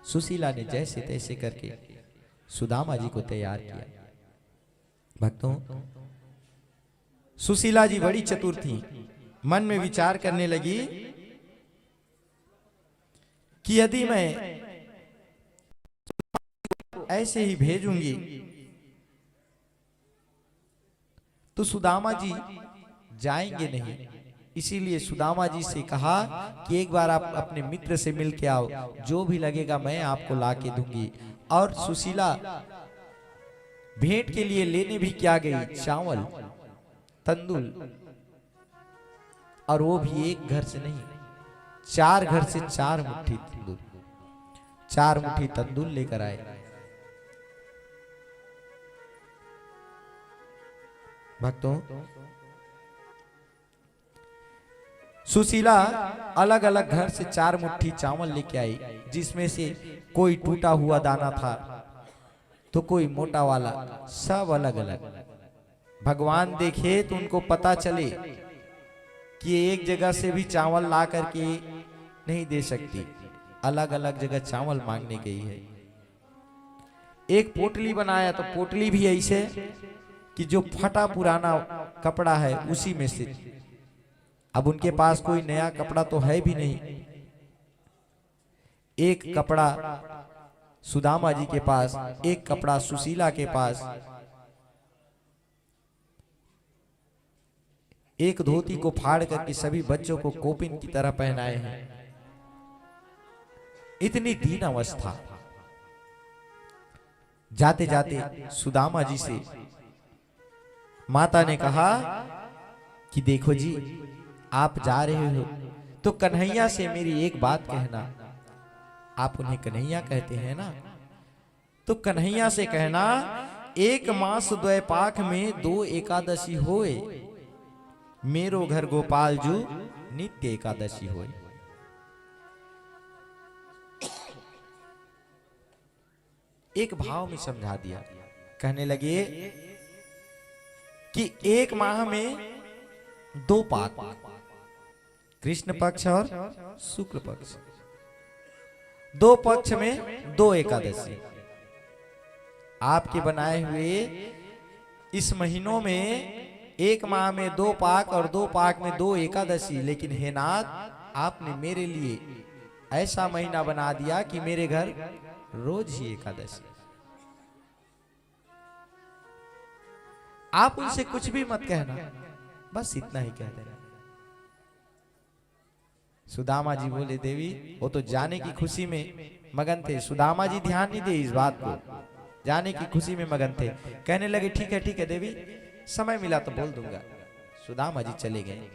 सुशीला ने जैसे तैसे करके सुदामा जी को तैयार किया। भक्तों, सुशीला जी बड़ी चतुर थी। मन में विचार करने लगी कि यदि मैं ऐसे ही भेजूंगी तो सुदामा जी जाएंगे नहीं। इसीलिए सुदामा जी से कहा कि एक बार आप अपने मित्र से मिल के आओ, जो भी लगेगा मैं आपको ला के दूंगी। और सुशीला भेंट के लिए लेने भी क्या गई, चावल, तंदूल, और वो भी एक घर से नहीं, 4 घर से 4 मुट्ठी तंदूल, 4 मुट्ठी तंदूल लेकर आए। भक्तों, सुशीला अलग अलग घर से 4 मुट्ठी चावल लेके आई, जिसमें से कोई टूटा हुआ दाना था तो कोई मोटा वाला, सब अलग अलग। भगवान देखे तो उनको पता चले कि एक जगह से भी चावल ला करके नहीं दे सकती, अलग अलग जगह चावल मांगने गई है। एक पोटली बनाया तो पोटली भी ऐसे कि जो फटा पुराना कपड़ा है उसी में से। अब उनके पास कोई नया कपड़ा तो है भी नहीं। एक कपड़ा सुदामा जी के पास, एक कपड़ा सुशीला के पास, एक धोती को फाड़ करके सभी बच्चों को कोपिन की तरह पहनाए हैं। इतनी दीन अवस्था। जाते जाते सुदामा जी से माता ने कहा कि देखो जी, आप जा रहे हो तो कन्हैया से मेरी एक बात कहना। आप उन्हें कन्हैया कहते हैं ना, तो कन्हैया से कहना, 1 मास द्वैपाख में 2 एकादशी होए, मेरो घर गोपाल जू नित्य एकादशी होए। एक भाव में समझा दिया। कहने लगे कि 1 माह में 2 पाक, कृष्ण पक्ष और शुक्ल पक्ष, 2 पक्ष में 2 एकादशी। आपके बनाए हुए इस महीनों में 1 माह में 2 पाक और 2 पाक में 2 एकादशी। लेकिन हे नाथ, आपने मेरे लिए ऐसा महीना बना दिया कि मेरे घर रोज ही एकादशी। आप उनसे कुछ भी मत कहना, बस इतना ही कह देना। सुदामा जी बोले, देवी वो तो जाने की खुशी में मगन थे। सुदामा जी ध्यान नहीं दे इस बात को, जाने की खुशी में मगन थे। कहने लगे ठीक है देवी, समय मिला तो बोल दूंगा। सुदामा जी चले गए।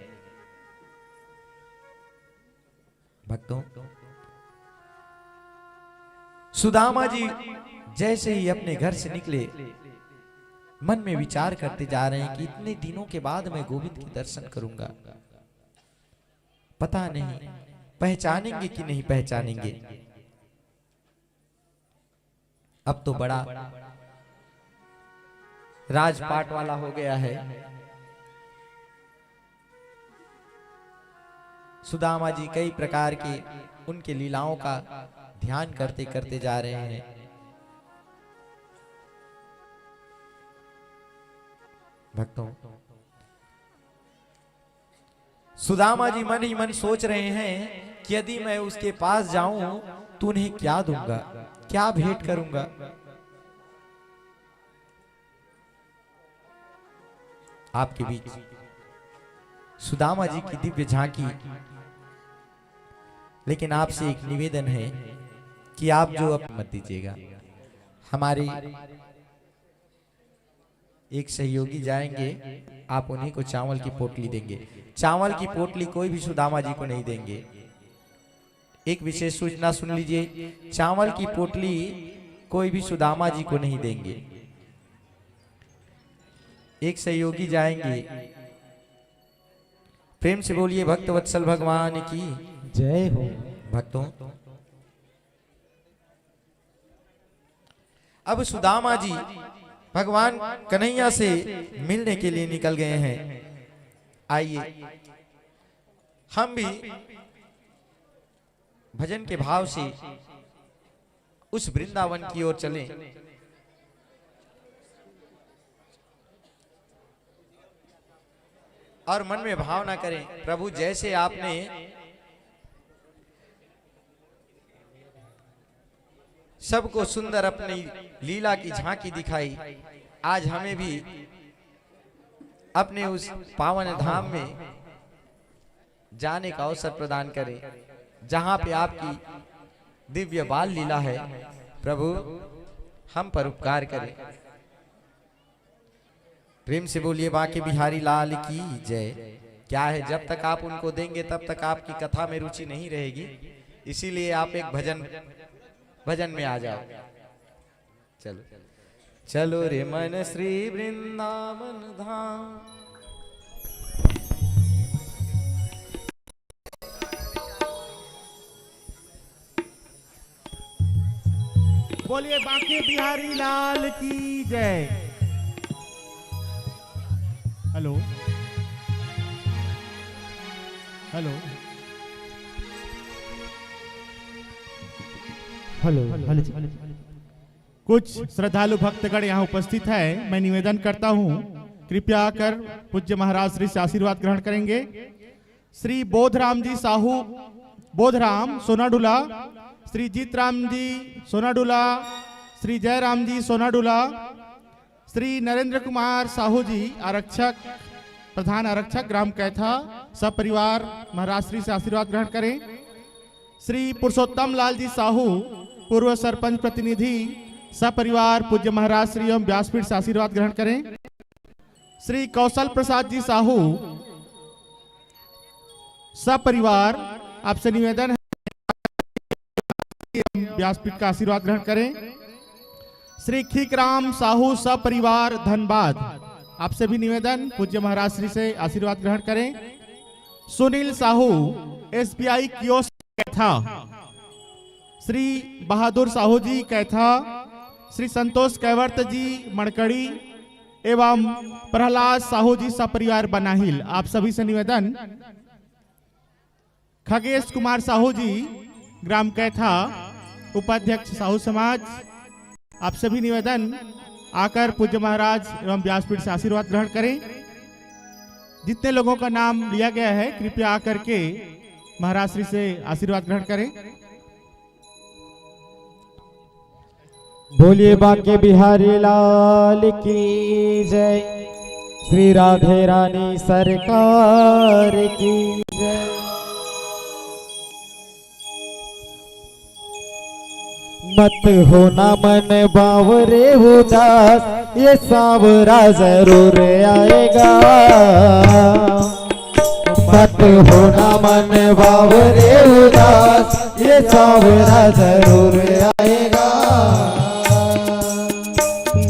भक्तों, सुदामा जी जैसे ही अपने घर से निकले, मन में विचार करते जा रहे हैं कि इतने दिनों के बाद मैं गोविंद के दर्शन kरूंगा, पता नहीं पहचानेंगे कि नहीं पहचानेंगे। अब तो बड़ा राजपाट वाला हो गया है। सुदामा जी कई प्रकार के उनके लीलाओं का ध्यान करते करते जा रहे हैं। भक्तों, सुदामा जी मन ही मन सोच रहे हैं कि यदि मैं उसके पास जाऊं तो उन्हें क्या दूंगा, क्या भेंट करूंगा। आपके बीच सुदामा जी की दिव्य झांकी। लेकिन आपसे एक निवेदन है कि आप जो अब मत दीजिएगा, हमारे एक सहयोगी जाएंगे, आप उन्हीं को चावल की पोटली देंगे। चावल की पोटली कोई भी सुदामा जी को नहीं देंगे। एक विशेष सूचना सुन लीजिए, चावल की पोटली कोई भी सुदामा जी को नहीं देंगे। एक सहयोगी जाएंगे, प्रेम से बोलिए भक्त वत्सल भगवान की जय हो। भक्तों, अब सुदामा जी भगवान कन्हैया से मिलने के लिए निकल गए हैं। आइए हम भी भजन के भाव से उस वृंदावन की ओर चलें। और मन में भावना करें, प्रभु जैसे आपने सबको सुंदर अपनी लीला की झांकी दिखाई, आज हमें भी अपने उस पावन धाम में जाने का अवसर प्रदान करें जहां पे आपकी दिव्य बाल लीला है। प्रभु हम पर उपकार करें। प्रेम से बोलिए बांके बिहारी लाल की जय। क्या है, जब तक आप उनको देंगे तब तक आपकी कथा में रुचि नहीं रहेगी, इसीलिए आप एक भजन में आ जाओ। चलो चलो रे मन श्री वृंदावन धाम। बोलिए बांके बिहारी लाल की जय। Hello hello hello. कुछ श्रद्धालु भक्तगण यहाँ उपस्थित है। मैं निवेदन करता हूँ, कृपया आकर पूज्य महाराज श्री से आशीर्वाद ग्रहण करेंगे। श्री बोधराम जी साहू, बोधराम सोनाडुला, श्री जीतराम जी सोनाडुला, श्री जयराम जी सोनाडुला, श्री नरेंद्र कुमार साहू जी आरक्षक, प्रधान आरक्षक ग्राम कैथा, सब परिवार महाराज श्री से आशीर्वाद ग्रहण करें। श्री पुरुषोत्तम लाल जी साहू, पूर्व सरपंच प्रतिनिधि, सब परिवार पूज्य महाराज श्री एवं व्यासपीठ से आशीर्वाद ग्रहण करें। श्री कौशल प्रसाद जी साहू, सब परिवार आपसे निवेदन है व्यासपीठ का आशीर्वाद ग्रहण करें। श्री खीकराम साहू, सब परिवार धनबाद, आपसे भी निवेदन पूज्य महाराज श्री से आशीर्वाद ग्रहण करें। सुनील साहू, SBI कियोस्क कैथा, श्री बहादुर साहू जी कैथा, श्री संतोष कैवर्त जी मणकड़ी एवं प्रहलाद साहू जी सपरिवार बनाहिल, आप सभी से निवेदन। खगेश कुमार साहू जी ग्राम कैथा, उपाध्यक्ष साहू समाज, आप सभी निवेदन आकर पूज्य महाराज एवं व्यासपीठ से आशीर्वाद ग्रहण करें। जितने लोगों का नाम लिया गया है कृपया आकर के महाराज श्री से आशीर्वाद ग्रहण करें। बोलिए बांके बिहारी लाल की जय। श्री राधे रानी सरकार की जय। मत होना मन बावरे उदास, ये सांवरा जरूर आएगा। मत होना मन बावरे उदास, ये सांवरा जरूर आएगा।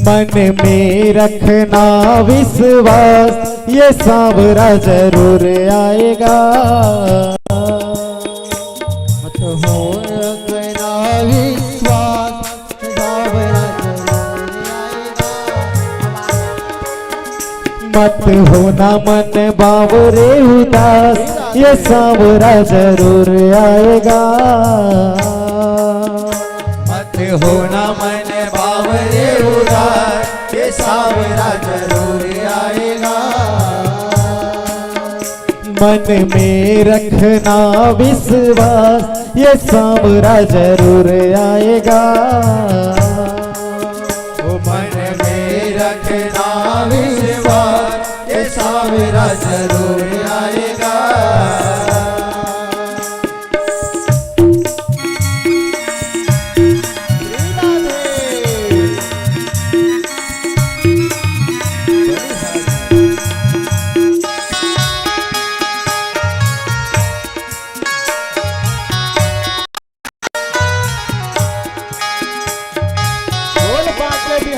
मन में रखना विश्वास, ये सांवरा जरूर आएगा। मत हो रखना विश्वास, सांवरा जरूर आएगा। मत होना मन बावरे उदास, ये सांवरा जरूर आएगा। मत होना मन बावरे उदास, ये सांवरा जरूर आएगा। मन में रखना विश्वास, ये सांवरा जरूर आएगा। मन में रखना विश्वास, ये सांवरा जरूर आएगा।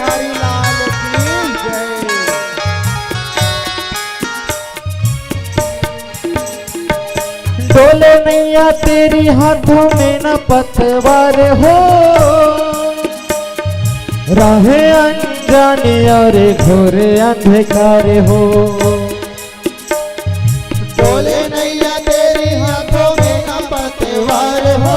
बिहारी लाल की जय। डोले नैया तेरी हाथों में न पतवार हो, राहें अनजानी और घोर अंधकार हो। डोले नैया तेरी हाथों में न पतवार हो,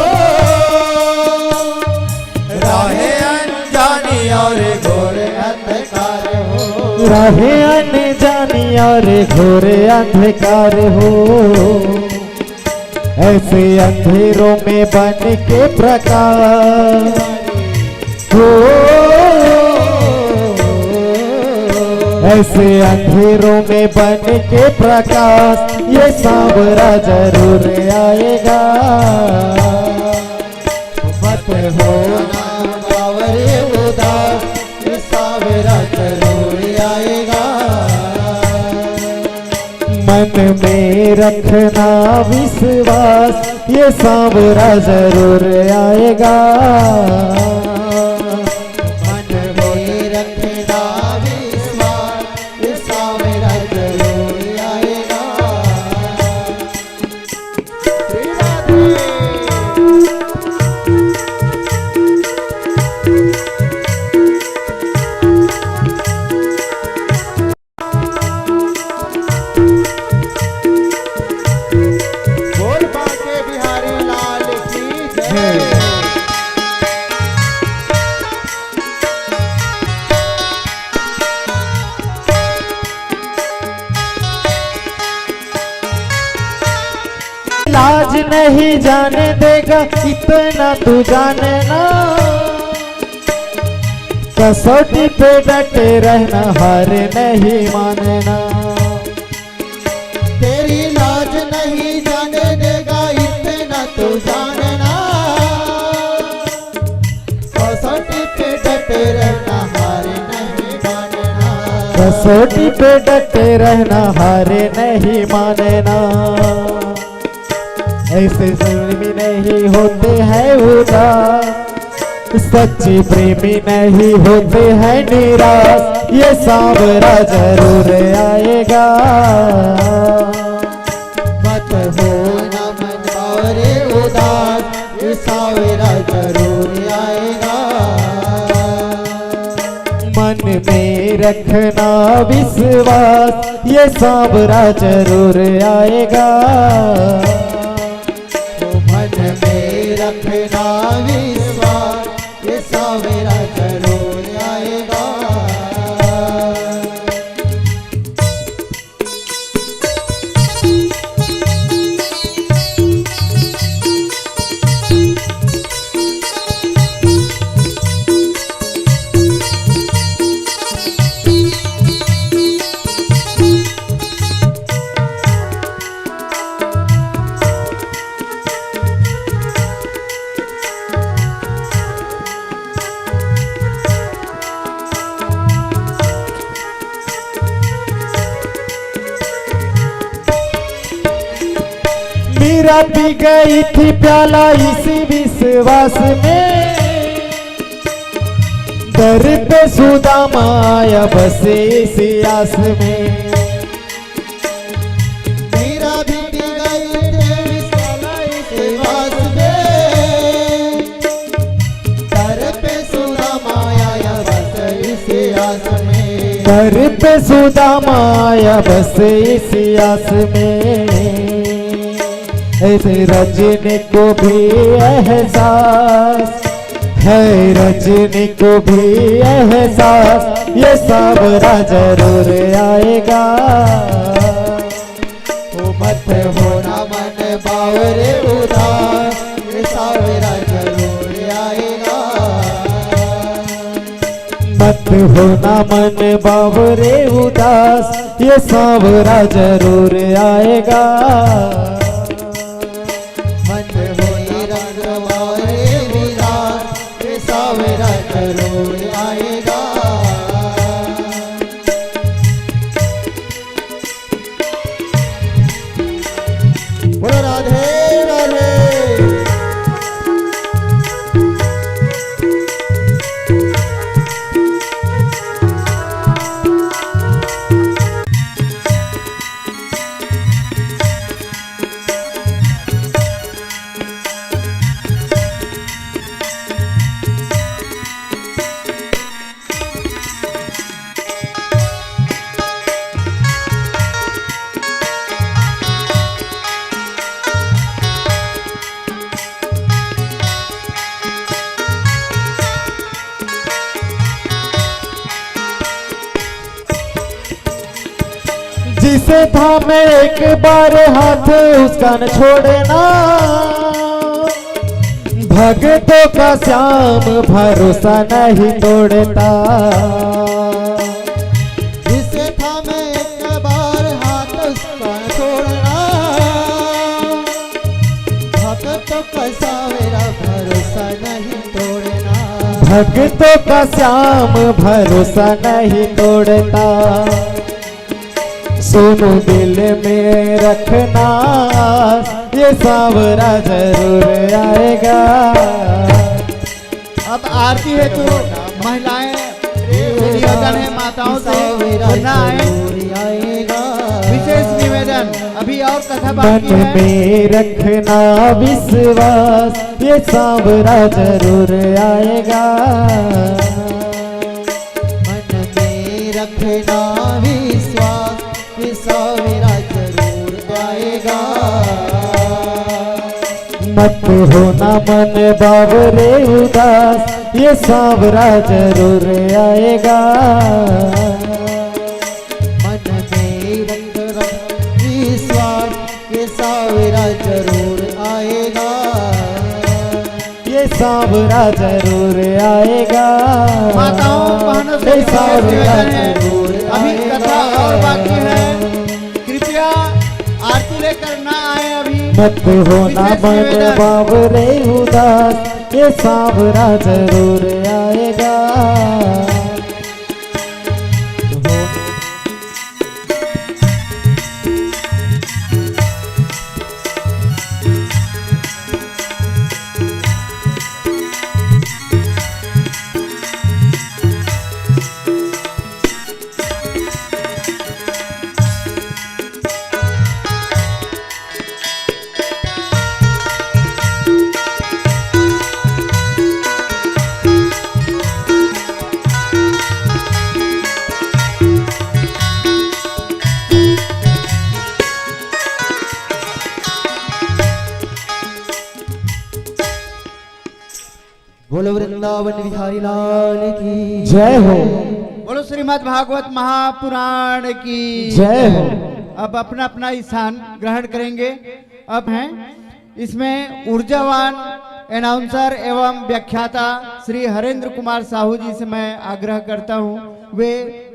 राहें अनजानी और घोर अंधकार हो। राहें अनजानी और घोर अंधकार हो। ऐसे अंधेरों में बन के प्रकाश हो, ऐसे अंधेरों में बन के प्रकाश ये सांवरा जरूर आएगा। मत हो ना बावरे उदास, ये सांवरा जरूर आएगा। मन में रखना विश्वास ये सांवरा जरूर आएगा। मन में रखना विश्वास, ये सांवरा जरूर आएगा। श्री राधे। बोल बांके बिहारी लाल की जय। लाज नहीं जाने देगा इतना तू जाने ना, कसौटी पे डटे रहना हार नहीं मानना। तेरी लाज नहीं जाने देगा इतना तू जानना, कसौटी पे डटे रहना हार नहीं मानना। कसौटी पे डटे रहना हार नहीं मानना। ऐसे प्रेमी नहीं होते हैं उदास, सच्ची प्रेमी नहीं होते हैं निराश ये सांवरा जरूर आएगा। मत हो ना मन बावरे उदास, ये सांवरा जरूर आएगा। मन में रखना विश्वास ये सांवरा जरूर आएगा। मन में रखना विश्वास, ये सांवरा जरूर आएगा। मीरा पी गई थी प्याला इसी विश्वास में, दर पे सुदामा आया बस इसी आस में। मेरा भी पी गई तेरी विश्वास में, दर पे सुदामा आया बस इसी आस में। दर पे सुदामा आया बस इसी आस में। ऐसे रजनी को भी एहसास है, रजनी को भी एहसास ये सांवरा जरूर आएगा। ओ मत होना मन बावरे उदास, ये सांवरा जरूर आएगा। मत होना मन बावरे उदास ये सांवरा जरूर आएगा। मन होई रंग बावरे उदास, ये सांवरा जरूर आएगा। बोलो राधे राधे। जिसे थामे एक बार हाथ उसका न छोड़ना, भक्तों का श्याम भरोसा नहीं तोड़ता। जिसे थामे एक बार हाथ उसका न छोड़ना, भक्तों का सावेरा भरोसा नहीं तोड़ना। भक्तों का श्याम भरोसा नहीं तोड़ता। सुनो दिल में रखना, ये सांवरा जरूर आएगा। अब आरती है तो महिलाएं निवेदन है माताओं से सुनना है, विशेष निवेदन। अभी और कथा बाकी मन है। में रखना विश्वास, ये सांवरा जरूर आएगा। मन में रखना विश्वास, ये सांवरा जरूर आएगा। मत होना मन बाबरे उदास, ये सांवरा जरूर आएगा। मन में रखना विश्वास, ये सांवरा जरूर आएगा। ये सांवरा जरूर आएगा। माताओं बहनों से ये सांवरा निवेदन है, जरूर अभी कथा और आएगा। बाकी है, कृपया आरती लेकर ना आए अभी। मत होना विशेष मन निवेदन। बाबरे उदास, ये सांवरा जरूर आएगा। बोलो वृंदावन बिहारी लाल की जय हो। बोलो श्रीमद् भागवत महापुराण की जय हो। अब अपना अपना स्थान ग्रहण करेंगे। अब हैं इसमें ऊर्जावान अनाउंसर एवं व्याख्याता श्री हरेंद्र कुमार साहू जी से मैं आग्रह करता हूं, वे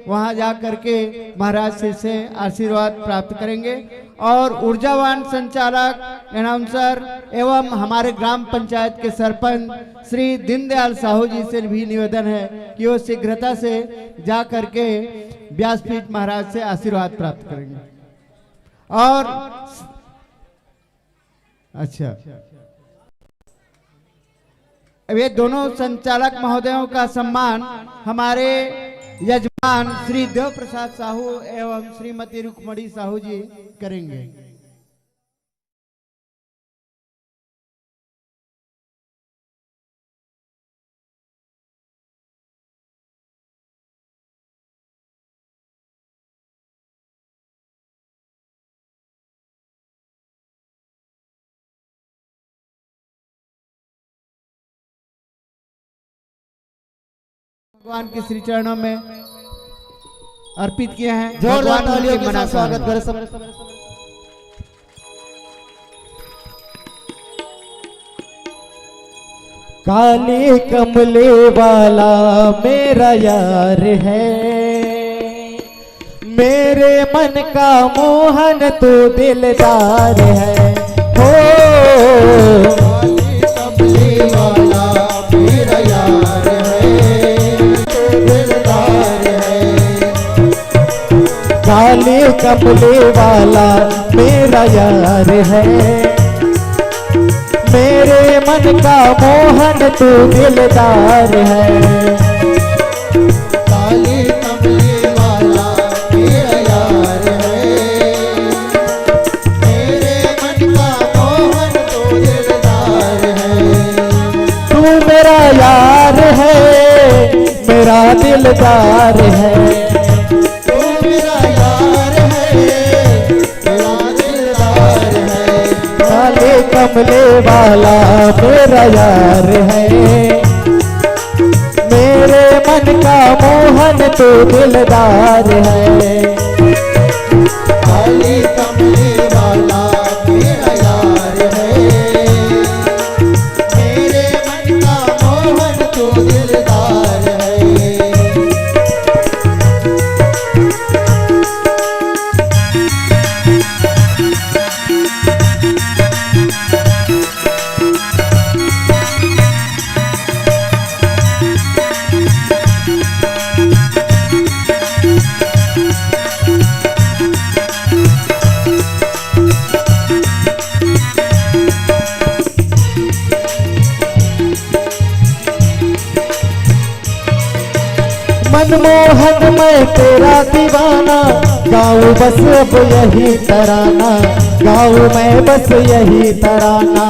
वहां जा करके महाराज श्री से आशीर्वाद प्राप्त करेंगे। और ऊर्जावान संचालक अनाउंसर एवं हमारे ग्राम पंचायत के सरपंच श्री दीनदयाल साहू जी से भी निवेदन है कि वो शीघ्रता से जा करके व्यासपीठ महाराज से आशीर्वाद प्राप्त करेंगे। और अच्छा, अब ये दोनों संचालक महोदयों का सम्मान हमारे यजमान श्री देव प्रसाद साहू एवं श्रीमती रुक्मणी साहू जी करेंगे। भगवान के श्री चरणों में अर्पित किए हैं। जोरदार भगवान तालियों उनके के साथ मना स्वागत करें। करें सब। काले कमले वाला मेरा यार है, मेरे मन का मोहन तो दिलदार है। हो कमले वाला मेरा यार है, तो दिलदार है। काले कमले वाला मेरा यार है, मेरे मन का मोहन तू दिलदार है। काले कमले वाला मेरा यार है, मेरे मन का मोहन तो दिलदार है। तू मेरा यार है, मेरा दिलदार है। तू मेरा यार है, मेरा दिलदार है। काले कमले वाला मेरा यार है, मेरे मन का मोहन तो दिलदार है। काली कमली वाला मेरा यार है, मेरे मन का मोहन तू दिलदार है। मनमोहन मैं तेरा दीवाना, गाऊं बस अब यही तराना, गाऊं मैं बस यही तराना।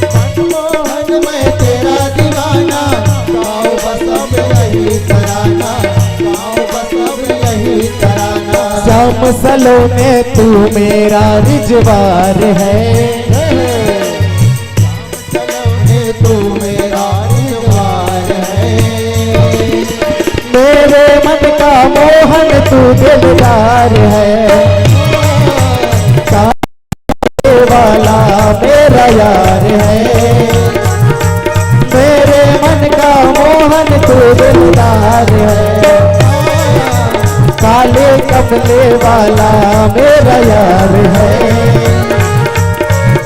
मनमोहन मैं तेरा दीवाना, गाऊं बस अब यही तराना, गाऊं बस अब यही तराना। श्याम सलोने तू मेरा रिजवार है, सलोने तू मेरा रिजवार है, मेरे मन का मोहन तू दिलदार है। काले वाला मेरा यार है, मेरे मन का मोहन तू दिलदार है। काले कमले वाला मेरा यार है,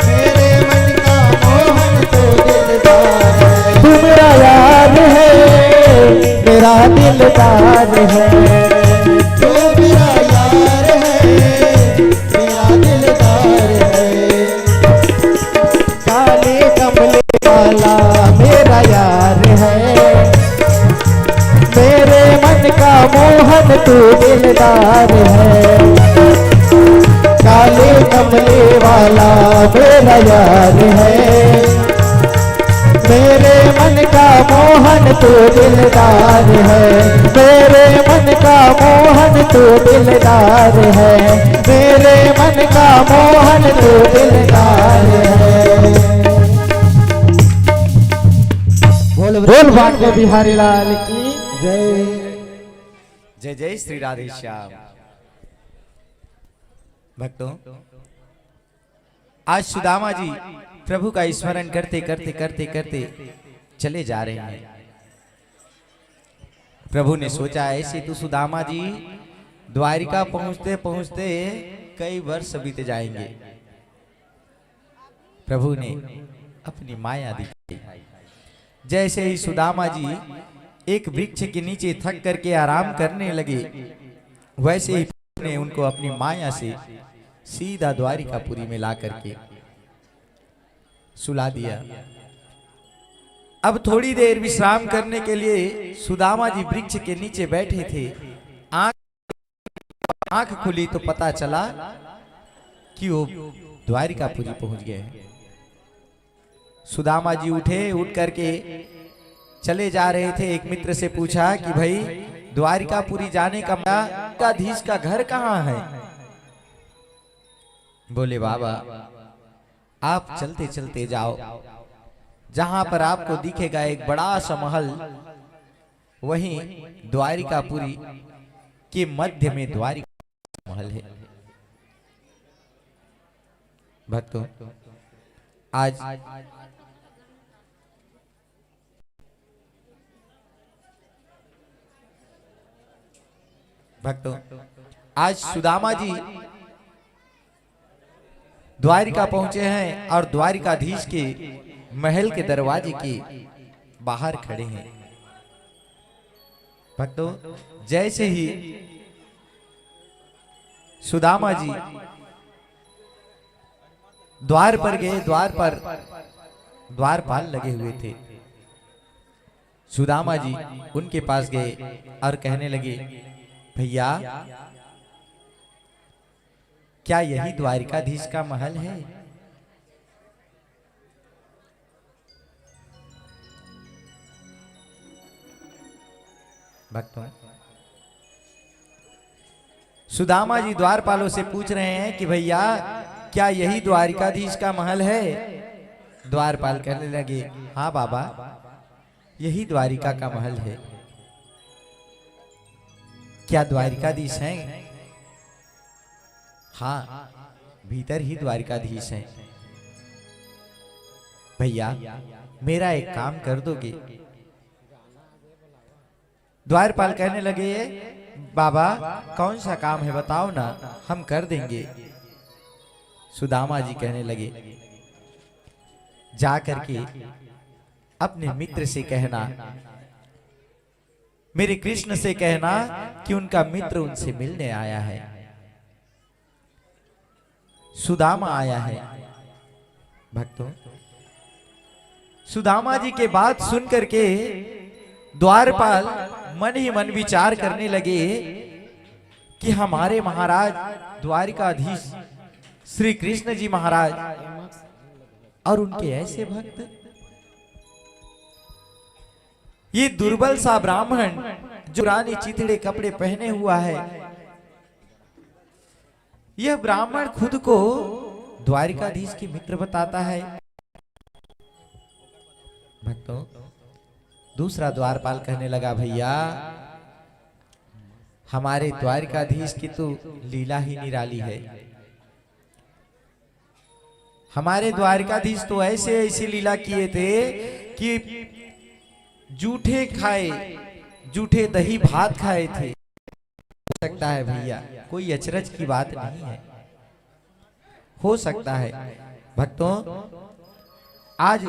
मेरे मन का मोहन तू दिलदार है। तू मेरा यार है, मेरा दिलदार है, तू मेरा यार है, मेरा दिलदार है। काले कमले वाला मेरा यार है, मेरे मन का मोहन तू दिलदार है। काले कमले वाला मेरा यार है, मेरे मन का मोहन तू दिलदार है, मेरे मन का मोहन तू दिलदार है, मेरे मन का मोहन तू दिलदार है। बोल बांके बिहारी लाल की जय। जय जय श्री राधे श्याम। भक्तों, आज सुदामा जी प्रभु का स्मरण करते करते करते करते चले जा रहे हैं। प्रभु ने सोचा ऐसे तो सुदामा जी द्वारिका पहुंचते पहुंचते कई वर्ष बीत जाएंगे। प्रभु ने अपनी माया दिखाई। जैसे ही सुदामा जी एक वृक्ष के नीचे थक करके आराम करने लगे, वैसे ही प्रभु ने उनको अपनी माया से सीधा द्वारिकापुरी में ला करके सुला दिया। अब थोड़ी देर विश्राम करने के लिए सुदामा जी वृक्ष के नीचे बैठे थे। आंख खुली तो पता चला कि वो द्वारिकापुरी पहुंच गए हैं। सुदामा जी उठे, उठ करके चले जा रहे थे। एक मित्र से पूछा कि भाई द्वारिकापुरी जाने का द्वारिकाधीश का घर कहाँ है? बोले बाबा आप चलते चलते जाओ, जहां पर आपको दिखेगा एक बड़ा सा महल, वहीं द्वारिकापुरी के मध्य में द्वारिका महल है। भक्तों, आज सुदामा जी द्वारिका पहुंचे हैं और द्वारिकाधीश के महल के दरवाजे के बाहर खड़े हैं। भक्तों, जैसे ही सुदामा जी द्वार पर गए, द्वार पर द्वारपाल लगे हुए थे। सुदामा जी उनके पास गए और कहने लगे, भैया क्या यही द्वारिकाधीश का महल है? भक्तों, सुदामा जी द्वारपालों से पूछ रहे हैं कि भैया क्या यही द्वारिकाधीश का महल है? द्वारपाल कहने लगे, हाँ बाबा यही द्वारिका का महल है। क्या द्वारिकाधीश हैं? हाँ, भीतर ही द्वारिकाधीश हैं। भैया मेरा एक काम कर दोगे? द्वारपाल कहने लगे, बाबा कौन सा काम है बताओ ना, हम कर देंगे। सुदामा जी कहने लगे, जा करके अपने मित्र से कहना, मेरे कृष्ण से कहना कि उनका मित्र उनसे मिलने आया है। सुदामा आया है। भक्तों, सुदामा जी के बात सुन करके द्वारपाल मन ही मन विचार करने लगे कि हमारे महाराज द्वारिकाधीश श्री कृष्ण जी महाराज और उनके ऐसे भक्त, ये दुर्बल सा ब्राह्मण जो रानी चिथड़े कपड़े पहने हुआ है, यह ब्राह्मण खुद को द्वारिकाधीश के मित्र बताता है। भक्तों, दूसरा द्वारपाल कहने लगा, भैया हमारे द्वारिकाधीश की तो लीला ही निराली है। हमारे द्वारिकाधीश तो ऐसे ऐसी लीला किए थे कि जूठे खाए, जूठे दही भात खाए थे। हो सकता है भैया, कोई अचरज की बात नहीं है, हो सकता है। भक्तों, आज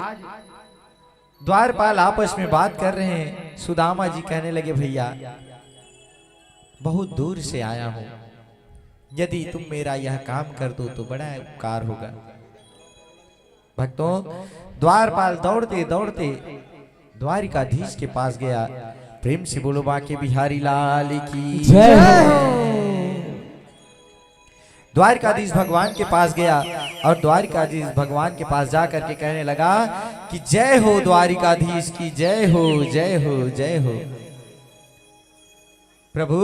द्वारपाल आपस में बात कर रहे हैं। सुदामा जी कहने लगे, भैया बहुत दूर से आया हूं, यदि तुम मेरा यह काम कर दो तो बड़ा उपकार होगा। भक्तों, द्वारपाल दौड़ते दौड़ते द्वारिकाधीश के पास गया। प्रेम से बोलो बांके बिहारी लाल की जय हो। द्वारिकाधीश भगवान के पास गया और द्वारिकाधीश भगवान के पास जाकर के कहने लगा कि जय हो द्वारिकाधीश की, जय हो जय हो जय हो। प्रभु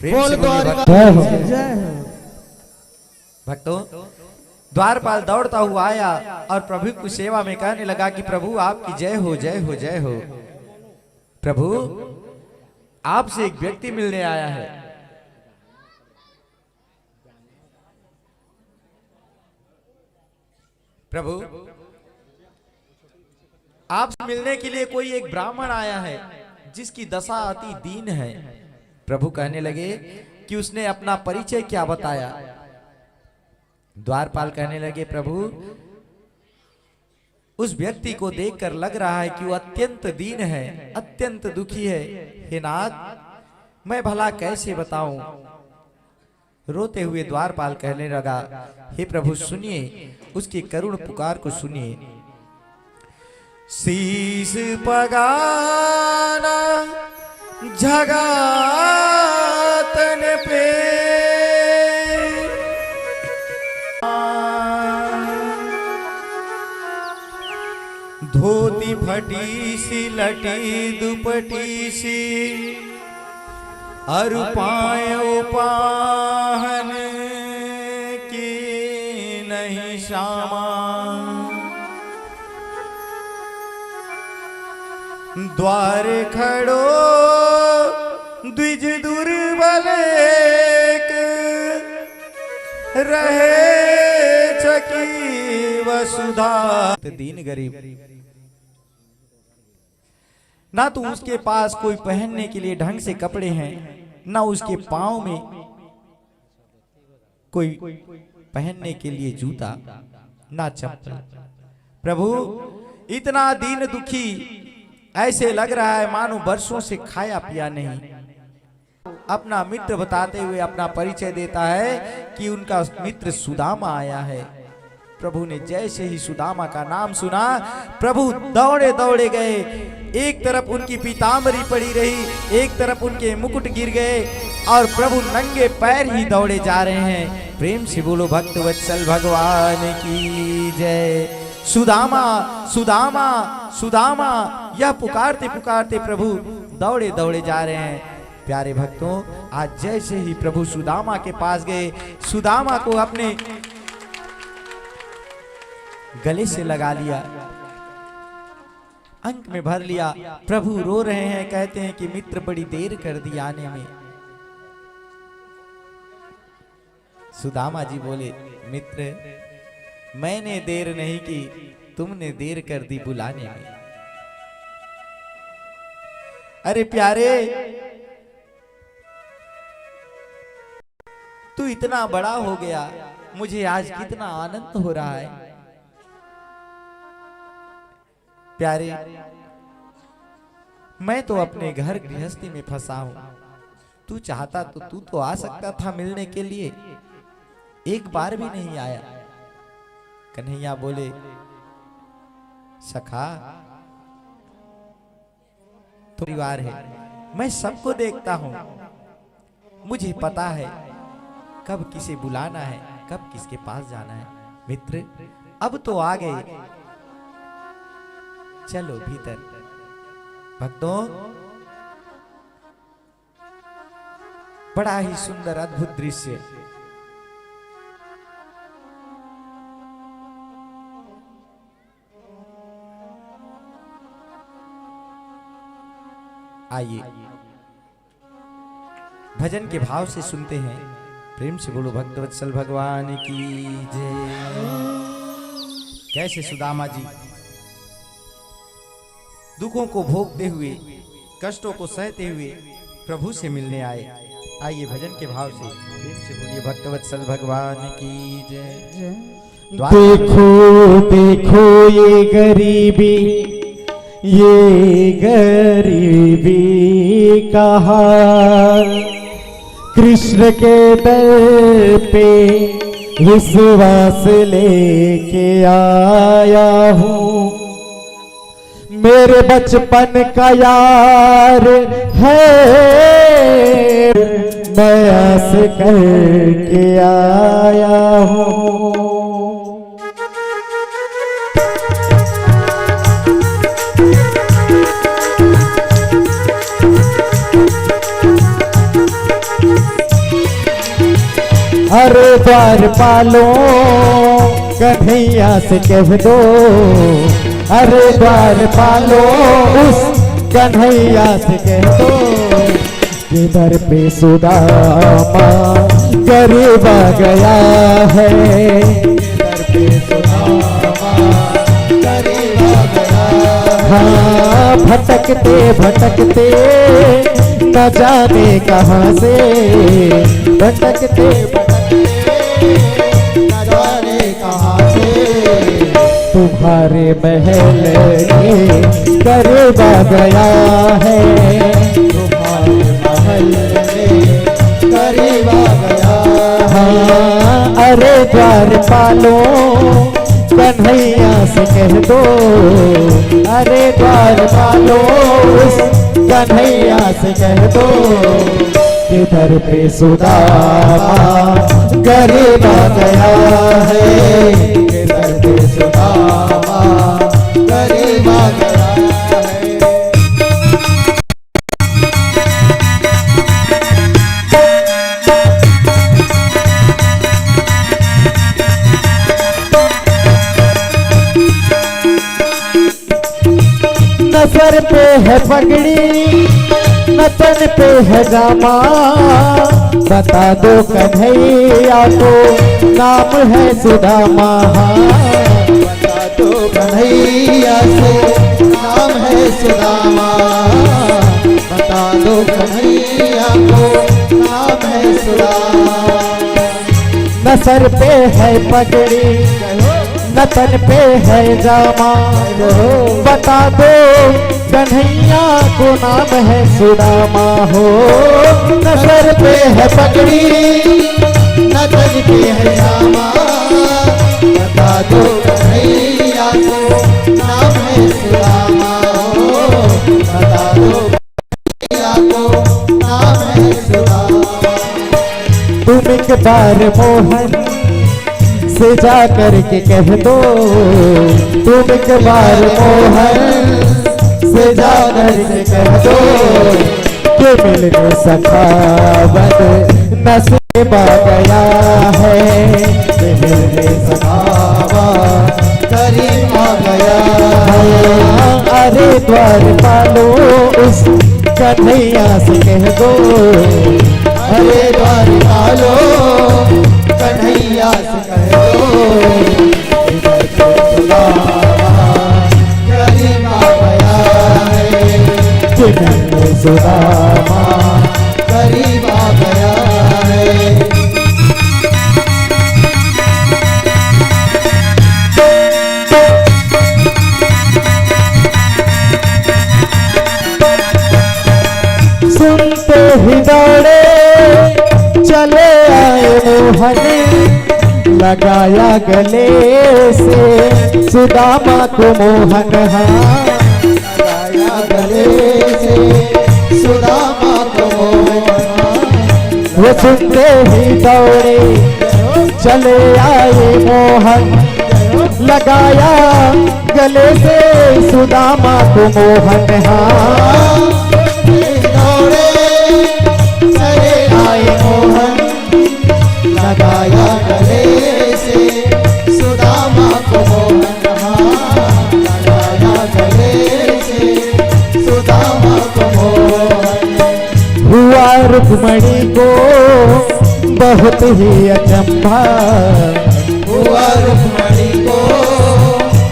प्रेम से बोलिए जय हो। भक्तों, द्वारपाल दौड़ता हुआ आया और प्रभु की सेवा में कहने लगा कि प्रभु आपकी जय हो जय हो जय हो। प्रभु आपसे एक व्यक्ति मिलने आया है। प्रभु आपसे मिलने के लिए कोई एक ब्राह्मण आया है जिसकी दशा अति दीन है। प्रभु कहने लगे कि उसने अपना परिचय क्या बताया। द्वारपाल कहने लगे, प्रभु उस व्यक्ति को देखकर लग रहा है कि वो अत्यंत दीन है, अत्यंत दुखी है। हे नाथ, मैं भला कैसे बताऊं। रोते हुए द्वारपाल कहने लगा, हे प्रभु सुनिए, उसकी करुण पुकार को सुनिए। शीश पगाना जगातन पे धोती फटी सी लटी दुपटी सी अरु पायो पाहन की नहीं श्यामा द्वार खड़ो द्विज दुर्बल रहे चकी वसुधा। दीन गरीब, ना तो उसके पास कोई पहनने के लिए ढंग से कपड़े हैं, ना उसके पांव में कोई पहनने के लिए जूता, ना चप्पल। प्रभु इतना दीन दुखी, ऐसे लग रहा है मानो वर्षों से खाया पिया नहीं। अपना मित्र बताते हुए अपना परिचय देता है कि उनका मित्र सुदामा आया है। प्रभु ने जैसे ही सुदामा का नाम सुना, प्रभु दौड़े दौड़े गए। एक तरफ उनकी पीतांबरी पड़ी रही, एक तरफ उनके मुकुट गिर गए और प्रभु नंगे पैर ही दौड़े जा रहे हैं। प्रेम से बोलो भक्त वत्सल भगवान की जय। सुदामा सुदामा सुदामा, यह पुकारते पुकारते प्रभु दौड़े दौड़े जा रहे हैं। प्यारे भक्तों, आज जैसे ही प्रभु सुदामा के पास गए, सुदामा को अपने गले से लगा लिया। अंक में भर लिया। प्रभु रो रहे हैं, कहते हैं कि मित्र बड़ी देर कर दी आने में। सुदामा जी बोले, मित्र मैंने देर नहीं की, तुमने देर कर दी बुलाने में। अरे प्यारे, तू इतना बड़ा हो गया, मुझे आज कितना आनंद हो रहा है। प्यारे, मैं तो अपने घर गृहस्थी में फंसा हूं। तू चाहता तो तू तो आ सकता था मिलने के लिए, एक बार भी नहीं आया। कन्हैया बोले, सखा परिवार है, मैं सबको देखता हूं, मुझे पता है कब किसे बुलाना है, कब किसके पास जाना है। मित्र अब तो आ गए, चलो भीतर। भक्तों, बड़ा ही सुंदर अद्भुत दृश्य। आइए भजन के भाव से सुनते हैं। प्रेम से बोलो भक्तवत्सल भगवान की जय। कैसे सुदामा जी दुखों को भोगते हुए, कष्टों को सहते हुए प्रभु से मिलने आए। आइए भजन के भाव से प्रेम से बोलिए भक्तवत्सल भगवान की जय। देखो देखो ये गरीबी, ये गरीबी का हाल, कृष्ण के दर पे विश्वास लेके आया हूँ। मेरे बचपन का यार है, मैं आस करके आया हूँ। अरे द्वार पालो कन्हैया से कह दो, अरे द्वार पालो उस कन्हैया से कह दो, किधर पे सुदामा गरीब आ गया है, किधर पे सुदामा गरीब आ गया। हाँ भटकते भटकते न जाने कहाँ से, भटकते न जाने कहाँ से, तुम्हारे महल के करीब आ गया है, तुम्हारे महल के करीब आ गया। हाँ अरे द्वार पालो कन्हैया से कह दो, अरे द्वार पालो कन्हैया से कह दो, किधर पे सुदामा गरीब आ गया है, किधर पे सुदामा गरीब आ गया है। न सर पे है पगड़ी, न तन पे है जामा, बता दो कन्हैया को नाम है सुदामा। बता दो कन्हैया से नाम है सुदामा, बता दो कन्हैया को नाम है सुदामा। न सर पे है पगड़ी, न तन पे है जामा, बता दो कन्हैया को नाम है सुदामा हो। न सर पे है पगड़ी, न तन पे है जामा, बता दो कन्हैया को नाम है सुदामा हो, बता दो कन्हैया को नाम है सुदामा। तुम एक बार मोहन से जा करके कह दो, तुम एक बार मोहन से जा करके कह दो, कि मिलने सखावत नसीब आ गया है, मिलने सखावत करीब आ गया। अरे द्वार पालो उस कन्हैया से कह दो, अरे द्वार पालो कन्हैया से कह दो, करीब आ गया है, जिन्हें सुदामा करीब आ गया है। सुनते ही दौड़े चले आए मोहन, लगाया गले से सुदामा को मोहन, हाँ लगाया गले से सुदामा को मोहन, वो सुनते ही दौड़े चले आए मोहन, लगाया गले से सुदामा को मोहन, हाँ दौड़े चले आए मोहन, लगाया गले से सुदामा को मोहन, हाँ लगाया गले से सुदामा को मोहन। हुआ रुक्मणी को बहुत ही अचंभा, हुआ रुक्मणी को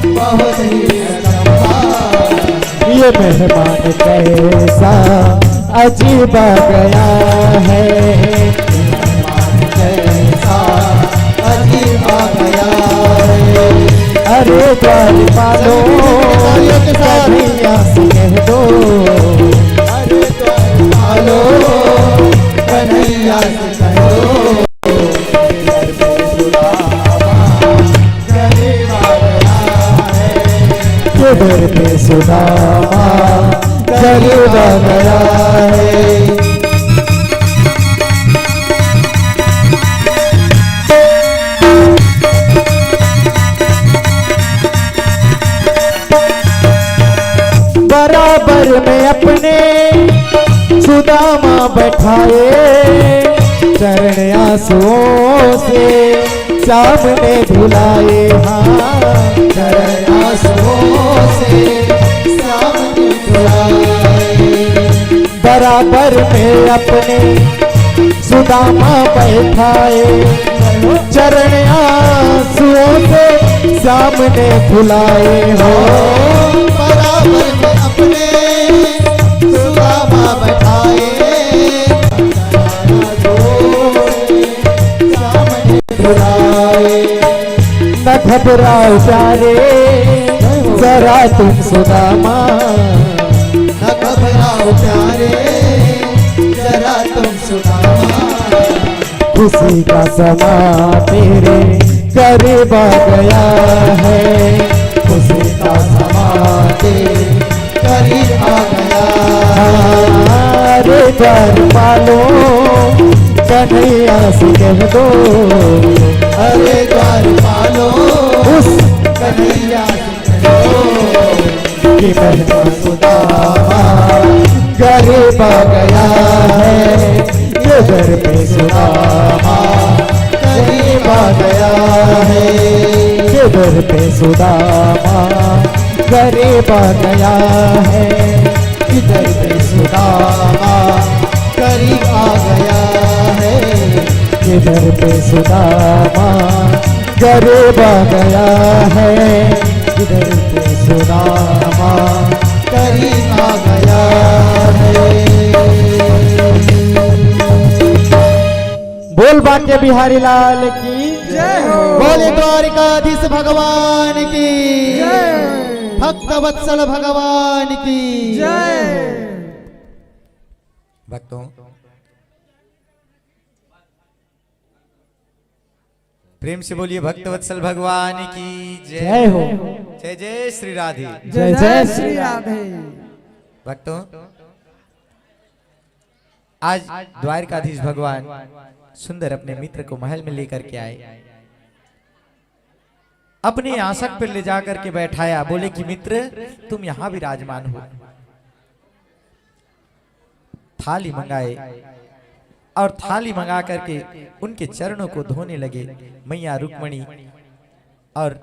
बहुत ही अचंभा, ये मेहमान कैसा अजीब आ गया है, कैसा अजीब आ गया है। अरे द्वार पालो कन्हैया से कह दो, अरे द्वार पालो कन्हैया से कह दो, करीब आ गया है, ये दर पे सुदामा करीब आ गया है। बराबर में अपने सुदामा बैठाए, चरण आंसुओं से सामने धुलाए, हाँ चरण आंसुओं से सामने धुलाए, बराबर में अपने सुदामा बैठाए, चरण आंसुओं से सामने धुलाए, हो बराबर में अपने सुदामा बैठाए, सामने धुलाए, न घबराओ प्यारे जरा तुम सुदामा, न घबराओ प्यारे जरा तुम सुदामा, खुशी का समा तेरे करीब आ गया है, खुशी का समा तेरे करीब आ गया है। अरे द्वार पालो कन्हैया से कह दो, अरे द्वार पालो उस कन्हैया से कह दो, की महिमा सुदामा गरीब आ गया है, ये दर पे सुदामा करीब आ गया है, ये दर पे सुदामा गरीब आ गया है, इधर पे सुदामा करीब आ गया है, इधर पे सुदामा गरीब आ गया है, इधर पे सुदामा करीब आ गया है। बोल बाके बिहारी लाल की जय हो। बोले द्वारिकाधीश भगवान की भक्त वत्सल भगवान की जय। भक्तों प्रेम से बोलिए भक्तवत्सल भगवान की जय हो। जय जय श्री राधे। जय जय श्री राधे। भक्तों आज द्वारकाधीश भगवान सुंदर अपने मित्र को महल में लेकर के आए, अपने आसन पर ले जाकर के बैठाया, बोले कि मित्र तुम यहाँ विराजमान हो। थाली मंगाए और थाली मंगा करके उनके चरणों को धोने लगे। मैया रुक्मणी और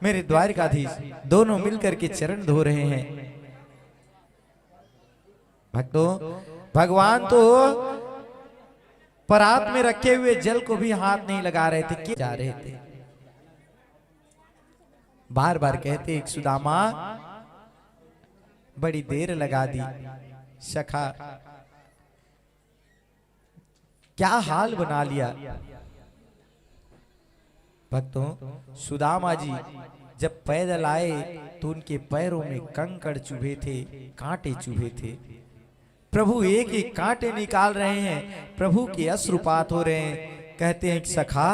मेरे द्वारकाधीश दोनों मिलकर के चरण धो रहे हैं। भक्तों, भगवान तो परात में रखे हुए जल को भी हाथ नहीं लगा रहे थे, क्यों जा रहे थे? बार बार कहते एक सुदामा बड़ी देर लगा दी, सखा क्या हाल बना लिया। भक्तों, सुदामा जी जब पैदल आए तो उनके पैरों में कंकड़ चुभे थे, कांटे चुभे थे। प्रभु एक एक कांटे निकाल रहे हैं, प्रभु के अश्रुपात हो रहे हैं। कहते हैं कि सखा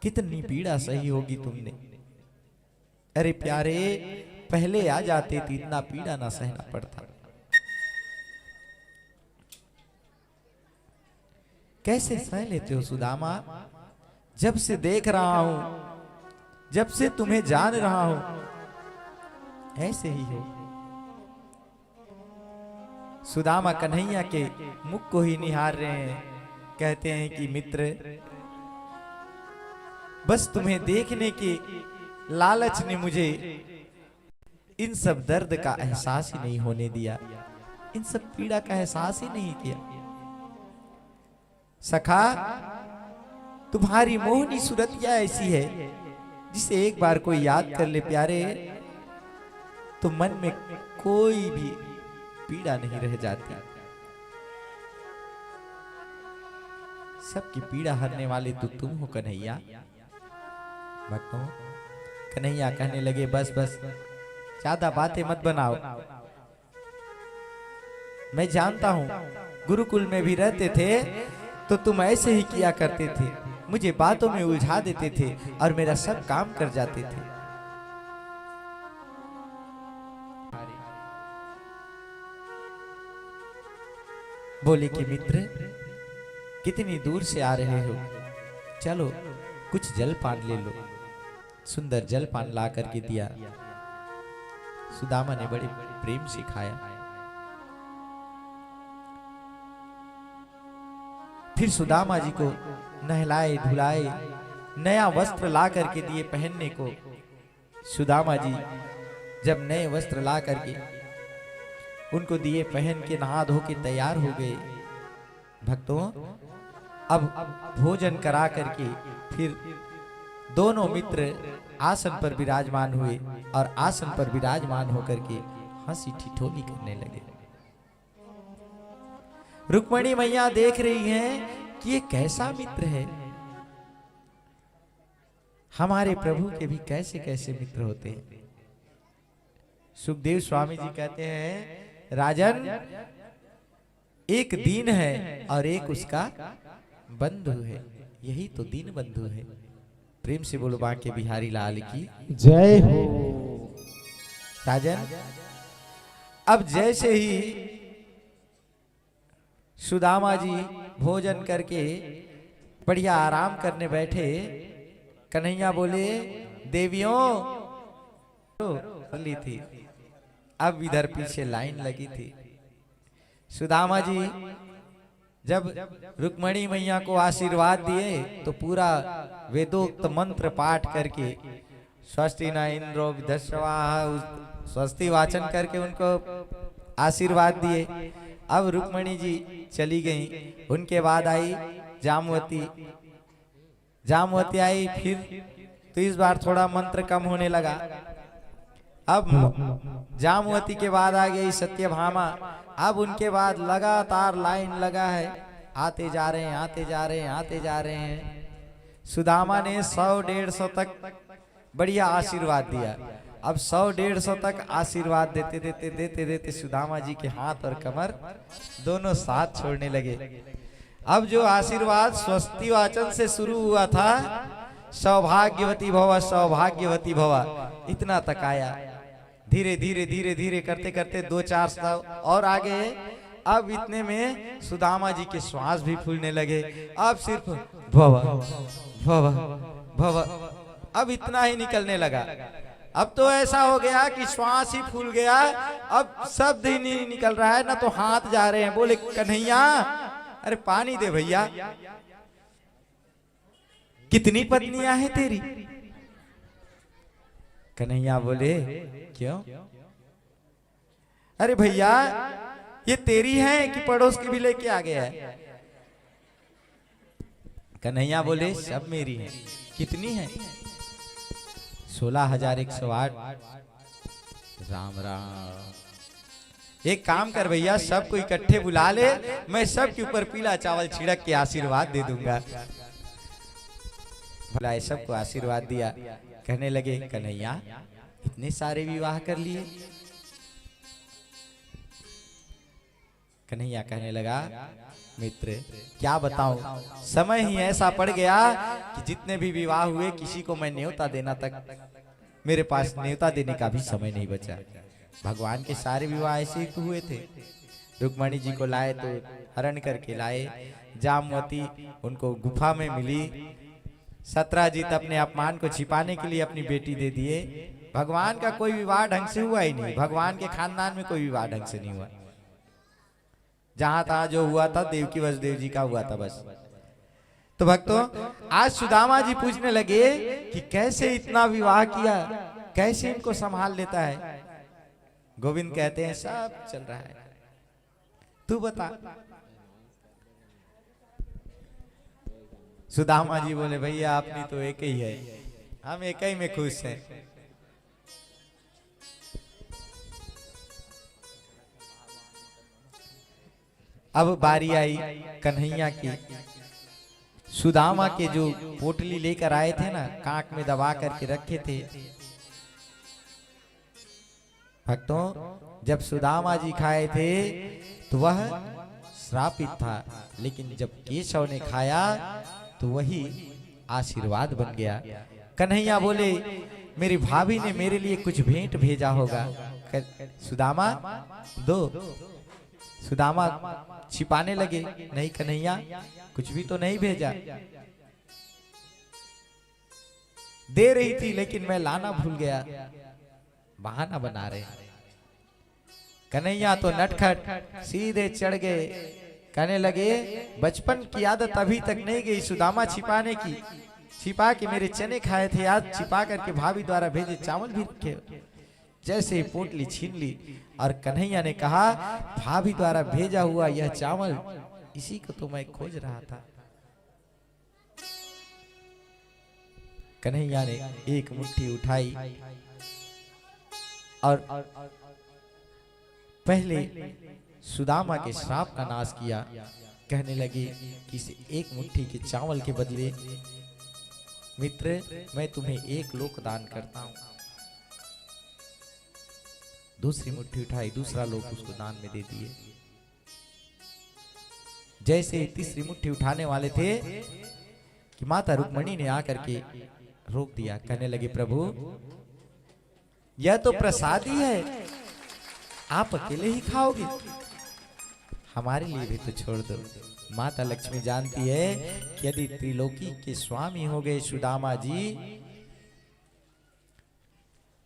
कितनी पीड़ा सही होगी तुमने। अरे प्यारे, पहले आ जाते तो इतना पीड़ा ना सहना पड़ता। कैसे सह लेते हो सुदामा? जब से देख रहा हूं, जब से तुम्हें जान रहा हूं, ऐसे ही हो। सुदामा कन्हैया के मुख को ही निहार रहे हैं। कहते हैं कि मित्र, बस तुम्हें देखने के लालच ने मुझे इन सब दर्द का एहसास ही नहीं होने दिया, इन सब पीड़ा का एहसास ही नहीं किया। सखा, तुम्हारी मोहनी सूरतिया ऐसी है जिसे एक बार कोई याद कर ले प्यारे, तो मन में कोई भी पीड़ा नहीं रह जाती। सबकी पीड़ा हरने वाले तो तुम हो कन्हैया। भक्तों, कन्हैया कहने लगे बस बस, ज्यादा बातें मत बनाओ। मैं जानता हूं गुरुकुल में भी रहते थे तो तुम ऐसे ही किया करते थे, मुझे बातों में उलझा देते थे और मेरा सब काम कर जाते थे। बोले कि मित्र, कितनी दूर से आ रहे हो, चलो कुछ जल पान ले लो। सुंदर जल पान ला करके दिया। सुदामा ने बड़े प्रेम से खाया। फिर सुदामा जी को नहलाए धुलाए, नया वस्त्र ला करके दिए पहनने को। सुदामा जी जब नए वस्त्र ला करके उनको दिए, पहन के नहा धो के तैयार हो गए। भक्तों, अब भोजन करा करके फिर दोनों मित्र आसन पर विराजमान हुए और आसन पर विराजमान होकर के हंसी ठिठोली करने लगे। रुक्मणी मैया देख रही हैं कि ये कैसा मित्र है। हमारे प्रभु के भी कैसे कैसे मित्र होते हैं। सुखदेव स्वामी जी कहते हैं, राजन, एक दीन है और एक उसका बंधु है, यही तो दीन बंधु है। प्रेम से बोलो बांके बिहारी लाल की जय हो। राजन, अब जैसे ही सुदामा जी भोजन करके बढ़िया आराम करने बैठे, कन्हैया बोले, देवियों ली थी, अब इधर पीछे लाइन लगी थी। सुदामा जी जब रुक्मणी मैया को आशीर्वाद दिए तो पूरा वेदोक्त मंत्र पाठ करके स्वस्ति न इंद्रो विधस्वाहा स्वस्ति वाचन करके उनको आशीर्वाद दिए। अब रुक्मणी जी चली गई। उनके बाद आई जामवती। जामवती आई फिर तो इस बार थोड़ा मंत्र कम होने लगा। अब जामवती के बाद आ गई सत्यभामा। अब उनके बाद लगातार लाइन लगा है, आते जा रहे हैं, आते जा रहे हैं, आते जा रहे हैं। सुदामा ने 100-150 तक बढ़िया आशीर्वाद दिया। अब 100-150 तक आशीर्वाद देते देते देते देते सुदामा जी के हाथ और कमर दोनों साथ छोड़ने लगे। अब जो आशीर्वाद स्वस्ति वाचन से शुरू हुआ था, सौभाग्यवती भव सौभाग्यवती भव, इतना तक आया। धीरे धीरे धीरे धीरे करते करते 2-4 साल और आगे। अब इतने में सुदामा जी के श्वास भी फूलने लगे। अब सिर्फ भव भव भव, अब इतना ही निकलने लगा। अब तो ऐसा हो गया कि श्वास ही फूल गया, अब शब्द ही नहीं निकल रहा है, ना तो हाथ जा रहे हैं। बोले कन्हैया, अरे पानी दे भैया। कितनी पत्नियां हैं तेरी? कन्हैया बोले क्यों? अरे भैया ये तेरी है कि पड़ोस की भी लेके आ गया है? कन्हैया बोले सब मेरी है। कितनी है? 16,108। राम राम। एक काम कर भैया, सबको इकट्ठे बुला ले, मैं सबके ऊपर पीला चावल छिड़क के आशीर्वाद दे दूंगा। बुलाए, सबको आशीर्वाद दिया। कहने लगे कन्हैया इतने सारे विवाह कर लिए? कन्हैया कहने लगा मित्र क्या बताऊं, समय ही ऐसा पड़ गया कि जितने भी विवाह हुए किसी को मैं न्योता देना तक मेरे पास न्योता देने का भी समय नहीं बचा। भगवान के सारे विवाह ऐसे ही तो हुए थे। रुक्मणी जी को लाए तो हरण करके लाए, जामवती उनको गुफा में मिली, सत्राजीत अपने अपमान को छिपाने के लिए अपनी बेटी दे दिए। भगवान का कोई विवाह ढंग से हुआ ही नहीं, भगवान के खानदान में कोई विवाह ढंग से नहीं हुआ। जहां तहां जो हुआ था देवकी वसुदेव जी का हुआ था बस। तो भक्तों आज सुदामा जी पूछने लगे कि कैसे इतना विवाह किया, कैसे इनको संभाल लेता है? गोविंद कहते हैं सब चल रहा है, तू बता। सुदामा जी बोले भैया अपनी तो एक ही है, हम एक ही में खुश हैं। अब बारी आई कन्हैया की। सुदामा के जो पोटली लेकर आए थे ना, कांक में दबा करके रखे थे। भक्तों जब सुदामा जी खाए थे तो वह श्रापित था, लेकिन जब केशव ने खाया तो वही आशीर्वाद बन गया। कन्हैया बोले मेरी भाभी ने मेरे लिए कुछ भेंट भेजा होगा। सुदामा दो। सुदामा छिपाने लगे, नहीं कन्हैया कुछ भी तो नहीं भेजा। दे रही थी लेकिन मैं लाना भूल गया, बहाना बना रहे। कन्हैया तो नटखट सीधे चढ़ गए, कहने लगे बचपन की आदत अभी तक नहीं गई सुदामा छिपाने की। छिपा के मेरे चने खाए थे, आज छिपा करके भाभी द्वारा भेजे चावल भी रखे। जैसे ही पोटली छीन ली और कन्हैया ने कहा भाभी द्वारा भेजा हुआ यह चावल, इसी को तो मैं खोज रहा था। कन्हैया ने एक मुट्ठी उठाई और पहले सुदामा के श्राप का नाश किया। कहने लगे कि इस एक मुट्ठी के चावल के बदले मित्र मैं तुम्हें 1 लोक दान करता हूं। दूसरी मुट्ठी उठाई, दूसरा लोक उसको दान में दे दिए। जैसे ही तीसरी मुट्ठी उठाने वाले थे कि माता रुक्मणी ने आकर के रोक दिया। कहने लगे प्रभु यह तो प्रसाद ही है, आप अकेले ही खाओगे, हमारे लिए भी तो छोड़ दो। माता लक्ष्मी जानती है कि यदि त्रिलोकी के स्वामी हो गए सुदामा जी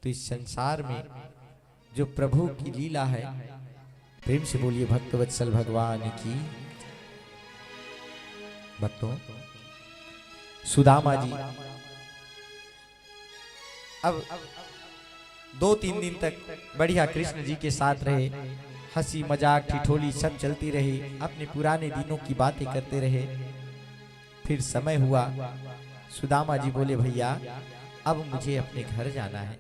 तो इस संसार में जो प्रभु की लीला है। प्रेम से बोलिए भक्तवत्सल भगवान की। भक्तों सुदामा जी अब 2-3 दिन तक बढ़िया कृष्ण जी के साथ रहे, हंसी मजाक ठिठोली सब चलती रही, अपने पुराने दिनों की बातें करते रहे। फिर समय हुआ, सुदामा जी बोले भैया अब मुझे अपने घर जाना है।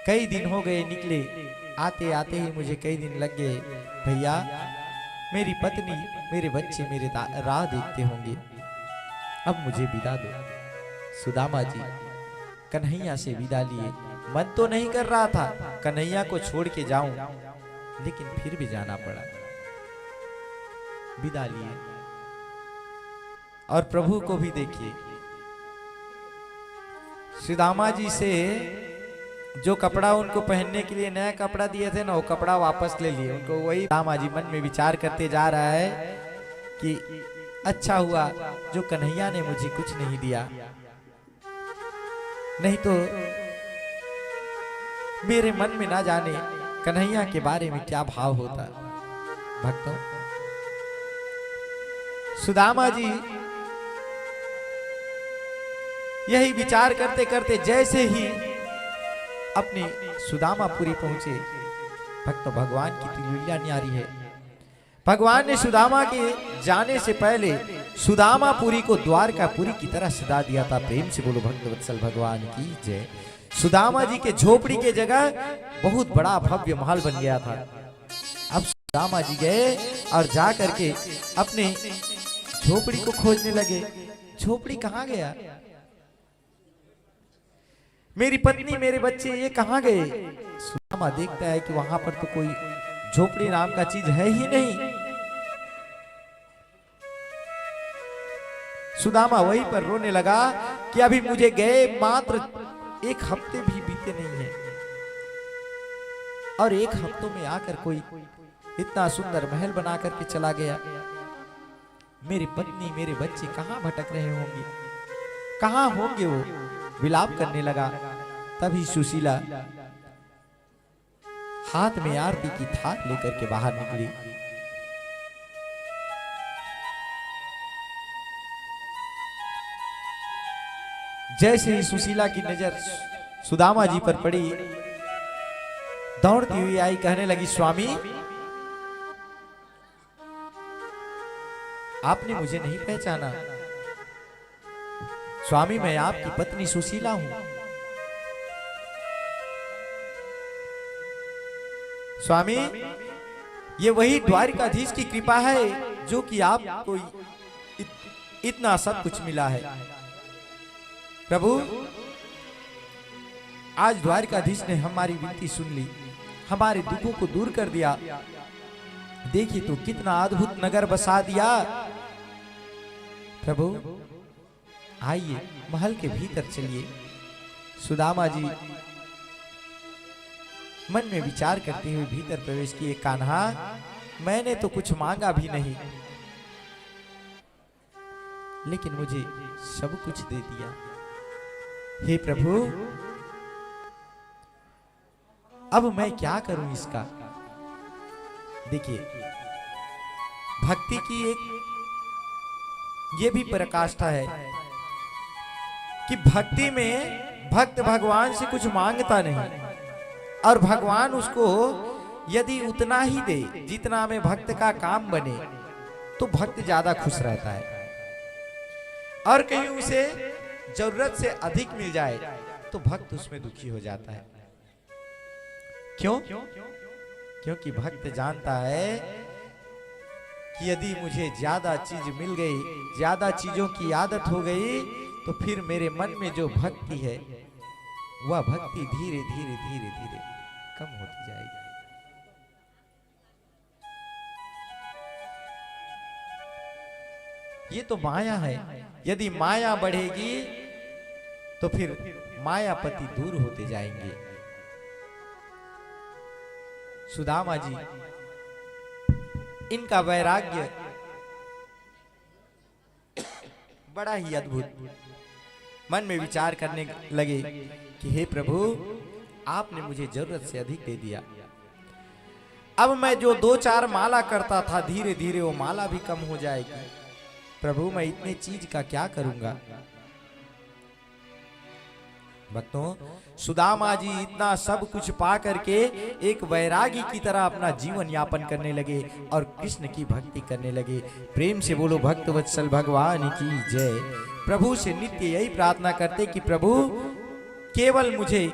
कई दिन हो गए निकले, आते आते ही मुझे कई दिन लग गए। भैया मेरी पत्नी मेरे बच्चे मेरे राह देखते होंगे, अब मुझे विदा दो। सुदामा जी कन्हैया से विदा लिए। मन तो नहीं कर रहा था कन्हैया को छोड़ के जाऊं, लेकिन फिर भी जाना पड़ा। विदा लिए और प्रभु को भी देखिए। सुदामा जी से जो कपड़ा उनको पहनने के लिए नया कपड़ा दिए थे ना, वो कपड़ा वापस ले लिए उनको। वही सुदामा जी मन में विचार करते जा रहा है कि अच्छा हुआ जो कन्हैया ने मुझे कुछ नहीं दिया, नहीं तो मेरे मन में ना जाने कन्हैया के बारे में क्या भाव होता। भक्तों सुदामा जी यही विचार करते करते जैसे ही अपने सुदामापुरी पहुंचे। भक्त भगवान की लीला न्यारी है। भगवान ने सुदामा के जाने से पहले सुदामापुरी को द्वारकापुरी की तरह सजा दिया था। प्रेम से बोलो भक्त वत्सल भगवान की जय। सुदामा जी के झोपड़ी के जगह बहुत बड़ा भव्य महल बन गया था। अब सुदामा जी गए और जा करके अपने झोपड़ी को खोजने लगे। झोपड़ी कहाँ गया? मेरी पत्नी, मेरे बच्चे, ये कहाँ गए? सुदामा देखता है कि वहां पर तो कोई झोपड़ी नाम का चीज है ही नहीं। सुदामा वहीं पर रोने लगा कि अभी मुझे गए मात्र 1 हफ्ते भी बीते नहीं है, और 1 हफ्तों में आकर कोई इतना सुंदर महल बना करके चला गया। मेरी पत्नी, मेरे बच्चे कहां भटक रहे होंगे, कहां होंगे? वो विलाप करने लगा। तभी सुशीला हाथ में आरती की थाल लेकर के बाहर निकली। जैसे ही सुशीला की नजर सुदामा जी पर पड़ी, दौड़ती हुई आई, कहने लगी, स्वामी आपने मुझे नहीं पहचाना? स्वामी, मैं आपकी पत्नी सुशीला हूं। स्वामी, ये वही द्वारिकाधीश की कृपा है जो कि आपको इतना सब कुछ मिला है। प्रभु, आज द्वारिकाधीश ने हमारी विनती सुन ली, हमारे दुखों को दूर कर दिया। देखिए तो कितना अद्भुत नगर बसा दिया। प्रभु आइए, महल के भीतर चलिए। सुदामा जी मन में विचार करते हुए भीतर प्रवेश किए। कान्हा, मैंने तो कुछ मांगा भी नहीं, लेकिन मुझे सब कुछ दे दिया। हे प्रभु, अब मैं क्या करूं इसका? देखिए, भक्ति की एक ये भी पराकाष्ठा है कि भक्ति में भक्त भगवान से कुछ मांगता नहीं, और भगवान उसको यदि उतना ही दे जितना में भक्त का काम बने, तो भक्त ज्यादा खुश रहता है। और कहीं उसे जरूरत से अधिक मिल जाए तो भक्त उसमें दुखी हो जाता है। क्यों? क्योंकि भक्त जानता है कि यदि मुझे ज्यादा चीज मिल गई, ज्यादा चीजों की आदत हो गई, तो फिर मेरे मन में जो भक्ति है वह भक्ति धीरे धीरे धीरे धीरे कम होती जाएगी। ये तो माया है। यदि माया बढ़ेगी तो फिर मायापति दूर होते जाएंगे। सुदामा जी, इनका वैराग्य बड़ा ही अद्भुत। मन में विचार करने लगे कि हे प्रभु, आपने मुझे जरूरत से अधिक दे दिया। अब मैं जो 2-4 माला करता था, धीरे धीरे वो माला भी कम हो जाएगी। प्रभु, मैं इतने चीज का क्या करूंगा? भक्तों, सुदामा जी इतना सब कुछ पा करके एक वैरागी की तरह अपना जीवन यापन करने लगे और कृष्ण की भक्ति करने लगे। प्रेम से बोलो भक्त वत्सल भगवान की जय। प्रभु से नित्य यही प्रार्थना करते कि प्रभु, केवल मुझे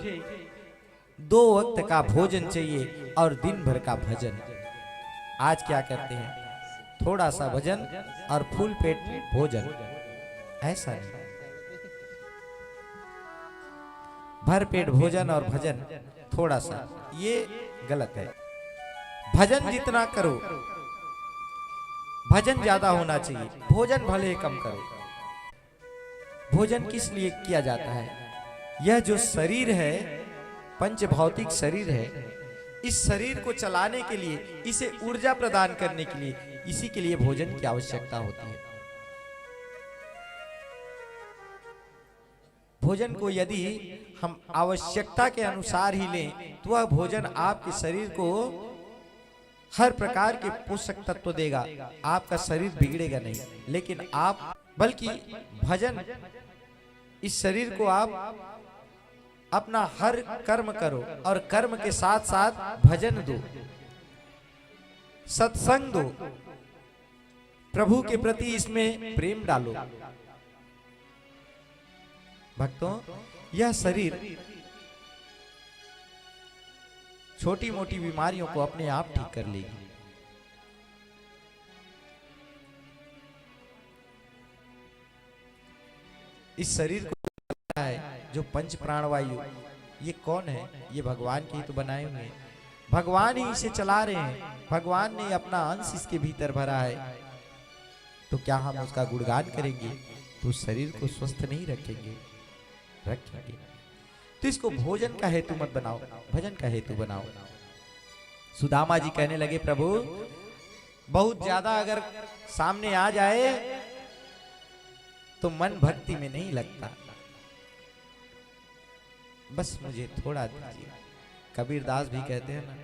2 वक्त का भोजन चाहिए और दिन भर का भजन। आज क्या करते हैं? थोड़ा सा भजन और फुल पेट भोजन। ऐसा नहीं, भर पेट भोजन और भजन थोड़ा सा, ये गलत है। भजन जितना करो, भजन ज्यादा होना चाहिए, भोजन भले कम करो। भोजन किस लिए किया जाता है? यह जो शरीर है, पंच भौतिक शरीर है, इस शरीर को चलाने के लिए, इसे ऊर्जा प्रदान करने के लिए, इसी के लिए भोजन की आवश्यकता होती है। भोजन को यदि हम आवश्यकता के अनुसार ही लें तो वह भोजन आपके शरीर को हर प्रकार के पोषक तत्व देगा, आपका शरीर बिगड़ेगा नहीं। लेकिन आप, बल्कि भजन, इस शरीर को आप अपना हर कर्म करो और कर्म के साथ साथ भजन दो, सत्संग दो, प्रभु के प्रति इसमें प्रेम डालो। भक्तों, यह शरीर छोटी मोटी बीमारियों को अपने आप ठीक कर लेगी। इस शरीर को है जो पंच प्राणवायु, ये कौन है? ये भगवान के ही तो बनाए हुए हैं, भगवान ही इसे चला रहे हैं, भगवान ने अपना अंश इसके भीतर भरा है। तो क्या हम उसका गुणगान करेंगे तो उस शरीर को स्वस्थ नहीं रखेंगे? रखेंगे। तो इसको भोजन का हेतु मत बनाओ, भजन का हेतु बनाओ। सुदामा जी कहने लगे, प्रभु बहुत ज्यादा अगर सामने आ जाए तो मन भक्ति में नहीं लगता, बस मुझे थोड़ा दीजिए। कबीरदास भी कहते हैं ना,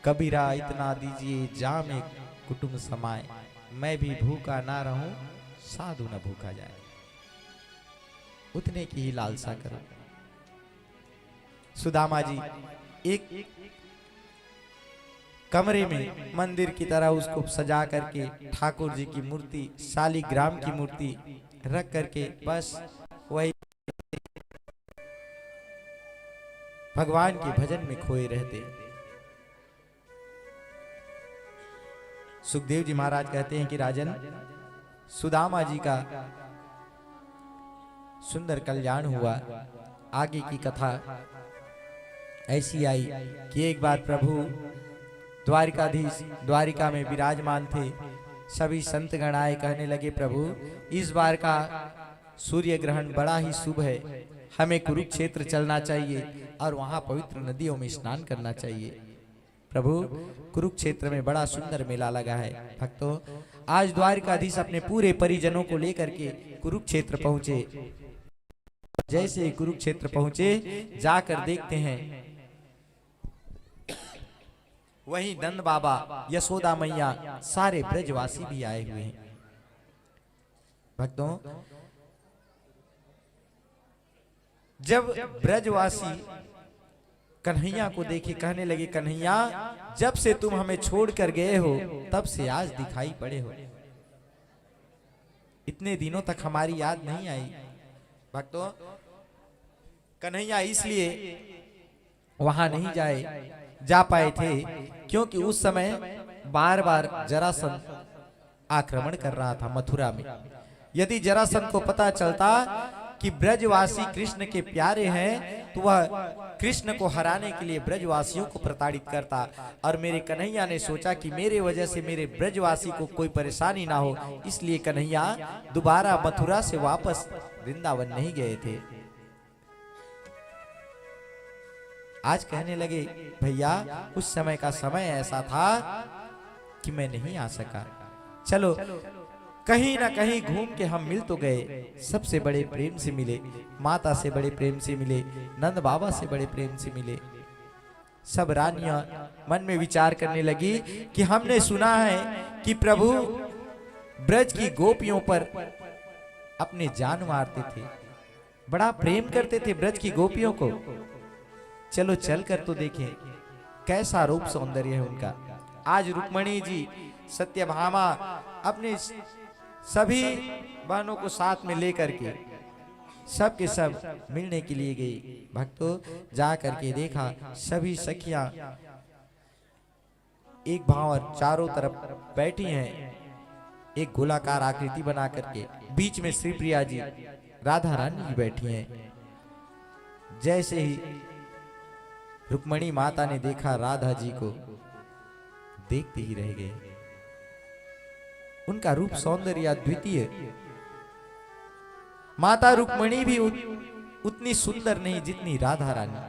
कबीरा इतना दीजिए जामे कुटुंब समाए, मैं भी भूखा ना रहूं साधु न भूखा जाए। उतने की ही लालसा करो। सुदामा जी एक कमरे में मंदिर की तरह उसको सजा करके ठाकुर जी की मूर्ति, शालिग्राम की मूर्ति रख करके बस वही भगवान के भजन में खोए रहते। सुखदेव जी महाराज कहते हैं कि राजन, सुदामा जी का सुंदर कल्याण हुआ। आगे की कथा ऐसी आई कि एक बार प्रभु द्वारिकाधीश द्वारिका में विराजमान थे। सभी संतगण आए, कहने लगे, प्रभु इस बार का सूर्य ग्रहण बड़ा ही शुभ है, हमें कुरुक्षेत्र चलना चाहिए और वहां पवित्र नदियों में स्नान करना चाहिए। प्रभु कुरुक्षेत्र में बड़ा सुंदर मेला लगा है। भक्तों, आज द्वारिकाधीश अपने पूरे परिजनों को लेकर के कुरुक्षेत्र पहुंचे। जैसे ही कुरुक्षेत्र पहुंचे, जाकर देखते हैं वहीं नंद बाबा, यशोदा मैया, सारे ब्रजवासी भी आए हुए हैं। भक्तों, जब ब्रजवासी कन्हैया को देखे, कहने लगे, कन्हैया जब से तुम हमें छोड़कर गए हो तब से आज दिखाई पड़े हो, इतने दिनों तक हमारी याद नहीं आई। भक्तों, कन्हैया इसलिए वहां नहीं जा पाए थे क्योंकि उस समय बार बार जरासंध आक्रमण कर रहा था मथुरा में। यदि जरासंध को पता चलता कि ब्रजवासी कृष्ण के प्यारे हैं तो वह कृष्ण को हराने के लिए ब्रजवासियों को प्रताड़ित करता। और मेरे कन्हैया ने सोचा कि मेरे वजह से मेरे ब्रजवासी को कोई परेशानी ना हो, इसलिए कन्हैया दोबारा मथुरा से वापस वृंदावन नहीं गए थे। आज कहने लगे, भैया उस समय का समय ऐसा था कि मैं नहीं आ सका, चलो कहीं ना कहीं घूम के हम मिल तो गए। सबसे बड़े प्रेम से मिले, माता से बड़े प्रेम से मिले, नंद बाबा से बड़े प्रेम से मिले। सब रानियां मन में विचार करने लगी कि हमने सुना है कि प्रभु ब्रज की गोपियों पर अपने जान मारते थे, बड़ा प्रेम करते थे ब्रज की गोपियों को। चलो चल कर तो देखें कैसा रूप सौंदर्य है उनका। आज रुक्मणी जी, सत्यभामा अपने सभी बहनों को साथ में लेकर के सब के सब मिलने के लिए गई। भक्तों, जा करके देखा सभी सखियां एक भावर चारों तरफ बैठी हैं, एक गोलाकार आकृति बना करके। बीच में श्री प्रिया जी, राधा रानी जी बैठी हैं। जैसे ही रुक्मणी माता ने देखा राधा जी को, देखते ही रह गए। उनका रूप सौंदर्य अद्वितीय। माता रुक्मणी भी उतनी सुंदर नहीं जितनी राधा रानी,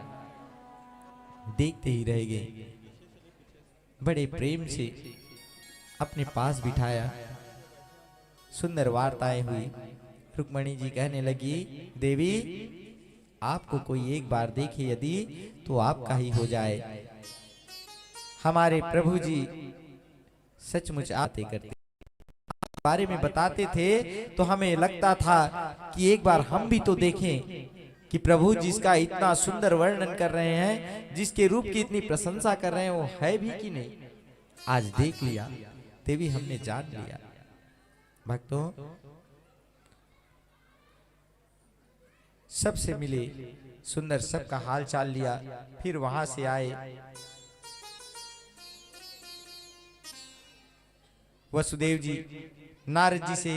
देखते ही रह गए। बड़े प्रेम से अपने पास बिठाया, सुंदर वार्ताएं हुई। रुक्मणी जी कहने लगी, देवी आपको कोई एक बार देखे यदि तो आपका ही हो जाए। हमारे प्रभु जी सचमुच आते करते बारे में बताते थे तो हमें लगता था कि एक बार हम भी तो देखें कि प्रभु जिसका इतना सुंदर वर्णन कर रहे हैं, जिसके रूप की इतनी प्रशंसा कर रहे हैं, वो है भी कि नहीं। आज देख लिया, देवी हमने जान लिया। भक्तों, सबसे मिले, सुंदर सबका हाल चाल लिया, फिर वहां से आए। वसुदेव जी नारद जी से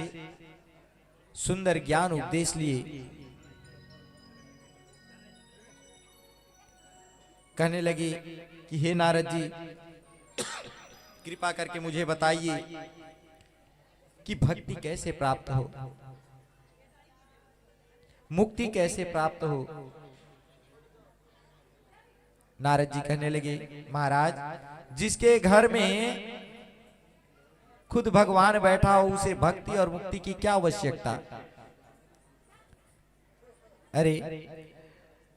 सुंदर ज्ञान उपदेश लिए। कहने लगे कि हे नारद जी, कृपा करके मुझे बताइए कि भक्ति कैसे प्राप्त हो, मुक्ति कैसे प्राप्त हो। नारद जी कहने लगे, महाराज, जिसके घर में खुद भगवान बैठा हो उसे भक्ति और मुक्ति की क्या आवश्यकता। अरे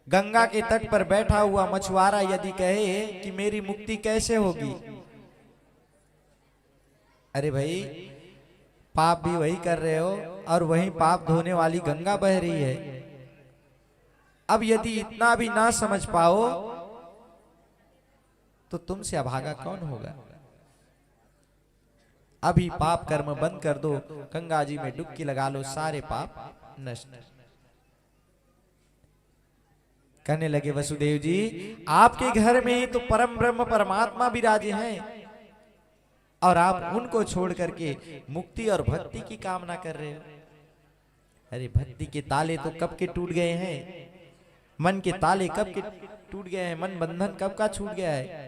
गंगा के तट पर बैठा हुआ मछुआरा यदि कहे कि मेरी मुक्ति कैसे होगी, अरे भाई पाप भी वही कर रहे हो और वही पाप धोने वाली गंगा बह रही है। अब यदि इतना भी ना समझ पाओ तो तुमसे अभागा कौन होगा। अभी पाप कर्म बंद कर दो, गंगा जी में डुबकी लगा लो, सारे पाप नष्ट। कहने लगे वसुदेव जी, आपके घर में ही तो परम ब्रह्म परमात्मा विराजे हैं और आप उनको छोड़ करके मुक्ति और भक्ति की कामना कर रहे हो। अरे भक्ति के ताले तो कब के टूट गए हैं, मन के ताले कब के टूट गए हैं, मन बंधन कब का छूट गया है।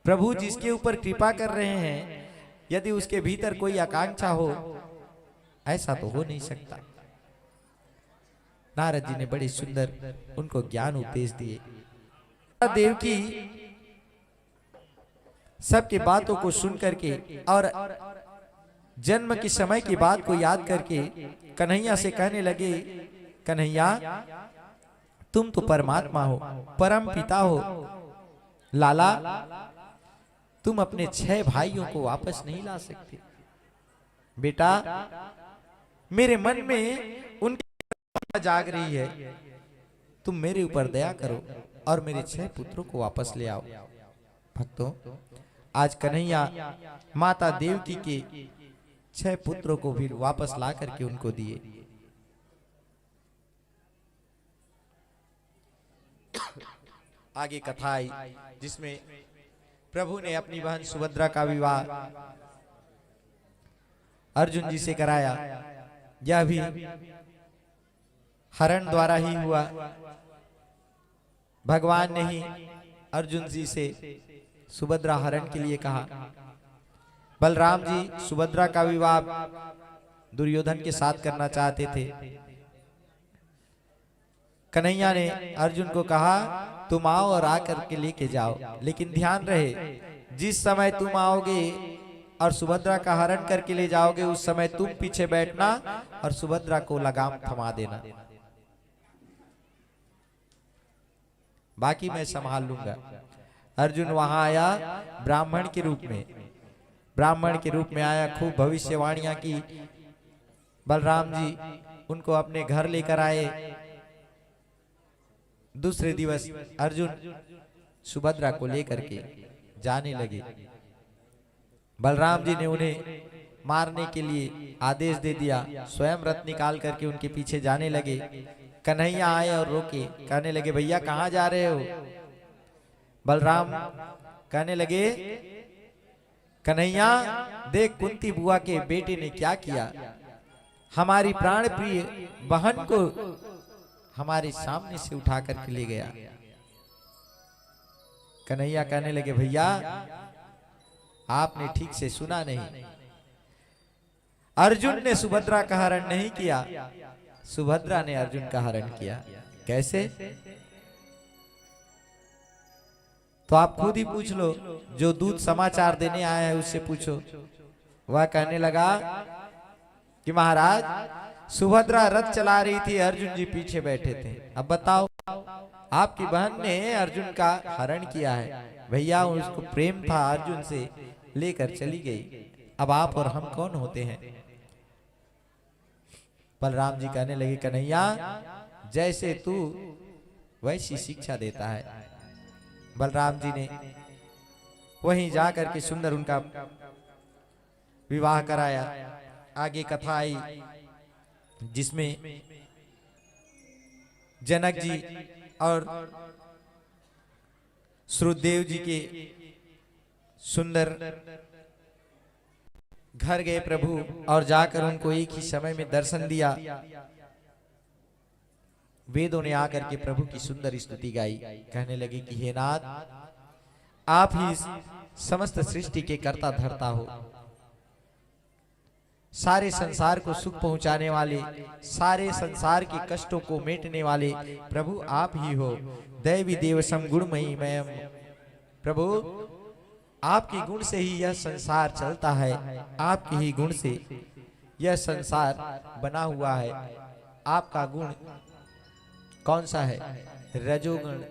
प्रभु जिसके ऊपर कृपा कर रहे हैं, यदि उसके भीतर कोई आकांक्षा हो, ऐसा तो हो नहीं सकता। नारद जी ने बड़ी सुंदर उनको ज्ञान उपदेश दिए। देव की सबके बातों को सुन करके और जन्म के समय की बात को याद करके कन्हैया से कहने लगे, कन्हैया तुम तो परमात्मा हो, परम पिता हो, लाला तुम अपने 6 भाइयों को वापस नहीं ला सकते। बेटा मेरे मन में उनकी जाग रही है, तुम मेरे ऊपर दया करो और मेरे 6 पुत्रों को वापस ले आओ। भक्तों, आज कन्हैया माता देवकी के 6 पुत्रों को भी वापस ला करके उनको दिए। आगे कथा आई जिसमें प्रभु ने अपनी बहन सुभद्रा का विवाह अर्जुन जी से कराया। यह भी हरण द्वारा ही हुआ। भगवान ने ही अर्जुन जी से सुभद्रा हरण के लिए कहा। बलराम जी सुभद्रा का विवाह दुर्योधन के साथ करना चाहते थे। कन्हैया ने अर्जुन को कहा, तुम आओ और आकर के लेके जाओ, लेकिन ध्यान रहे जिस समय तुम आओगे और सुभद्रा का हरण करके ले जाओगे, उस समय तुम पीछे बैठना और सुभद्रा को लगाम थमा देना, बाकी मैं संभाल लूंगा। अर्जुन वहां आया ब्राह्मण के रूप में, ब्राह्मण के रूप में आया, खूब भविष्यवाणियां की। बलराम जी उनको अपने घर लेकर आए। दूसरे दिवस अर्जुन सुभद्रा को लेकर के जाने लगे। बलराम जी ने उन्हें मारने के लिए आदेश दे दिया, स्वयं रथ निकाल करके उनके पीछे जाने लगे। कन्हैया आए और रोके, कहने लगे भैया कहाँ जा रहे हो। बलराम कहने लगे, कन्हैया देख कुंती बुआ के बेटे ने क्या किया, हमारी प्राण प्रिय बहन को हमारे सामने से उठा करके ले गया। कन्हैया कहने लगे भैया आपने ठीक से सुना नहीं, अर्जुन ने सुभद्रा का हरण नहीं किया, सुभद्रा ने अर्जुन का हरण किया। कैसे? तो आप खुद ही पूछ लो, जो दूत समाचार देने आया है उससे पूछो। वह कहने लगा कि महाराज सुभद्रा रथ चला रही थी, अर्जुन जी पीछे बैठे थे। अब बताओ, आपकी बहन ने अर्जुन का हरण किया है। भैया उसको प्रेम था अर्जुन से, लेकर चली गई। अब आप और हम कौन होते हैं? बलराम जी कहने लगे, कन्हैया जैसे तू वैसी शिक्षा देता है। बलराम जी ने वहीं जाकर के सुंदर उनका विवाह कराया। आगे कथा आई जिसमें जनक जी और श्रुतदेव जी के सुंदर घर गए प्रभु और जाकर उनको एक ही समय में दर्शन दिया। वेदों ने आकर के प्रभु की सुंदर स्तुति गाई। कहने लगे कि हे नाथ, आप ही समस्त सृष्टि के कर्ता धर्ता हो, सारे संसार को सुख पहुंचाने वाले, सारे संसार के कष्टों को मेटने वाले प्रभु आप ही हो। दैवी देवसम गुणमयी मैं प्रभु, आपके गुण से ही यह संसार चलता है, आपके ही गुण से यह संसार बना हुआ है। आपका गुण कौन सा है? रजोगुण,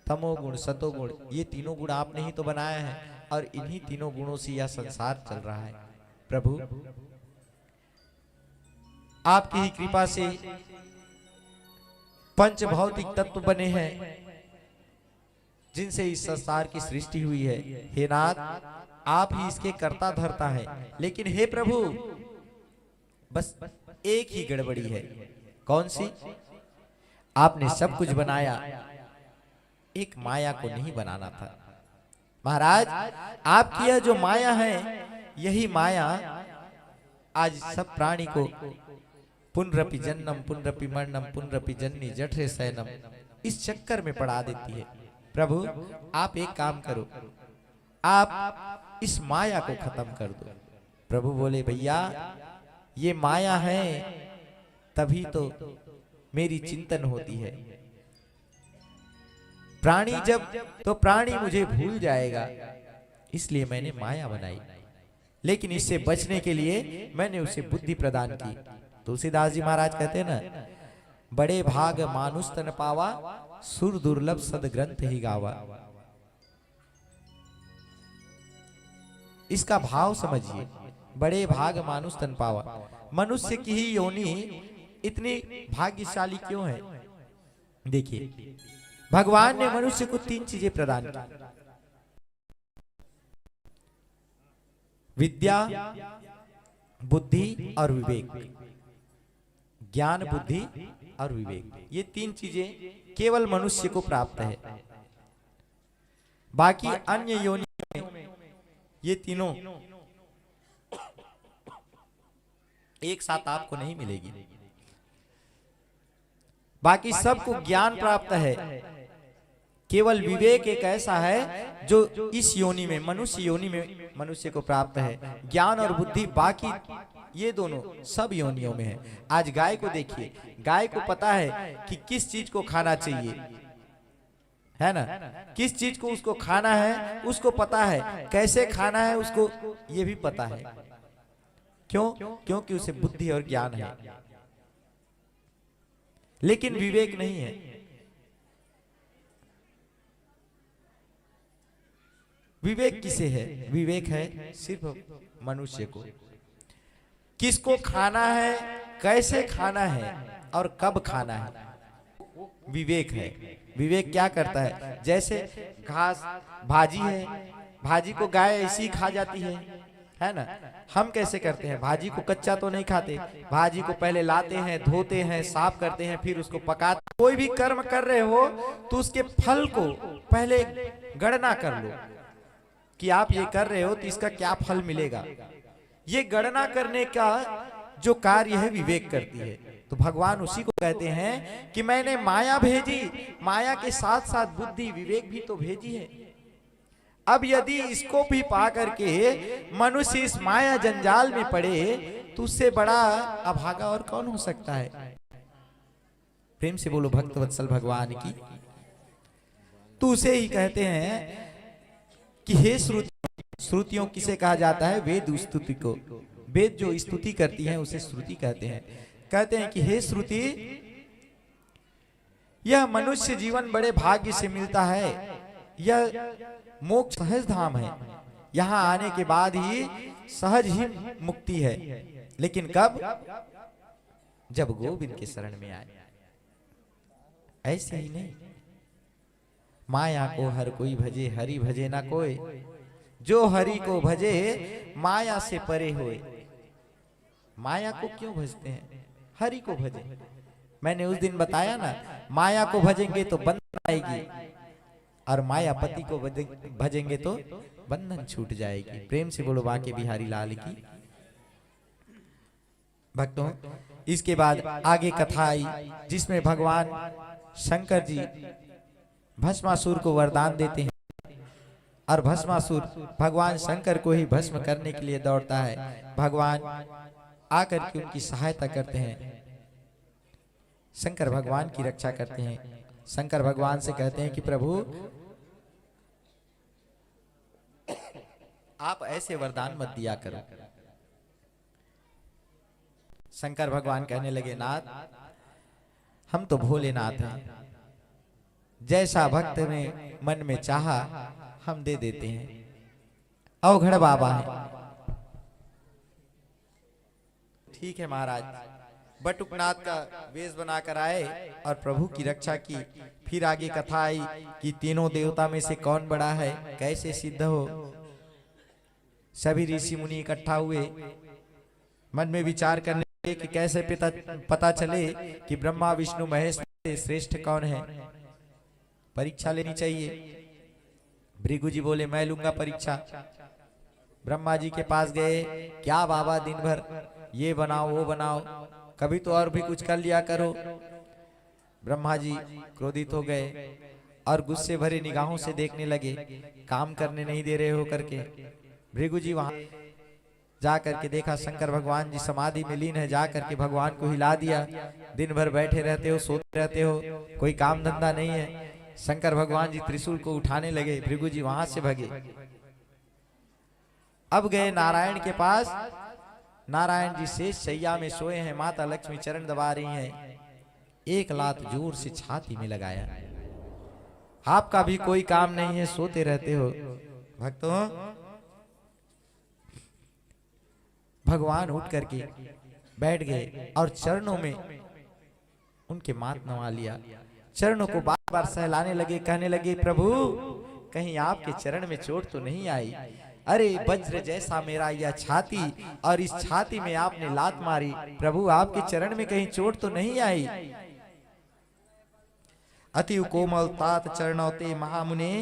तमोगुण, सतोगुण, ये तीनों गुण आपने ही तो बनाया है और इन्हीं तीनों गुणों से यह संसार चल रहा है। प्रभु आपकी ही कृपा से पंच भौतिक तत्व बने हैं जिनसे इस संसार की सृष्टि हुई है। हे नाथ, आप ही इसके कर्ता धर्ता है। लेकिन हे प्रभु, बस एक ही गड़बड़ी है। कौन सी? आपने सब कुछ बनाया, एक माया को नहीं बनाना था। महाराज, आपकी यह जो माया है, यही माया आज सब प्राणी को पुनरपि जन्नम पुनरपि मरणम पुनरपि जन्नी जठरे सैनम इस चक्कर में पड़ा देती है। प्रभु आप एक काम करो, आप इस माया को खत्म कर दो। प्रभु बोले, भैया ये माया है तभी तो मेरी चिंतन होती है। प्राणी जब तो प्राणी मुझे भूल जाएगा, इसलिए मैंने माया बनाई। लेकिन इससे बचने के लिए मैंने उसे बुद्धि प्रदान की। तुलसीदास जी महाराज कहते हैं ना, बड़े भाग मानुष तन पावा, सुर दुर्लभ सद ग्रंथ ही गावा। इसका भाव समझिए, बड़े भाग मानुष तन पावा। मनुष्य की ही योनि इतनी भाग्यशाली क्यों है? देखिए, भगवान ने मनुष्य को तीन चीजें प्रदान की: विद्या, बुद्धि और विवेक। ज्ञान, बुद्धि और विवेक, ये तीन चीजें केवल मनुष्य को प्राप्त है। बाकी अन्य योनियों में ये तीनों एक साथ आपको नहीं मिलेगी। बाकी सबको ज्ञान प्राप्त है, केवल विवेक एक ऐसा है जो इस योनि में, मनुष्य योनि में मनुष्य को प्राप्त है। ज्ञान और बुद्धि बाकी ये दोनों सब योनियों में है। आज गाय को देखिए, गाय को पता है कि किस चीज को खाना चाहिए, है ना? किस चीज को उसको खाना है उसको पता है, कैसे खाना है उसको ये भी पता है। क्यों? क्योंकि उसे बुद्धि और ज्ञान है, लेकिन विवेक नहीं है। विवेक किसे है? विवेक है सिर्फ मनुष्य को। किसको खाना है, कैसे खाना है और कब खाना है, विवेक है। विवेक क्या करता है? जैसे घास, भाजी है, भाजी को गाय ऐसी ही खा जाती है ना? हम कैसे करते हैं? भाजी को कच्चा तो नहीं खाते, भाजी को पहले लाते हैं, धोते हैं, साफ करते हैं, फिर उसको पकाते। कोई भी कर्म कर रहे हो तो उसके फल को पहले गणना कर लो कि आप ये कर रहे हो तो इसका क्या फल मिलेगा। ये गणना करने का जो कार्य है विवेक करती है। तो भगवान उसी को कहते हैं कि मैंने माया भेजी, माया के साथ साथ बुद्धि विवेक भी तो भेजी है। अब यदि इसको भी पा करके मनुष्य इस माया जंजाल में पड़े तो उससे बड़ा अभागा और कौन हो सकता है? प्रेम से बोलो भक्तवत्सल भगवान की। तो उसे ही कहते हैं कि हे श्रुति, श्रुतियों किसे कहा जाता है? वेद स्तुति को। वेद जो स्तुति करती हैं उसे श्रुति कहते हैं। कहते हैं कि हे श्रुति, यह मनुष्य जीवन बड़े भाग्य से मिलता है, यह मोक्ष सहज धाम है। यहाँ आने के बाद ही सहज ही मुक्ति है, लेकिन कब? जब गोविंद के शरण में आए। ऐसे ही नहीं, माया को हर कोई भजे, हरि भजे ना कोई। जो हरि को भजे माया से परे होए। माया को क्यों भजते हैं? हरि को भजे। मैंने उस दिन बताया ना, माया को भजेंगे तो बंधन आएगी, और मायापति को भजेंगे तो बंधन छूट जाएगी। प्रेम से बोलो बांके बिहारी लाल की। भक्तों, इसके बाद आगे कथा आई जिसमें भगवान शंकर जी भस्मासुर को वरदान देते हैं, और भस्मासुर भगवान शंकर को ही भस्म करने के लिए दौड़ता है। भगवान आकर के उनकी सहायता करते हैं। शंकर भगवान की रक्षा करते हैं। शंकर भगवान से कहते हैं कि प्रभु आप ऐसे वरदान मत दिया करो। शंकर भगवान कहने लगे, नाथ हम तो भोलेनाथ हैं, जैसा भक्त ने मन में चाहा हम दे देते हैं। अवघड़ बाबा है। ठीक है महाराज। बटुकनाथ का वेश बनाकर आए और प्रभु की रक्षा की। फिर आगे कथा आई कि तीनों देवता में से कौन बड़ा है, कैसे सिद्ध हो। सभी ऋषि मुनि इकट्ठा हुए, मन में विचार करने लगे कि कैसे पता चले कि ब्रह्मा विष्णु महेश से श्रेष्ठ कौन है। परीक्षा लेनी चाहिए। भृगु जी बोले, मैं लूंगा परीक्षा। ब्रह्मा जी के पास गए, क्या बाबा दिन भर ये बनाओ वो बनाओ, कभी तो और भी कुछ कर लिया करो। ब्रह्मा जी क्रोधित हो गए और गुस्से भरे निगाहों से देखने लगे, काम करने नहीं दे रहे हो करके। भृगु जी वहां जा करके देखा शंकर भगवान जी समाधि में लीन है, जा करके भगवान को हिला दिया। दिन भर बैठे रहते हो, सोते रहते हो, कोई काम धंधा नहीं है। शंकर भगवान जी त्रिशूल को उठाने लगे, भृगु जी वहां से भगे। अब गए नारायण के पास। नारायण जी शेष शैया में सोए हैं, माता लक्ष्मी चरण दबा रही हैं। एक लात जोर से छाती में लगाया। आपका भी कोई काम नहीं है, सोते रहते हो। भक्तों, भगवान उठ करके बैठ गए और चरणों में उनके माथ नवा लिया। चरणों को बार बार सहलाने लगे, कहने लगे, प्रभु कहीं आपके चरण में चोट तो नहीं आई? अरे वज्र जैसा मेरा यह छाती, और इस छाती में आपने लात मारी, प्रभु आपके चरण में कहीं चोट तो नहीं आई? अति कोमल तात चरणौते महामुने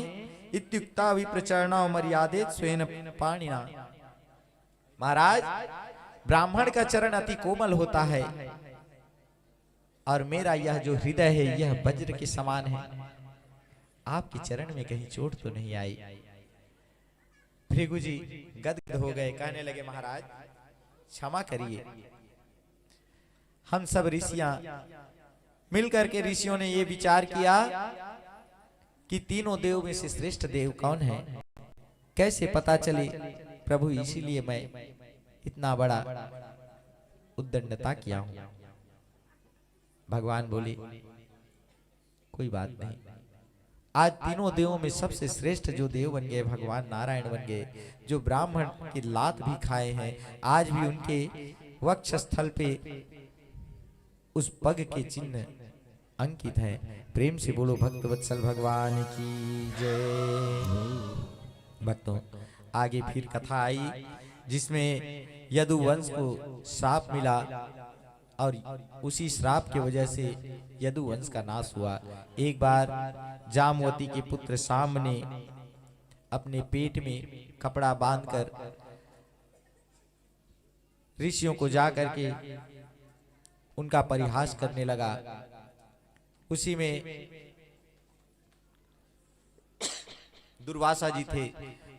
इत्युक्ता विप्र चरणौ मर्यादेत स्वेन पाणिना। महाराज, ब्राह्मण का चरण अति कोमल होता है, और मेरा यह जो हृदय है यह वज्र के समान है। आपके चरण में कहीं चोट तो नहीं आई? भृगु जी गदगद हो गए, कहने लगे, महाराज क्षमा करिए। हम सब ऋषियां मिलकर के ऋषियों ने ये विचार किया कि तीनों देव में से श्रेष्ठ देव कौन है, कैसे पता चले। प्रभु इसीलिए मैं इतना बड़ा उद्दंडता किया हूं। भगवान बोले, कोई बात नहीं। आज तीनों देवों में सबसे श्रेष्ठ जो देव बन गए भगवान नारायण बन गए, जो ब्राह्मण की लात भी खाए हैं। आज भी उनके वक्षस्थल पे उस पग के चिन्ह अंकित है। प्रेम से बोलो भक्तवत्सल भगवान की जय। भक्तों, आगे फिर कथा आई जिसमें यदुवंश को श्राप मिला, और उसी श्राप की वजह से यदुवंश का नाश हुआ। एक बार जामवती के पुत्र शाम ने अपने पेट में कपड़ा बांधकर ऋषियों को जाकर के उनका परिहास करने लगा। उसी में दुर्वासा जी थे,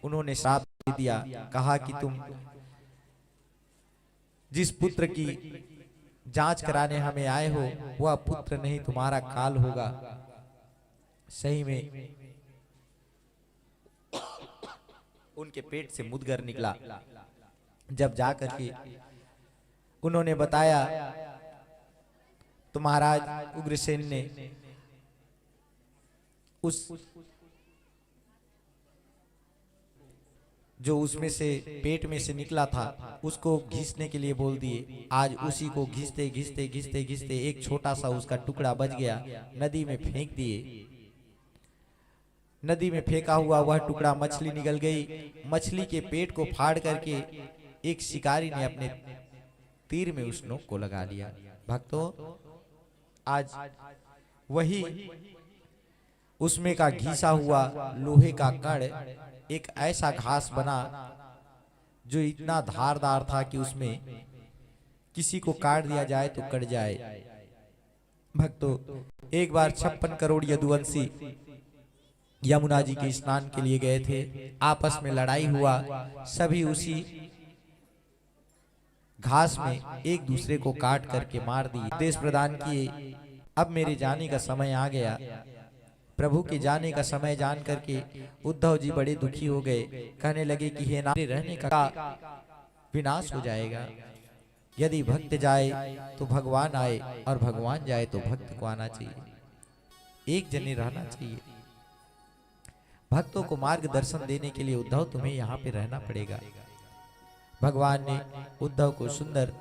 उन्होंने श्राप दे दिया, कहा कि तुम जिस पुत्र की जांच कराने हमें आए हो वह पुत्र नहीं, तुम्हारा काल होगा। सही में उनके पेट से मुदगर निकला। जब जाकर के उन्होंने बताया तो महाराज उग्रसेन ने उस जो उसमें से पेट में से निकला था उसको घिसने के लिए बोल दिए। आज उसी को घिसते घिसते घिसते घिसते एक छोटा सा उसका टुकड़ा बच गया, नदी में फेंक दिए। नदी में फेंका हुआ वह टुकड़ा मछली निकल गई। मछली के पेट को फाड़ करके एक शिकारी ने अपने तीर में उस नोक को लगा लिया। भक्तों, आज वही उसमें का घिसा हुआ लोहे का कण एक ऐसा घास बना जो इतना धारदार था कि उसमें किसी को काट दिया जाए तो कट जाए। भक्तों, एक बार 56 करोड़ यदुवंशी यमुना जी के स्नान के लिए गए थे। आपस में लड़ाई हुआ, सभी उसी घास में एक दूसरे को काट करके मार दिए, देश प्रदान किए। अब मेरे जाने का समय आ गया। प्रभु के जाने का समय जान करके उद्धव जी बड़े दुखी हो गए। कहने लगे कि हे नारे रहने का विनाश हो जाएगा। यदि भक्त जाए तो भगवान आए और भगवान जाए तो भक्त को आना चाहिए। एक जने रहना चाहिए। भक्तों को मार्गदर्शन देने के लिए उद्धव तुम्हें यहाँ पे रहना पड़ेगा। भगवान ने उद्धव को सुंदर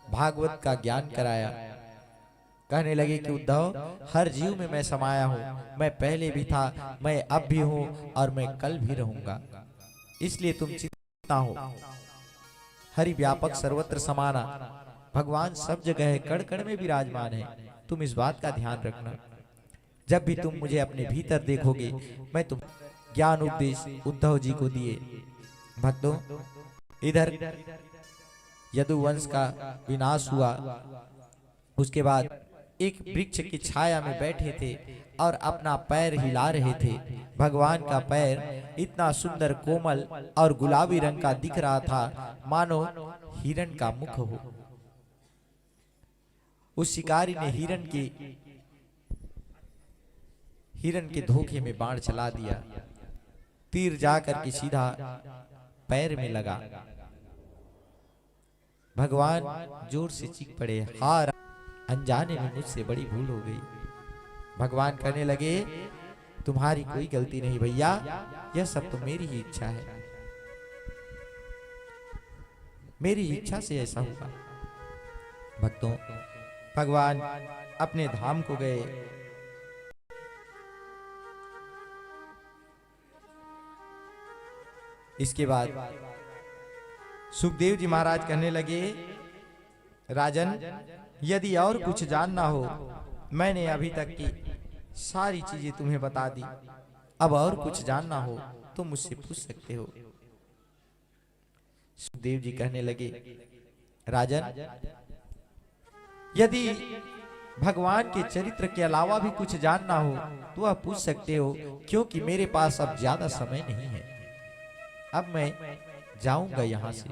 भागवत का ज्ञान कराया। कहने लगे कि उद्धव, हर जीव में मैं समाया हूँ। मैं पहले भी था, मैं अब भी हूँ और मैं कल भी रहूंगा। इसलिए तुम चिंता हो। हरि व्यापक सर्वत्र समाना। भगवान सब जगह है, कण कण में विराजमान है। तुम इस बात का ध्यान रखना। जब भी तुम मुझे अपने भीतर देखोगे, मैं तुम ज्ञान उपदेश उद्धव जी को दिए। भक्तों, इधर यदुवंश का विनाश हुआ। उसके बाद एक वृक्ष की छाया में बैठे थे और अपना पैर हिला रहे थे। भगवान का पैर इतना सुंदर, कोमल और गुलाबी रंग का दिख रहा था, मानो हिरण का मुख हो। उस शिकारी ने हिरण के धोखे में बाण चला दिया। तीर जाकर के सीधा पैर में लगा। भगवान जोर से चीख पड़े, हार अनजाने में मुझसे बड़ी भूल हो गई। भगवान कहने लगे, तुम्हारी कोई गलती नहीं भैया, यह सब तो मेरी ही इच्छा है। मेरी इच्छा से ऐसा हुआ। भक्तों, भगवान अपने धाम को गए। इसके बाद सुखदेव जी महाराज कहने लगे, राजन, यदि और कुछ जानना हो, मैंने अभी तक की सारी चीजें तुम्हें बता दी। अब और कुछ जानना हो तो मुझसे पूछ सकते हो। सुखदेव जी कहने लगे, राजन, यदि भगवान के चरित्र के अलावा भी कुछ जानना हो तो आप पूछ सकते हो, क्योंकि मेरे पास अब ज्यादा समय नहीं है। अब मैं जाऊंगा यहाँ से।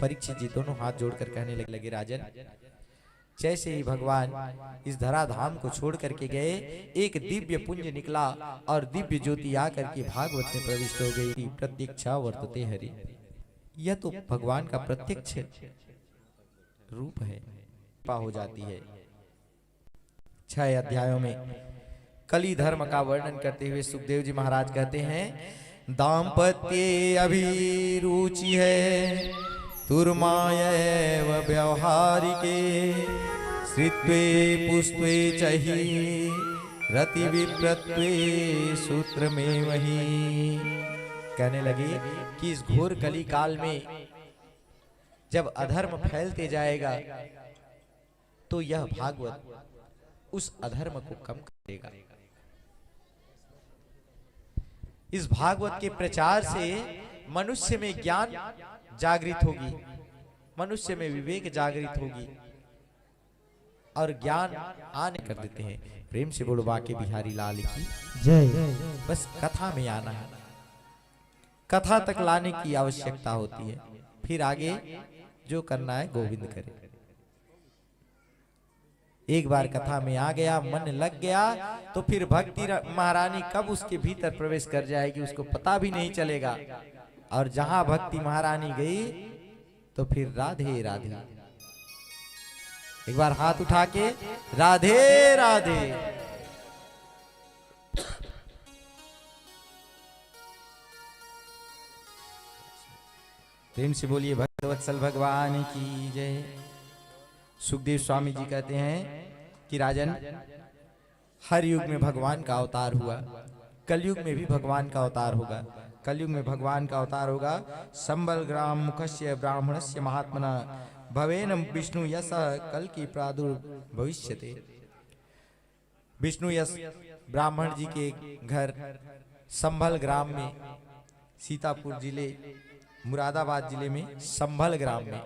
परीक्षित जी दोनों हाथ जोड़कर कहने लगे, राजन, जैसे ही भगवान इस धराधाम को छोड़ करके गए, एक दिव्य पुंज निकला और दिव्य ज्योति आकर के भागवत में प्रविष्ट हो गई। प्रत्यक्षा वर्तते हरि। यह तो भगवान का प्रत्यक्ष रूप है। कृपा हो जाती है। 6 अध्यायों में कली धर्म का वर्णन करते हुए सुखदेव जी महाराज कहते हैं, दाम्पत्ये अभिरुचि है तुर्मायैव व्यवहारिके श्रित्वे पुष्पे चहि रति विप्रत्वे सूत्र में वही। कहने लगे कि इस घोर कली काल में जब अधर्म फैलते जाएगा तो यह भागवत उस अधर्म को कम करेगा। इस भागवत के प्रचार से मनुष्य में ज्ञान जागृत होगी, मनुष्य में विवेक जागृत होगी और ज्ञान आने कर देते हैं। प्रेम से बोलो बाके बिहारी लाल की जय। बस कथा में आना है, कथा तक लाने की आवश्यकता होती है, फिर आगे जो करना है गोविंद करे। एक बार कथा में आ गया, मन लग गया, तो फिर भक्ति महारानी कब उसके भीतर प्रवेश कर जाएगी उसको पता भी नहीं चलेगा। और जहां भक्ति महारानी गई तो फिर राधे राधे। एक बार हाथ उठा के राधे राधे। प्रेम से बोलिए भक्तवत्सल भगवान की जय। सुखदेव स्वामी जी कहते हैं कि राजन, हर युग में भगवान का अवतार हुआ, कलयुग में भी भगवान का अवतार होगा। कलयुग में भगवान का अवतार होगा। संबल ग्राम मुखस्य ब्राह्मणस्य महात्मना भवेन विष्णु यश कल की प्रादुर्भविष्यते। विष्णु यश ब्राह्मण जी के घर संभल ग्राम में, सीतापुर जिले मुरादाबाद जिले में संभल ग्राम में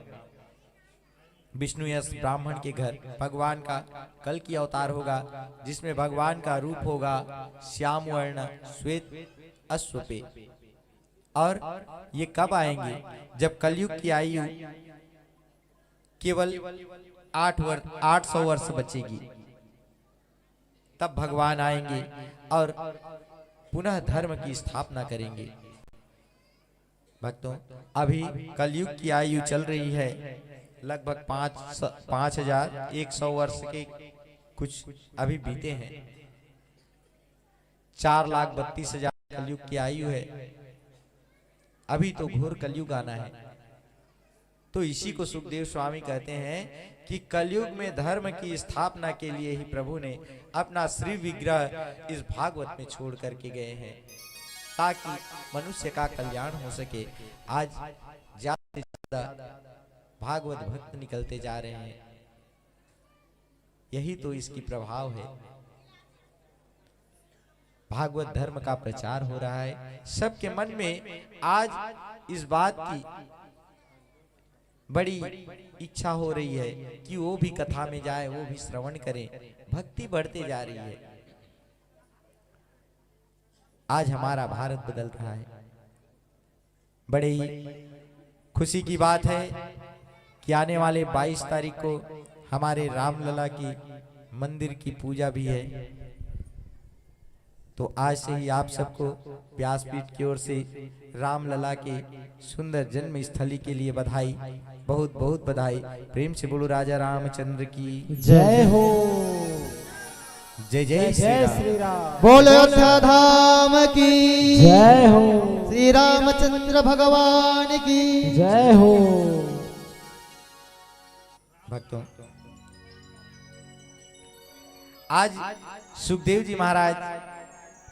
विष्णु यश ब्राह्मण के घर भगवान का कल की अवतार होगा, जिसमें भगवान का रूप होगा श्याम वर्ण श्वेत अश्व पे। और ये कब आएंगे? जब कलयुग की आयु केवल 800 वर्ष बचेगी, तब भगवान आएंगे और पुनः धर्म की स्थापना करेंगे। भक्तों, अभी कलयुग की आयु चल रही है लगभग 5100 वर्ष के कुछ अभी बीते हैं। 4,32,000 कलयुग की आयु है। अभी तो घोर कलयुग आना है। तो इसी को सुखदेव स्वामी कहते हैं कि कलयुग में धर्म की स्थापना के लिए ही प्रभु ने अपना श्री विग्रह इस भागवत में छोड़ करके गए हैं, ताकि मनुष्य का कल्याण हो सके। आज ज्यादा से ज्यादा भागवत भक्त निकलते जा रहे हैं, यही तो इसकी प्रभाव है। भागवत धर्म का प्रचार हो रहा है। सबके मन में आज इस बात की बड़ी इच्छा हो रही है कि वो भी कथा में जाए, वो भी श्रवण करें। भक्ति बढ़ते जा रही है। आज हमारा भारत बदल रहा है। बड़े ही खुशी की बात है कि आने वाले 22 तारीख को हमारे रामलला की मंदिर की पूजा भी है। तो आज से ही आप सबको व्यासपीठ की ओर से रामलला के सुंदर जन्म स्थली के लिए बधाई, बहुत बहुत बधाई। प्रेम से बोलो राजा रामचंद्र की जय हो। जय जय श्री राम। बोलो अयोध्या धाम की जय हो। श्री रामचंद्र भगवान की जय हो। भक्तों, आज सुखदेव जी महाराज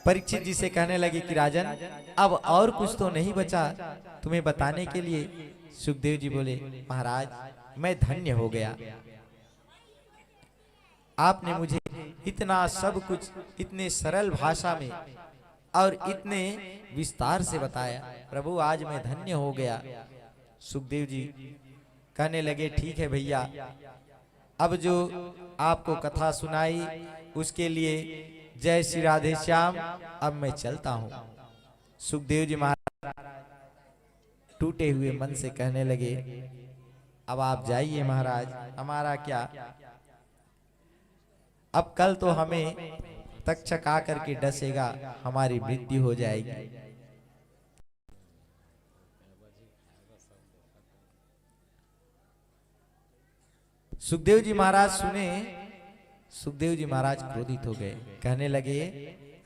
परीक्षित जी से कहने लगे कि राजन, अब और कुछ तो नहीं बचा तुम्हें बताने के लिए। सुखदेव जी बोले, महाराज मैं धन्य हो गया। आपने मुझे इतना सब कुछ इतने सरल भाषा में और इतने विस्तार से बताया। प्रभु आज मैं धन्य हो गया। सुखदेव जी कहने लगे, ठीक है भैया, अब जो आपको कथा सुनाई उसके लिए जय श्री राधे श्याम, अब मैं चलता हूँ। सुखदेव जी महाराज टूटे हुए मन से कहने लगे, अब आप जाइए महाराज, हमारा क्या, अब कल तो हमें तक्षक आकर के डसेगा, हमारी मृत्यु हो जाएगी। सुखदेव जी महाराज सुने। सुखदेव जी महाराज क्रोधित हो गए, कहने लगे,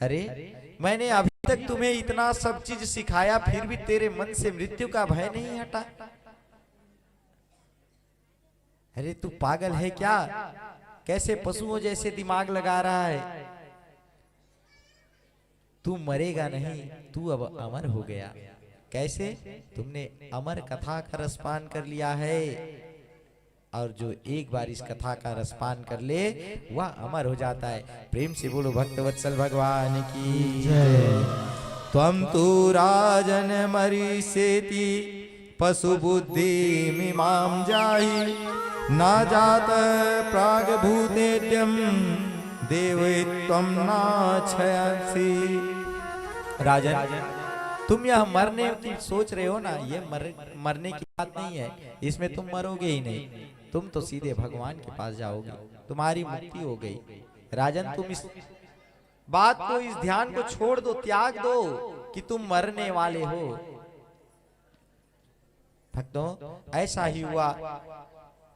अरे मैंने अभी तक तुम्हें इतना सब चीज सिखाया, फिर भी तेरे मन से मृत्यु का भय नहीं हटा। अरे तू पागल है क्या? कैसे पशुओं जैसे दिमाग लगा रहा है? तू मरेगा नहीं, तू अब अमर हो गया। कैसे? तुमने अमर कथा का रसपान कर लिया है, और जो एक बार इस कथा का रसपान कर ले वह अमर हो जाता है। प्रेम से बोलो भक्तवत्सल भगवान की जय। त्वं तु राजन मरीसेति पशु बुद्धि मिमां जाहि, न जात प्राग भूतेद्यम देवत्वं नाक्षयसि। राजन, तुम यह मरने की सोच रहे हो ना, ये मरने की बात नहीं है। इसमें तुम मरोगे ही नहीं, तुम तो सीधे भगवान के पास जाओगे, तुम्हारी मुक्ति हो गई। राजन, तुम इस बात को, इस ध्यान को छोड़ दो, त्याग दो कि तुम मरने वाले हो। भक्तों, ऐसा ही हुआ।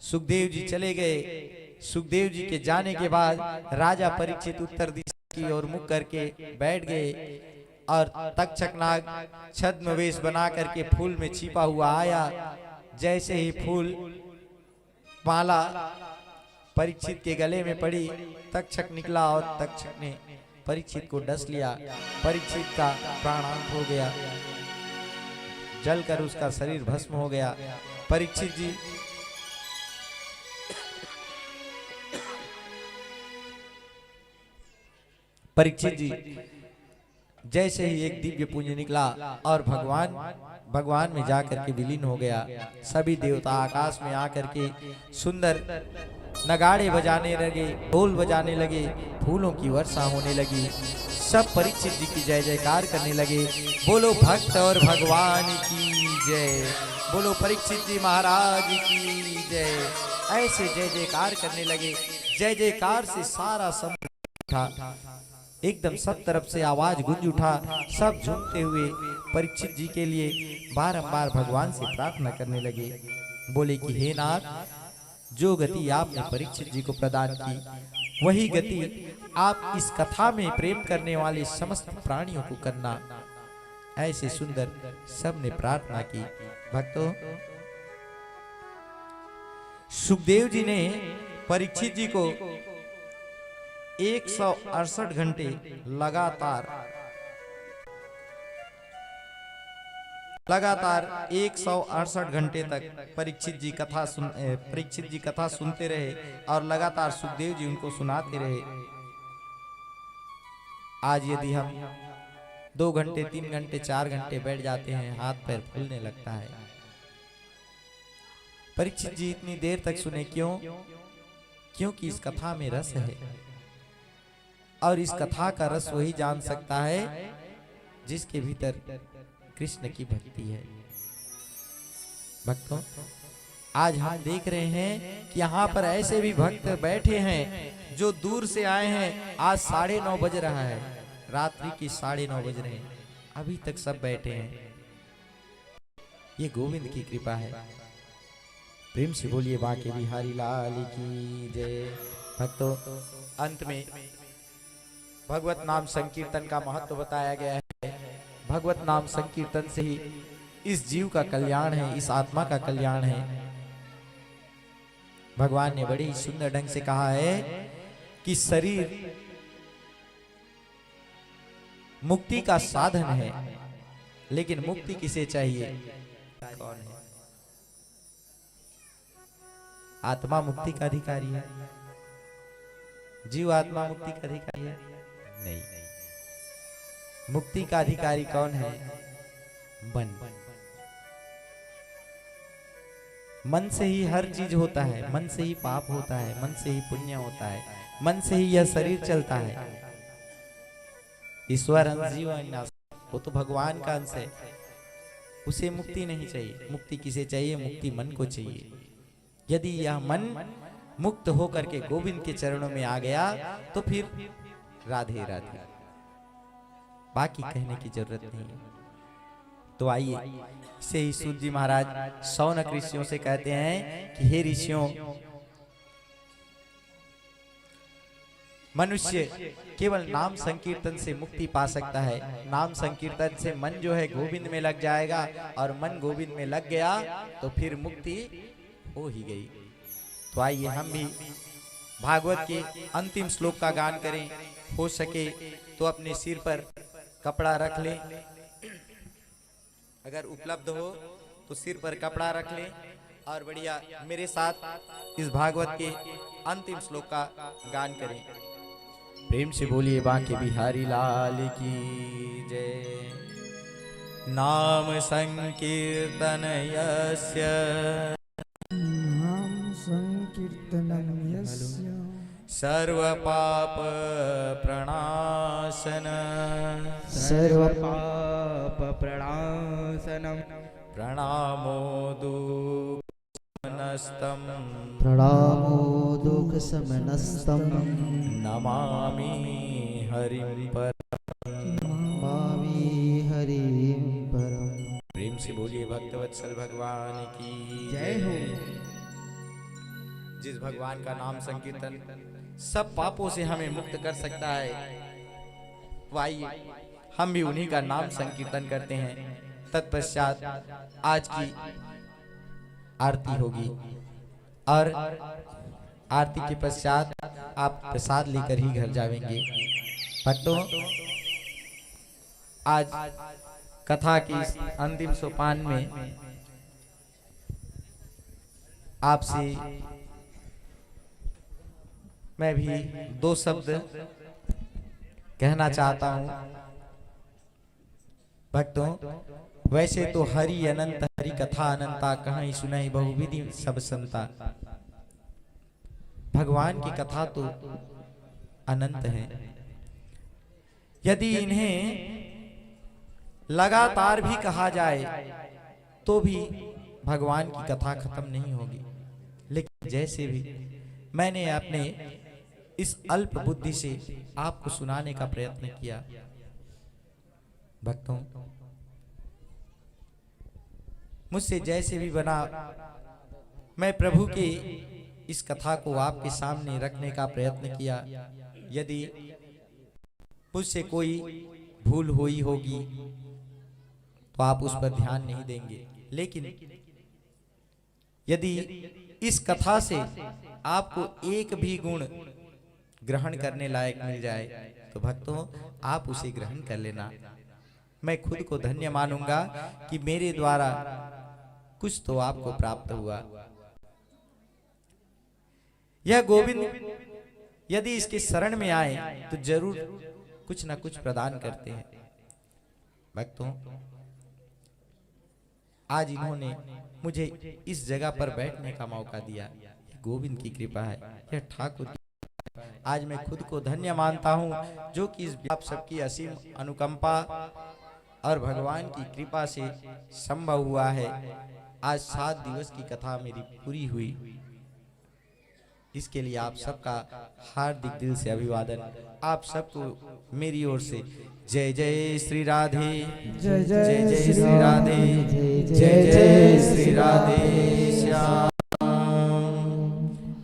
सुखदेव जी चले गए। सुखदेव जी के जाने के बाद राजा परीक्षित उत्तर दिशा की ओर मुख करके बैठ गए और तक्षक नाग छद्म वेश बना करके फूल में छिपा हुआ आया। जैसे ही फूल माला परीक्षित के गले में पड़ी, तक्षक निकला और तक्षक ने परीक्षित को डस लिया। परीक्षित का प्राणांत हो गया, जलकर उसका शरीर भस्म हो गया। परीक्षित जी जैसे ही एक दिव्य पुंज निकला और भगवान में जाकर के विलीन हो गया। सभी देवता आकाश में आकर के सुंदर नगाड़े बजाने लगे, ढोल बजाने लगे, फूलों की वर्षा होने लगी। सब परीक्षित जी की जय जयकार करने लगे। बोलो भक्त और भगवान की जय, बोलो परीक्षित जी महाराज की जय। ऐसे जय जयकार करने लगे। जय जयकार से सारा समुद्र उठा, एकदम सब तरफ से आवाज गूंज उठा। सब झूमते हुए परीक्षित जी के लिए बारंबार भगवान से प्रार्थना करने लगे। बोले कि हे नाथ, जो गति आपने परीक्षित जी को प्रदान की, वही गति आप इस कथा में प्रेम करने वाले समस्त प्राणियों को करना। ऐसे सुंदर सबने प्रार्थना की। भक्तों, सुखदेव जी ने परीक्षित जी को 168 घंटे लगातार 168 घंटे तक परीक्षित जी कथा सुनते रहे और लगातार सुखदेव जी उनको सुनाते रहे। आज यदि हम 2 घंटे 3 घंटे 4 घंटे बैठ जाते हैं, हाथ पैर फूलने लगता है। परीक्षित जी इतनी देर तक सुने क्यों? क्योंकि इस कथा में रस है, और इस कथा का रस वही जान सकता है जिसके भीतर कृष्ण की भक्ति है। भक्तों, आज हम देख रहे हैं कि यहाँ पर ऐसे भी भक्त बैठे हैं जो दूर से आए हैं। आज 9:30 बज रहा है, रात्रि की 9:30 बज रहे हैं, अभी तक सब बैठे हैं। ये गोविंद की कृपा है। प्रेम से बोलिए बांके बिहारी लाल की जय। भक्तों, अंत में भगवत नाम संकीर्तन का महत्व बताया गया है। भगवत नाम संकीर्तन से ही इस जीव का कल्याण है, इस आत्मा का कल्याण है। भगवान ने बड़े ही सुंदर ढंग से कहा है कि शरीर मुक्ति का साधन है, लेकिन मुक्ति किसे चाहिए? कौन है? आत्मा मुक्ति का अधिकारी है। जीव आत्मा मुक्ति का अधिकारी है? नहीं। मुक्ति का अधिकारी कौन है? मन। मन से ही हर चीज होता है, मन से ही पाप होता है, मन से ही पुण्य होता है, मन से ही यह शरीर चलता है। ईश्वर अंश जीव अंश, वो तो भगवान का अंश है, उसे मुक्ति नहीं चाहिए। मुक्ति किसे चाहिए? मुक्ति मन को चाहिए। यदि यह मन मुक्त होकर के गोविंद के चरणों में आ गया तो फिर राधे राधे, बाकी कहने की जरूरत नहीं है। तो आइए, इसे ही सूत जी महाराज शौनक ऋषियों से कहते हैं कि हे ऋषियों, मनुष्य केवल नाम संकीर्तन से मुक्ति पा सकता है। नाम संकीर्तन से मन जो है गोविंद में लग जाएगा, और मन गोविंद में लग गया तो फिर मुक्ति हो ही गई। तो आइए हम भी भागवत के अंतिम श्लोक का गान करें। हो सके तो अपने सिर पर कपड़ा रख लें, अगर उपलब्ध हो तो सिर पर कपड़ा रख लें और बढ़िया मेरे साथ इस भागवत के अंतिम श्लोक का गान करें। प्रेम से बोलिए बांके बिहारी लाल की जय। नाम संकीर्तन यस्य सर्व पाप प्रणाशन प्रणामो दुख समनस्तम नमामि हरिं परम। प्रेम से बोलिए भक्तवत्सल भगवान की जय हो। जिस भगवान का नाम संकीर्तन सब पापों से हमें मुक्त कर सकता है, आइए हम भी उन्हीं का नाम संकीर्तन करते हैं। तत्पश्चात आज की आरती होगी और आरती के पश्चात आप प्रसाद लेकर ही घर जाएंगे। भक्तों, आज कथा की अंतिम सोपान में आपसे मैं भी दो शब्द कहना चाहता हूं। भक्तों, वैसे तो हरि अनंत हरि कथा अनंता, कहीं सुनाई बहुविधि सब संता। भगवान की कथा तो अनंत है। यदि इन्हें लगातार भी कहा जाए तो भी भगवान की कथा खत्म नहीं होगी। लेकिन जैसे भी मैंने अपने इस अल्प बुद्धि से आपको सुनाने का प्रयत्न किया, भक्तों मुझसे जैसे भी बना, मैं प्रभु की इस कथा को आपके सामने रखने का प्रयत्न किया। यदि मुझसे कोई भूल हुई होगी तो आप उस पर ध्यान नहीं देंगे, लेकिन यदि इस कथा से आपको एक भी गुण ग्रहण करने लायक मिल जाए तो भक्तों आप उसे ग्रहण कर लेना। मैं खुद को धन्य मानूंगा कि मेरे द्वारा कुछ तो आपको प्राप्त हुआ। यह गोविंद यदि इसके शरण में आए तो जरूर कुछ ना कुछ प्रदान करते हैं। भक्तों, आज इन्होंने मुझे इस जगह पर बैठने का मौका दिया, गोविंद की कृपा है, यह ठाकुर की। आज मैं खुद को धन्य मानता हूं जो कि आप सबकी असीम अनुकंपा और भगवान की कृपा से संभव हुआ है। आज 7 दिवस की कथा मेरी पूरी हुई। इसके लिए आप सबका हार्दिक दिल से अभिवादन। आप सबको मेरी ओर से जय जय श्री राधे, जय जय श्री राधे, जय जय श्री राधे श्याम।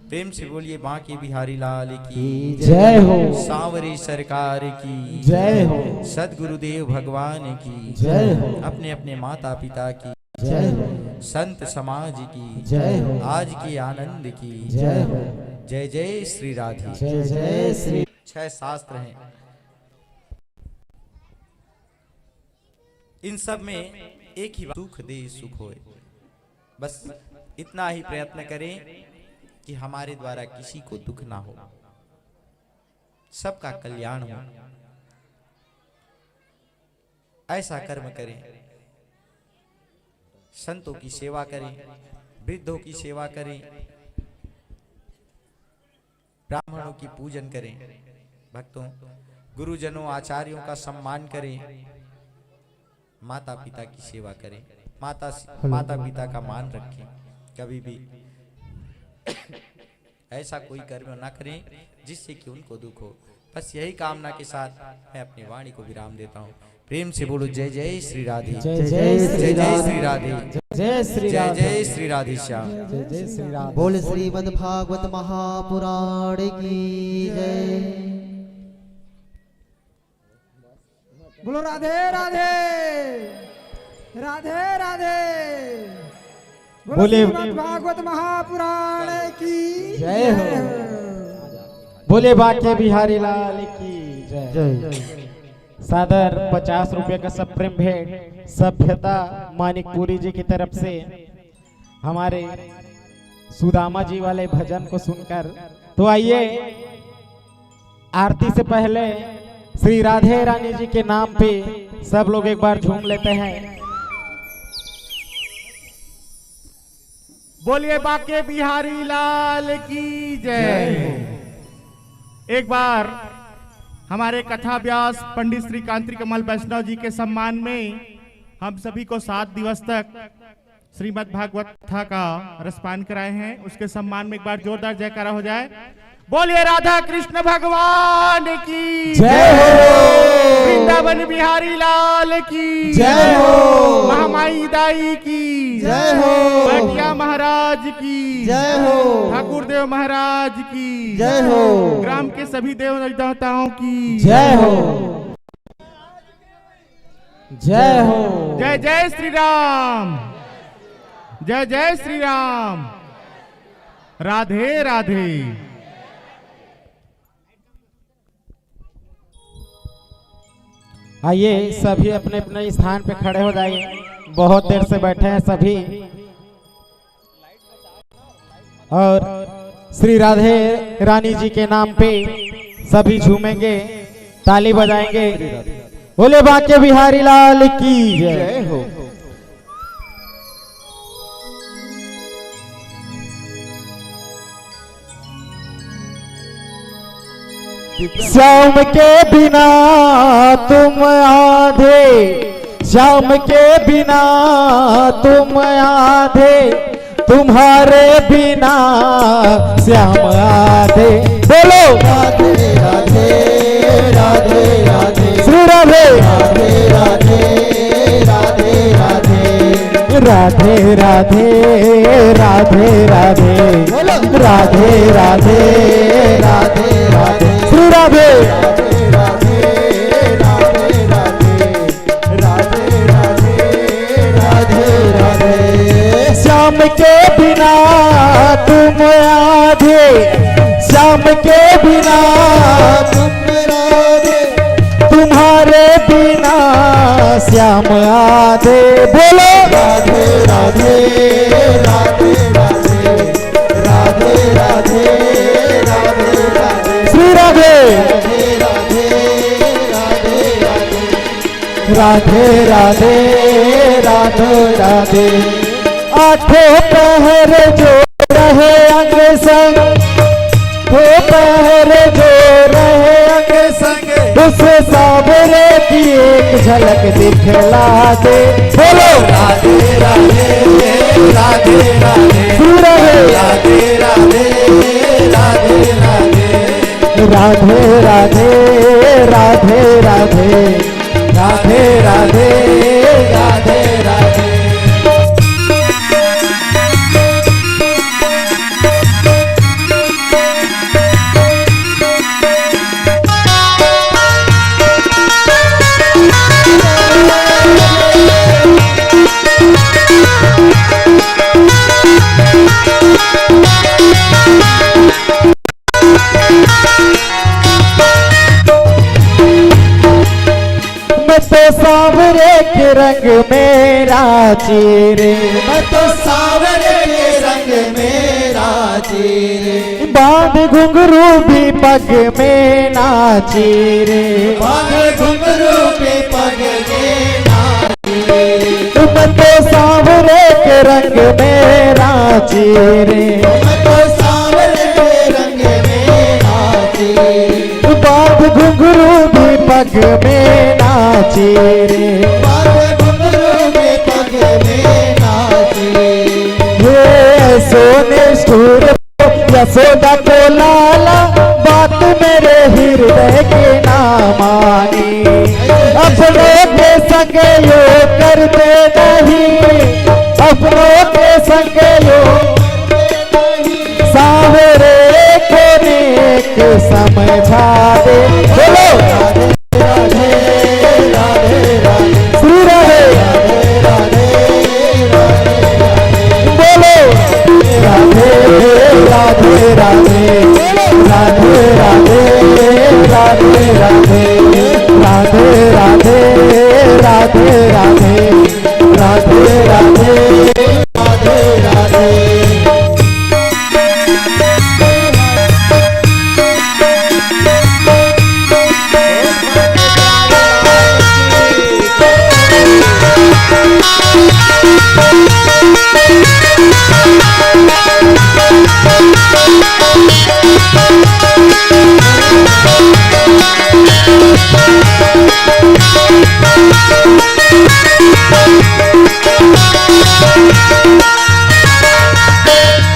प्रेम से बोलिए बांके बिहारी लाल की जय हो, सांवरी सरकार की जय हो, सदगुरुदेव भगवान की जय हो, अपने अपने माता पिता की जय हो, संत समाज की जय हो, आज के आनंद की जय हो, जय जय श्री राधे। जय जय श्री। 6 शास्त्र हैं, इन सब में एक ही सुख दे सुख होए। बस इतना ही प्रयत्न करें कि हमारे द्वारा किसी को दुख ना हो, सबका कल्याण हो। ऐसा कर्म करें, संतों की सेवा करें, वृद्धों की सेवा करें, ब्राह्मणों की पूजन करें। भक्तों, गुरुजनों आचार्यों का सम्मान करें, माता पिता की सेवा करें, माता पिता का मान रखें। कभी भी ऐसा कोई कर्म ना करें जिससे कि उनको दुख हो। बस यही कामना के साथ मैं अपनी वाणी को विराम देता हूँ। प्रेम से बोलो जय जय श्री राधे, जय जय जय जय श्री राधे, जय श्री जय राधे, जय श्री राधे श्याम। जय जय श्री राधे। बोल श्रीमद् भागवत महापुराण की जय। बोलो राधे राधे, राधे राधे। बोले भागवत महापुराण की जय हो। बोले बांके बिहारी लाल की जय। सादर 50 रुपए का सब प्रेम भेंट सभ्यता मानिकपुरी जी की तरफ से हमारे सुदामा जी वाले भजन को सुनकर। तो आइए आरती से पहले श्री राधे रानी जी के नाम पे सब लोग एक बार झूम लेते हैं। बोलिए बांके बिहारी लाल की जय। एक बार हमारे कथा व्यास पंडित श्री कांति कमल वैष्णव जी के सम्मान में हम सभी को 7 दिवस तक श्रीमद् भागवत कथा का रसपान कराए हैं। उसके सम्मान में एक बार जोरदार जयकारा हो जाए। बोलिए राधा कृष्ण भगवान की जय हो। वृंदावन बिहारी लाल की जय हो। महामाई दाई की जय हो। भाटिया महाराज की जय हो। ठाकुर देव महाराज की जय हो। ग्राम के सभी देव देवताओं की जय हो। जय हो। जय जय श्री राम, जय जय श्री राम, राधे राधे। आइए सभी अपने अपने स्थान पे खड़े हो जाइए, बहुत देर से बैठे हैं सभी। और श्री राधे रानी जी के नाम पे सभी झूमेंगे, ताली बजाएंगे। बोले बाके बिहारी लाल की जय हो। श्याम के बिना तुम आधे, श्याम के बिना तुम आधे, तुम्हारे बिना श्याम आधे। बोलो राधे राधे राधे राधे, श्री राधे राधे राधे राधे राधे, राधे राधे राधे राधे, राधे राधे राधे राधे, श्री राधे राधे राधे राधे राधे राधे राधे। श्याम के बिना तुम आधे, श्याम के बिना तुम राधे, तुम्हारे बिना श्याम आधे। बोलो राधे राधे राधे राधे, राधे राधे राधे राधे, श्री राधे राधे राधे राधे, राधे राधे राधे राधे। आठों पहर जो रहे अंग संग, हो पहर जो रहे अंग संग, उस सावरे की एक झलक दिखला दे। बोलो राधे राधे राधे राधे, राधे राधे राधे राधे राधे, राधे राधे राधे राधे, राधे राधे राधे राधे। मैं तो सांवरे के रंग मेरा चेरे, मैं तो सांवरे के रंग मेरा चेरे, बांध घुंघरू भी पग में नाचे रे, बांध घुंघरू भी पग में नाचे। तुम तो सांवरे के रंग मेरा चेरे, मैं तो सांवरे के रंग में नाचे, बांध घुंघरू भी पग में नाचे रे, बांध घुंघरू भी पग में नाचे। ये सोने स्टूर यशोदा को लाला, बात मेरे हृदय के ना मानी, अपनों के संग यो करते नहीं, अपनों के संग यो सांवरे को नेक समझा दे। बोलो राधे राधे राधे राधे, श्री राधे राधे राधे राधे, बोलो राधे राधे राधे राधे राधे राधे राधे, राधे राधे राधे राधे, राधे राधे राधे राधे।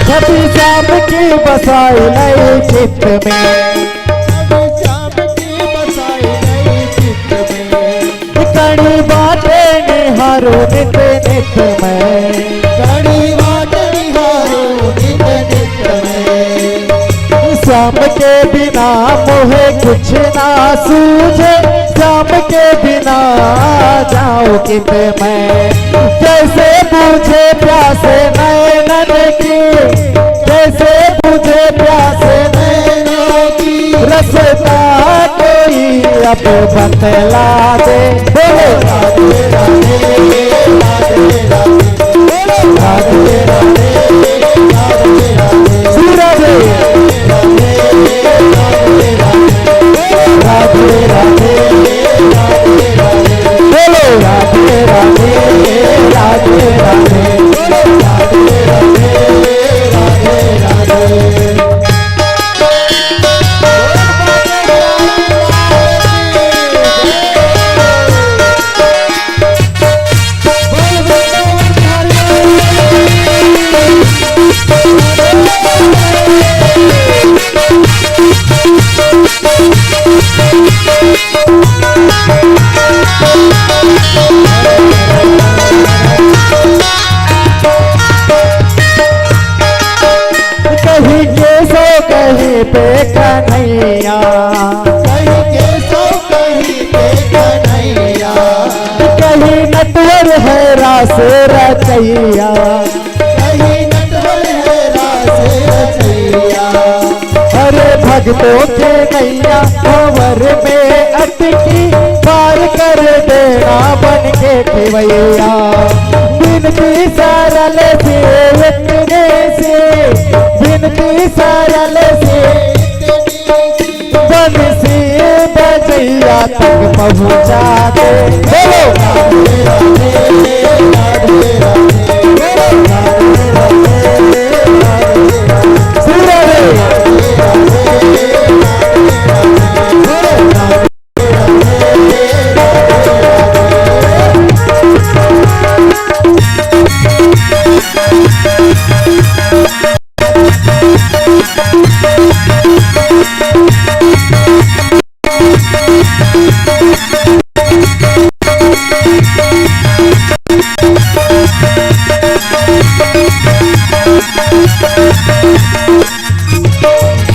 छठी शाम की बसाई नई चित्त में, छठी शाम की बसाई नई चित्त में, कड़ी बातें निहारो नित नित में, कड़ी बातें निहारो नित नित में। श्याम श्याम के बिना मोहे कुछ ना सूझे, श्याम के बिना जाऊं कित मैं, कैसे बुझे प्यासे नैनन की, कैसे बुझे प्यासे नैनन की, रसता कोई अब बतला दे। बोले राधे राधे राधे राधे राधे राधे राधे राधे बोलो राधे राधे राधे राधे कहीं के सो कहीं पे कन्हैया, कहीं के सो कहीं पे कन्हैया, कहीं नटवर है रास रचैया, कहीं नटवर है रास रचैया, अरे भक्तों के नैया भंवर में अटकी, पार कर देना बन के खिवैया, बिनती सरल से इतने से, बिनती सरल से बंसी बजैया तक पहुँचा दे। बोलो राधे राधे राधे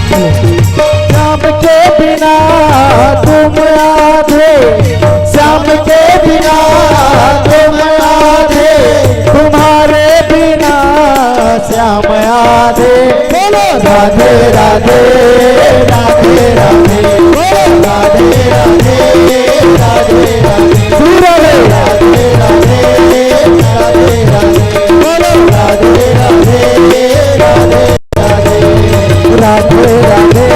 श्याम के बिना तुम आधे, श्याम के बिना तुम आधे, तुम्हारे बिना श्याम आधे। बोलो राधे राधे राधे राधे राधे राधे राधे राधे राधे राधे राधे राधे बोलो राधे राधे राधे राधे राधे राधे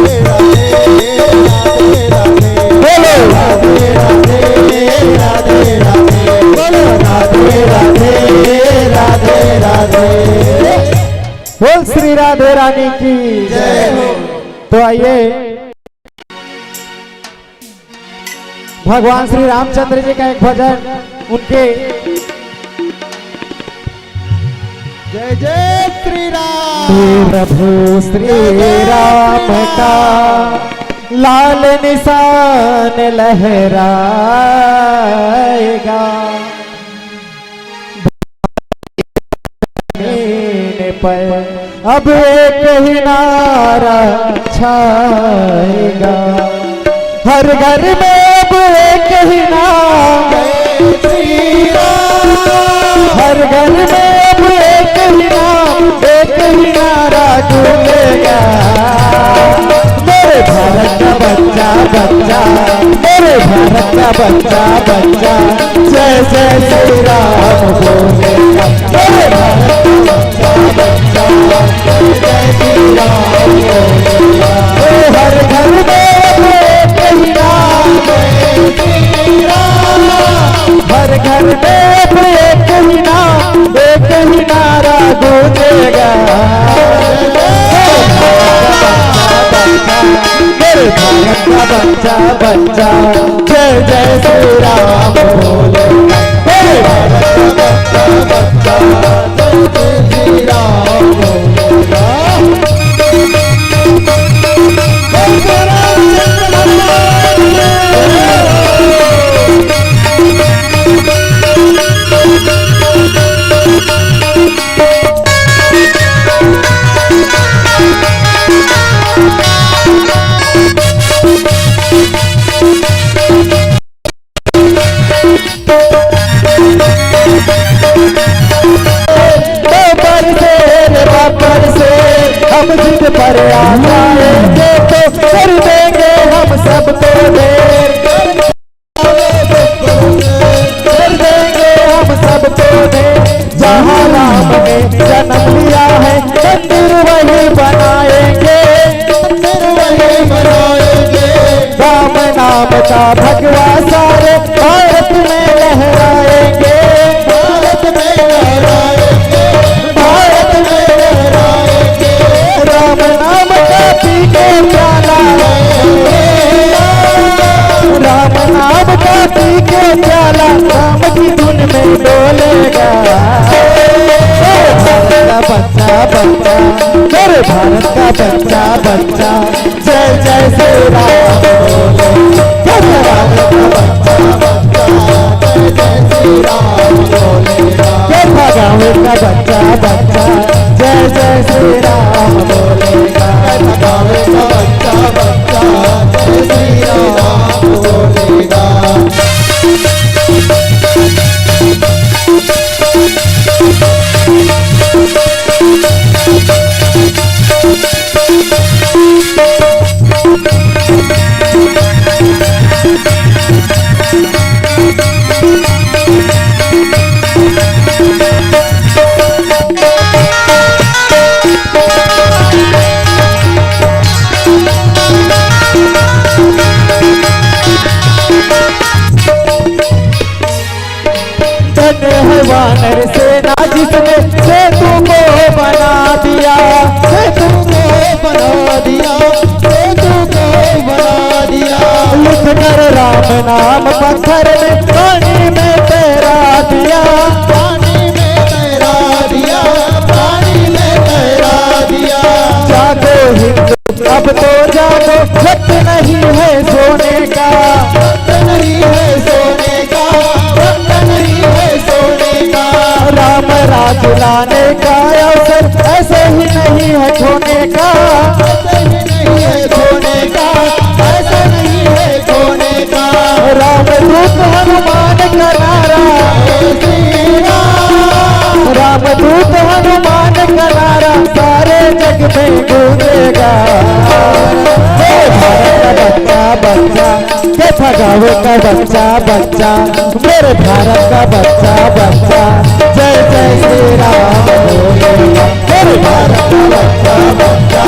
राधे राधे बोलो राधे राधे राधे राधे बोलो राधे राधे राधे राधे। बोल श्री राधे रानी की जय हो। तो आइए भगवान श्री रामचंद्र जी का एक भजन उनके जय जय श्री राम। प्रभु श्री राम का लाल निशान लहराएगा, पर अब एक ही नारा छाएगा, हर घर में अब एक ही नाम श्री राम, हर घर में अब एक ही नाम, एक ही नारा गूंजेगा। मेरे भारत का बच्चा बच्चा, मेरे भारत का बच्चा बच्चा, जय जय श्री राम बोलेगा। मेरे भारत का बच्चा बच्चा, जय श्री राम बोलेगा। हर घर में एक ही नाम श्री राम, हर घर में एक ही नाम, एक ही नारा गूंजेगा। मेरे भारत का बच्चा बच्चा, जय जय श्री राम बोले। मेरे भारत का बच्चा बच्चा, जय श्री राम बोलेगा। जाएंगे तो कर देंगे हम सबको देर, कर देंगे हम सबको देर। जहाँ राम ने जन्म लिया है मंदिर वही बनाएंगे, मंदिर वही बनाएंगे। राम नाम का भगवा सारे भारत में लहराएंगे, भारत में लहराएंगे, भारत में लहराएंगे। राम नाम का पी के प्याला, राम नाम का पी के प्याला राम की धुन में डोलेगा। बच्चा बच्चा मेरे भारत का बच्चा बच्चा जय जय श्री राम बोले। मेरे भारत का बच्चा बच्चा जय जय श्री राम बोलेगा। गाँव का बच्चा बच्चा जय जय श्री राम बोलेगा। गाँव का बच्चा बच्चा जय श्री राम बोलेगा। वानर सेना जिसने सेतु को बना दिया, सेतु को बना दिया, सेतु को बना दिया। लिख कर राम नाम पत्थर में पानी में तैरा दिया, पानी में तैरा दिया, पानी में तैरा दिया। जागो हिंदू अब तो जागो, वक्त नहीं है सोने का, वक्त नहीं है सोने का, वक्त नहीं है सोने का। राम राज लाने का अवसर ऐसे ही नहीं है खोने का, ऐसे ही नहीं है खोने का, ऐसे नहीं है खोने का। राम दूत हनुमान का नारा, राम दूत हनुमान का नारा सारे जग में गूंजेगा। बच्चा बच्चा के भगावे का बच्चा बच्चा मेरे भारत का बच्चा बच्चा जय जय श्री राम बोलेगा। मेरे भारत का बच्चा बच्चा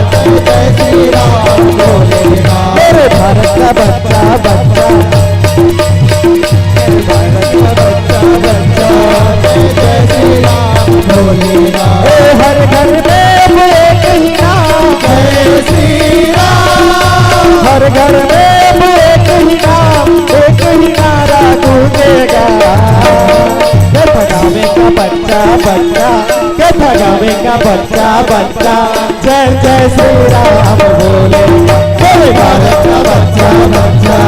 जय जय श्री राम बोलेगा। मेरे भारत का बच्चा बच्चा, मेरे भारत का बच्चा बच्चा जय जय श्री राम बोलेगा। हर घर में एक ही नाम जय श्री राम, हर घर में एक ही नाम एक ही नारा गूंजेगा। के भगावे का बच्चा बच्चा, के भगावे का बच्चा बच्चा जय जय श्री राम बोले। मेरे भारत का बच्चा बच्चा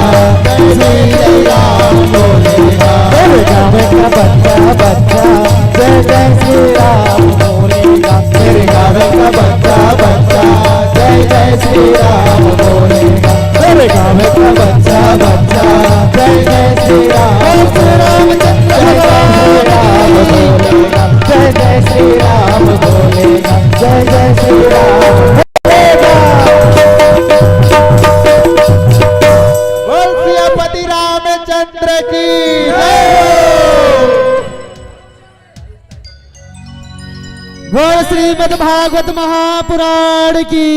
जय श्री राम बोलेगा। मेरे गाँव का बच्चा बच्चा जय जय श्री राम बोलेगा। मेरे गाँव का बच्चा बच्चा जय जय श्री राम बोलेगा। मेरे गाँव का बच्चा बच्चा जय जय श्री राम, श्री रामचंद्र राम बोलेगा। जय जय श्री राम बोलेगा, जय जय श्री राम बोलेगा। बोल सियापति रामचंद्र की जय। बोल श्रीमद् भागवत महापुराण की,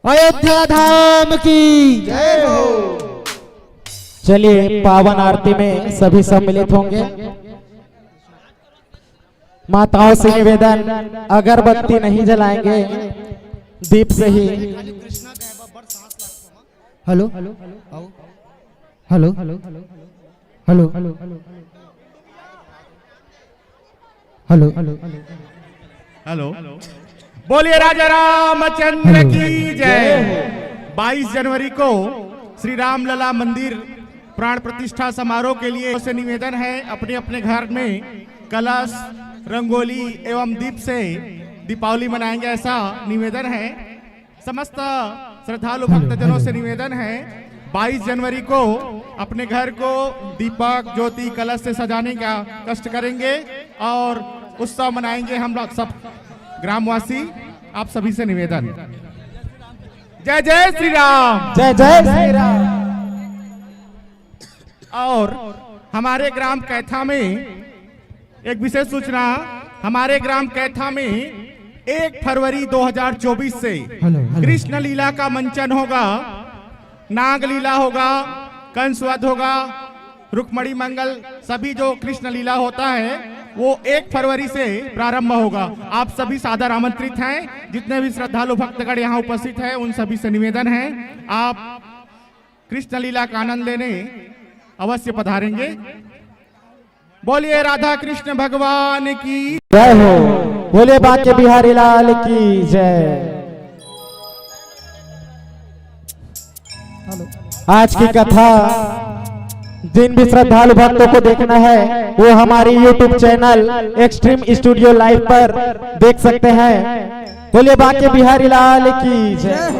अयोध्या धाम की जय हो। चलिए पावन आरती में सभी सम्मिलित होंगे। माताओं से निवेदन, अगरबत्ती नहीं जलाएंगे, दीप से ही। Hello hello hello hello hello hello hello, बोलिए राजा रामचंद्र की जय। 22 जनवरी को श्री रामलला मंदिर प्राण प्रतिष्ठा समारोह के लिए से निवेदन है, अपने अपने घर में कलश, रंगोली एवं दीप से दीपावली मनाएंगे, ऐसा निवेदन है। समस्त श्रद्धालु भक्तजनों से निवेदन है 22 जनवरी को अपने घर को दीपक, ज्योति, कलश से सजाने का कष्ट करेंगे और उत्सव मनाएंगे हम लोग सब ग्रामवासी। आप सभी से निवेदन। जय जय श्री राम। जय जय श्री राम। और हमारे ग्राम कैथा में एक विशेष सूचना, हमारे ग्राम कैथा में 1 फरवरी 2024 से कृष्ण लीला का मंचन होगा, नाग लीला होगा, कंसवध होगा, रुक्मणी मंगल, सभी जो कृष्ण लीला होता है वो 1 फरवरी से प्रारंभ होगा। आप सभी सादर आमंत्रित हैं। जितने भी श्रद्धालु भक्तगण यहाँ उपस्थित हैं उन सभी से निवेदन है आप कृष्ण लीला का आनंद लेने अवश्य पधारेंगे। बोलिए राधा कृष्ण भगवान की जय हो। बोले बांके बिहारी लाल की जय। आज की कथा जिन भी श्रद्धालु भक्तों को देखना है वो हमारी YouTube channel extreme studio live पर देख सकते हैं। बोले बांके बिहारी लाल की जय।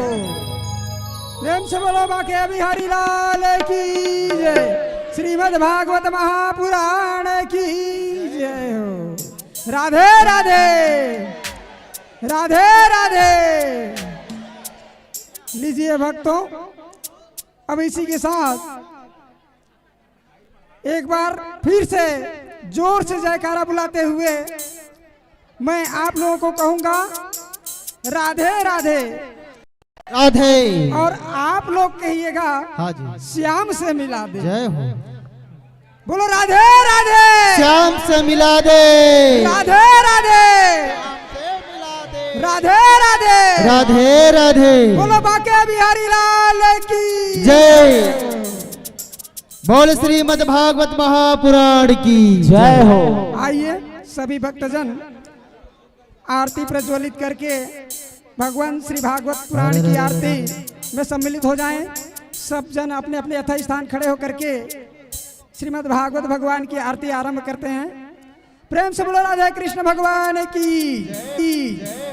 प्रेम से बोलो बांके बिहारी लाल की जय। श्रीमद् भागवत महापुराण की जय हो। राधे राधे राधे राधे। लीजिए भक्तों, अब इसी के साथ एक बार फिर से जोर से जयकारा बुलाते हुए मैं आप लोगों को कहूंगा राधे राधे राधे। और आप लोग कहिएगा हाँ जी, श्याम से मिला दे। जय हो। बोलो राधे राधे। श्याम से मिला दे। राधे राधे राधे राधे राधे राधे। बोलो बांके बिहारी लाल की जय। बोल श्रीमद् भागवत महापुराण की जय हो। आइए सभी भक्तजन आरती प्रज्वलित करके भगवान श्री भागवत पुराण की आरती में सम्मिलित हो जाएं। सब जन अपने अपने यथा स्थान खड़े होकर के श्रीमद् भागवत भगवान की आरती आरंभ करते हैं। प्रेम से बोलो राधे कृष्ण भगवान की।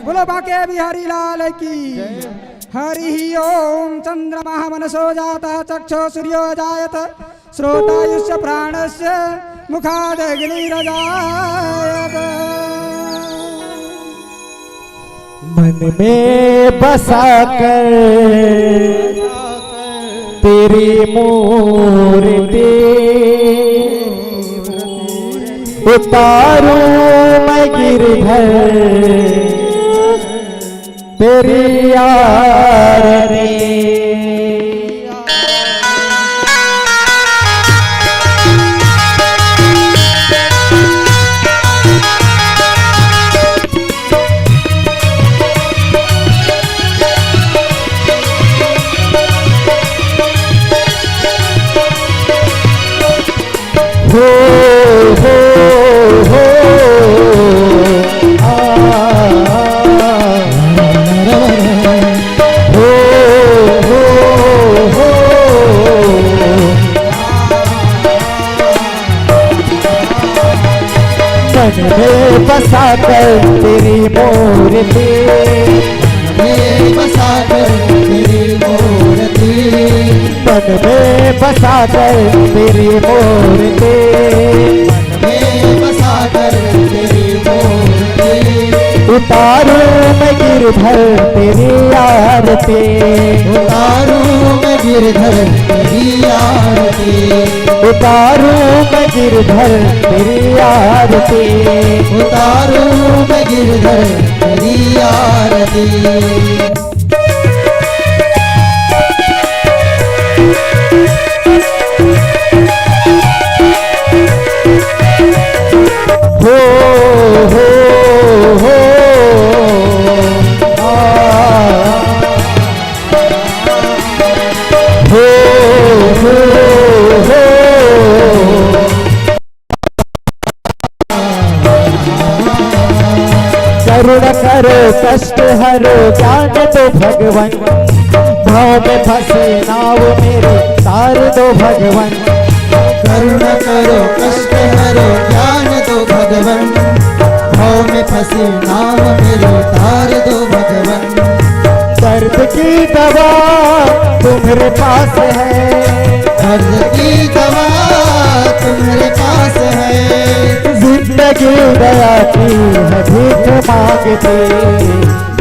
बोलो बांके बिहारी लाल की। हरि ओम। चंद्रमा मनसो जाता चक्षो सूर्यो जायत श्रोतायुष्य प्राणस्य मुखादग्निरजायत। मन में बसा कर तेरी मूर्ति उतारूं मैं गिरधर तेरी आरती। हो हो हो मन में बसा कर तेरी मूर्ति, में बसा कर तेरी मूर्ति, मन में बसा कर तेरी मूर्ति, में बसा कर तेरी मूर्ति, उतारूं मैं गिरधर तेरी आरती, उतारूं मैं गिरधर तेरी आरती, उतारूं मैं गिरधर तेरी आरती, उतारूं मैं गिरधर तेरी आरती। हो हो हो हो हो करुण करो कष्ट हरो ज्ञान दो भगवन, भाव में फंसे नाव मेरे तार दो भगवन, करुण करो कष्ट हरो ज्ञान दो भगवन, भाव में फंसे नाव मेरे तार दो भगवन। दर्द की दवा तुम्हारे पास है, दर्द की दवा तुम्हारे पास है, जिंदगी दया की है भीख मांगते,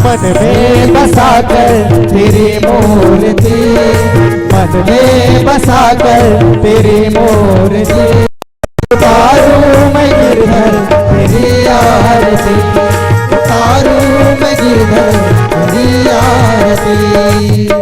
मन में बसाकर तेरी मूर्ति, मन में बसाकर तेरी मूर्ति, उतारूं मैं गिरधर तेरी आरती, उतारूं मैं गिरधर तेरी आरती।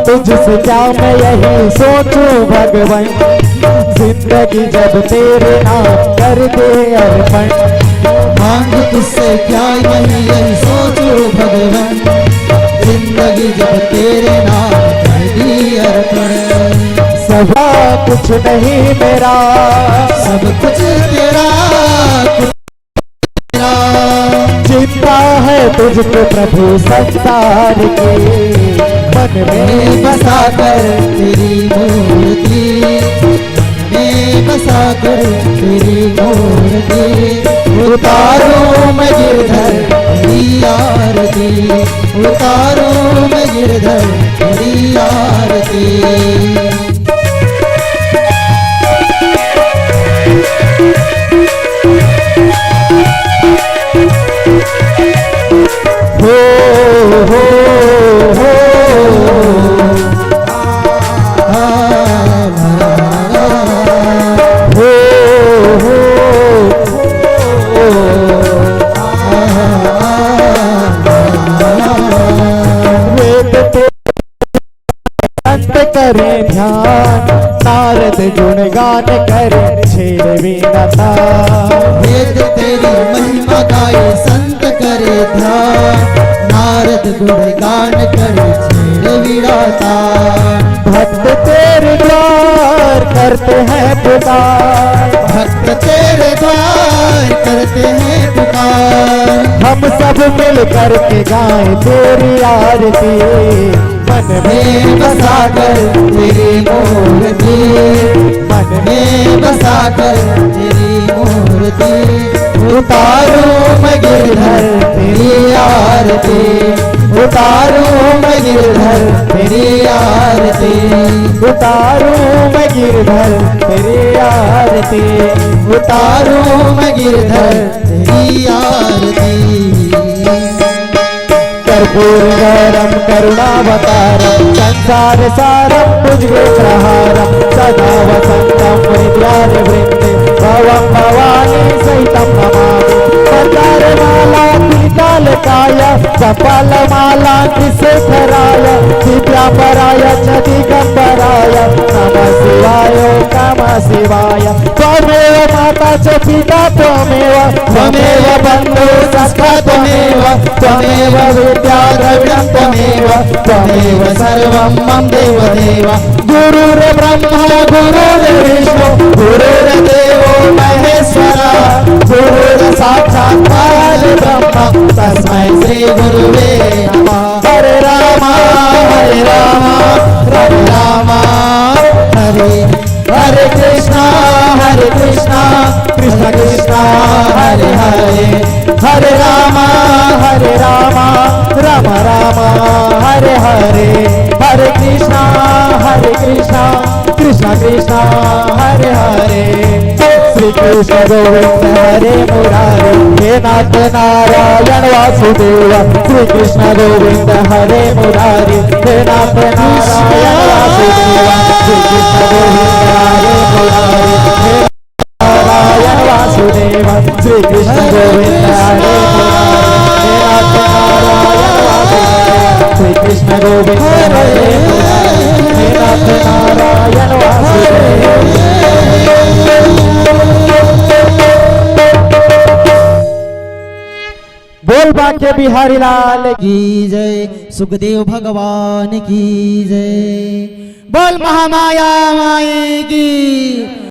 तुझसे क्या मैं यही सोचूं भगवान, जिंदगी जब तेरे नाम कर दे अर्पण। मांग तुझसे क्या मैं यही सोचूं भगवान, जिंदगी जब तेरे नाम कर दी अर्पण। सब कुछ नहीं मेरा, सब कुछ तेरा, चिंता है तुझको प्रभु संसार की, मन में बसाकर तेरी मूर्ति, मन में बसाकर तेरी मूर्ति, उतारूं मैं गिरधर तेरी आरती, उतारूं मैं गिरधर तेरी आरती। हो हो हो करे ध्यान, नारद गुणगान करे छेड़ वीणता। वेद तेरी महिमा गाए संत करे ध्यान, नारद गुणगान करे छेड़ वीणता। भक्त तेरे द्वार करते हैं पुकार, भक्त तेरे द्वार करते हैं पुकार। हम सब मिल करके गाएं तेरी आरती, मन में बसाकर तेरी मूर्ति, मन में बसाकर तेरी मूर्ति, उतारूं मैं गिरधर तेरी आरती, उतारूं मैं गिरधर तेरी आरती, उतारूं मैं गिरधर तेरी आरती, उतारूं मैं गिरधर तेरी आरती। कर्पूरगौरम करुणावतारम संसार सारम भुजगेन्द्रहारम सदा वसंतम हृदयारविंदे भवं भवानी सहितं नमामि। मंदारमाला पीतालकाय कपालमाला त्रिशेखराय दिव्याम्बराय च दिगंबराय नमः शिवाय नमः शिवाय। त्वमेव माता च पिता त्वमेव, त्वमेव बन्धु सखा त्वमेव, त्वमेव विद्या द्रविणं त्वमेव, त्वमेव सर्वं मम देवदेव। गुरुर्ब्रह्मा गुरुर्विष्णु गुरुर्देवो महेश्वरा, गुरुर्साक्षात् परब्रह्म तस्मै श्री गुरुवे नमः। हरे राम हरे राम राम राम हरे हरे कृष्णा कृष्ण कृष्ण हरे हरे, हरे राम राम राम हरे हरे, हरे कृष्णा कृष्ण कृष्ण हरे हरे। श्री कृष्ण गोविंद हरे मुरारी, हे नाथ नारायण वासुदेव। श्री कृष्ण गोविंद हरे मुरारी, हे नाथ नारायण वासुदेव। श्री कृष्ण गोविंद हरे मुरारी, हे नारायण वासुदेव। श्री कृष्ण गोविंद हरे मुरारी, हे नाथ नारायण वासुदेव। श्री कृष्ण गोविंद हरे मुरारी, हे नाथ नारायण वासुदेव। बोल बांके बिहारी लाल की जय, सुखदेव भगवान की जय। बोल महामाया माई की।